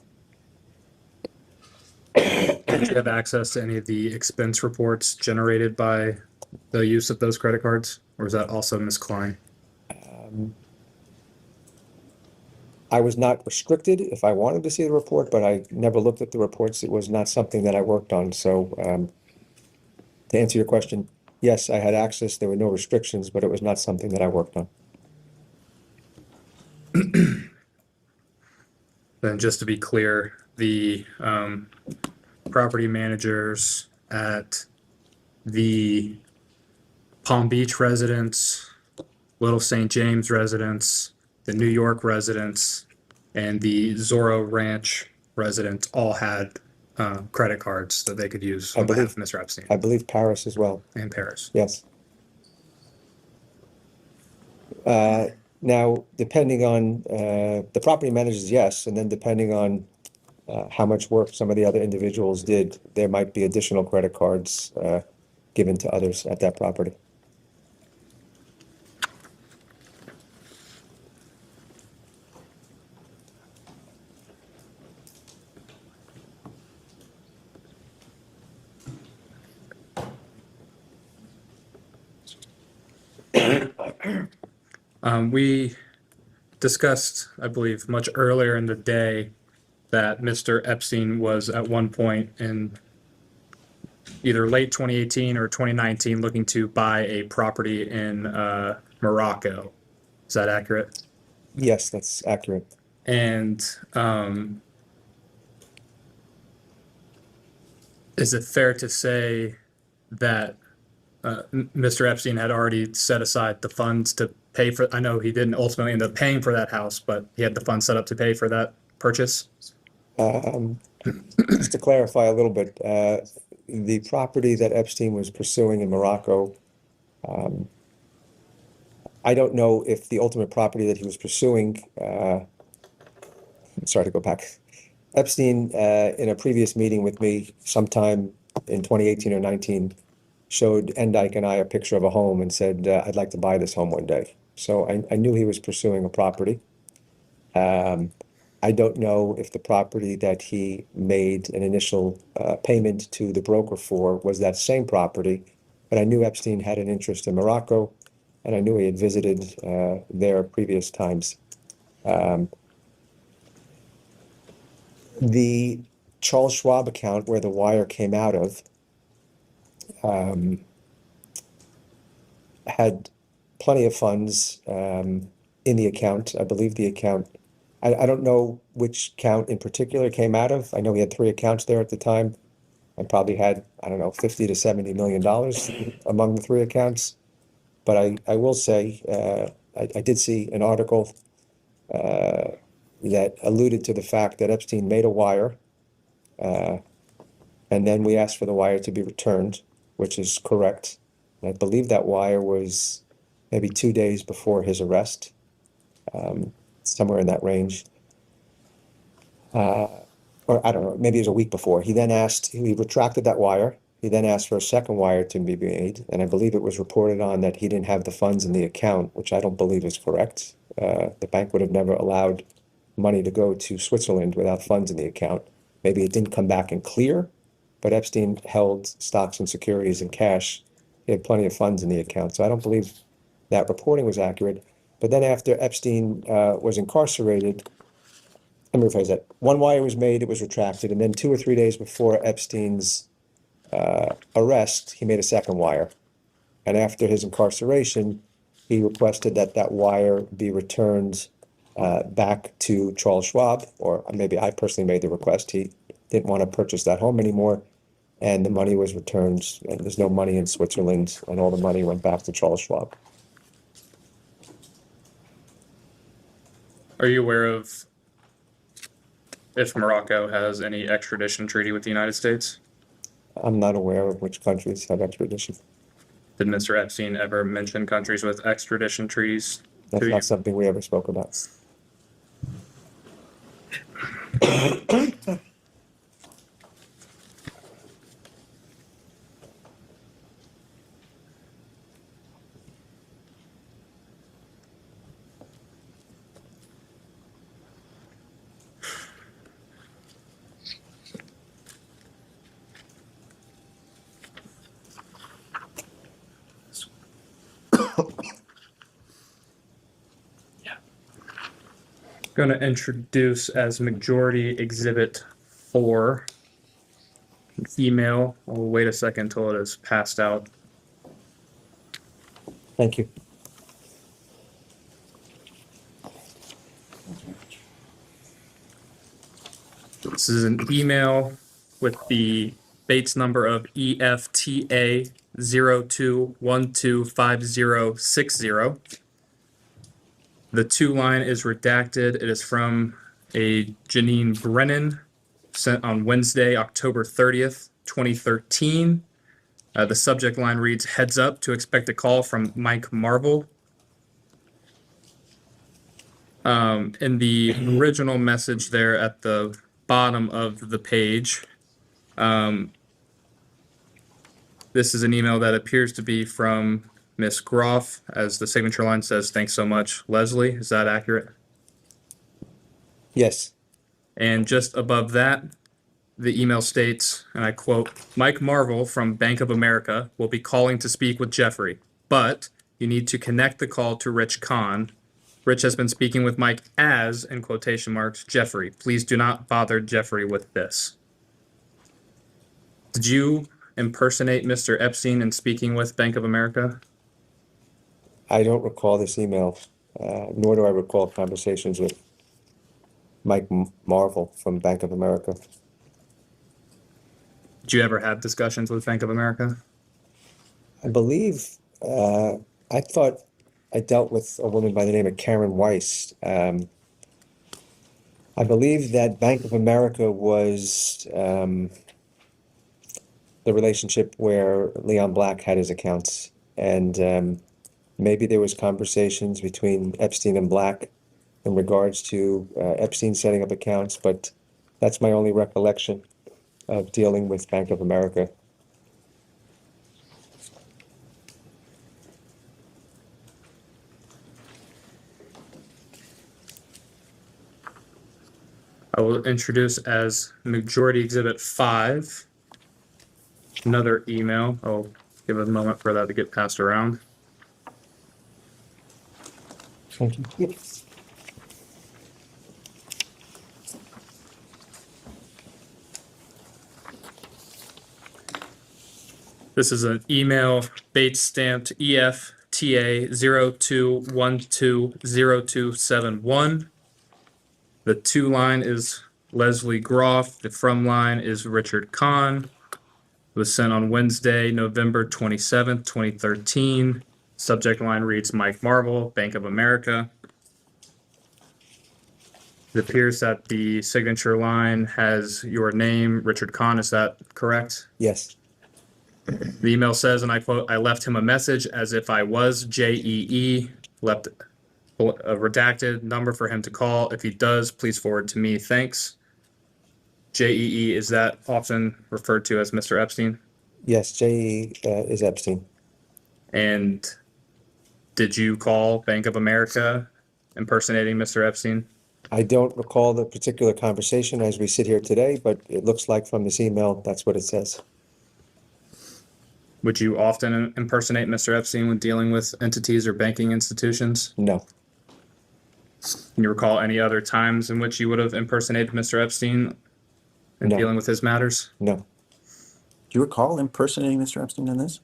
Did you have access to any of the expense reports generated by the use of those credit cards? Or is that also Ms. Klein? I was not restricted if I wanted to see the report, but I never looked at the reports. It was not something that I worked on. So to answer your question, yes, I had access. There were no restrictions, but it was not something that I worked on. Then just to be clear, the property managers at the Palm Beach residence, Little St. James residence, the New York residence, and the Zorro Ranch residence all had credit cards that they could use on behalf of Mr. Epstein. I believe Paris as well. And Paris. Yes. Now, depending on the property managers, yes, and then depending on how much work some of the other individuals did, there might be additional credit cards given to others at that property. We discussed, I believe, much earlier in the day that Mr. Epstein was at one point in either late 2018 or 2019 looking to buy a property in Morocco. Is that accurate? Yes, that's accurate. And is it fair to say that Mr. Epstein had already set aside the funds to pay for, I know he didn't ultimately end up paying for that house, but he had the funds set up to pay for that purchase? Just to clarify a little bit, the property that Epstein was pursuing in Morocco, I don't know if the ultimate property that he was pursuing, sorry to go back. Epstein, in a previous meeting with me sometime in 2018 or 19, showed Endyke and I a picture of a home and said, I'd like to buy this home one day. So I knew he was pursuing a property. I don't know if the property that he made an initial payment to the broker for was that same property, but I knew Epstein had an interest in Morocco, and I knew he had visited there previous times. The Charles Schwab account where the wire came out of had plenty of funds in the account. I believe the account, I don't know which account in particular it came out of. I know he had 3 accounts there at the time and probably had, I don't know, $50 to $70 million among the 3 accounts. But I will say, I did see an article that alluded to the fact that Epstein made a wire, and then we asked for the wire to be returned, which is correct. And I believe that wire was maybe 2 days before his arrest, somewhere in that range. Or I don't know, maybe it was a week before. He retracted that wire. He then asked for a second wire to be made, and I believe it was reported on that he didn't have the funds in the account, which I don't believe is correct. The bank would have never allowed money to go to Switzerland without funds in the account. Maybe it didn't come back in clear, but Epstein held stocks and securities and cash. He had plenty of funds in the account, so I don't believe that reporting was accurate. But then after Epstein was incarcerated, let me rephrase that. One wire was made, it was retracted, and then 2 or 3 days before Epstein's arrest, he made a second wire. And after his incarceration, he requested that that wire be returned back to Charles Schwab, or maybe I personally made the request. didn't want to purchase that home anymore. And the money was returned, and there's no money in Switzerland, and all the money went back to Charles Schwab. Are you aware of if Morocco has any extradition treaty with the United States? I'm not aware of which countries have extradition. Did Mr. Epstein ever mention countries with extradition treaties That's to you? not something we ever spoke about. Going to introduce as Majority Exhibit 4, an email. I'll wait a second until it is passed out. Thank you. This is an email with the Bates number of EFTA 02125060. The 2-line is redacted. It is from a Janine Brennan, sent on Wednesday, October 30th, 2013. The subject line reads, "Heads up to expect a call from Mike Marvel." In the original message there at the bottom of the page, this is an email that appears to be from Miss Groff, as the signature line says, "Thanks so much, Leslie." Is that accurate? Yes. And just above that, the email states, and I quote, "Mike Marvel from Bank of America will be calling to speak with Jeffrey, but you need to connect the call to Rich Kahn. Rich has been speaking with Mike as, in quotation marks, Jeffrey. Please do not bother Jeffrey with this." Did you impersonate Mr. Epstein in speaking with Bank of America? I don't recall this email, nor do I recall conversations with Mike Marvel from Bank of America. Did you ever have discussions with Bank of America? I believe, I thought I dealt with a woman by the name of Karen Weiss. I believe that Bank of America was the relationship where Leon Black had his accounts. And maybe there was conversations between Epstein and Black in regards to Epstein setting up accounts, but that's my only recollection of dealing with Bank of America. I will introduce as Majority Exhibit 5, another email. I'll give it a moment for that to get passed around. Thank you. Yes. This is an email Bates stamped EFTA 02120271. The 2-line is Leslie Groff. The from line is Richard Kahn. It was sent on Wednesday, November 27th, 2013. Subject line reads Mike Marvel, Bank of America. It appears that the signature line has your name, Richard Kahn. Is that correct? Yes. The email says, and I quote, "I left him a message as if I was JEE, left a redacted number for him to call. If he does, please forward to me. Thanks." JEE, is that often referred to as Mr. Epstein? Yes, J.E. Is Epstein. And did you call Bank of America impersonating Mr. Epstein? I don't recall the particular conversation as we sit here today, but it looks like from this email, that's what it says. Would you often impersonate Mr. Epstein when dealing with entities or banking institutions? No. Can you recall any other times in which you would have impersonated Mr. Epstein in No. dealing with his matters? No. Do you recall impersonating Mr. Epstein in this?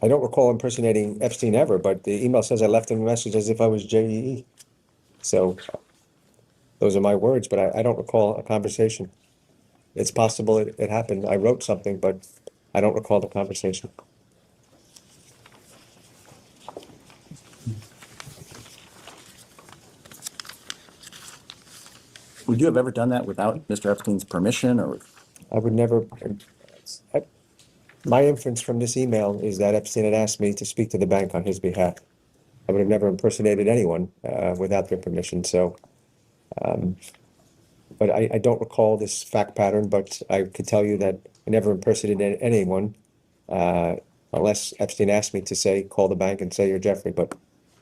I don't recall impersonating Epstein ever, but the email says I left him a message as if I was JEE. So those are my words, but I don't recall a conversation. It's possible it happened. I wrote something, but I don't recall the conversation. Would you have ever done that without Mr. Epstein's permission or? I would never, my inference from this email is that Epstein had asked me to speak to the bank on his behalf. I would have never impersonated anyone without their permission, so. But I don't recall this fact pattern, but I could tell you that I never impersonated anyone unless Epstein asked me to say, call the bank and say you're Jeffrey, but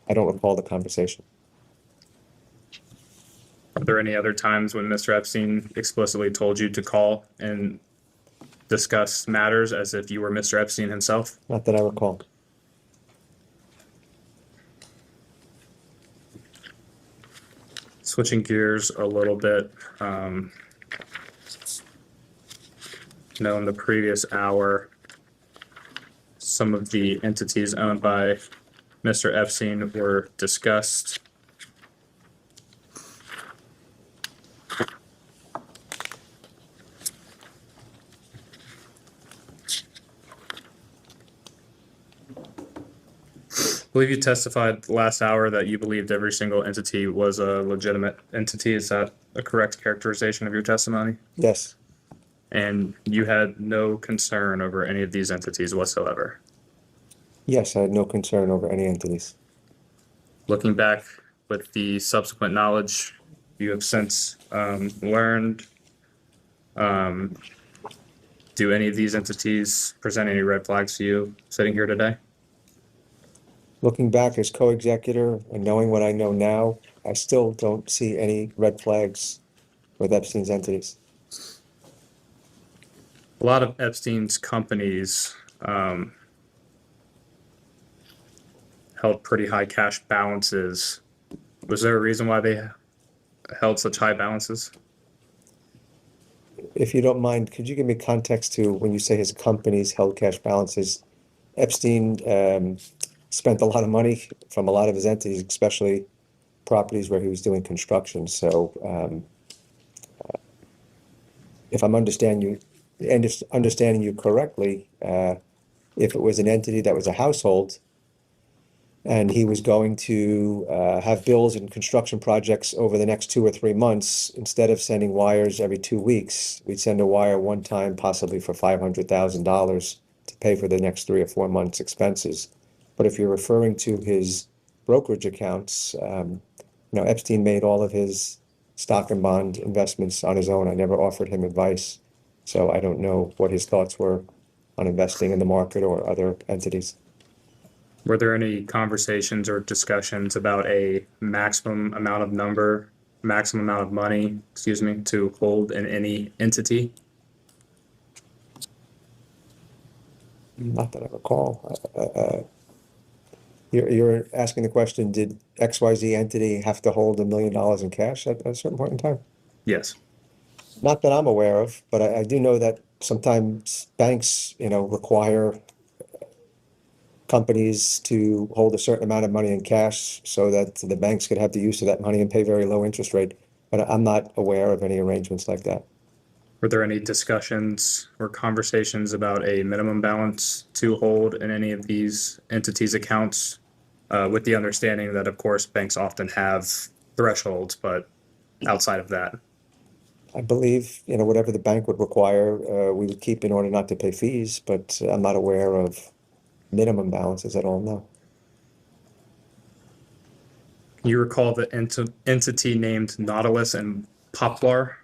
I don't recall the conversation. Are there any other times when Mr. Epstein explicitly told you to call and discuss matters as if you were Mr. Epstein himself? Not that I recall. Switching gears a little bit, in the previous hour, some of the entities owned by Mr. Epstein were discussed. I believe you testified last hour that you believed every single entity was a legitimate entity. Is that a correct characterization of your testimony? Yes. And you had no concern over any of these entities whatsoever? Yes, I had no concern over any entities. Looking back with the subsequent knowledge you have since learned, do any of these entities present any red flags to you sitting here today? Looking back as co-executor and knowing what I know now, I still don't see any red flags with Epstein's entities. A lot of Epstein's companies held pretty high cash balances. Was there a reason why they held such high balances? If you don't mind, could you give me context to when you say his companies held cash balances? Epstein spent a lot of money from a lot of his entities, especially properties where he was doing construction. So if I'm understanding you correctly, if it was an entity that was a household and he was going to have bills and construction projects over the next 2 or 3 months, instead of sending wires every 2 weeks, we'd send a wire one time, possibly for $500,000 to pay for the next 3 or 4 months' expenses. But if you're referring to his brokerage accounts, Epstein made all of his stock and bond investments on his own. I never offered him advice. So I don't know what his thoughts were on investing in the market or other entities. Were there any conversations or discussions about a maximum amount of money, to hold in any entity? Not that I recall. You're asking the question, did XYZ entity have to hold $1 million in cash at a certain point in time? Yes. Not that I'm aware of, but I do know that sometimes banks, require companies to hold a certain amount of money in cash so that the banks could have the use of that money and pay very low interest rate. But I'm not aware of any arrangements like that. Were there any discussions or conversations about a minimum balance to hold in any of these entities' accounts, with the understanding that, of course, banks often have thresholds, but outside of that? I believe, whatever the bank would require, we would keep in order not to pay fees, but I'm not aware of minimum balances at all, no. Can you recall the entity named Nautilus and Poplar?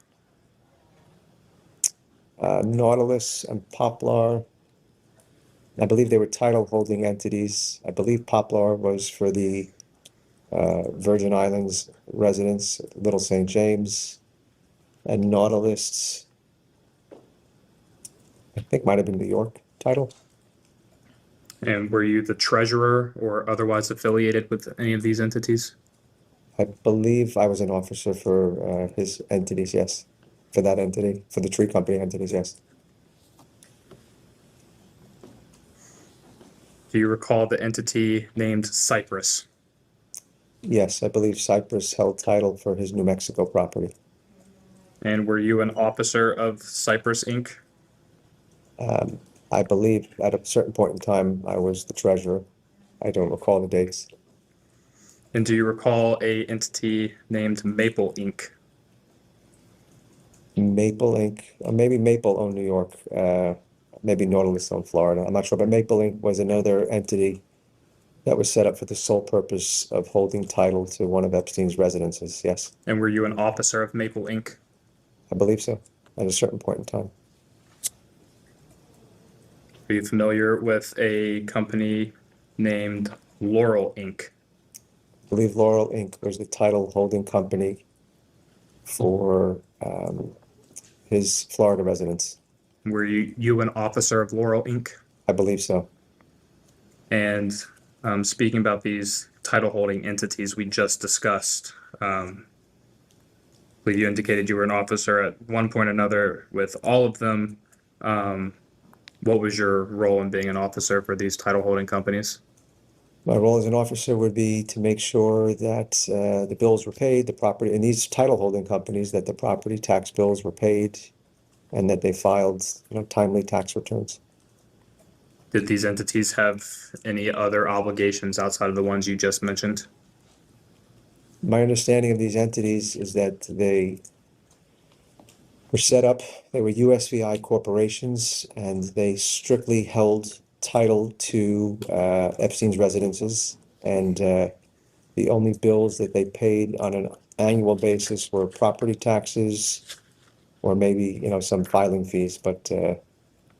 Nautilus and Poplar, I believe they were title holding entities. I believe Poplar was for the Virgin Islands residence, Little St. James, and Nautilus, I think might have been New York title. And were you the treasurer or otherwise affiliated with any of these entities? I believe I was an officer for his entities, yes. For that entity, for the tree company entities, yes. Do you recall the entity named Cyprus? Yes, I believe Cyprus held title for his New Mexico property. And were you an officer of Cypress Inc.? I believe at a certain point in time, I was the treasurer. I don't recall the dates. And do you recall a entity named Maple Inc.? Maple Inc., maybe Maple owned New York, maybe Nautilus owned Florida. I'm not sure, but Maple Inc. was another entity that was set up for the sole purpose of holding title to one of Epstein's residences. Yes, And were you an officer of Maple Inc.? I believe so, at a certain point in time. Are you familiar with a company named Laurel Inc.? I believe Laurel Inc. was the title holding company for his Florida residence. Were you an officer of Laurel Inc.? I believe so. And speaking about these title holding entities we just discussed, I believe you indicated you were an officer at one point or another with all of them. What was your role in being an officer for these title holding companies? My role as an officer would be to make sure that the bills were paid, the property, in these title holding companies, that the property tax bills were paid and that they filed, timely tax returns. Did these entities have any other obligations outside of the ones you just mentioned? My understanding of these entities is that they were set up, they were USVI corporations, and they strictly held title to Epstein's residences. And the only bills that they paid on an annual basis were property taxes or maybe, some filing fees. But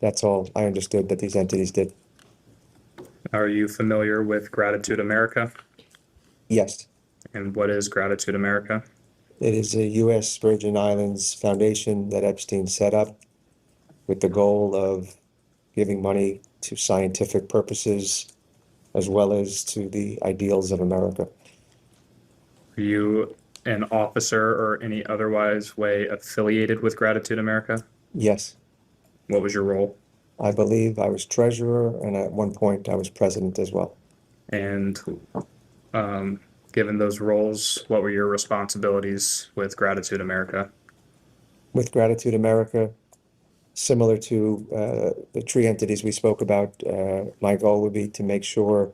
that's all I understood that these entities did. Are you familiar with Gratitude America? Yes. And what is Gratitude America? It is a U.S. Virgin Islands foundation that Epstein set up with the goal of giving money to scientific purposes as well as to the ideals of America. Are you an officer or any otherwise way affiliated with Gratitude America? Yes. What was your role? I believe I was treasurer, and at one point I was president as well. And given those roles, what were your responsibilities with Gratitude America? With Gratitude America, similar to the three entities we spoke about, my goal would be to make sure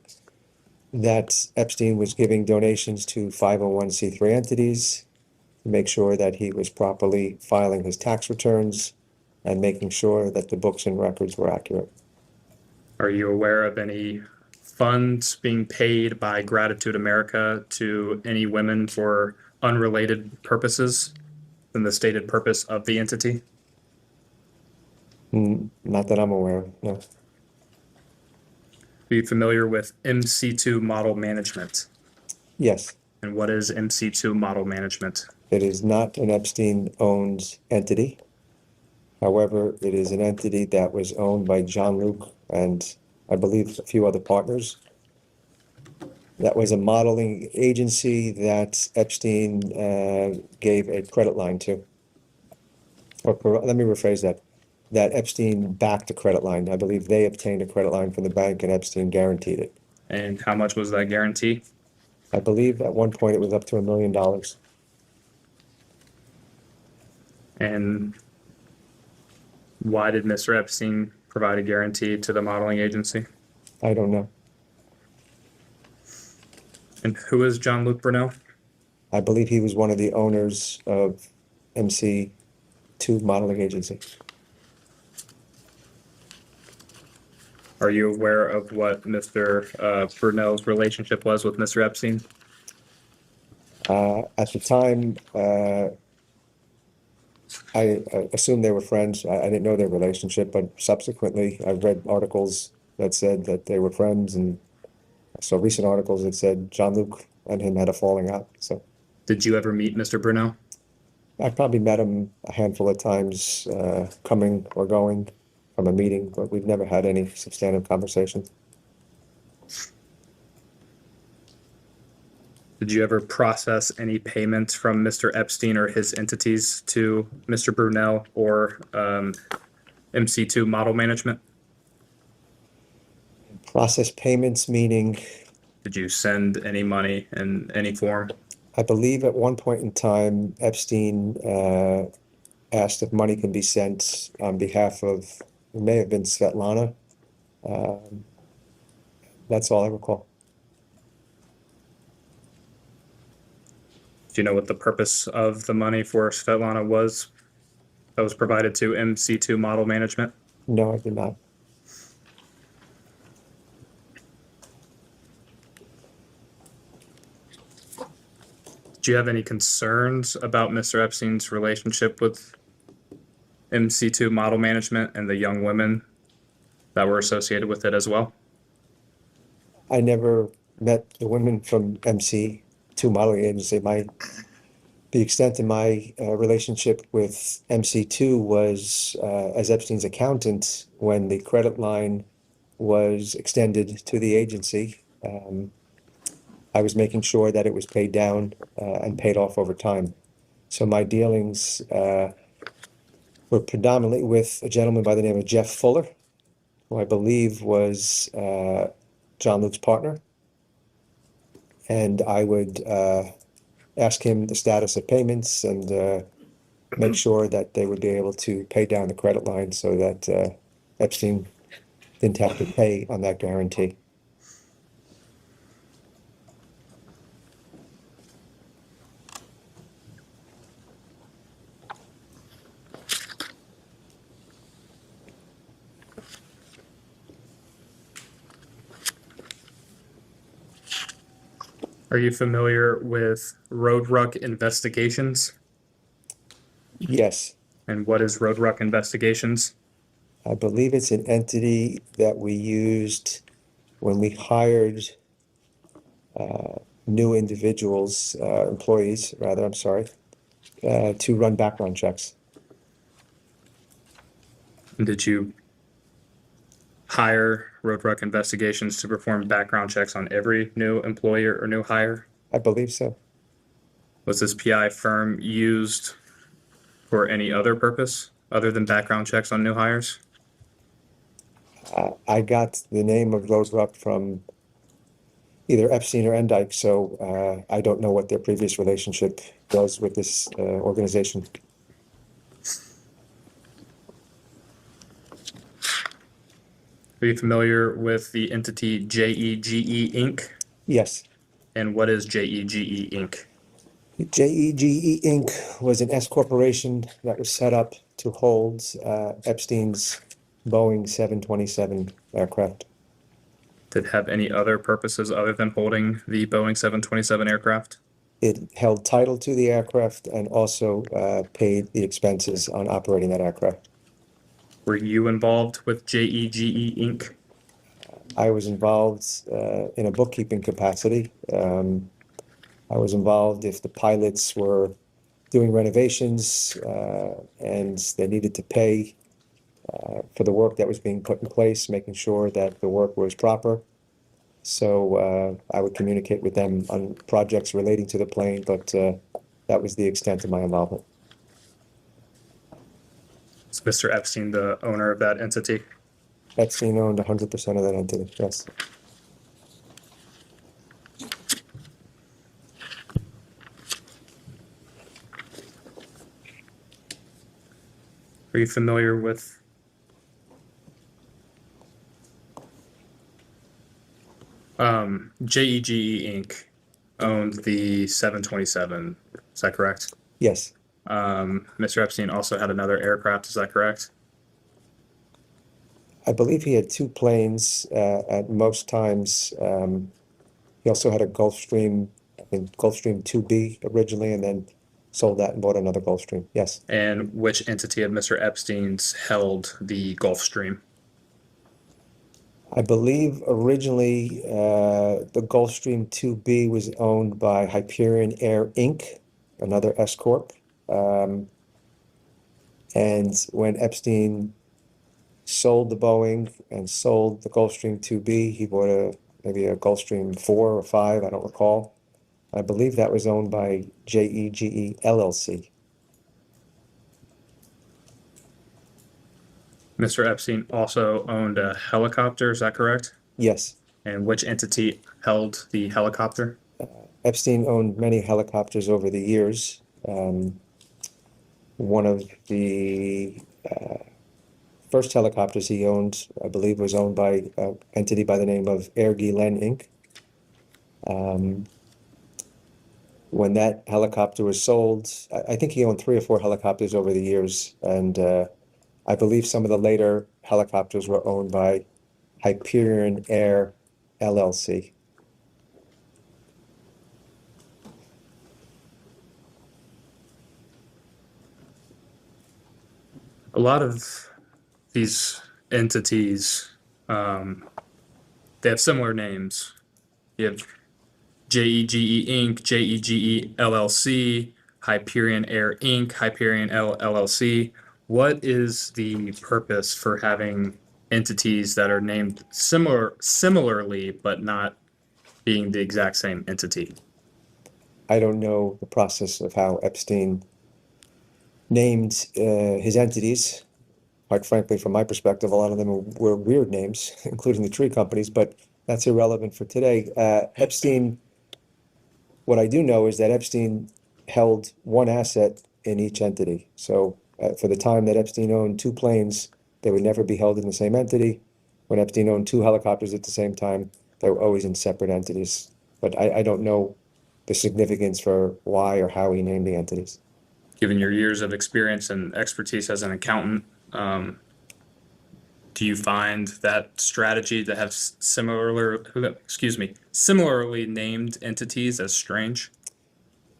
that Epstein was giving donations to 501c3 entities, to make sure that he was properly filing his tax returns, and making sure that the books and records were accurate. Are you aware of any funds being paid by Gratitude America to any women for unrelated purposes than the stated purpose of the entity? Not that I'm aware of, no. Are you familiar with MC2 model management? Yes. And what is MC2 model management? It is not an Epstein-owned entity. However, it is an entity that was owned by John Luke and I believe a few other partners. That was a modeling agency that Epstein gave a credit line to. Or let me rephrase that. That Epstein backed a credit line. I believe they obtained a credit line from the bank and Epstein guaranteed it. And how much was that guarantee? I believe at one point it was up to $1 million. And why did Mr. Epstein provide a guarantee to the modeling agency? I don't know. And who is John Luke Brunel? I believe he was one of the owners of MC2 modeling agency. Are you aware of what Mr. Brunel's relationship was with Mr. Epstein? At the time, I assumed they were friends. I didn't know their relationship, but subsequently I've read articles that said that they were friends, and I saw recent articles that said John Luke and him had a falling out. So, did you ever meet Mr. Brunel? I probably met him a handful of times, coming or going from a meeting, but we've never had any substantive conversation. Did you ever process any payments from Mr. Epstein or his entities to Mr. Brunel or MC2 model management? Process payments meaning? Did you send any money in any form? I believe at one point in time, Epstein asked if money can be sent on behalf of, it may have been Svetlana. That's all I recall. Do you know what the purpose of the money for Svetlana was that was provided to MC2 Model Management? No, I did not. Do you have any concerns about Mr. Epstein's relationship with MC2 Model Management and the young women that were associated with it as well? I never met the women from MC2 Modeling Agency. The extent of my relationship with MC2 was as Epstein's accountant when the credit line was extended to the agency. I was making sure that it was paid down and paid off over time. So my dealings were predominantly with a gentleman by the name of Jeff Fuller, who I believe was John Luke's partner. And I would ask him the status of payments and make sure that they would be able to pay down the credit line so that Epstein didn't have to pay on that guarantee. Are you familiar with Road Ruck Investigations? Yes, And what is Road Ruck Investigations? I believe it's an entity that we used when we hired new individuals, employees, rather, I'm sorry, to run background checks. Did you hire Road Ruck Investigations to perform background checks on every new employee or new hire? I believe so. Was this PI firm used for any other purpose other than background checks on new hires? I got the name of Road Ruck from either Epstein or Endyke, so I don't know what their previous relationship was with this organization. Are you familiar with the entity JEGE Inc.? Yes. And what is JEGE Inc.? JEGE Inc. was an S corporation that was set up to hold Epstein's Boeing 727 aircraft. Did it have any other purposes other than holding the Boeing 727 aircraft? It held title to the aircraft and also paid the expenses on operating that aircraft. Were you involved with JEGE Inc.? I was involved in a bookkeeping capacity. I was involved if the pilots were doing renovations and they needed to pay for the work that was being put in place, making sure that the work was proper. So I would communicate with them on projects relating to the plane, but that was the extent of my involvement. Is Mr. Epstein the owner of that entity? Epstein owned 100% of that entity, yes. Are you familiar with JEGE Inc. owned the 727, is that correct? Yes. Mr. Epstein also had another aircraft, is that correct? I believe he had two planes at most times. He also had a Gulfstream, I think Gulfstream 2B originally, and then sold that and bought another Gulfstream. Yes. And which entity of Mr. Epstein's held the Gulfstream? I believe originally the Gulfstream 2B was owned by Hyperion Air Inc., another S Corp. And when Epstein sold the Boeing and sold the Gulfstream 2B, he bought maybe a Gulfstream 4 or 5, I don't recall. I believe that was owned by JEGE LLC. Mr. Epstein also owned a helicopter, is that correct? Yes. And which entity held the helicopter? Epstein owned many helicopters over the years. one of the first helicopters he owned, I believe, was owned by an entity by the name of Air Ghislaine Inc. When that helicopter was sold, I think he owned 3 or 4 helicopters over the years, and I believe some of the later helicopters were owned by Hyperion Air LLC. A lot of these entities, they have similar names. You have JEGE Inc., JEGE LLC, Hyperion Air Inc., Hyperion LLC. What is the purpose for having entities that are named similarly, but not being the exact same entity? I don't know the process of how Epstein named his entities. Quite frankly, from my perspective, a lot of them were weird names, including the tree companies, but that's irrelevant for today. Epstein, what I do know is that Epstein held one asset in each entity. So for the time that Epstein owned 2 planes, they would never be held in the same entity. When Epstein owned 2 helicopters at the same time, they were always in separate entities. But I don't know the significance for why or how he named the entities. Given your years of experience and expertise as an accountant, do you find that strategy to have similarly named entities as strange?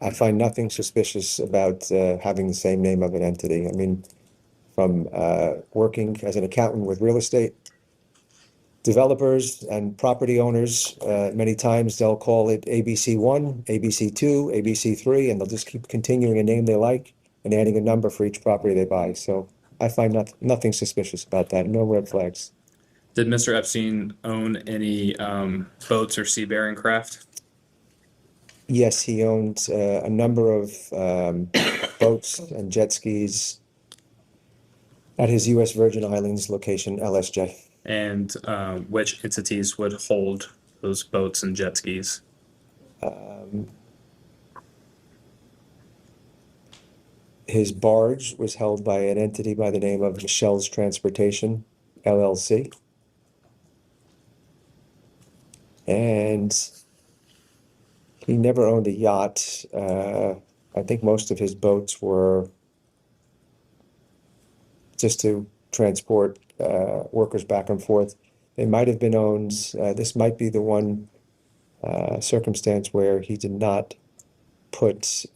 I find nothing suspicious about having the same name of an entity. I mean, from working as an accountant with real estate developers and property owners, many times they'll call it ABC1, ABC2, ABC3, and they'll just keep continuing a name they like and adding a number for each property they buy. So I find nothing suspicious about that. No red flags. Did Mr. Epstein own any boats or seafaring craft? Yes, he owned a number of boats and jet skis at his U.S. Virgin Islands location, LSJ. And which entities would hold those boats and jet skis? His barge was held by an entity by the name of Michelle's Transportation, LLC. And he never owned a yacht. I think most of his boats were just to transport workers back and forth. They might have been owned, this might be the one circumstance where he did not put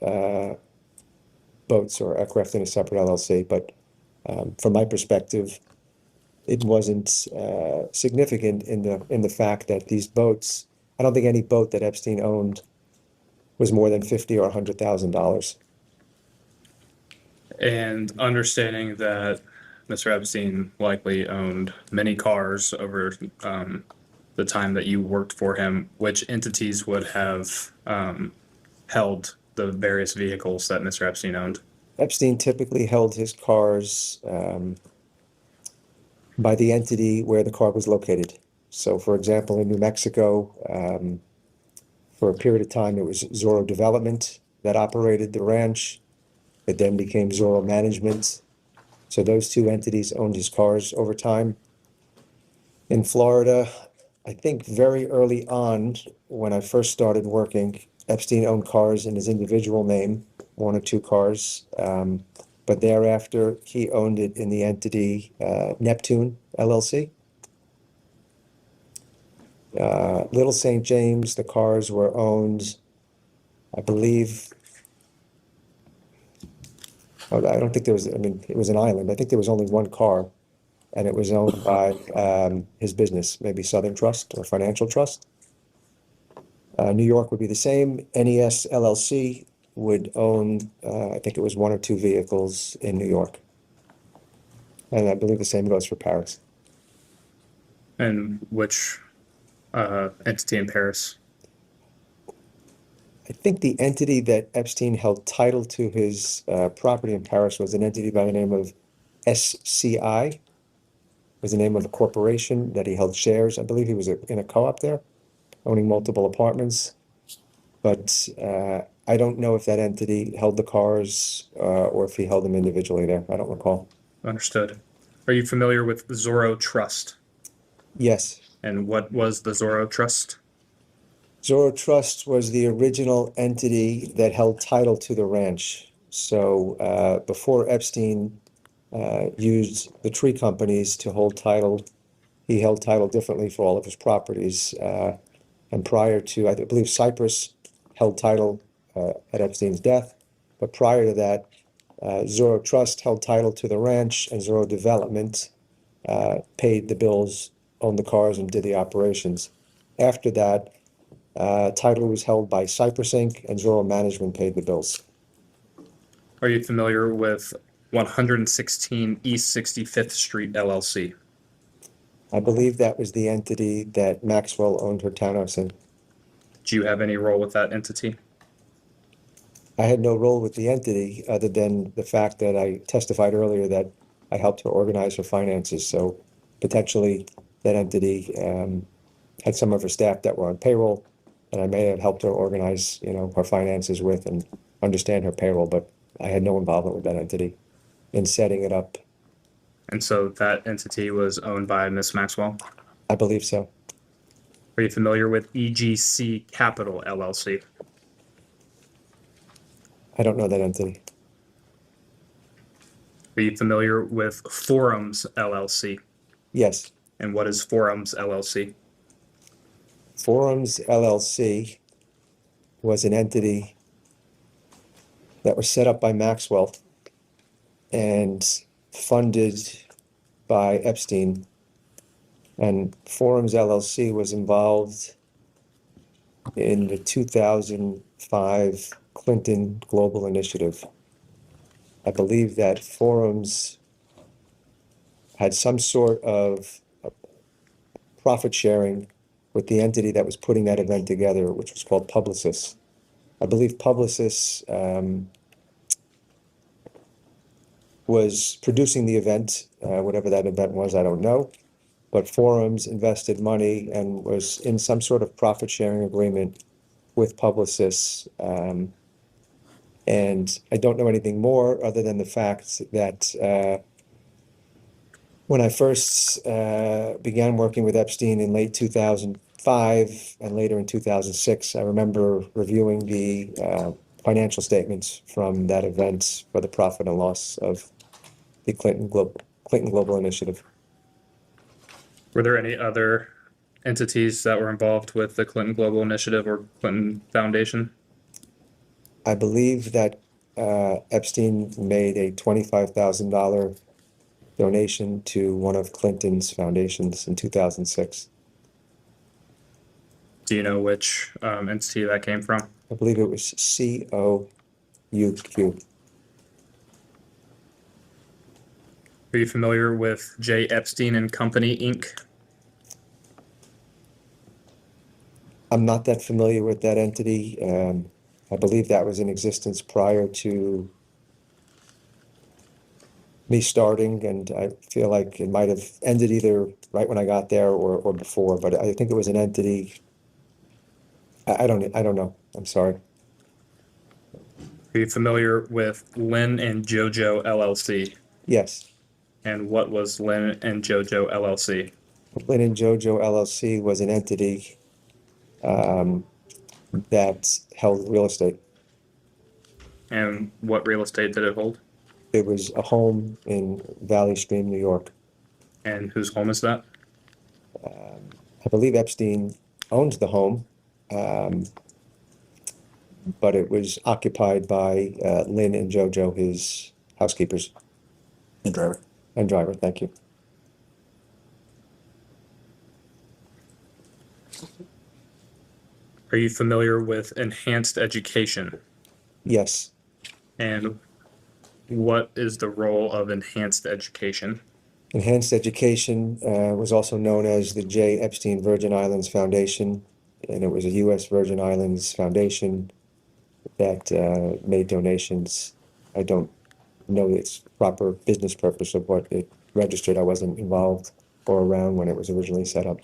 boats or aircraft in a separate LLC, but from my perspective, it wasn't significant in the fact that these boats, I don't think any boat that Epstein owned was more than $50,000 or $100,000. And understanding that Mr. Epstein likely owned many cars over the time that you worked for him, which entities would have held the various vehicles that Mr. Epstein owned? Epstein typically held his cars by the entity where the car was located. So, for example, in New Mexico, for a period of time, it was Zorro Development that operated the ranch. It then became Zorro Management. So those 2 entities owned his cars over time. In Florida, I think very early on, when I first started working, Epstein owned cars in his individual name, 1 or 2 cars. But thereafter, he owned it in the entity Neptune, LLC. Little St. James, the cars were owned, I believe, I don't think there was, I mean, it was an island. I think there was only 1 car, and it was owned by his business, maybe Southern Trust or Financial Trust. New York would be the same. NES LLC would own, I think it was 1 or 2 vehicles in New York. And I believe the same goes for Paris. And which entity in Paris? I think the entity that Epstein held title to his property in Paris was an entity by the name of SCI. Was the name of a corporation that he held shares. I believe he was in a co-op there, owning multiple apartments. But I don't know if that entity held the cars or if he held them individually there. I don't recall. Understood. Are you familiar with Zorro Trust? Yes. And what was the Zorro Trust? Zorro Trust was the original entity that held title to the ranch. So before Epstein used the tree companies to hold title, he held title differently for all of his properties. And prior to, I believe Cyprus held title at Epstein's death. But prior to that, Zorro Trust held title to the ranch, and Zorro Development paid the bills, owned the cars, and did the operations. After that, title was held by Cypress Inc., and Zorro Management paid the bills. Are you familiar with 116 East 65th Street LLC? I believe that was the entity that Maxwell owned her townhouse in. Do you have any role with that entity? I had no role with the entity other than the fact that I testified earlier that I helped her organize her finances. So potentially that entity had some of her staff that were on payroll, and I may have helped her organize, her finances with and understand her payroll, but I had no involvement with that entity in setting it up. And so that entity was owned by Ms. Maxwell? I believe so. Are you familiar with EGC Capital LLC? I don't know that entity. Are you familiar with Forums LLC? Yes. And what is Forums LLC? Forums LLC was an entity that was set up by Maxwell and funded by Epstein. And Forums LLC was involved in the 2005 Clinton Global Initiative. I believe that Forums had some sort of profit sharing with the entity that was putting that event together, which was called Publicis. I believe Publicis was producing the event, whatever that event was, I don't know. But Forums invested money and was in some sort of profit sharing agreement with Publicis. And I don't know anything more other than the fact that when I first began working with Epstein in late 2005 and later in 2006, I remember reviewing the financial statements from that event for the profit and loss of the Clinton Global Initiative. Were there any other entities that were involved with the Clinton Global Initiative or Clinton Foundation? I believe that Epstein made a $25,000 donation to one of Clinton's foundations in 2006. Do you know which entity that came from? I believe it was COUQ. Are you familiar with J. Epstein and Company, Inc.? I'm not that familiar with that entity. I believe that was in existence prior to me starting, and I feel like it might have ended either right when I got there or before, but I think it was an entity. I don't know. I'm sorry. Are you familiar with Lynn and JoJo LLC? Yes. And what was Lynn and JoJo LLC? Lynn and JoJo LLC was an entity that held real estate. And what real estate did it hold? It was a home in Valley Stream, New York. And whose home is that? I believe Epstein owns the home, but it was occupied by Lynn and JoJo, his housekeepers. And driver. And driver, thank you. Are you familiar with enhanced education? Yes. And what is the role of enhanced education? Enhanced Education was also known as the J. Epstein Virgin Islands Foundation, and it was a U.S. Virgin Islands foundation that made donations. I don't know its proper business purpose of what it registered. I wasn't involved or around when it was originally set up.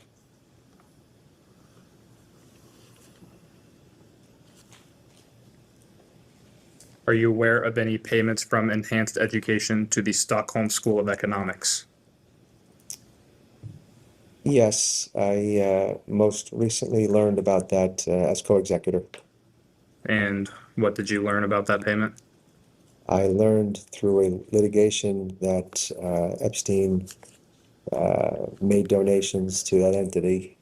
Are you aware of any payments from Enhanced Education to the Stockholm School of Economics? Yes, I most recently learned about that as co-executor. And what did you learn about that payment? I learned through a litigation that Epstein made donations to that entity.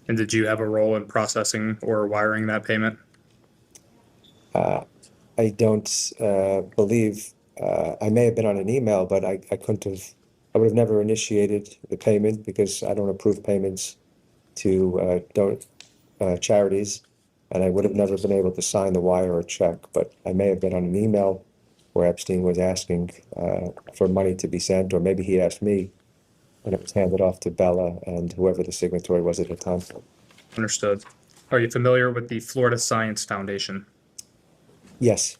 And did you have a role in processing or wiring that payment? I don't believe, I may have been on an email, but I couldn't have, I would have never initiated the payment because I don't approve payments to charities, and I would have never been able to sign the wire or check, but I may have been on an email where Epstein was asking for money to be sent, or maybe he asked me, and it was handed off to Bella and whoever the signatory was at the time. Understood. Are you familiar with the Florida Science Foundation? Yes.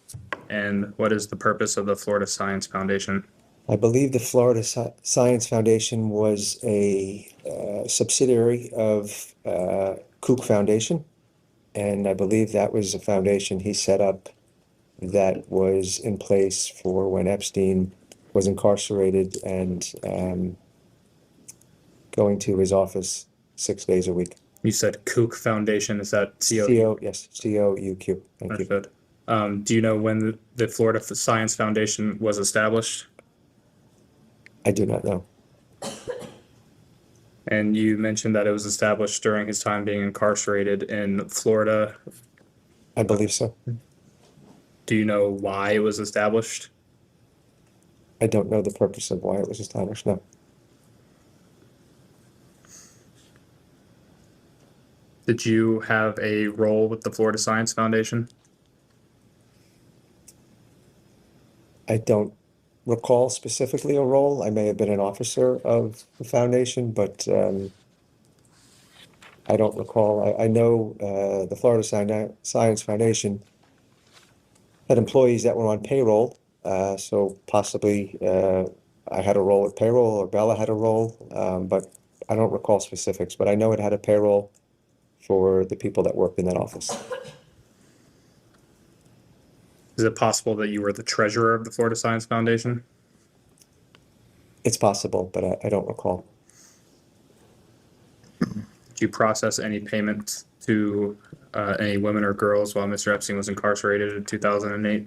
And what is the purpose of the Florida Science Foundation? I believe the Florida Science Foundation was a subsidiary of Koch Foundation, and I believe that was a foundation he set up that was in place for when Epstein was incarcerated and going to his office 6 days a week. You said Koch Foundation, is that C-O? C-O, yes, C-O-U-Q. Thank you. Understood. Do you know when the Florida Science Foundation was established? I do not know. And you mentioned that it was established during his time being incarcerated in Florida. I believe so. Do you know why it was established? I don't know the purpose of why it was established, no. Did you have a role with the Florida Science Foundation? I don't recall specifically a role. I may have been an officer of the foundation, but I don't recall. I know the Florida Science Foundation had employees that were on payroll, so possibly I had a role with payroll or Bella had a role, but I don't recall specifics, but I know it had a payroll for the people that worked in that office. Is it possible that you were the treasurer of the Florida Science Foundation? It's possible, but I don't recall. Did you process any payments to any women or girls while Mr. Epstein was incarcerated in 2008?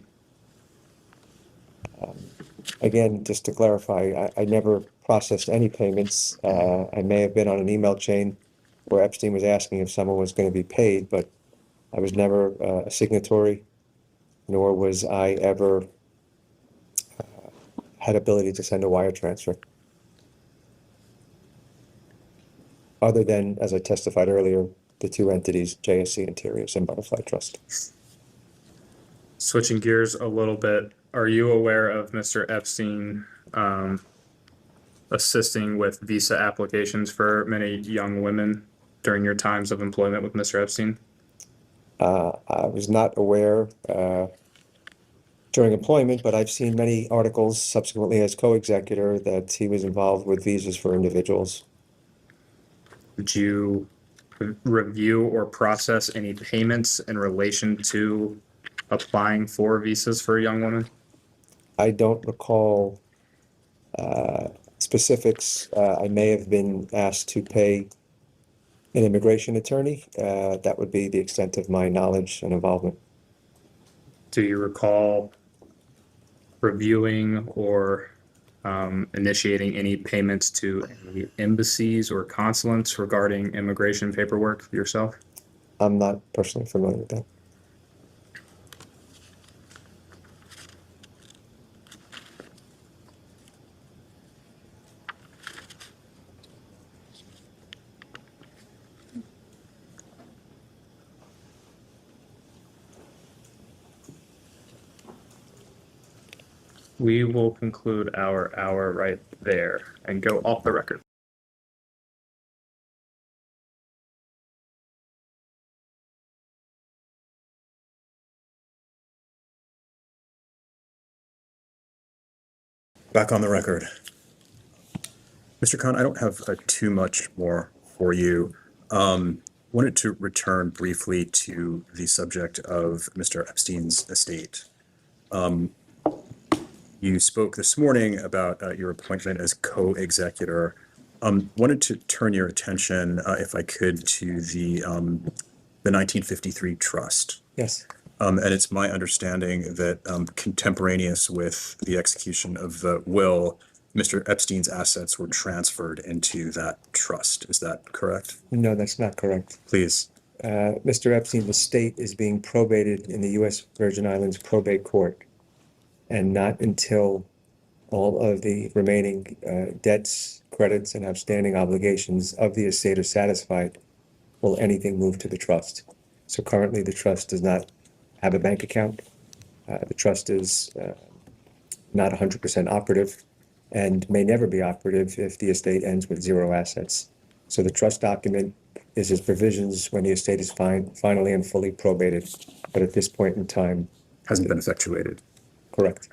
Again, just to clarify, I never processed any payments. I may have been on an email chain where Epstein was asking if someone was going to be paid, but I was never a signatory, nor was I ever had ability to send a wire transfer. Other than, as I testified earlier, the two entities, JSC Interiors and Butterfly Trust. Switching gears a little bit, are you aware of Mr. Epstein assisting with visa applications for many young women during your times of employment with Mr. Epstein? I was not aware during employment, but I've seen many articles subsequently as co-executor that he was involved with visas for individuals. Did you review or process any payments in relation to applying for visas for a young woman? I don't recall specifics. I may have been asked to pay an immigration attorney. That would be the extent of my knowledge and involvement. Do you recall reviewing or initiating any payments to any embassies or consulates regarding immigration paperwork yourself? I'm not personally familiar with that. We will conclude our hour right there and go off the record. Back on the record. Mr. Kahn, I don't have too much more for you. Wanted to return briefly to the subject of Mr. Epstein's estate. You spoke this morning about your appointment as co-executor. Wanted to turn your attention, if I could, to the 1953 trust. Yes. And it's my understanding that contemporaneous with the execution of the will, Mr. Epstein's assets were transferred into that trust. Is that correct? No, that's not correct. Please. Mr. Epstein's estate is being probated in the U.S. Virgin Islands probate court, and not until all of the remaining debts, credits, and outstanding obligations of the estate are satisfied will anything move to the trust. So currently, the trust does not have a bank account. The trust is not 100% operative and may never be operative if the estate ends with zero assets. So the trust document is its provisions when the estate is finally and fully probated, but at this point in time, Hasn't been effectuated. correct.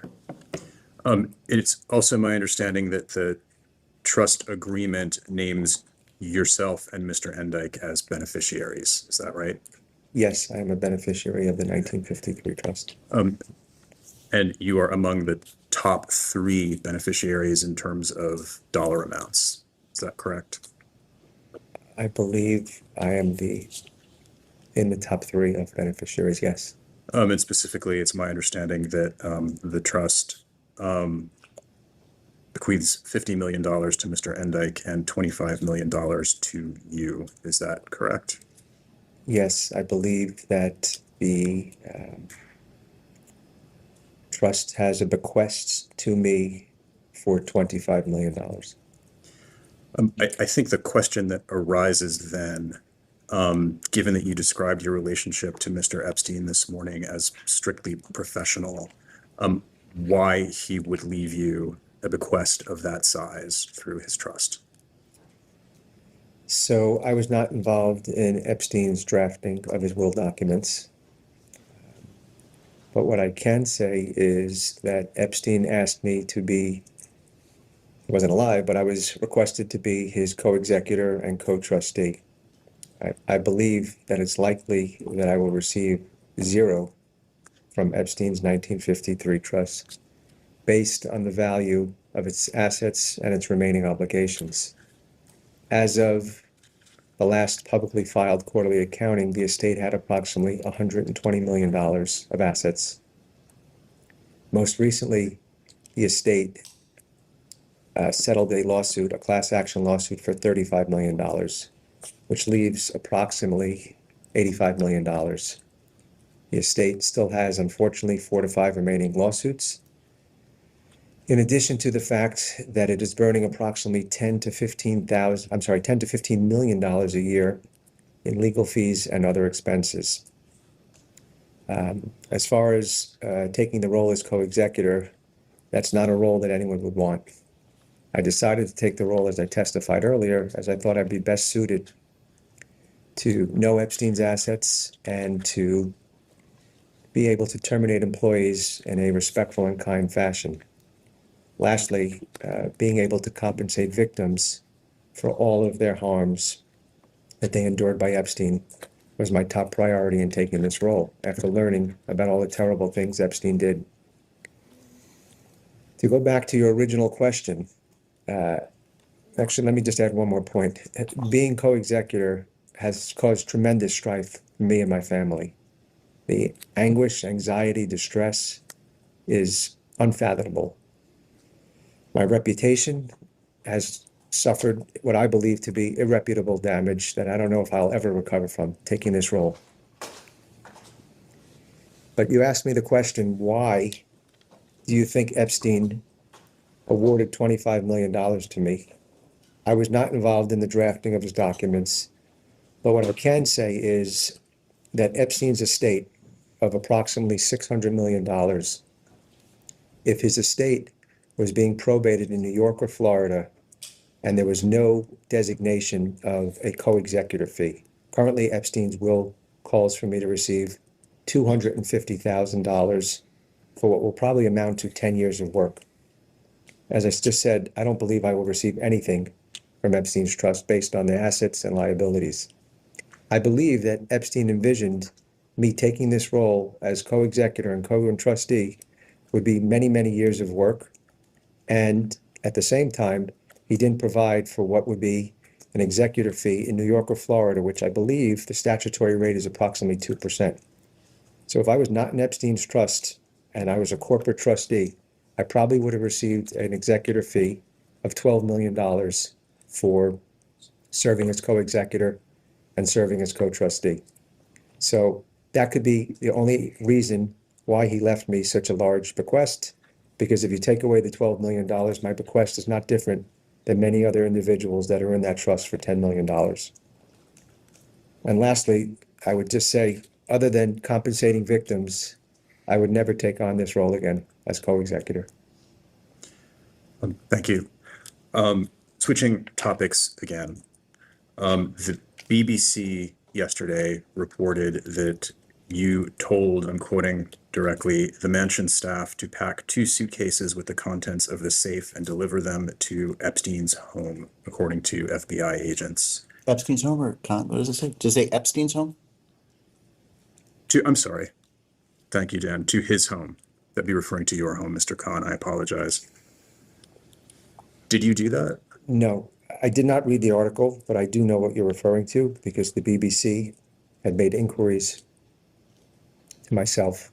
It's also my understanding that the trust agreement names yourself and Mr. Endyke as beneficiaries. Is that right? Yes, I am a beneficiary of the 1953 trust. And you are among the top 3 beneficiaries in terms of dollar amounts. Is that correct? I believe I am in the top 3 of beneficiaries, yes. And specifically, it's my understanding that the trust bequeaths $50 million to Mr. Endyke and $25 million to you. Is that correct? Yes, I believe that the trust has a bequest to me for $25 million. I think the question that arises then, given that you described your relationship to Mr. Epstein this morning as strictly professional, why he would leave you a bequest of that size through his trust. So I was not involved in Epstein's drafting of his will documents. But what I can say is that Epstein asked me to be, he wasn't alive, but I was requested to be his co-executor and co-trustee. I believe that it's likely that I will receive 0 from Epstein's 1953 trust based on the value of its assets and its remaining obligations. As of the last publicly filed quarterly accounting, the estate had approximately $120 million of assets. Most recently, the estate settled a lawsuit, a class action lawsuit for $35 million, which leaves approximately $85 million. The estate still has, unfortunately, 4 to 5 remaining lawsuits. In addition to the fact that it is burning approximately $10 to $15 million a year in legal fees and other expenses. As far as taking the role as co-executor, that's not a role that anyone would want. I decided to take the role, as I testified earlier, as I thought I'd be best suited to know Epstein's assets and to be able to terminate employees in a respectful and kind fashion. Lastly, being able to compensate victims for all of their harms that they endured by Epstein was my top priority in taking this role after learning about all the terrible things Epstein did. To go back to your original question, actually, let me just add one more point. Being co-executor has caused tremendous strife for me and my family. The anguish, anxiety, distress is unfathomable. My reputation has suffered what I believe to be irreparable damage that I don't know if I'll ever recover from taking this role. But you asked me the question, why do you think Epstein awarded $25 million to me? I was not involved in the drafting of his documents, but what I can say is that Epstein's estate of approximately $600 million, if his estate was being probated in New York or Florida, and there was no designation of a co-executor fee. Currently, Epstein's will calls for me to receive $250,000 for what will probably amount to 10 years of work. As I just said, I don't believe I will receive anything from Epstein's trust based on the assets and liabilities. I believe that Epstein envisioned me taking this role as co-executor and co-trustee would be many, many years of work. And at the same time, he didn't provide for what would be an executor fee in New York or Florida, which I believe the statutory rate is approximately 2%. So if I was not in Epstein's trust and I was a corporate trustee, I probably would have received an executor fee of $12 million for serving as co-executor and serving as co-trustee. So that could be the only reason why he left me such a large bequest, because if you take away the $12 million, my bequest is not different than many other individuals that are in that trust for $10 million. And lastly, I would just say, other than compensating victims, I would never take on this role again as co-executor. Thank you. Switching topics again. The BBC yesterday reported that you told, I'm quoting directly, the mansion staff to pack 2 suitcases with the contents of the safe and deliver them to Epstein's home, according to FBI agents. Epstein's home or Kahn? What does it say? Does it say Epstein's home? I'm sorry. Thank you, Dan. To his home. That'd be referring to your home, Mr. Kahn. I apologize. Did you do that? No, I did not read the article, but I do know what you're referring to because the BBC had made inquiries to myself.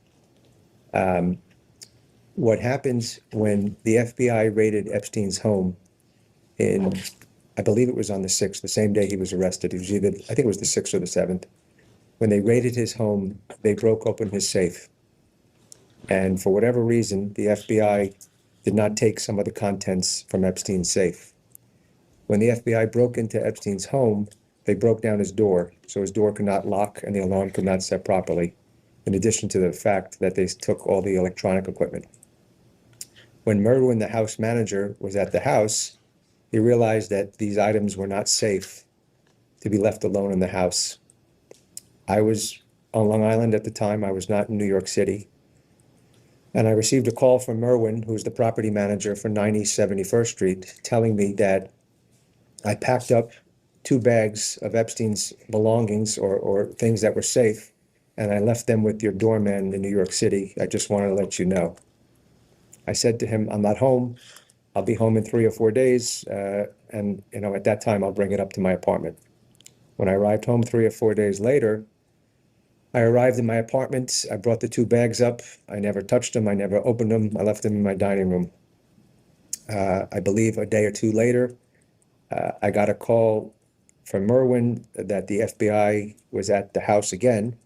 What happens when the FBI raided Epstein's home in, I believe it was on the 6th, the same day he was arrested. It was either, I think it was the 6th or the 7th. When they raided his home, they broke open his safe. And for whatever reason, the FBI did not take some of the contents from Epstein's safe. When the FBI broke into Epstein's home, they broke down his door, so his door could not lock and the alarm could not set properly, in addition to the fact that they took all the electronic equipment. When Merwin, the house manager, was at the house, he realized that these items were not safe to be left alone in the house. I was on Long Island at the time. I was not in New York City. And I received a call from Merwin, who's the property manager for 90 71st Street, telling me that I packed up 2 bags of Epstein's belongings or things that were safe, and I left them with your doorman in New York City. I just wanted to let you know. I said to him, I'm not home. I'll be home in 3 or 4 days. And at that time, I'll bring it up to my apartment. When I arrived home 3 or 4 days later, I arrived in my apartment. I brought the 2 bags up. I never touched them. I never opened them. I left them in my dining room. I believe a day or 2 later, I got a call from Merwin that the FBI was at the house again,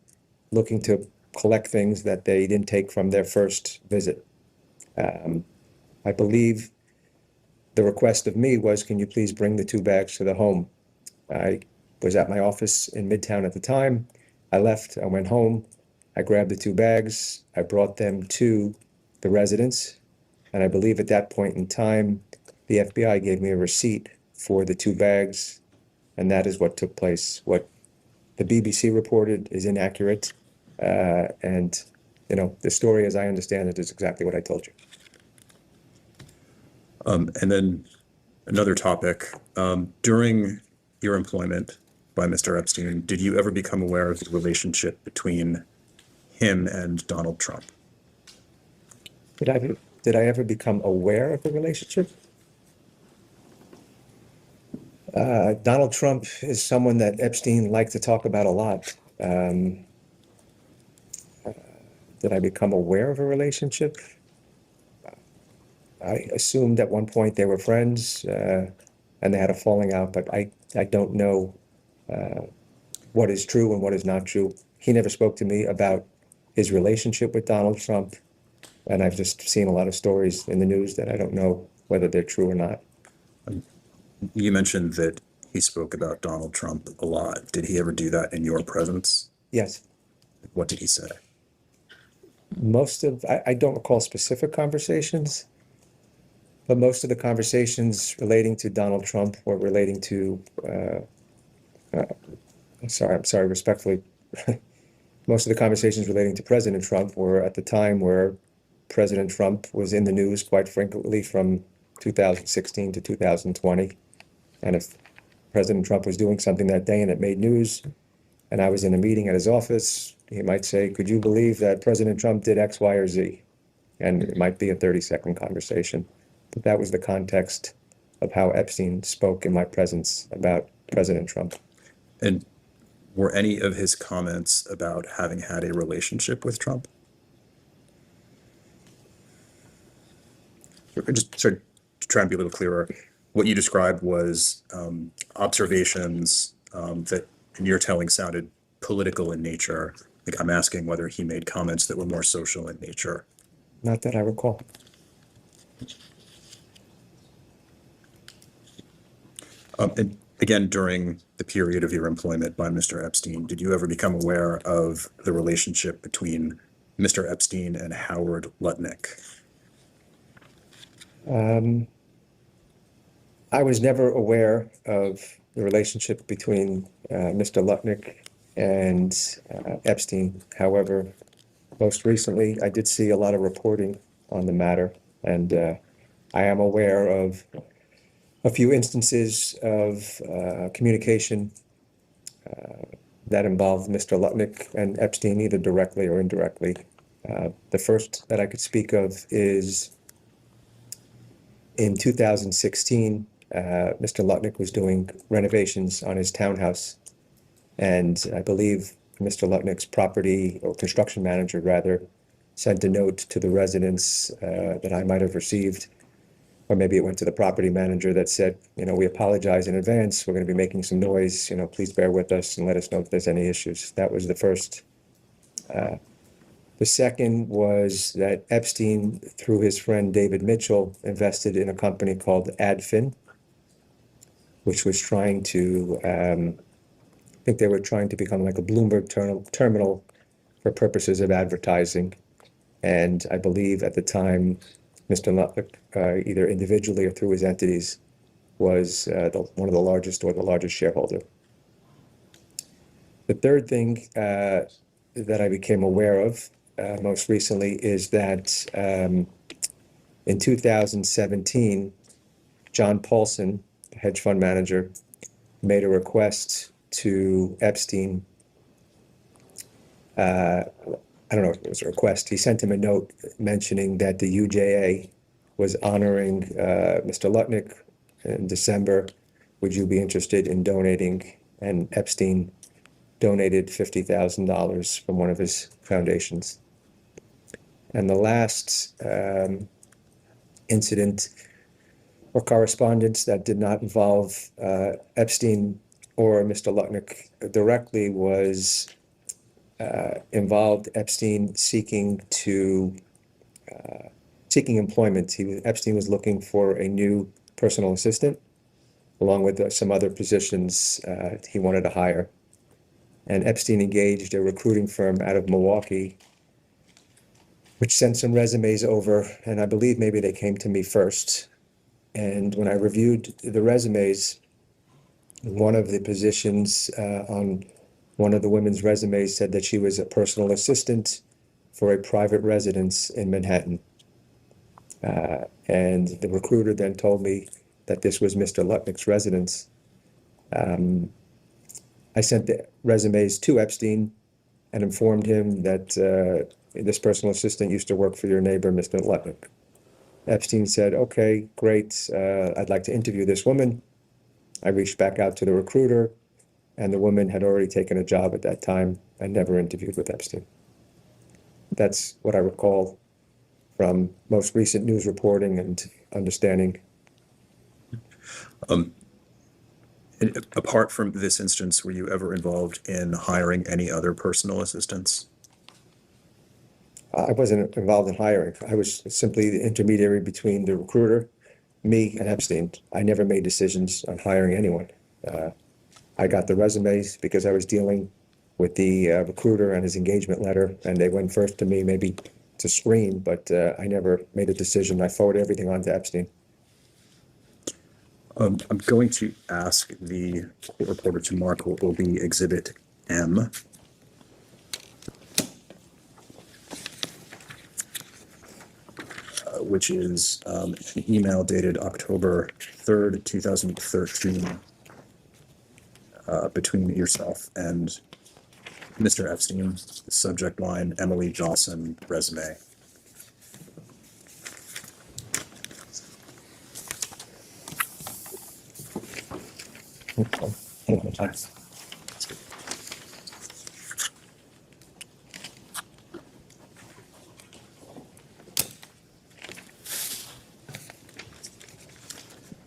looking to collect things that they didn't take from their first visit. I believe the request of me was, can you please bring the 2 bags to the home? I was at my office in Midtown at the time. I left, I went home, I grabbed the 2 bags, I brought them to the residence, and I believe at that point in time, the FBI gave me a receipt for the 2 bags, and that is what took place. What the BBC reported is inaccurate, and the story as I understand it is exactly what I told you. And then another topic, during your employment by Mr. Epstein, did you ever become aware of the relationship between him and Donald Trump? Did I ever become aware of the relationship? Donald Trump is someone that Epstein liked to talk about a lot. Did I become aware of a relationship? I assumed at one point they were friends and they had a falling out, but I don't know what is true and what is not true. He never spoke to me about his relationship with Donald Trump, and I've just seen a lot of stories in the news that I don't know whether they're true or not. You mentioned that he spoke about Donald Trump a lot. Did he ever do that in your presence? Yes. What did he say? I don't recall specific conversations, but most of the conversations relating to Donald Trump or relating to, I'm sorry, respectfully, most of the conversations relating to President Trump were at the time where President Trump was in the news quite frequently from 2016 to 2020. And if President Trump was doing something that day and it made news, and I was in a meeting at his office, he might say, could you believe that President Trump did X, Y, or Z? And it might be a 30-second conversation. But that was the context of how Epstein spoke in my presence about President Trump. And were any of his comments about having had a relationship with Trump? Just sort of to try and be a little clearer, what you described was observations that in your telling sounded political in nature. Like I'm asking whether he made comments that were more social in nature. Not that I recall. And again, during the period of your employment by Mr. Epstein, did you ever become aware of the relationship between Mr. Epstein and Howard Lutnick? I was never aware of the relationship between Mr. Lutnick and Epstein. However, most recently, I did see a lot of reporting on the matter, and I am aware of a few instances of communication that involved Mr. Lutnick and Epstein, either directly or indirectly. The first that I could speak of is in 2016, Mr. Lutnick was doing renovations on his townhouse, and I believe Mr. Lutnick's property or construction manager rather sent a note to the residents that I might have received, or maybe it went to the property manager that said, we apologize in advance. We're going to be making some noise. Please bear with us and let us know if there's any issues. That was the first. The second was that Epstein, through his friend David Mitchell, invested in a company called Adfin, which was trying to, I think they were trying to become like a Bloomberg terminal for purposes of advertising. And I believe at the time, Mr. Lutnick, either individually or through his entities, was one of the largest or the largest shareholder. The third thing that I became aware of most recently is that in 2017, John Paulson, the hedge fund manager, made a request to Epstein. I don't know if it was a request. He sent him a note mentioning that the UJA was honoring Mr. Lutnick in December. Would you be interested in donating? And Epstein donated $50,000 from one of his foundations. And the last incident or correspondence that did not involve Epstein or Mr. Lutnick directly was involved Epstein seeking employment. Epstein was looking for a new personal assistant, along with some other positions he wanted to hire. And Epstein engaged a recruiting firm out of Milwaukee, which sent some resumes over, and I believe maybe they came to me first. And when I reviewed the resumes, one of the positions on one of the women's resumes said that she was a personal assistant for a private residence in Manhattan. And the recruiter then told me that this was Mr. Lutnick's residence. I sent the resumes to Epstein and informed him that this personal assistant used to work for your neighbor, Mr. Lutnick. Epstein said, okay, great. I'd like to interview this woman. I reached back out to the recruiter, and the woman had already taken a job at that time and never interviewed with Epstein. That's what I recall from most recent news reporting and understanding. And apart from this instance, were you ever involved in hiring any other personal assistants? I wasn't involved in hiring. I was simply the intermediary between the recruiter, me, and Epstein. I never made decisions on hiring anyone. I got the resumes because I was dealing with the recruiter and his engagement letter, and they went first to me, maybe to screen, but I never made a decision. I forwarded everything on to Epstein. I'm going to ask the reporter to mark what will be Exhibit M. Which is an email dated October 3rd, 2013, between yourself and Mr. Epstein, subject line, Emily Johnson, resume.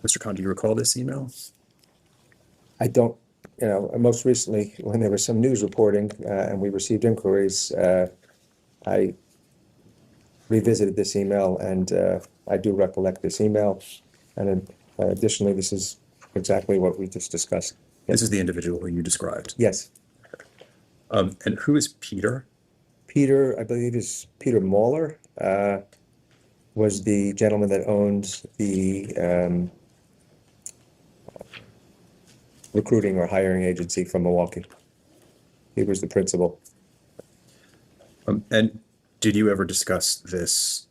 Mr. Kahn, do you recall this email? I don't, most recently, when there was some news reporting and we received inquiries, I revisited this email and I do recollect this email. And then additionally, this is exactly what we just discussed. This is the individual who you described. Yes. And who is Peter? Peter, I believe is Peter Mahler, was the gentleman that owns the recruiting or hiring agency from Milwaukee. He was the principal. And did you ever discuss this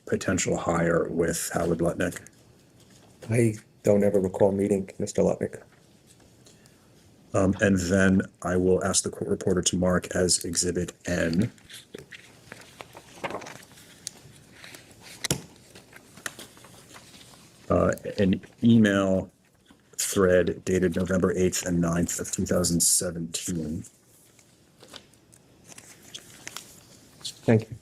potential hire with Howard Lutnick? I don't ever recall meeting Mr. Lutnick. And then I will ask the court reporter to mark as Exhibit N. An email thread dated November 8th and 9th of 2017. Thank you.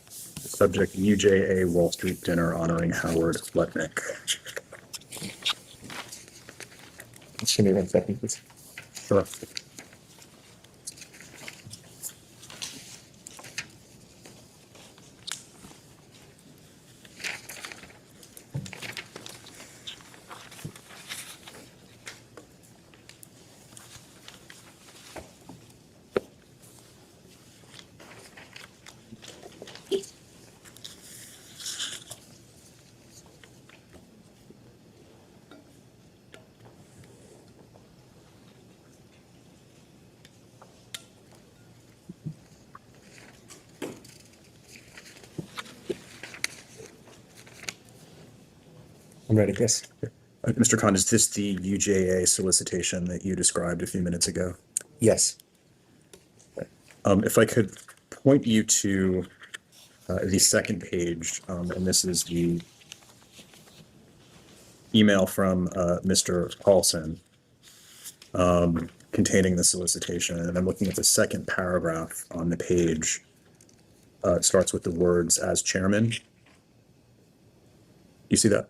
Subject UJA Wall Street dinner honoring Howard Lutnick. Just give me 1 second, please. Sure. I'm ready, yes. Mr. Kahn, is this the UJA solicitation that you described a few minutes ago? Yes. If I could point you to the second page, and this is the email from Mr. Paulson containing the solicitation, and I'm looking at the second paragraph on the page. It starts with the words "as chairman." You see that?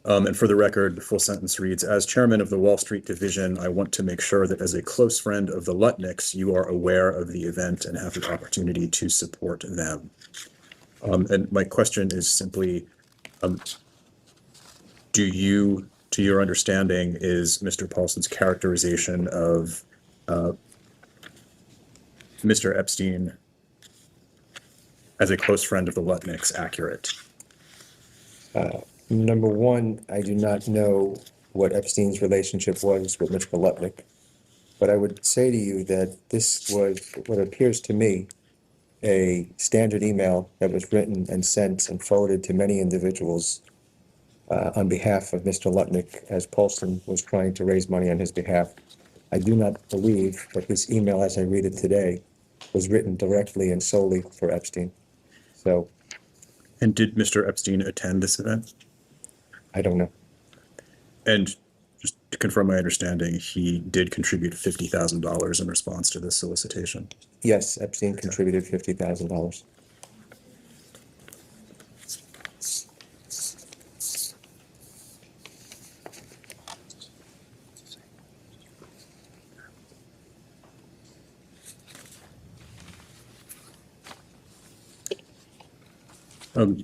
And for the record, the full sentence reads, "As chairman of the Wall Street division, I want to make sure that as a close friend of the Lutnicks, you are aware of the event and have the opportunity to support them." And my question is simply, to your understanding, is Mr. Paulson's characterization of Mr. Epstein as a close friend of the Lutnicks accurate? Number one, I do not know what Epstein's relationship was with Mr. Lutnick, but I would say to you that this was what appears to me a standard email that was written and sent and forwarded to many individuals on behalf of Mr. Lutnick as Paulson was trying to raise money on his behalf. I do not believe that this email, as I read it today, was written directly and solely for Epstein. So. And did Mr. Epstein attend this event? I don't know. And just to confirm my understanding, he did contribute $50,000 in response to this solicitation. Yes, Epstein contributed $50,000.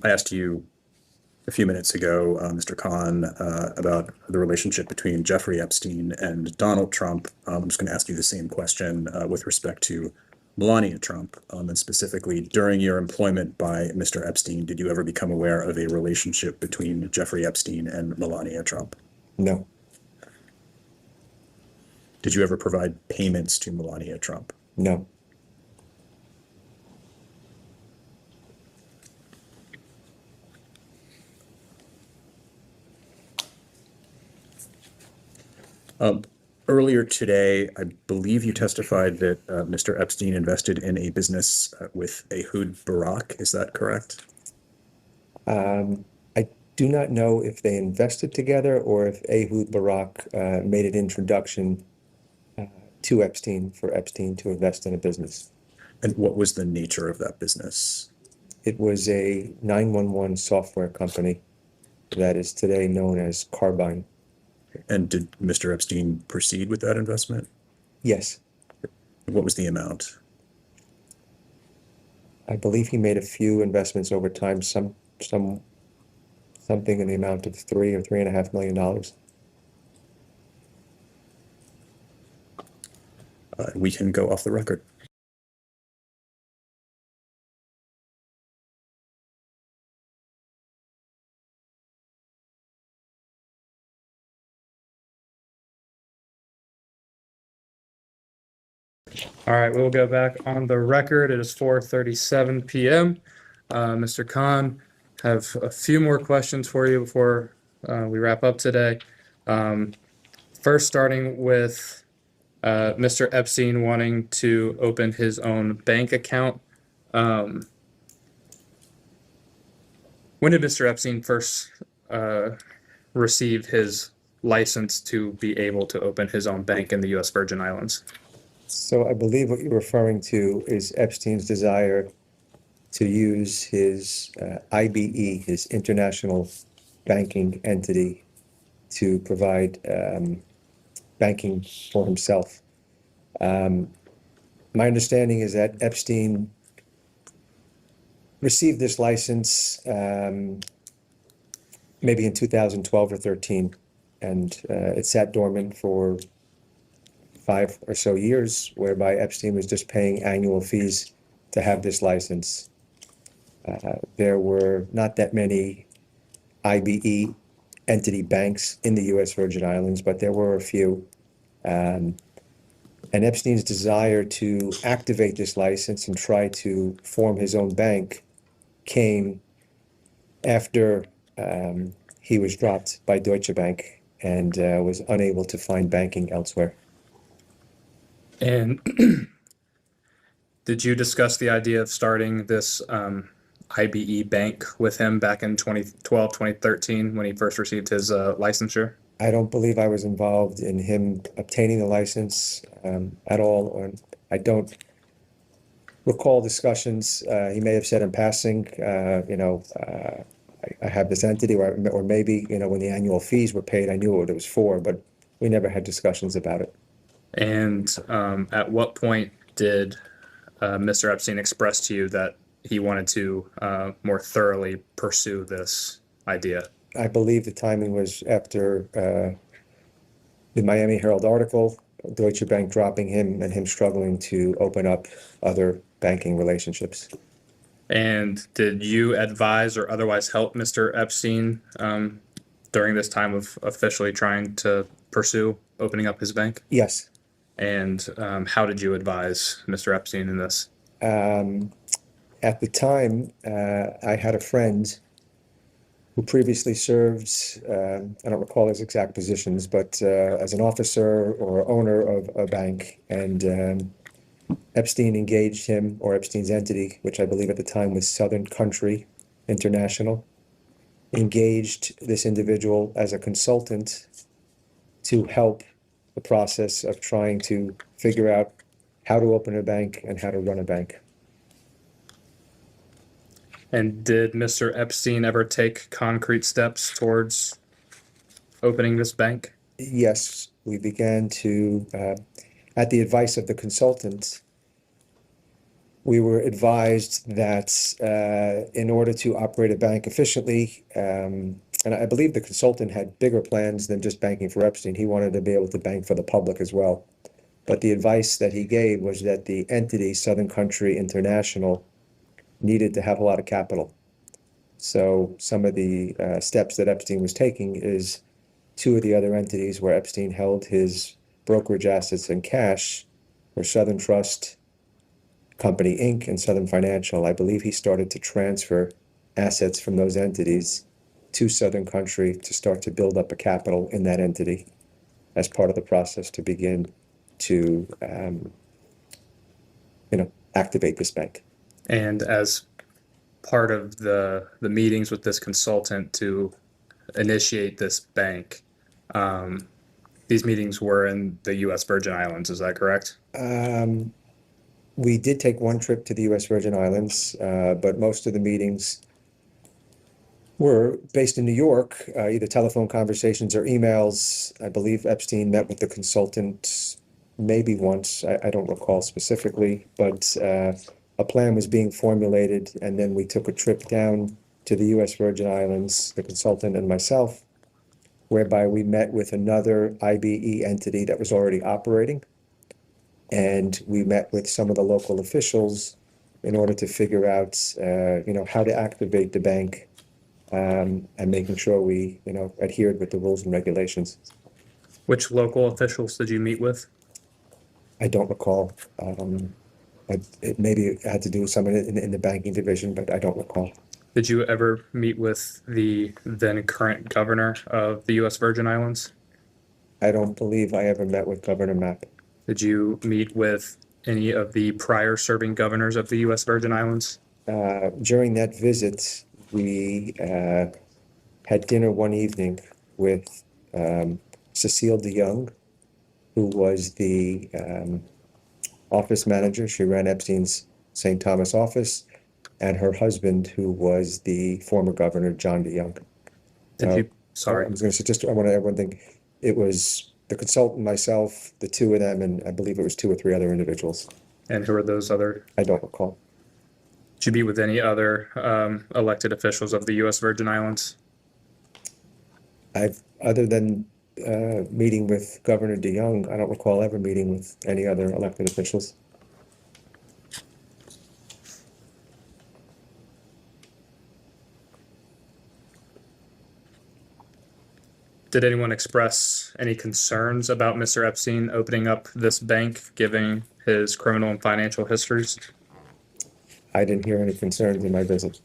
I asked you a few minutes ago, Mr. Kahn, about the relationship between Jeffrey Epstein and Donald Trump. I'm just going to ask you the same question with respect to Melania Trump, and specifically during your employment by Mr. Epstein, did you ever become aware of a relationship between Jeffrey Epstein and Melania Trump? No. Did you ever provide payments to Melania Trump? No. Earlier today, I believe you testified that Mr. Epstein invested in a business with Ehud Barak. Is that correct? I do not know if they invested together or if Ehud Barak made an introduction to Epstein for Epstein to invest in a business. And what was the nature of that business? It was a 911 software company that is today known as Carbine. And did Mr. Epstein proceed with that investment? Yes, What was the amount? I believe he made a few investments over time, something in the amount of $3 or $3.5 million. We can go off the record. All right, we'll go back on the record. It is 4:37 p.m. Mr. Kahn, have a few more questions for you before we wrap up today. First, starting with Mr. Epstein wanting to open his own bank account. When did Mr. Epstein first receive his license to be able to open his own bank in the U.S. Virgin Islands? So I believe what you're referring to is Epstein's desire to use his IBE, his international banking entity, to provide banking for himself. My understanding is that Epstein received this license maybe in 2012 or 13, and it sat dormant for 5 or so years, whereby Epstein was just paying annual fees to have this license. There were not that many IBE entity banks in the U.S. Virgin Islands, but there were a few. And Epstein's desire to activate this license and try to form his own bank came after he was dropped by Deutsche Bank and was unable to find banking elsewhere. And did you discuss the idea of starting this IBE bank with him back in 2012, 2013 when he first received his licensure? I don't believe I was involved in him obtaining the license at all, or I don't recall discussions. He may have said in passing, I have this entity, or maybe, when the annual fees were paid, I knew what it was for, but we never had discussions about it. And at what point did Mr. Epstein express to you that he wanted to more thoroughly pursue this idea? I believe the timing was after the Miami Herald article, Deutsche Bank dropping him and him struggling to open up other banking relationships. And did you advise or otherwise help Mr. Epstein during this time of officially trying to pursue opening up his bank? Yes. And how did you advise Mr. Epstein in this? At the time, I had a friend who previously served, I don't recall his exact positions, but as an officer or owner of a bank. And Epstein engaged him, or Epstein's entity, which I believe at the time was Southern Country International, engaged this individual as a consultant to help the process of trying to figure out how to open a bank and how to run a bank. And did Mr. Epstein ever take concrete steps towards opening this bank? Yes, we began to, at the advice of the consultant, we were advised that in order to operate a bank efficiently, and I believe the consultant had bigger plans than just banking for Epstein. He wanted to be able to bank for the public as well. But the advice that he gave was that the entity, Southern Country International, needed to have a lot of capital. So some of the steps that Epstein was taking is 2 of the other entities where Epstein held his brokerage assets and cash were Southern Trust Company, Inc. and Southern Financial. I believe he started to transfer assets from those entities to Southern Country to start to build up a capital in that entity. as part of the process to begin to, activate this bank. And as part of the meetings with this consultant to initiate this bank, these meetings were in the U.S. Virgin Islands, is that correct? We did take one trip to the U.S. Virgin Islands, but most of the meetings were based in New York, either telephone conversations or emails. I believe Epstein met with the consultant maybe once, I don't recall specifically, but a plan was being formulated, and then we took a trip down to the U.S. Virgin Islands, the consultant and myself, whereby we met with another IBE entity that was already operating. And we met with some of the local officials in order to figure out, how to activate the bank, and making sure we, adhered with the rules and regulations. Which local officials did you meet with? I don't recall. It maybe had to do with someone in the banking division, but I don't recall. Did you ever meet with the then current governor of the U.S. Virgin Islands? I don't believe I ever met with Governor Mapp. Did you meet with any of the prior serving governors of the U.S. Virgin Islands? During that visit, we had dinner one evening with Cecile DeYoung, who was the office manager. She ran Epstein's St. Thomas office, and her husband, who was the former governor, John DeYoung. Sorry. I was going to say, I want to add one thing. It was the consultant, myself, the two of them, and I believe it was 2 or 3 other individuals. And who are those other? I don't recall. Did you meet with any other elected officials of the U.S. Virgin Islands? Other than meeting with Governor DeYoung, I don't recall ever meeting with any other elected officials. Did anyone express any concerns about Mr. Epstein opening up this bank, given his criminal and financial histories? I didn't hear any concerns in my visit.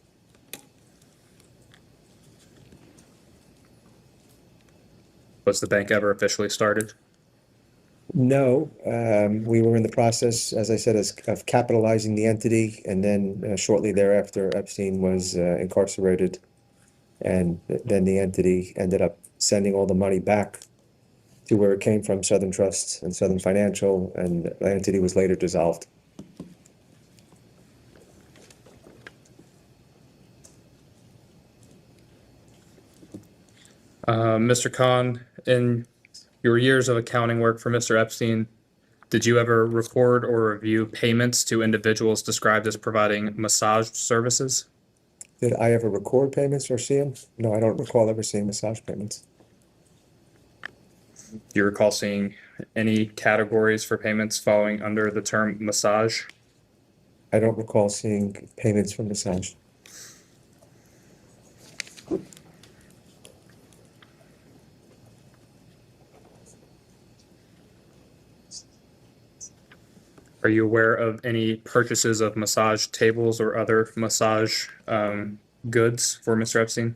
Was the bank ever officially started? No, we were in the process, as I said, of capitalizing the entity, and then shortly thereafter, Epstein was incarcerated, and then the entity ended up sending all the money back to where it came from, Southern Trust and Southern Financial, and the entity was later dissolved. Mr. Kahn, in your years of accounting work for Mr. Epstein, did you ever record or review payments to individuals described as providing massage services? Did I ever record payments or see them? No, I don't recall ever seeing massage payments. Do you recall seeing any categories for payments falling under the term massage? I don't recall seeing payments for massage. Are you aware of any purchases of massage tables or other massage goods for Mr. Epstein?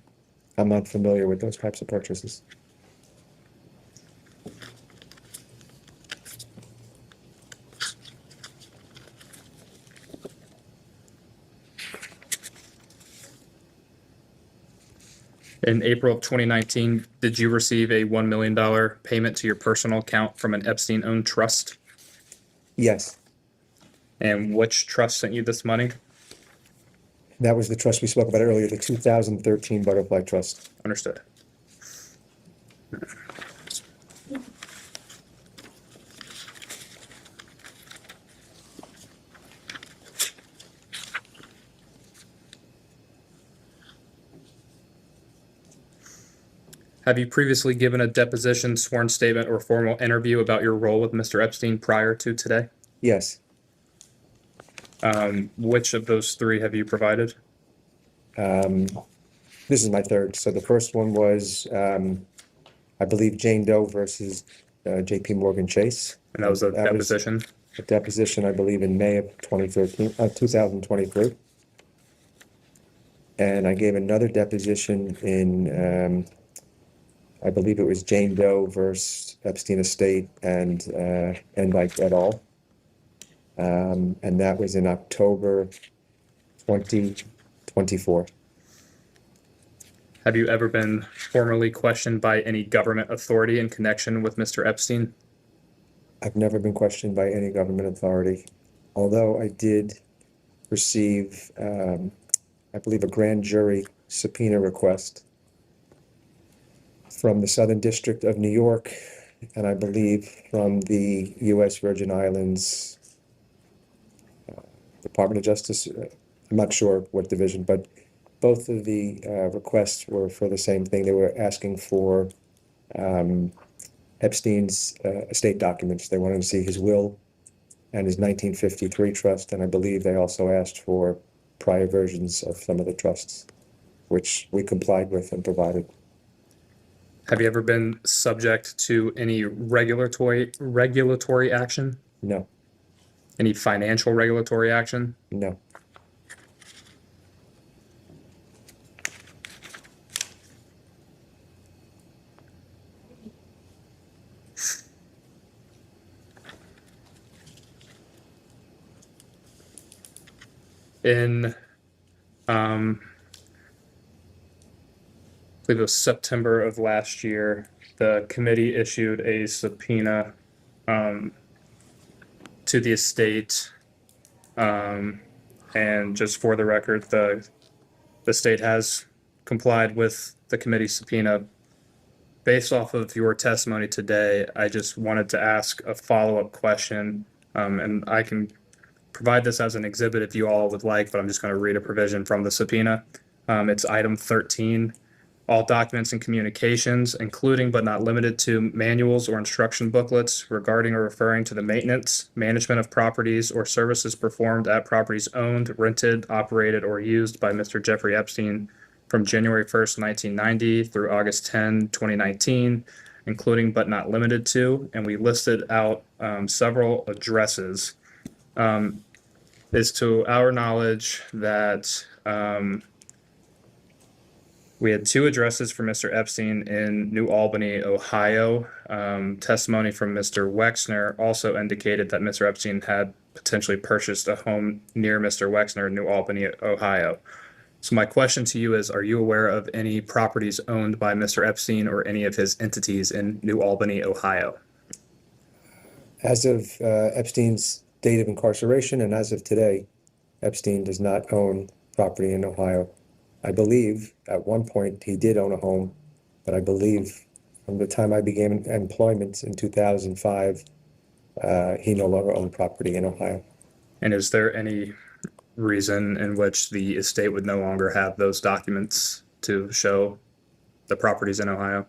I'm not familiar with those types of purchases. In April of 2019, did you receive a $1 million payment to your personal account from an Epstein-owned trust? Yes, And which trust sent you this money? that was the trust we spoke about earlier, the 2013 Butterfly Trust. Understood. Have you previously given a deposition, sworn statement, or formal interview about your role with Mr. Epstein prior to today? Yes, Which of those 3 have you provided? this is my third. So the first one was, I believe, Jane Doe versus JP Morgan Chase. And that was a deposition? A deposition, I believe, in May of 2023. And I gave another deposition in I believe it was Jane Doe versus Epstein Estate and Endyke et al. And that was in October 2024. Have you ever been formally questioned by any government authority in connection with Mr. Epstein? I've never been questioned by any government authority, although I did receive, I believe, a grand jury subpoena request from the Southern District of New York, and I believe from the U.S. Virgin Islands Department of Justice. I'm not sure what division, but both of the requests were for the same thing. They were asking for Epstein's estate documents. They wanted to see his will and his 1953 trust, and I believe they also asked for prior versions of some of the trusts, which we complied with and provided. Have you ever been subject to any regulatory action? No, Any financial regulatory action? no. In I believe it was September of last year, the committee issued a subpoena to the estate. And just for the record, the state has complied with the committee subpoena. Based off of your testimony today, I just wanted to ask a follow-up question, and I can provide this as an exhibit if you all would like, but I'm just going to read a provision from the subpoena. It's item 13. All documents and communications, including but not limited to manuals or instruction booklets regarding or referring to the maintenance, management of properties or services performed at properties owned, rented, operated, or used by Mr. Jeffrey Epstein from January 1st, 1990 through August 10, 2019, including but not limited to, and we listed out several addresses. Is to our knowledge that we had two addresses for Mr. Epstein in New Albany, Ohio. Testimony from Mr. Wexner also indicated that Mr. Epstein had potentially purchased a home near Mr. Wexner in New Albany, Ohio. So my question to you is, are you aware of any properties owned by Mr. Epstein or any of his entities in New Albany, Ohio? As of Epstein's date of incarceration and as of today, Epstein does not own property in Ohio. I believe at one point he did own a home, but I believe from the time I began employment in 2005, he no longer owned property in Ohio. And is there any reason in which the estate would no longer have those documents to show the properties in Ohio?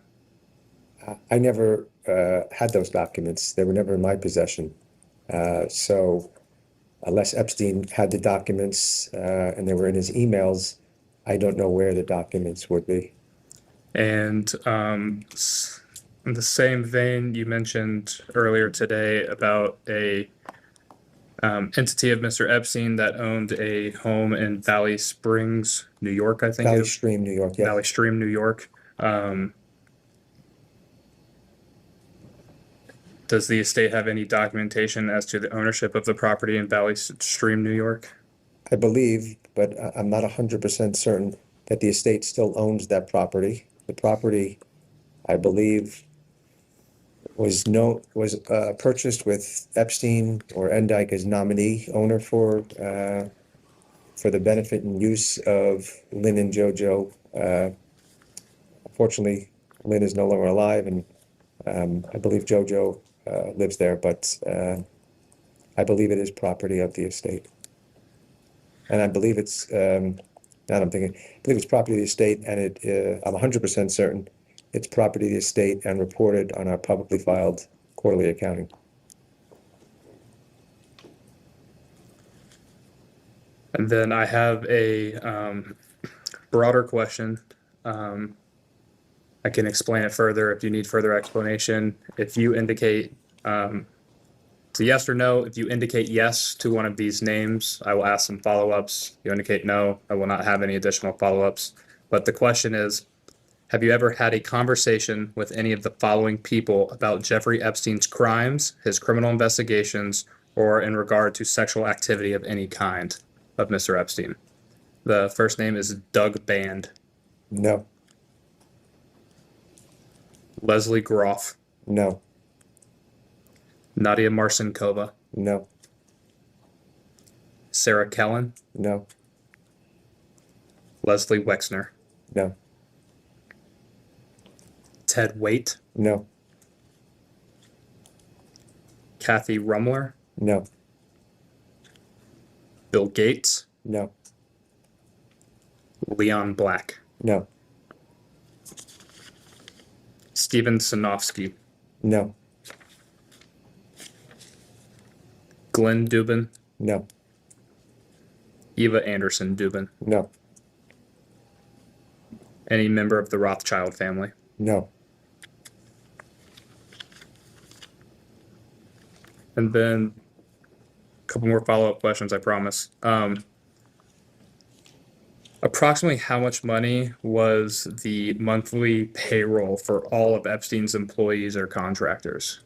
I never had those documents. They were never in my possession. So unless Epstein had the documents and they were in his emails, I don't know where the documents would be. And in the same vein, you mentioned earlier today about a entity of Mr. Epstein that owned a home in Valley Springs, New York, I think. Valley Stream, New York, yeah. Valley Stream, New York. Does the estate have any documentation as to the ownership of the property in Valley Stream, New York? I believe, but I'm not 100% certain that the estate still owns that property. The property, I believe, was purchased with Epstein or Endyke as nominee owner for the benefit and use of Lynn and JoJo. Unfortunately, Lynn is no longer alive, and I believe JoJo lives there, but I believe it is property of the estate. And I believe it's, now I'm thinking, I believe it's property of the estate, and I'm 100% certain it's property of the estate and reported on our publicly filed quarterly accounting. And then I have a broader question. I can explain it further if you need further explanation. If you indicate it's a yes or no. If you indicate yes to one of these names, I will ask some follow-ups. If you indicate no, I will not have any additional follow-ups. But the question is, Have you ever had a conversation with any of the following people about Jeffrey Epstein's crimes, his criminal investigations, or in regard to sexual activity of any kind of Mr. Epstein? The first name is Doug Band. No. Leslie Groff. No. Nadia Marcinkova. No. Sarah Kellen. No. Leslie Wexner. No. Ted Waite. No. Kathy Rumler. No. Bill Gates. No. Leon Black. No. Stephen Sinofsky. No. Glenn Dubin. No. Eva Anderson Dubin. No. Any member of the Rothschild family. No. And then a couple more follow-up questions, I promise. Approximately how much money was the monthly payroll for all of Epstein's employees or contractors?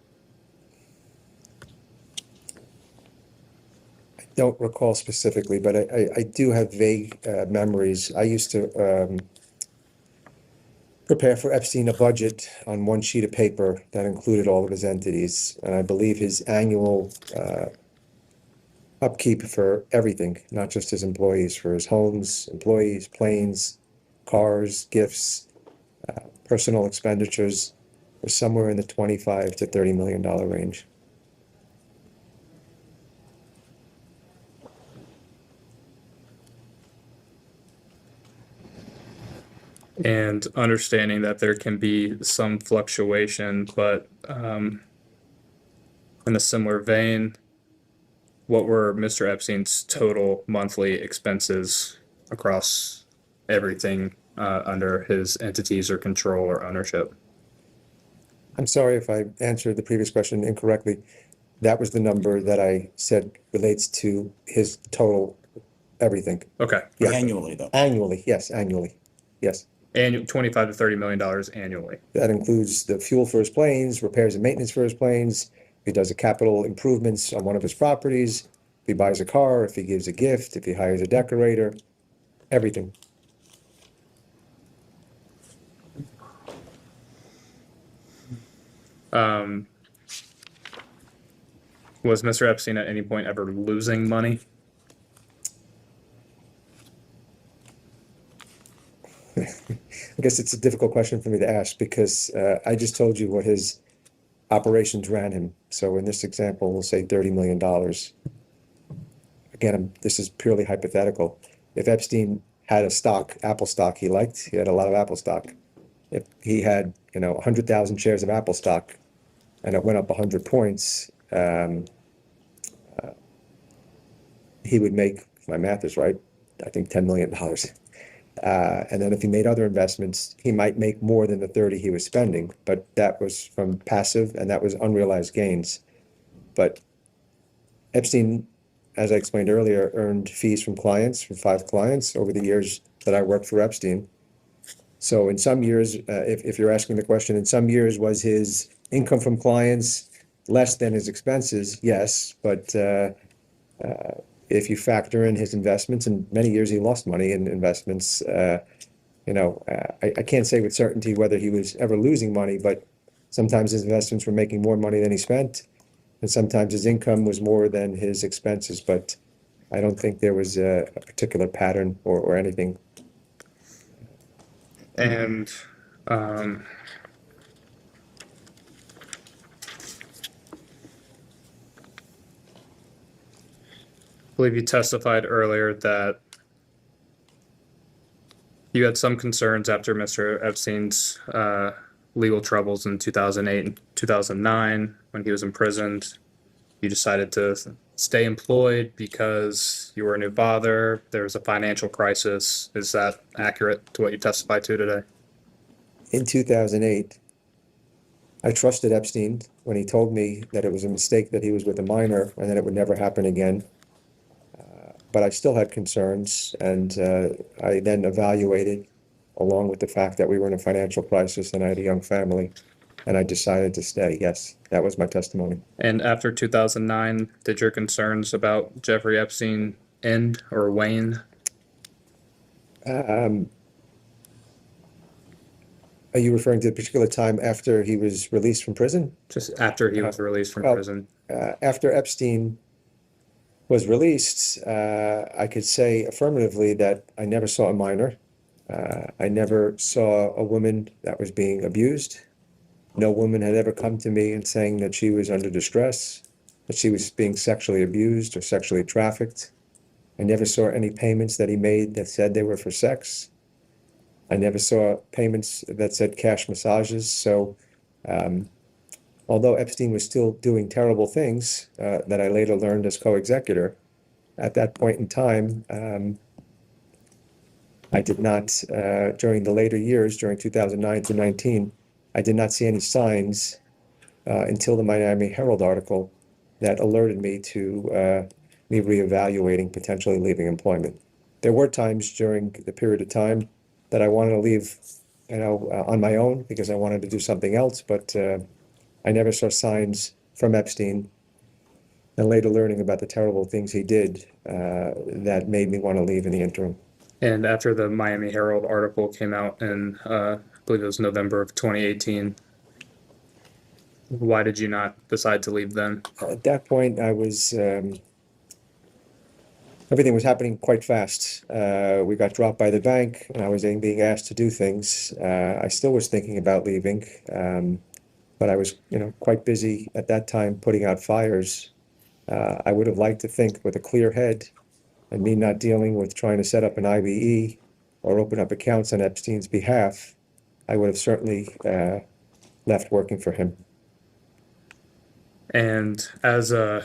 I don't recall specifically, but I do have vague memories. I used to prepare for Epstein a budget on one sheet of paper that included all of his entities. And I believe his annual upkeep for everything, not just his employees, for his homes, employees, planes, cars, gifts, personal expenditures, was somewhere in the $25 to $30 million range. And understanding that there can be some fluctuation, but in a similar vein, what were Mr. Epstein's total monthly expenses across everything under his entities or control or ownership? I'm sorry if I answered the previous question incorrectly. That was the number that I said relates to his total everything. Okay. Yeah. Annually, though. Annually, yes, annually. Yes. Annual $25 to $30 million annually. That includes the fuel for his planes, repairs and maintenance for his planes. If he does a capital improvements on one of his properties, if he buys a car, if he gives a gift, if he hires a decorator, everything. Was Mr. Epstein at any point ever losing money? I guess it's a difficult question for me to ask because I just told you what his operations ran him. So in this example, we'll say $30 million. Again, this is purely hypothetical. If Epstein had a stock, Apple stock he liked, he had a lot of Apple stock. If he had, 100,000 shares of Apple stock and it went up 100 points, he would make, if my math is right, I think $10 million. And then if he made other investments, he might make more than the 30 he was spending, but that was from passive and that was unrealized gains. But Epstein, as I explained earlier, earned fees from clients, from 5 clients over the years that I worked for Epstein. So in some years, if you're asking the question, in some years was his income from clients less than his expenses? Yes, but if you factor in his investments, in many years he lost money in investments, I can't say with certainty whether he was ever losing money, but sometimes his investments were making more money than he spent, and sometimes his income was more than his expenses, but I don't think there was a particular pattern or anything. And I believe you testified earlier that you had some concerns after Mr. Epstein's legal troubles in 2008 and 2009 when he was imprisoned. You decided to stay employed because you were a new father. There was a financial crisis. Is that accurate to what you testified to today? In 2008, I trusted Epstein when he told me that it was a mistake that he was with a minor and that it would never happen again. But I still had concerns, and I then evaluated along with the fact that we were in a financial crisis and I had a young family, and I decided to stay. Yes, that was my testimony. And after 2009, did your concerns about Jeffrey Epstein end or wane? Um, Are you referring to a particular time after he was released from prison? Just after he was released from well, prison? After Epstein was released, I could say affirmatively that I never saw a minor. I never saw a woman that was being abused. No woman had ever come to me and saying that she was under distress, that she was being sexually abused or sexually trafficked. I never saw any payments that he made that said they were for sex. I never saw payments that said cash massages. So although Epstein was still doing terrible things that I later learned as co-executor, at that point in time, I did not, during the later years, during 2009 to 19, I did not see any signs until the Miami Herald article that alerted me to me reevaluating potentially leaving employment. There were times during the period of time that I wanted to leave, on my own because I wanted to do something else, but I never saw signs from Epstein, and later learning about the terrible things he did that made me want to leave in the interim. And after the Miami Herald article came out in, I believe it was November of 2018, why did you not decide to leave then? At that point, I was, everything was happening quite fast. We got dropped by the bank, and I was being asked to do things. I still was thinking about leaving, but I was, quite busy at that time putting out fires. I would have liked to think with a clear head and me not dealing with trying to set up an IBE or open up accounts on Epstein's behalf, I would have certainly left working for him. And as a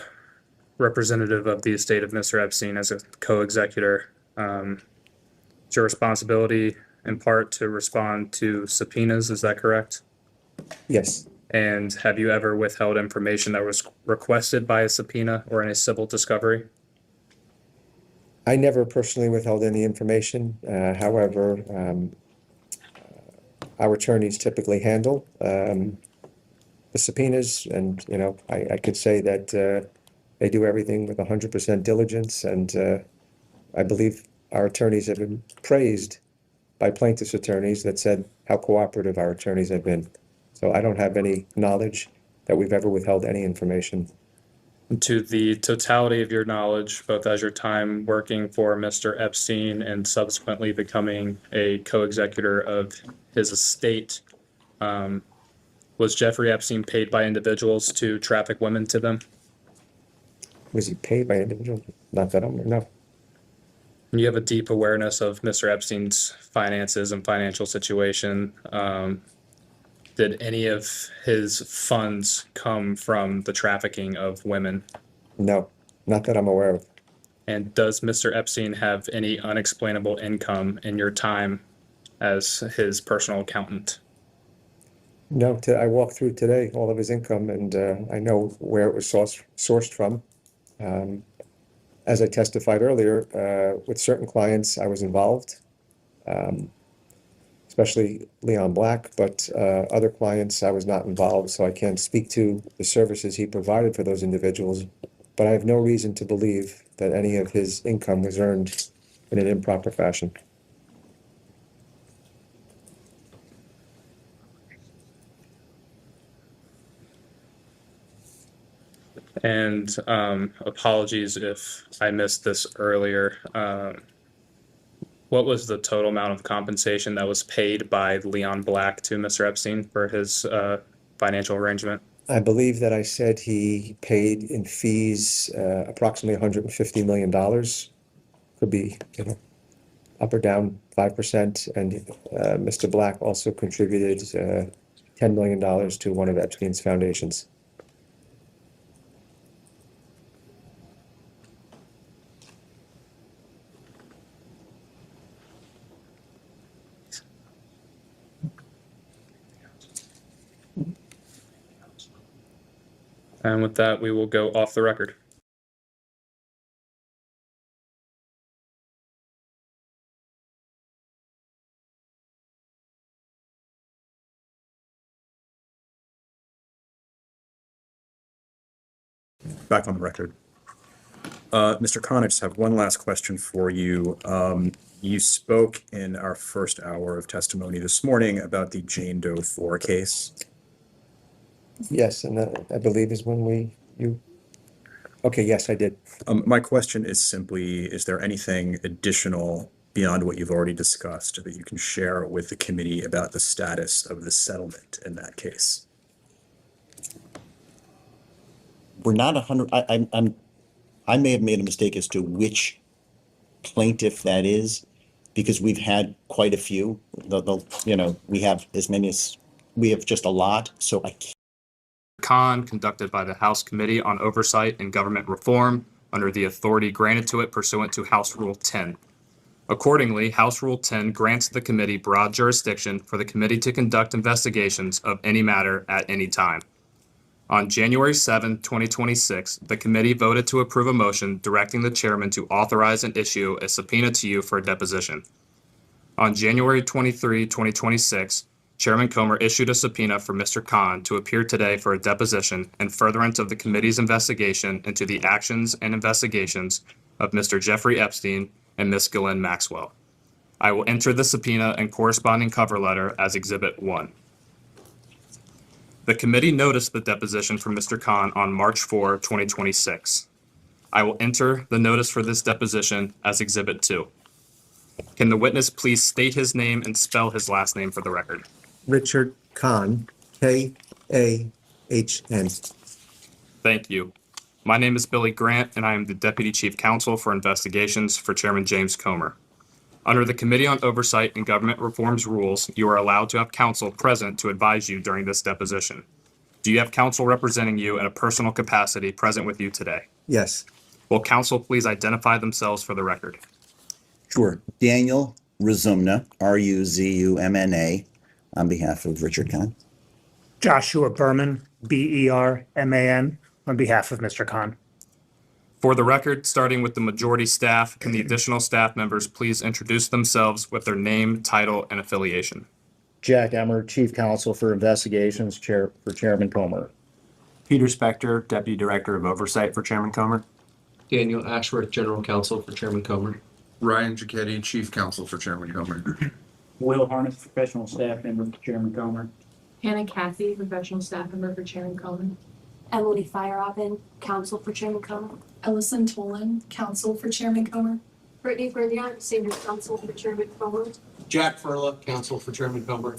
representative of the estate of Mr. Epstein, as a co-executor, it's your responsibility in part to respond to subpoenas, is that correct? Yes. And have you ever withheld information that was requested by a subpoena or in a civil discovery? I never personally withheld any information. However, our attorneys typically handle the subpoenas, and I could say that they do everything with 100% diligence, and I believe our attorneys have been praised by plaintiffs' attorneys that said how cooperative our attorneys have been. So I don't have any knowledge that we've ever withheld any information. To the totality of your knowledge, both as your time working for Mr. Epstein and subsequently becoming a co-executor of his estate, was Jeffrey Epstein paid by individuals to traffic women to them? Was he paid by individuals? Not that I'm aware, no. You have a deep awareness of Mr. Epstein's finances and financial situation. Did any of his funds come from the trafficking of women? No, not that I'm aware of. And does Mr. Epstein have any unexplainable income in your time as his personal accountant? No, I walked through today all of his income, and I know where it was sourced from. As I testified earlier, with certain clients I was involved, especially Leon Black, but other clients I was not involved, so I can't speak to the services he provided for those individuals, but I have no reason to believe that any of his income was earned in an improper fashion. And apologies if I missed this earlier. What was the total amount of compensation that was paid by Leon Black to Mr. Epstein for his financial arrangement? I believe that I said he paid in fees approximately $150 million. Could be, up or down 5%. And Mr. Black also contributed $10 million to one of Epstein's foundations. And with that, we will go off the record. Back on the record. Mr. Kahn, I just have one last question for you. You spoke in our first hour of testimony this morning about the Jane Doe 4 case. Yes, and that, I believe, is when okay, yes, I did. My question is simply, is there anything additional beyond what you've already discussed that you can share with the committee about the status of the settlement in that case? We're not 100, I may have made a mistake as to which plaintiff that is, because we've had quite a few. We have as many as, we have just a lot, so I can't. Kahn conducted by the House Committee on Oversight and Government Reform under the authority granted to it pursuant to House Rule 10. Accordingly, House Rule 10 grants the committee broad jurisdiction for the committee to conduct investigations of any matter at any time. On January 7, 2026, the committee voted to approve a motion directing the chairman to authorize and issue a subpoena to you for a deposition. On January 23, 2026, Chairman Comer issued a subpoena for Mr. Kahn to appear today for a deposition in furtherance of the committee's investigation into the actions and investigations of Mr. Jeffrey Epstein and Ms. Ghislaine Maxwell. I will enter the subpoena and corresponding cover letter as Exhibit 1. The committee noticed the deposition from Mr. Kahn on March 4, 2026. I will enter the notice for this deposition as Exhibit 2. Can the witness please state his name and spell his last name for the record? Richard Kahn, Kahn. Thank you. My name is Billy Grant, and I am the Deputy Chief Counsel for Investigations for Chairman James Comer. Under the Committee on Oversight and Government Reform's rules, you are allowed to have counsel present to advise you during this deposition. Do you have counsel representing you in a personal capacity present with you today? Yes. Will counsel please identify themselves for the record? Sure. Daniel Razumna, Ruzumna, on behalf of Richard Kahn. Joshua Berman, Berman, on behalf of Mr. Kahn. For the record, starting with the majority staff, can the additional staff members please introduce themselves with their name, title, and affiliation? Jack Emmer, Chief Counsel for Investigations, for Chairman Comer. Peter Spector, Deputy Director of Oversight for Chairman Comer. Daniel Ashworth, General Counsel for Chairman Comer. Ryan Giacchetti, Chief Counsel for Chairman Comer. Will Harness, Professional Staff Member for Chairman Comer. Hannah Cathy, professional staff member for Chairman Comer. Emily Feierabend, counsel for Chairman Comer. Ellison Tolan, counsel for Chairman Comer. Brittany Bernier, senior counsel for Chairman Comer. Jack Furla, Counsel for Chairman Comer.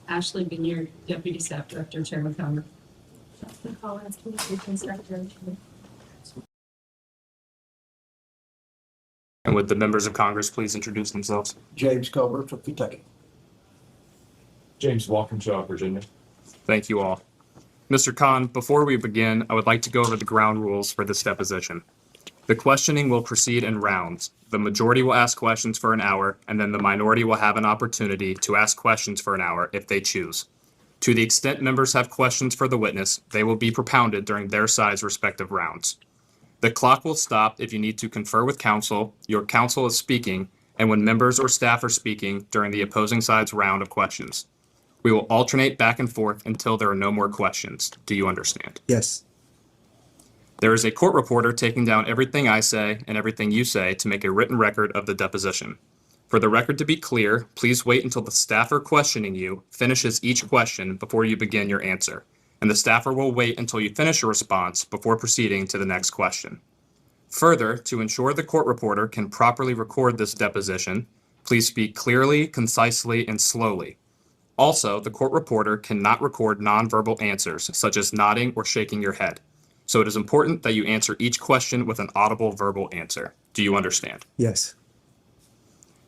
Ashley Benier, deputy staff director, Chairman Comer. Justin Collins, communications director. And would the members of Congress please introduce themselves? James Comer from Kentucky. James Walkinshaw, Virginia. Thank you all. Mr. Kahn, before we begin, I would like to go over the ground rules for this deposition. The questioning will proceed in rounds. The majority will ask questions for an hour, and then the minority will have an opportunity to ask questions for an hour if they choose. To the extent members have questions for the witness, they will be propounded during their side's respective rounds. The clock will stop if you need to confer with counsel, your counsel is speaking, and when members or staff are speaking during the opposing side's round of questions. We will alternate back and forth until there are no more questions. Do you understand? Yes. There is a court reporter taking down everything I say and everything you say to make a written record of the deposition. For the record to be clear, please wait until the staffer questioning you finishes each question before you begin your answer, and the staffer will wait until you finish your response before proceeding to the next question. Further, to ensure the court reporter can properly record this deposition, please speak clearly, concisely, and slowly. Also, the court reporter cannot record nonverbal answers, such as nodding or shaking your head. So it is important that you answer each question with an audible verbal answer. Do you understand? Yes.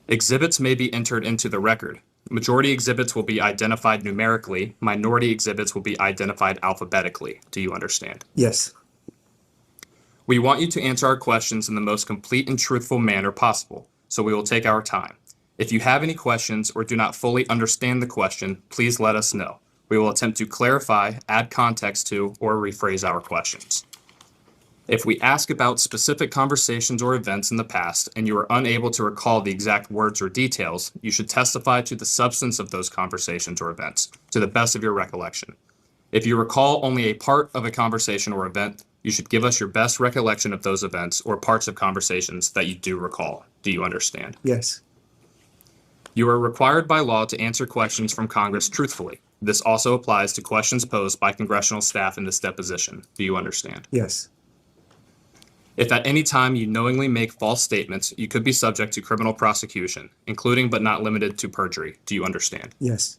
Exhibits may be entered into the record. Majority exhibits will be identified numerically. Minority exhibits will be identified alphabetically. Do you understand? Yes. We want you to answer our questions in the most complete and truthful manner possible, so we will take our time. If you have any questions or do not fully understand the question, please let us know. We will attempt to clarify, add context to, or rephrase our questions. If we ask about specific conversations or events in the past and you are unable to recall the exact words or details, you should testify to the substance of those conversations or events, to the best of your recollection. If you recall only a part of a conversation or event, You should give us your best recollection of those events or parts of conversations that you do recall. Do you understand? Yes. You are required by law to answer questions from Congress truthfully. This also applies to questions posed by congressional staff in this deposition. Do you understand? Yes. If at any time you knowingly make false statements, you could be subject to criminal prosecution, including but not limited to perjury. Do you understand? Yes.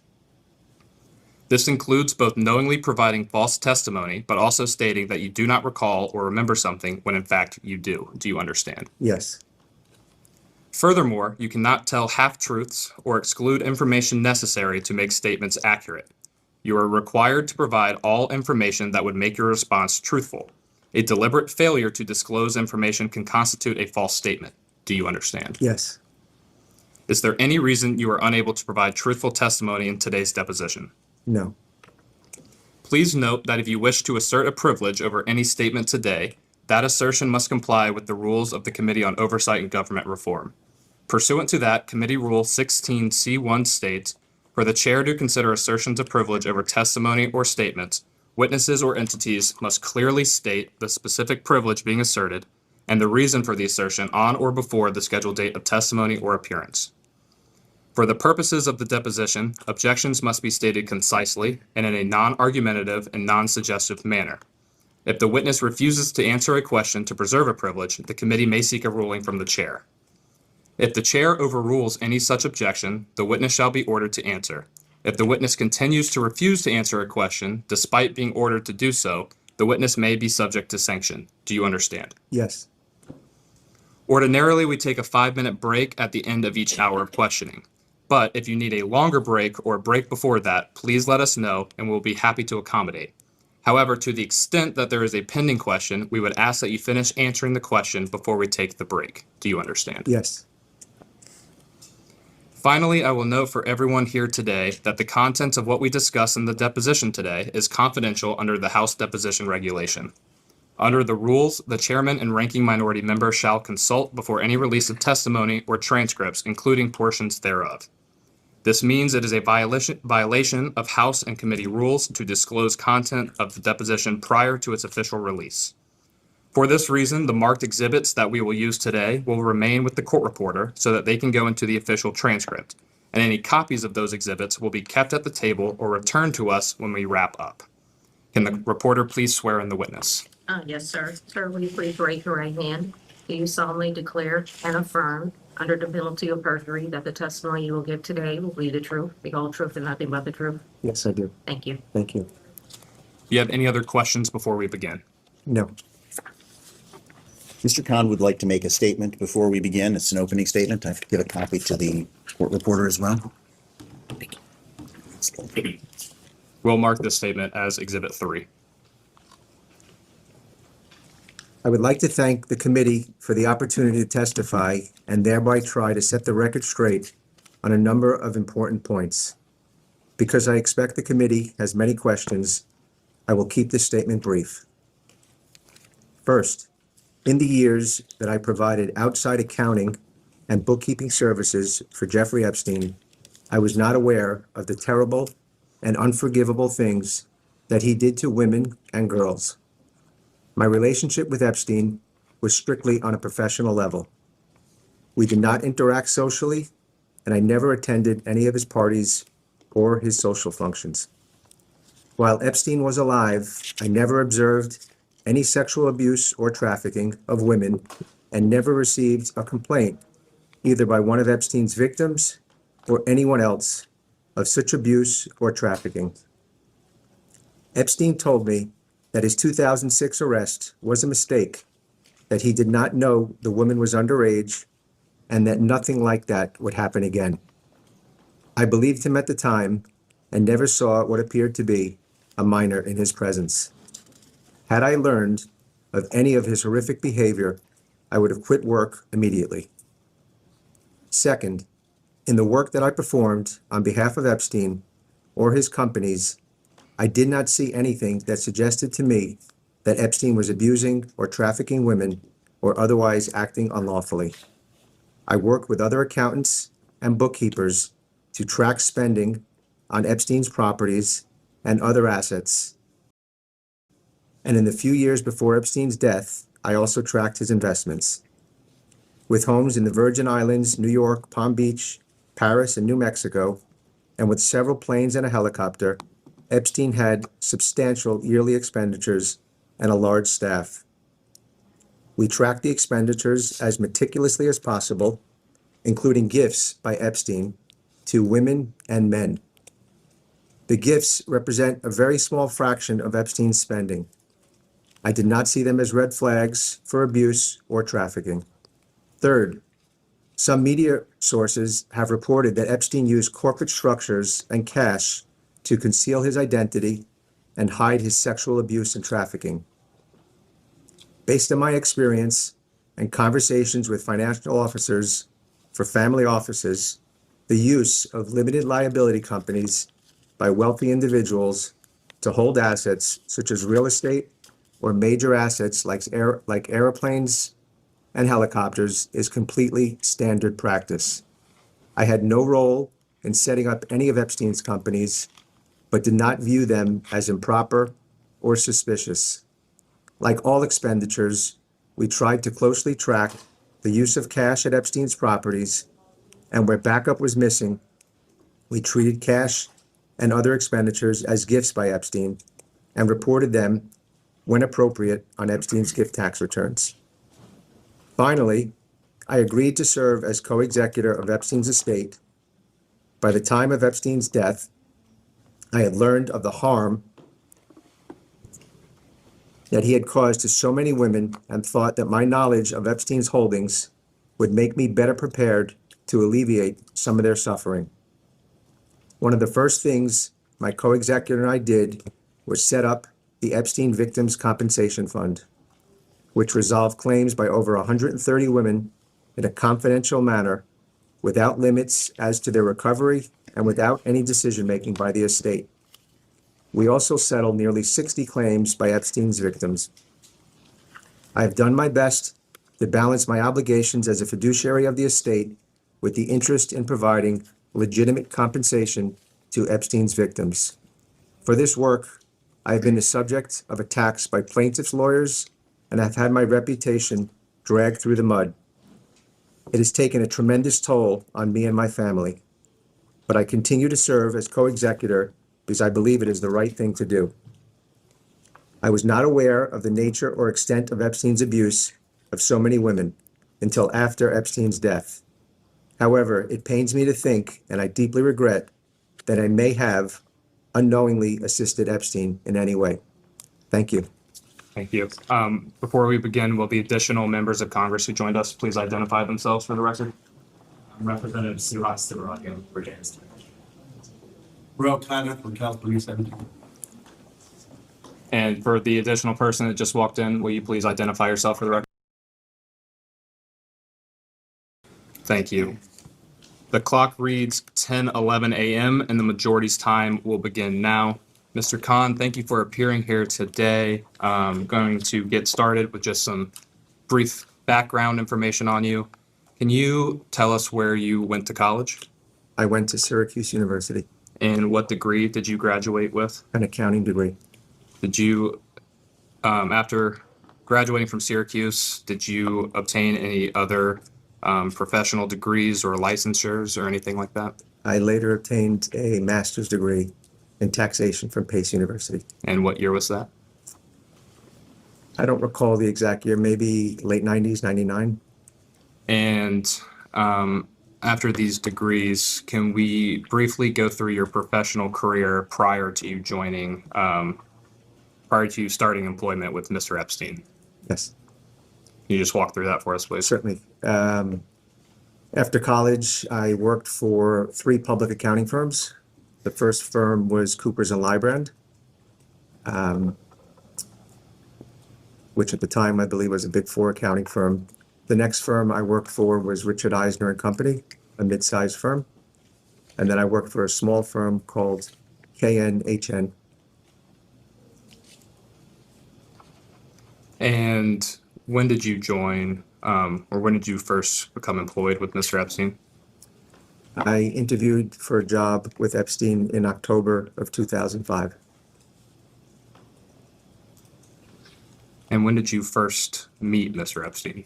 This includes both knowingly providing false testimony, but also stating that you do not recall or remember something when in fact you do. Do you understand? Yes. Furthermore, you cannot tell half-truths or exclude information necessary to make statements accurate. You are required to provide all information that would make your response truthful. A deliberate failure to disclose information can constitute a false statement. Do you understand? Yes. Is there any reason you are unable to provide truthful testimony in today's deposition? No. Please note that if you wish to assert a privilege over any statement today, that assertion must comply with the rules of the Committee on Oversight and Government Reform. Pursuant to that, Committee Rule 16C1 states, for the chair to consider assertions of privilege over testimony or statements, witnesses or entities must clearly state the specific privilege being asserted and the reason for the assertion on or before the scheduled date of testimony or appearance. For the purposes of the deposition, objections must be stated concisely and in a non-argumentative and non-suggestive manner. If the witness refuses to answer a question to preserve a privilege, the committee may seek a ruling from the chair. If the chair overrules any such objection, the witness shall be ordered to answer. If the witness continues to refuse to answer a question, despite being ordered to do so, the witness may be subject to sanction. Do you understand? Yes. Ordinarily, we take a 5-minute break at the end of each hour of questioning. But if you need a longer break or a break before that, please let us know and we'll be happy to accommodate. However, to the extent that there is a pending question, we would ask that you finish answering the question before we take the break. Do you understand? Yes. Finally, I will note for everyone here today that the contents of what we discuss in the deposition today is confidential under the House Deposition Regulation. Under the rules, the chairman and ranking minority member shall consult before any release of testimony or transcripts, including portions thereof. This means it is a violation of House and committee rules to disclose content of the deposition prior to its official release. For this reason, the marked exhibits that we will use today will remain with the court reporter so that they can go into the official transcript, and any copies of those exhibits will be kept at the table or returned to us when we wrap up. Can the reporter please swear in the witness? Yes, sir. Sir, will you please raise your right hand? Do you solemnly declare and affirm, under the penalty of perjury, that the testimony you will give today will be the truth, the whole truth, and nothing but the truth? Yes, I do. Thank you. Thank you. Do you have any other questions before we begin? No. Mr. Kahn would like to make a statement before we begin. It's an opening statement. I have to give a copy to the court reporter as well. We'll mark this statement as Exhibit 3. I would like to thank the committee for the opportunity to testify and thereby try to set the record straight on a number of important points. Because I expect the committee has many questions, I will keep this statement brief. First, in the years that I provided outside accounting and bookkeeping services for Jeffrey Epstein, I was not aware of the terrible and unforgivable things that he did to women and girls. My relationship with Epstein was strictly on a professional level. We did not interact socially, and I never attended any of his parties or his social functions. While Epstein was alive, I never observed any sexual abuse or trafficking of women and never received a complaint, either by one of Epstein's victims or anyone else, of such abuse or trafficking. Epstein told me that his 2006 arrest was a mistake, that he did not know the woman was underage, and that nothing like that would happen again. I believed him at the time and never saw what appeared to be a minor in his presence. Had I learned of any of his horrific behavior, I would have quit work immediately. Second, in the work that I performed on behalf of Epstein or his companies, I did not see anything that suggested to me that Epstein was abusing or trafficking women or otherwise acting unlawfully. I worked with other accountants and bookkeepers to track spending on Epstein's properties and other assets, And in the few years before Epstein's death, I also tracked his investments. With homes in the Virgin Islands, New York, Palm Beach, Paris, and New Mexico, and with several planes and a helicopter, Epstein had substantial yearly expenditures and a large staff. We tracked the expenditures as meticulously as possible, including gifts by Epstein to women and men. The gifts represent a very small fraction of Epstein's spending. I did not see them as red flags for abuse or trafficking. Third, some media sources have reported that Epstein used corporate structures and cash to conceal his identity and hide his sexual abuse and trafficking. Based on my experience and conversations with financial officers for family offices, the use of limited liability companies by wealthy individuals to hold assets such as real estate or major assets like airplanes and helicopters is completely standard practice. I had no role in setting up any of Epstein's companies, but did not view them as improper or suspicious. Like all expenditures, we tried to closely track the use of cash at Epstein's properties, and where backup was missing, we treated cash and other expenditures as gifts by Epstein and reported them when appropriate on Epstein's gift tax returns. Finally, I agreed to serve as co-executor of Epstein's estate. By the time of Epstein's death, I had learned of the harm that he had caused to so many women and thought that my knowledge of Epstein's holdings would make me better prepared to alleviate some of their suffering. One of the first things my co-executor and I did was set up the Epstein Victims Compensation Fund, which resolved claims by over 130 women in a confidential manner, without limits as to their recovery and without any decision-making by the estate. We also settled nearly 60 claims by Epstein's victims. I have done my best to balance my obligations as a fiduciary of the estate with the interest in providing legitimate compensation to Epstein's victims. For this work, I have been the subject of attacks by plaintiffs' lawyers and have had my reputation dragged through the mud. It has taken a tremendous toll on me and my family, but I continue to serve as co-executor because I believe it is the right thing to do. I was not aware of the nature or extent of Epstein's abuse of so many women until after Epstein's death. However, it pains me to think, and I deeply regret, that I may have unknowingly assisted Epstein in any way. Thank you. Thank you. Before we begin, will the additional members of Congress who joined us please identify themselves for the record? I'm Representative Suhas Subramaniam, Virginia. Ro Khanna from California 17. And for the additional person that just walked in, will you please identify yourself for the record? Thank you. The clock reads 10:11 a.m. and the majority's time will begin now. Mr. Kahn, thank you for appearing here today. I'm going to get started with just some brief background information on you. Can you tell us where you went to college? I went to Syracuse University, And what degree did you graduate with? an accounting degree. Did you, after graduating from Syracuse, did you obtain any other professional degrees or licensures or anything like that? I later obtained a master's degree in taxation from Pace University. And what year was that? I don't recall the exact year, maybe late 90s, 99. And after these degrees, can we briefly go through your professional career prior to you joining, prior to you starting employment with Mr. Epstein? Yes, Can you just walk through that for us, please? certainly. After college, I worked for 3 public accounting firms. The first firm was Coopers & Lybrand, which at the time I believe was a Big 4 accounting firm. The next firm I worked for was Richard Eisner and Company, a mid-sized firm. And then I worked for a small firm called KNHN. And when did you join, or when did you first become employed with Mr. Epstein? I interviewed for a job with Epstein in October of 2005. And when did you first meet Mr. Epstein?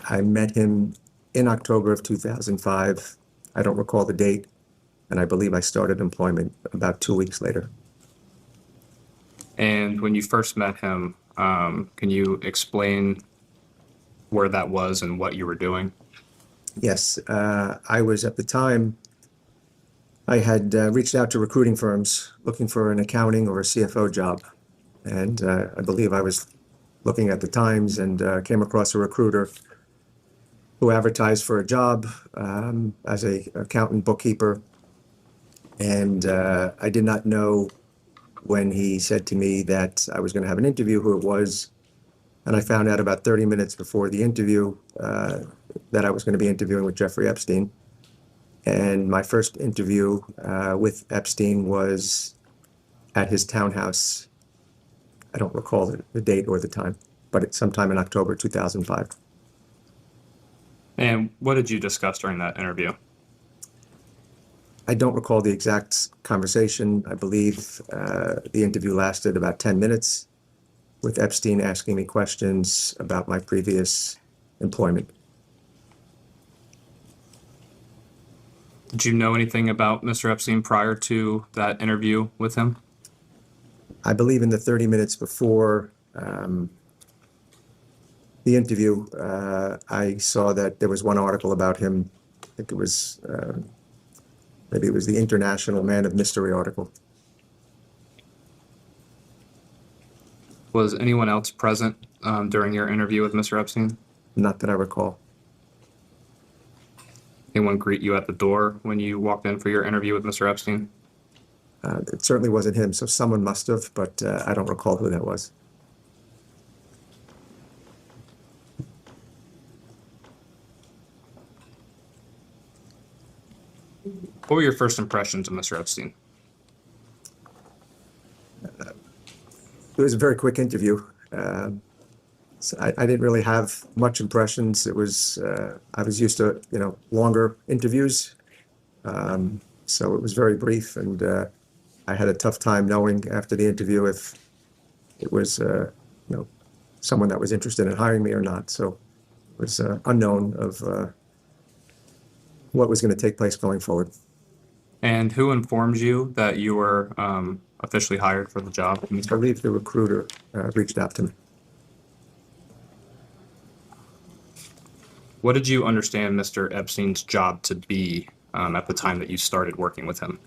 I met him in October of 2005. I don't recall the date, and I believe I started employment about 2 weeks later. And when you first met him, can you explain where that was and what you were doing? Yes, I was at the time, I had reached out to recruiting firms looking for an accounting or a CFO job. And I believe I was looking at the Times and came across a recruiter who advertised for a job as a accountant bookkeeper. And I did not know when he said to me that I was going to have an interview who it was. And I found out about 30 minutes before the interview that I was going to be interviewing with Jeffrey Epstein. And my first interview with Epstein was at his townhouse. I don't recall the date or the time, but it's sometime in October 2005. And what did you discuss during that interview? I don't recall the exact conversation. I believe the interview lasted about 10 minutes with Epstein asking me questions about my previous employment. Did you know anything about Mr. Epstein prior to that interview with him? I believe in the 30 minutes before the interview, I saw that there was one article about him. I think it was, maybe it was the International Man of Mystery article. Was anyone else present during your interview with Mr. Epstein? Not that I recall. Anyone greet you at the door when you walked in for your interview with Mr. Epstein? It certainly wasn't him, so someone must have, but I don't recall who that was. What were your first impressions of Mr. Epstein? It was a very quick interview. So I didn't really have much impressions. It was, I was used to, longer interviews. So it was very brief, and I had a tough time knowing after the interview if it was, someone that was interested in hiring me or not. So it was unknown of what was going to take place going forward. And who informed you that you were officially hired for the job? I believe the recruiter reached out to me. What did you understand Mr. Epstein's job to be at the time that you started working with him?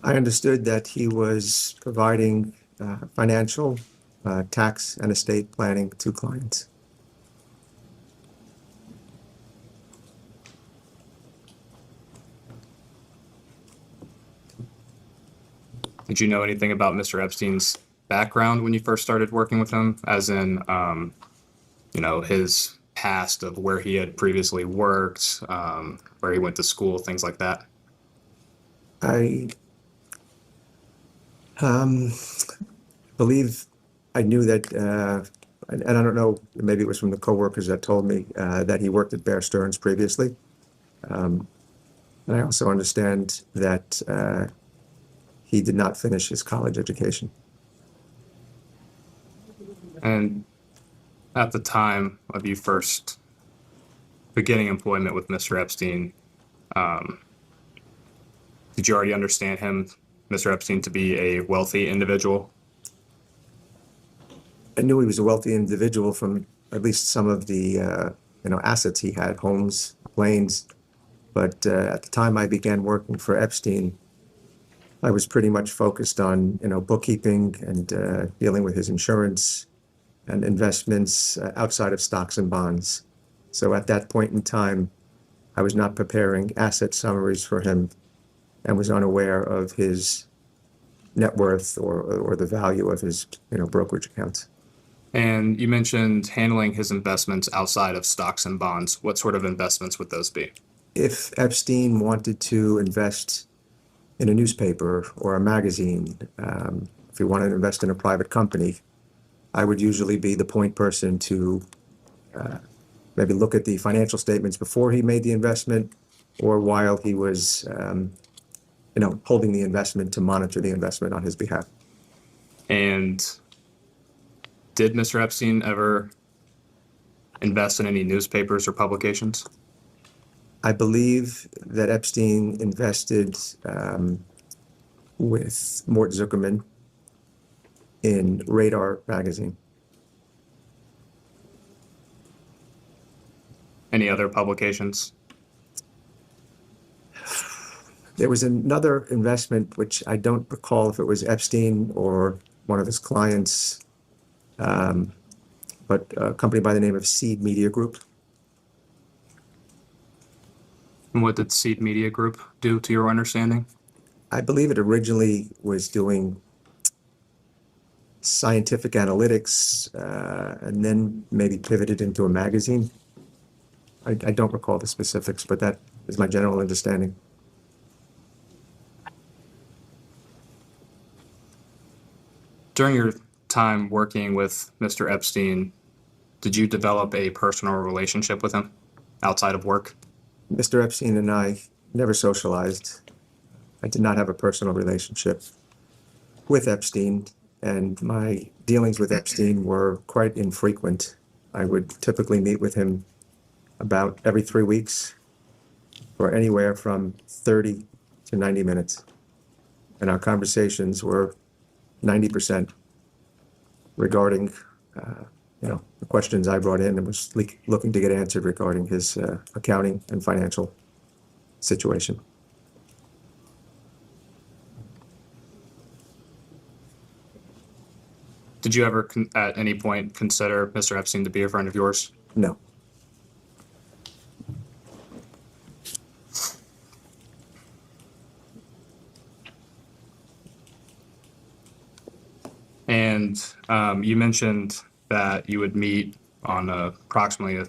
I understood that he was providing financial, tax, and estate planning to clients. Did you know anything about Mr. Epstein's background when you first started working with him, as in, his past of where he had previously worked, where he went to school, things like that? I believe I knew that, and I don't know, maybe it was from the coworkers that told me that he worked at Bear Stearns previously. And I also understand that he did not finish his college education. And at the time of you first beginning employment with Mr. Epstein, did you already understand him, Mr. Epstein, to be a wealthy individual? I knew he was a wealthy individual from at least some of the assets he had, homes, planes. But at the time I began working for Epstein, I was pretty much focused on bookkeeping and dealing with his insurance and investments outside of stocks and bonds. So at that point in time, I was not preparing asset summaries for him and was unaware of his net worth or the value of his brokerage accounts. And you mentioned handling his investments outside of stocks and bonds. What sort of investments would those be? If Epstein wanted to invest in a newspaper or a magazine, if he wanted to invest in a private company, I would usually be the point person to maybe look at the financial statements before he made the investment or while he was holding the investment to monitor the investment on his behalf. And Did Mr. Epstein ever invest in any newspapers or publications? I believe that Epstein invested with Mort Zuckerman in Radar magazine. Any other publications? There was another investment, which I don't recall if it was Epstein or one of his clients, but a company by the name of Seed Media Group. And what did Seed Media Group do, to your understanding? I believe it originally was doing scientific analytics and then maybe pivoted into a magazine. I don't recall the specifics, but that is my general understanding. During your time working with Mr. Epstein, did you develop a personal relationship with him outside of work? Mr. Epstein and I never socialized. I did not have a personal relationship with Epstein, and my dealings with Epstein were quite infrequent. I would typically meet with him about every 3 weeks for anywhere from 30 to 90 minutes. And our conversations were 90% regarding, the questions I brought in and was looking to get answered regarding his accounting and financial situation. Did you ever at any point consider Mr. Epstein to be a friend of yours? No. And you mentioned that you would meet on approximately a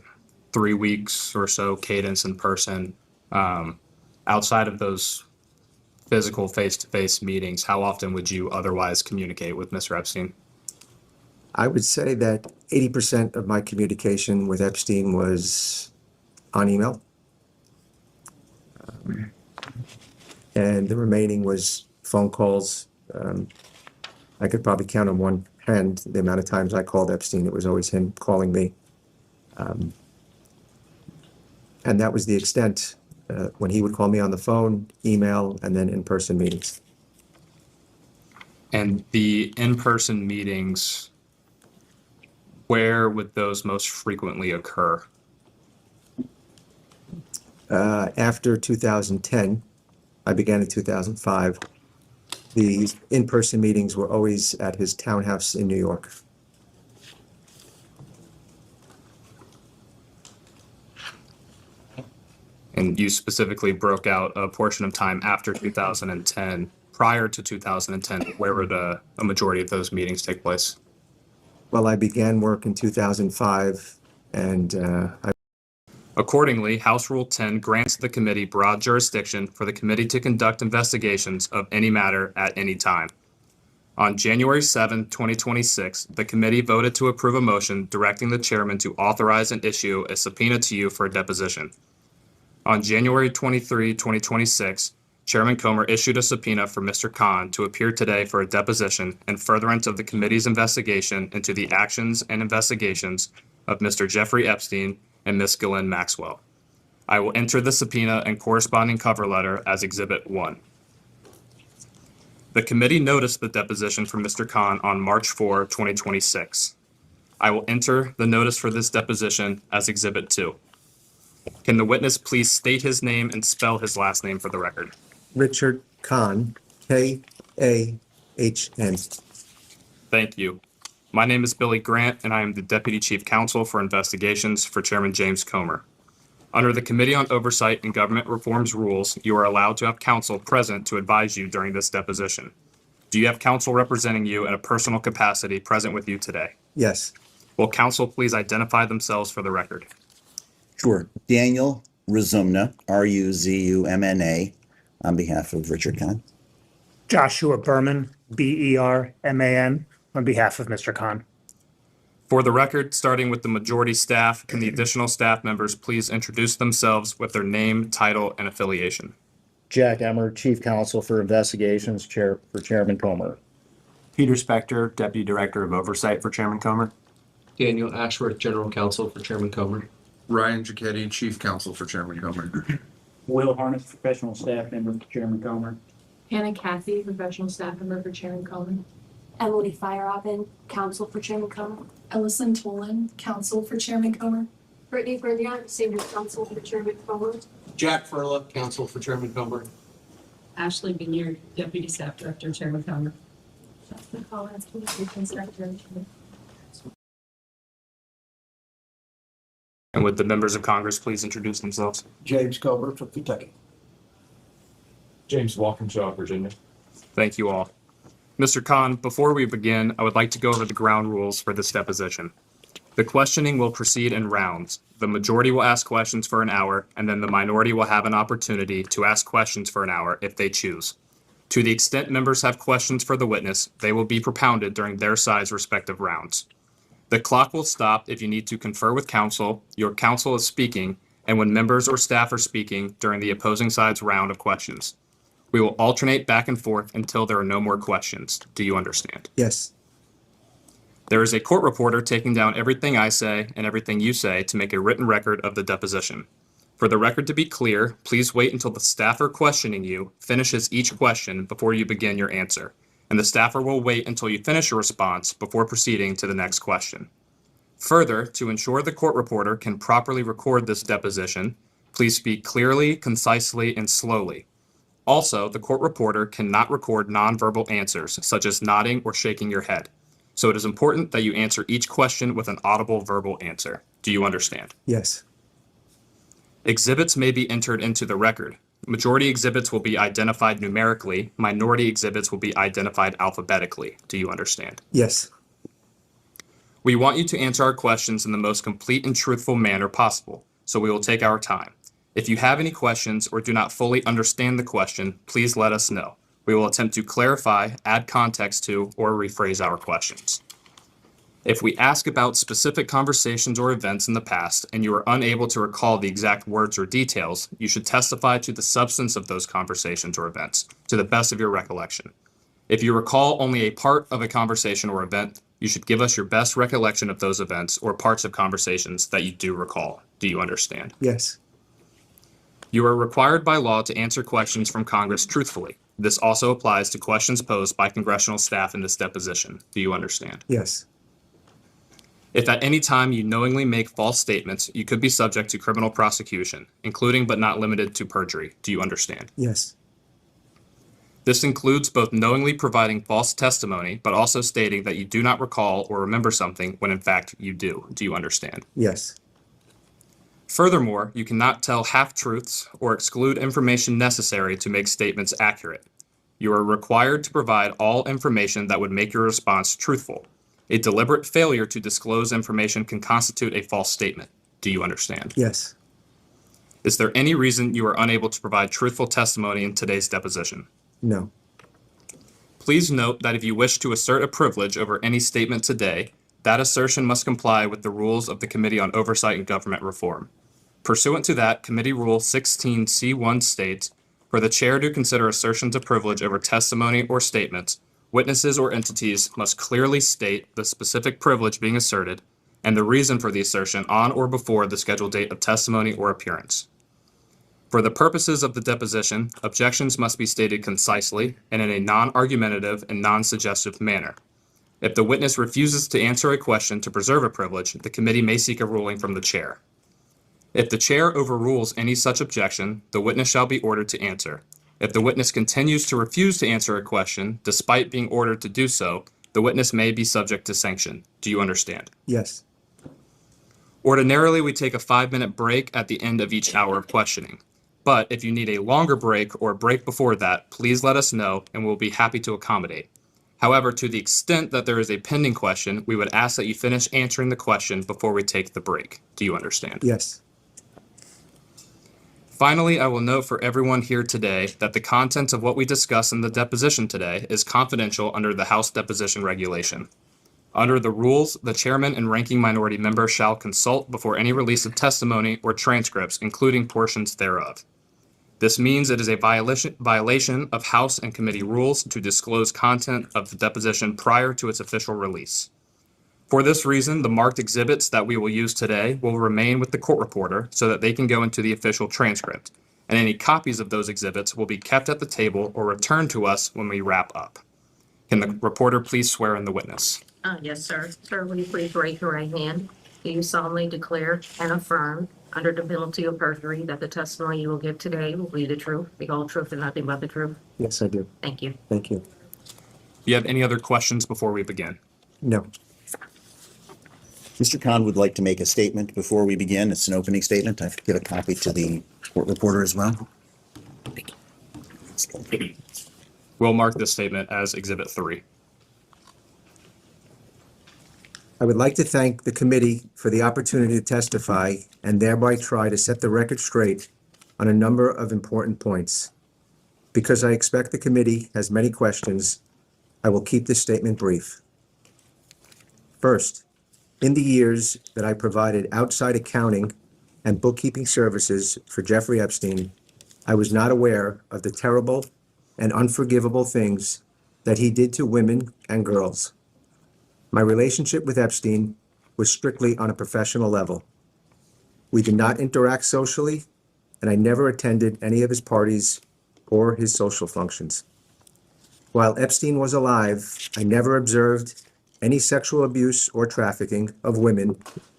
3 weeks or so cadence in person. Outside of those physical face-to-face meetings, how often would you otherwise communicate with Mr. Epstein? I would say that 80% of my communication with Epstein was on email. And the remaining was phone calls. I could probably count on one hand the amount of times I called Epstein. It was always him calling me. And that was the extent when he would call me on the phone, email, and then in-person meetings. And the in-person meetings, where would those most frequently occur? After 2010, I began in 2005. The in-person meetings were always at his townhouse in New York. And you specifically broke out a portion of time after 2010. Prior to 2010, where would a majority of those meetings take place? Well, I began work in 2005, and Accordingly, House Rule 10 grants the committee broad jurisdiction for the committee to conduct investigations of any matter at any time. On January 7, 2026, the committee voted to approve a motion directing the chairman to authorize and issue a subpoena to you for a deposition. On January 23, 2026, Chairman Comer issued a subpoena for Mr. Kahn to appear today for a deposition in furtherance of the committee's investigation into the actions and investigations of Mr. Jeffrey Epstein and Ms. Ghislaine Maxwell. I will enter the subpoena and corresponding cover letter as Exhibit 1. The committee noticed the deposition from Mr. Kahn on March 4, 2026. I will enter the notice for this deposition as Exhibit 2. Can the witness please state his name and spell his last name for the record? Richard Kahn, K-A-H-N. Thank you. My name is Billy Grant, and I am the Deputy Chief Counsel for Investigations for Chairman James Comer. Under the Committee on Oversight and Government Reform's rules, you are allowed to have counsel present to advise you during this deposition. Do you have counsel representing you in a personal capacity present with you today? Yes. Will counsel please identify themselves for the record? Sure. Daniel Razumna, R-U-Z-U-M-N-A, on behalf of Richard Kahn. Joshua Berman, B-E-R-M-A-N, on behalf of Mr. Kahn. For the record, starting with the majority staff, can the additional staff members please introduce themselves with their name, title, and affiliation? Jack Emmer, Chief Counsel for Investigations, for Chairman Comer. Peter Spector, Deputy Director of Oversight for Chairman Comer. Daniel Ashworth, General Counsel for Chairman Comer. Ryan Giacchetti, Chief Counsel for Chairman Comer. Will Harness, professional staff member for Chairman Comer. Hannah Cathy, professional staff member for Chairman Comer. Emily Feierabend, counsel for Chairman Comer. Ellison Tolan, counsel for Chairman Comer. Brittany Bernier, senior counsel for Chairman Comer. Jack Furla, Counsel for Chairman Comer. Ashley Benier, deputy staff director, Chairman Comer. Justin Collins, communications secretary. And would the members of Congress please introduce themselves? James Colbert from Kentucky. James Walkinshaw, Virginia. Thank you all. Mr. Kahn, before we begin, I would like to go over the ground rules for this deposition. The questioning will proceed in rounds. The majority will ask questions for an hour, and then the minority will have an opportunity to ask questions for an hour if they choose. To the extent members have questions for the witness, they will be propounded during their side's respective rounds. The clock will stop if you need to confer with counsel, your counsel is speaking, and when members or staff are speaking during the opposing side's round of questions. We will alternate back and forth until there are no more questions. Do you understand? Yes. There is a court reporter taking down everything I say and everything you say to make a written record of the deposition. For the record to be clear, please wait until the staffer questioning you finishes each question before you begin your answer, and the staffer will wait until you finish your response before proceeding to the next question. Further, to ensure the court reporter can properly record this deposition, please speak clearly, concisely, and slowly. Also, the court reporter cannot record nonverbal answers, such as nodding or shaking your head. So it is important that you answer each question with an audible verbal answer. Do you understand? Yes. Exhibits may be entered into the record. Majority exhibits will be identified numerically. Minority exhibits will be identified alphabetically. Do you understand? Yes. We want you to answer our questions in the most complete and truthful manner possible, so we will take our time. If you have any questions or do not fully understand the question, please let us know. We will attempt to clarify, add context to, or rephrase our questions. If we ask about specific conversations or events in the past and you are unable to recall the exact words or details, you should testify to the substance of those conversations or events, to the best of your recollection. If you recall only a part of a conversation or event, you should give us your best recollection of those events or parts of conversations that you do recall. Do you understand? Yes. You are required by law to answer questions from Congress truthfully. This also applies to questions posed by congressional staff in this deposition. Do you understand? Yes. If at any time you knowingly make false statements, you could be subject to criminal prosecution, including but not limited to perjury. Do you understand? Yes. This includes both knowingly providing false testimony, but also stating that you do not recall or remember something when in fact you do. Do you understand? Yes. Furthermore, you cannot tell half-truths or exclude information necessary to make statements accurate. You are required to provide all information that would make your response truthful. A deliberate failure to disclose information can constitute a false statement. Do you understand? Yes. Is there any reason you are unable to provide truthful testimony in today's deposition? No. Please note that if you wish to assert a privilege over any statement today, that assertion must comply with the rules of the Committee on Oversight and Government Reform. Pursuant to that, Committee Rule 16C1 states, for the chair to consider assertions of privilege over testimony or statements, witnesses or entities must clearly state the specific privilege being asserted and the reason for the assertion on or before the scheduled date of testimony or appearance. For the purposes of the deposition, objections must be stated concisely and in a non-argumentative and non-suggestive manner. If the witness refuses to answer a question to preserve a privilege, the committee may seek a ruling from the chair. If the chair overrules any such objection, the witness shall be ordered to answer. If the witness continues to refuse to answer a question, despite being ordered to do so, the witness may be subject to sanction. Do you understand? Yes. Ordinarily, we take a 5-minute break at the end of each hour of questioning. But if you need a longer break or a break before that, please let us know and we'll be happy to accommodate. However, to the extent that there is a pending question, we would ask that you finish answering the question before we take the break. Do you understand? Yes. Finally, I will note for everyone here today that the content of what we discuss in the deposition today is confidential under the House Deposition Regulation. Under the rules, the chairman and ranking minority member shall consult before any release of testimony or transcripts, including portions thereof. This means it is a violation of House and committee rules to disclose content of the deposition prior to its official release. For this reason, the marked exhibits that we will use today will remain with the court reporter so that they can go into the official transcript, and any copies of those exhibits will be kept at the table or returned to us when we wrap up. Can the reporter please swear in the witness? Yes, sir. Sir, will you please raise your right hand? Do you solemnly declare and affirm, under the penalty of perjury, that the testimony you will give today will be the truth, the whole truth, and nothing but the truth? Yes, I do. Thank you. Thank you. Do you have any other questions before we begin? No. Mr. Kahn would like to make a statement before we begin. It's an opening statement. I give a copy to the court reporter as well. We'll mark this statement as Exhibit 3. I would like to thank the committee for the opportunity to testify and thereby try to set the record straight on a number of important points. Because I expect the committee has many questions, I will keep this statement brief. First, in the years that I provided outside accounting and bookkeeping services for Jeffrey Epstein, I was not aware of the terrible and unforgivable things that he did to women and girls. My relationship with Epstein was strictly on a professional level. We did not interact socially, and I never attended any of his parties or his social functions. While Epstein was alive, I never observed any sexual abuse or trafficking of women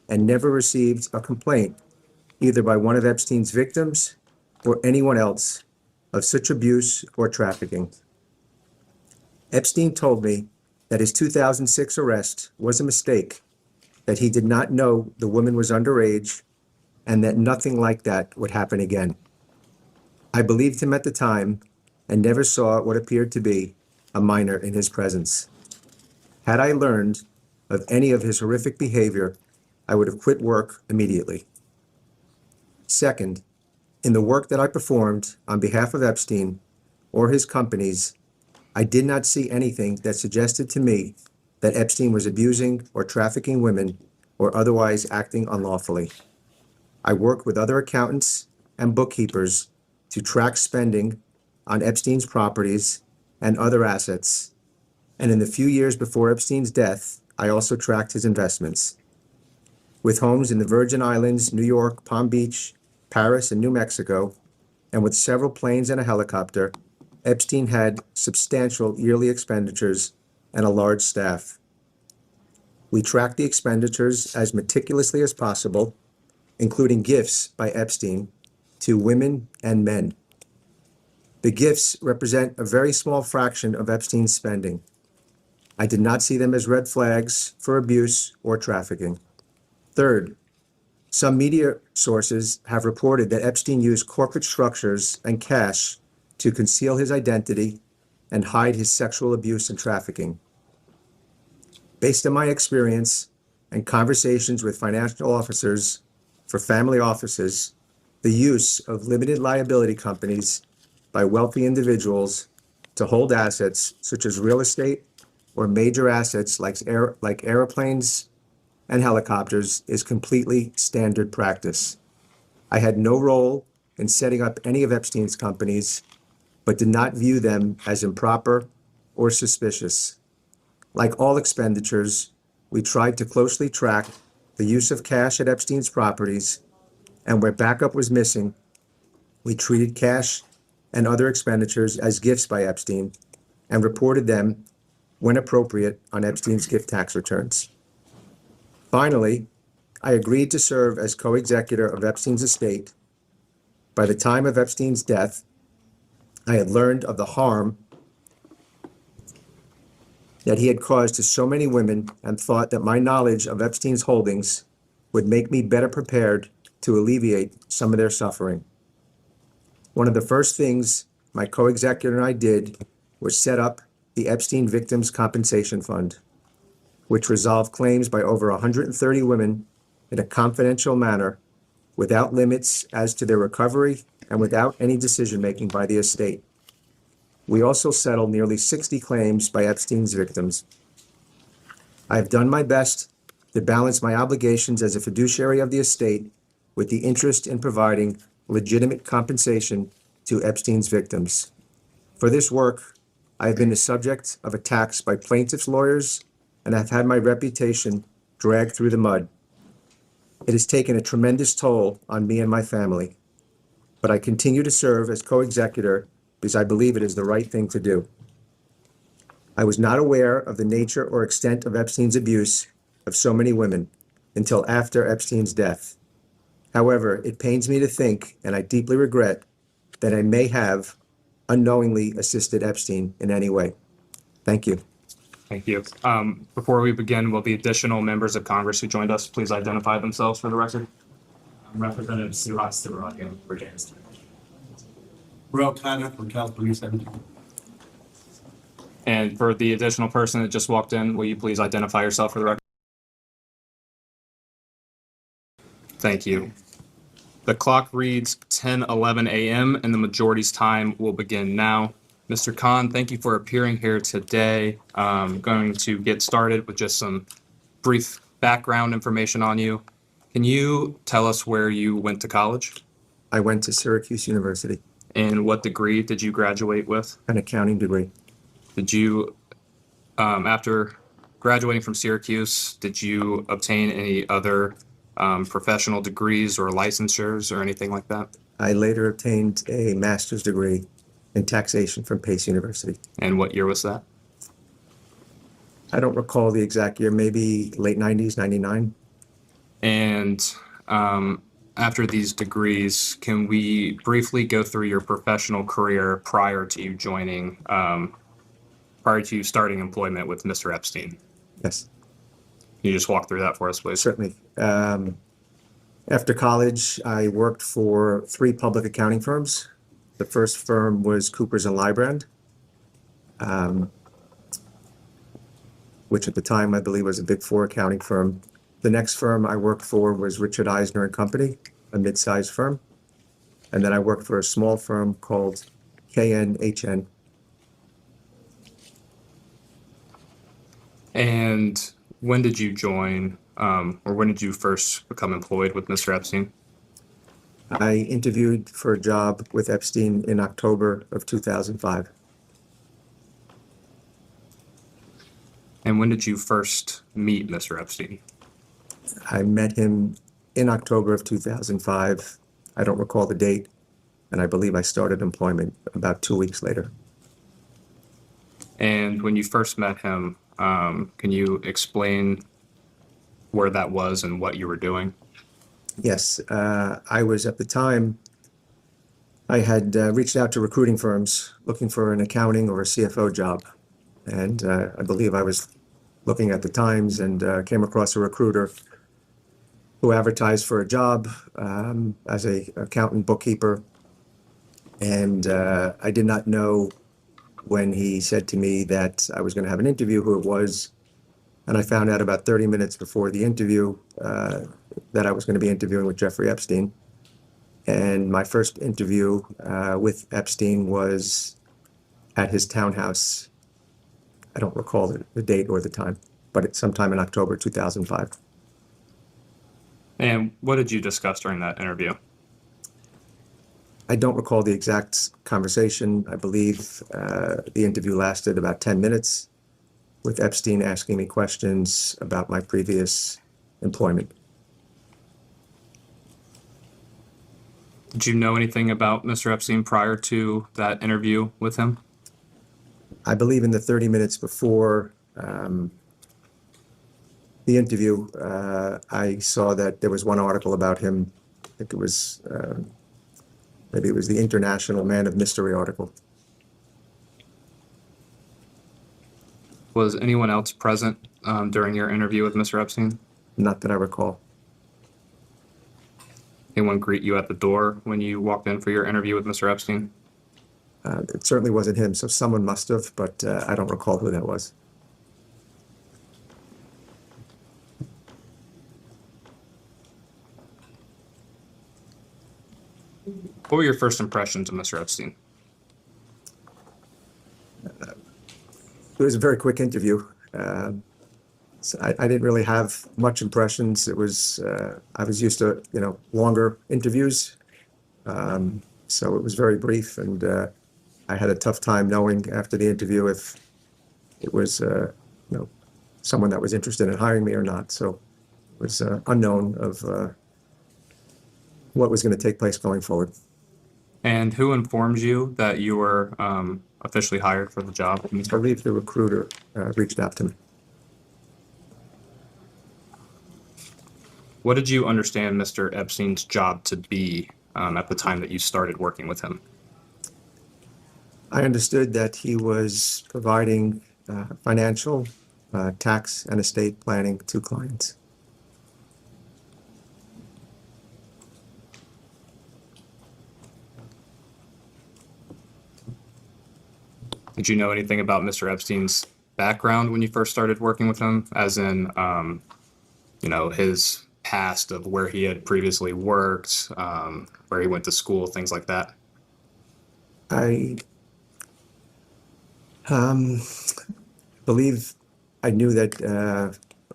and never received a complaint either by one of Epstein's victims or anyone else of such abuse or trafficking. Epstein told me that his 2006 arrest was a mistake, that he did not know the woman was underage, and that nothing like that would happen again. I believed him at the time and never saw what appeared to be a minor in his presence. Had I learned of any of his horrific behavior, I would have quit work immediately. Second, in the work that I performed on behalf of Epstein or his companies, I did not see anything that suggested to me that Epstein was abusing or trafficking women or otherwise acting unlawfully. I worked with other accountants and bookkeepers to track spending on Epstein's properties and other assets, and in the few years before Epstein's death, I also tracked his investments. With homes in the Virgin Islands, New York, Palm Beach, Paris, and New Mexico, and with several planes and a helicopter, Epstein had substantial yearly expenditures and a large staff. We tracked the expenditures as meticulously as possible, including gifts by Epstein to women and men. The gifts represent a very small fraction of Epstein's spending. I did not see them as red flags for abuse or trafficking. Third, some media sources have reported that Epstein used corporate structures and cash to conceal his identity and hide his sexual abuse and trafficking. Based on my experience and conversations with financial officers for family offices, the use of limited liability companies by wealthy individuals to hold assets such as real estate or major assets like airplanes and helicopters is completely standard practice. I had no role in setting up any of Epstein's companies, but did not view them as improper or suspicious. Like all expenditures, we tried to closely track the use of cash at Epstein's properties, and where backup was missing, we treated cash and other expenditures as gifts by Epstein and reported them when appropriate on Epstein's gift tax returns. Finally, I agreed to serve as co-executor of Epstein's estate. By the time of Epstein's death, I had learned of the harm that he had caused to so many women and thought that my knowledge of Epstein's holdings would make me better prepared to alleviate some of their suffering. One of the first things my co-executor and I did was set up the Epstein Victims Compensation Fund, which resolved claims by over 130 women in a confidential manner, without limits as to their recovery and without any decision-making by the estate. We also settled nearly 60 claims by Epstein's victims. I have done my best to balance my obligations as a fiduciary of the estate with the interest in providing legitimate compensation to Epstein's victims. For this work, I have been the subject of attacks by plaintiffs' lawyers and have had my reputation dragged through the mud. It has taken a tremendous toll on me and my family, but I continue to serve as co-executor because I believe it is the right thing to do. I was not aware of the nature or extent of Epstein's abuse of so many women until after Epstein's death. However, it pains me to think, and I deeply regret, that I may have unknowingly assisted Epstein in any way. Thank you. Thank you. Before we begin, will the additional members of Congress who joined us please identify themselves for the record? Representative Suhas Subramanian, Virginia. Ro Khanna from California 17. And for the additional person that just walked in, will you please identify yourself for the record? Thank you. The clock reads 10:11 a.m. and the majority's time will begin now. Mr. Kahn, thank you for appearing here today. I'm going to get started with just some brief background information on you. Can you tell us where you went to college? I went to Syracuse University, And what degree did you graduate with? an accounting degree. Did you, after graduating from Syracuse, did you obtain any other professional degrees or licensures or anything like that? I later obtained a master's degree in taxation from Pace University. And what year was that? I don't recall the exact year, maybe late 90s, 99. And after these degrees, can we briefly go through your professional career prior to you joining, prior to you starting employment with Mr. Epstein? Yes, Can you just walk through that for us, please? certainly. After college, I worked for 3 public accounting firms. The first firm was Coopers & Lybrand, which at the time I believe was a Big Four accounting firm. The next firm I worked for was Richard Eisner and Company, a mid-sized firm. And then I worked for a small firm called KNHN. And when did you join, or when did you first become employed with Mr. Epstein? I interviewed for a job with Epstein in October of 2005. And when did you first meet Mr. Epstein? I met him in October of 2005. I don't recall the date, and I believe I started employment about 2 weeks later. And when you first met him, can you explain where that was and what you were doing? Yes, I was at the time, I had reached out to recruiting firms looking for an accounting or a CFO job. And I believe I was looking at the Times and came across a recruiter who advertised for a job as a accountant bookkeeper. And I did not know when he said to me that I was going to have an interview who it was. And I found out about 30 minutes before the interview that I was going to be interviewing with Jeffrey Epstein. And my first interview with Epstein was at his townhouse. I don't recall the date or the time, but it's sometime in October 2005. And what did you discuss during that interview? I don't recall the exact conversation. I believe the interview lasted about 10 minutes with Epstein asking me questions about my previous employment. Did you know anything about Mr. Epstein prior to that interview with him? I believe in the 30 minutes before the interview, I saw that there was one article about him. I think it was, maybe it was the International Man of Mystery article. Was anyone else present during your interview with Mr. Epstein? Not that I recall. Anyone greet you at the door when you walked in for your interview with Mr. Epstein? It certainly wasn't him, so someone must have, but I don't recall who that was. What were your first impressions of Mr. Epstein? It was a very quick interview. So I didn't really have much impressions. It was I was used to longer interviews. So it was very brief, and I had a tough time knowing after the interview if it was, someone that was interested in hiring me or not. So it was unknown of what was going to take place going forward. And who informed you that you were officially hired for the job? I believe the recruiter reached out to me. What did you understand Mr. Epstein's job to be at the time that you started working with him? I understood that he was providing financial, tax, and estate planning to clients. Did you know anything about Mr. Epstein's background when you first started working with him, as in, his past of where he had previously worked, where he went to school, things like that? I believe I knew that,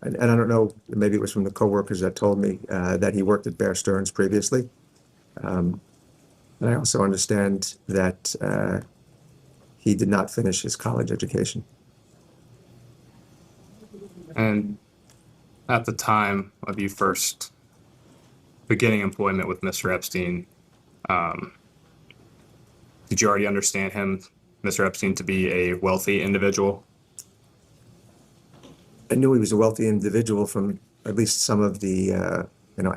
and I don't know, maybe it was from the coworkers that told me that he worked at Bear Stearns previously. And I also understand that he did not finish his college education. And at the time of you first beginning employment with Mr. Epstein, did you already understand him, Mr. Epstein, to be a wealthy individual? I knew he was a wealthy individual from at least some of the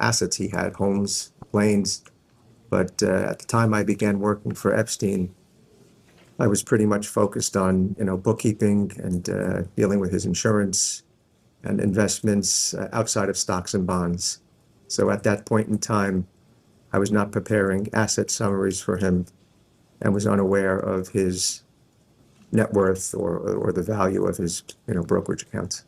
assets he had, homes, planes. But at the time I began working for Epstein, I was pretty much focused on bookkeeping and dealing with his insurance and investments outside of stocks and bonds. So at that point in time, I was not preparing asset summaries for him and was unaware of his net worth or the value of his brokerage accounts.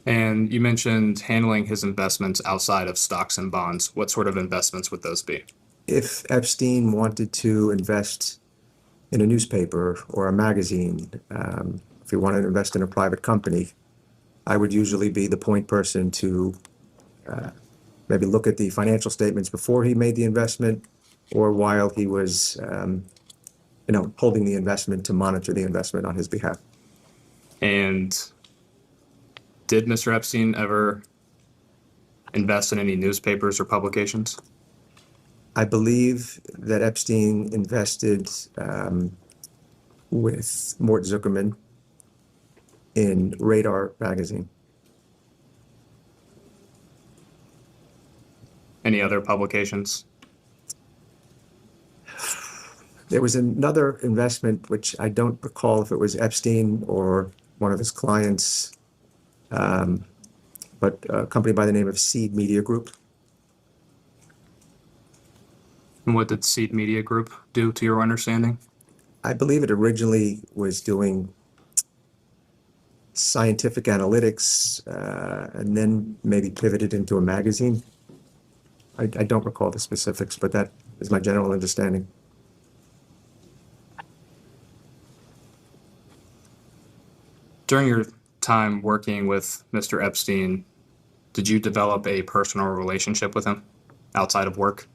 And you mentioned handling his investments outside of stocks and bonds. What sort of investments would those be? If Epstein wanted to invest in a newspaper or a magazine, if he wanted to invest in a private company, I would usually be the point person to maybe look at the financial statements before he made the investment or while he was, holding the investment to monitor the investment on his behalf. And did Mr. Epstein ever invest in any newspapers or publications? I believe that Epstein invested with Mort Zuckerman in Radar magazine. Any other publications? There was another investment, which I don't recall if it was Epstein or one of his clients, but a company by the name of Seed Media Group. And what did Seed Media Group do, to your understanding? I believe it originally was doing scientific analytics and then maybe pivoted into a magazine. I don't recall the specifics, but that is my general understanding. During your time working with Mr. Epstein, did you develop a personal relationship with him outside of work?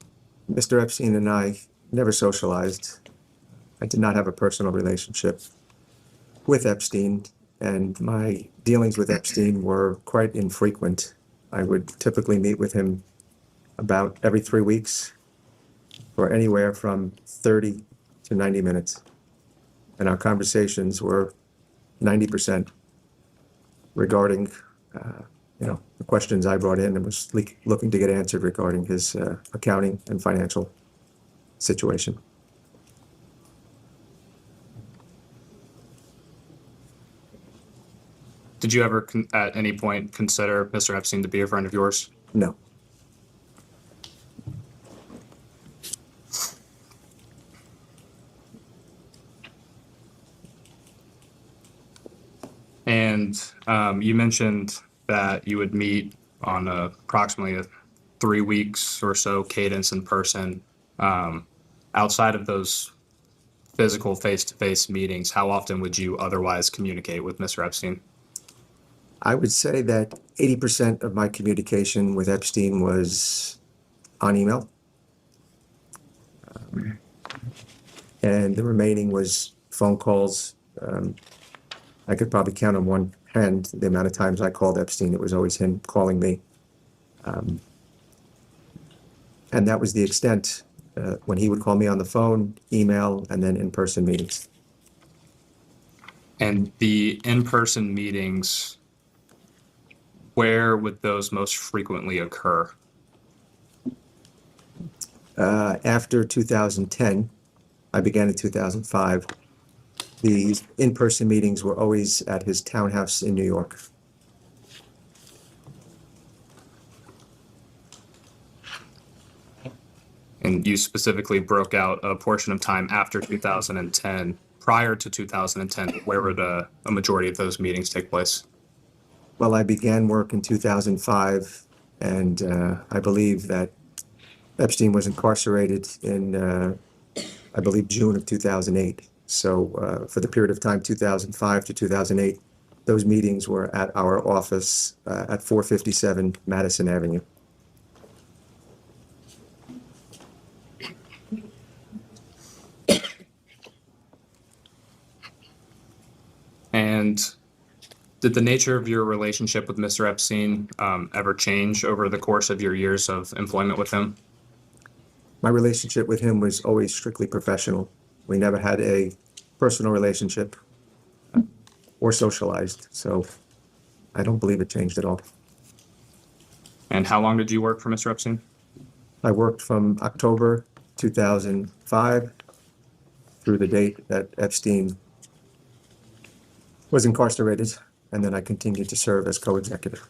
Mr. Epstein and I never socialized. I did not have a personal relationship with Epstein, and my dealings with Epstein were quite infrequent. I would typically meet with him about every 3 weeks for anywhere from 30 to 90 minutes. And our conversations were 90% regarding, the questions I brought in and was looking to get answered regarding his accounting and financial situation. Did you ever at any point consider Mr. Epstein to be a friend of yours? No. And you mentioned that you would meet on approximately a 3 weeks or so cadence in person. Outside of those physical face-to-face meetings, how often would you otherwise communicate with Mr. Epstein? I would say that 80% of my communication with Epstein was on email. and the remaining was phone calls. I could probably count on one hand the amount of times I called Epstein. It was always him calling me. And that was the extent when he would call me on the phone, email, and then in-person meetings. And the in-person meetings, where would those most frequently occur? After 2010, I began in 2005. The in-person meetings were always at his townhouse in New York. And you specifically broke out a portion of time after 2010. Prior to 2010, where would a majority of those meetings take place? Well, I began work in 2005, and I believe that Epstein was incarcerated in, I believe, June of 2008. So for the period of time 2005 to 2008, those meetings were at our office at 457 Madison Avenue. And did the nature of your relationship with Mr. Epstein ever change over the course of your years of employment with him? My relationship with him was always strictly professional. We never had a personal relationship or socialized, so I don't believe it changed at all. And how long did you work for Mr. Epstein? I worked from October 2005 through the date that Epstein was incarcerated, and then I continued to serve as co-executive.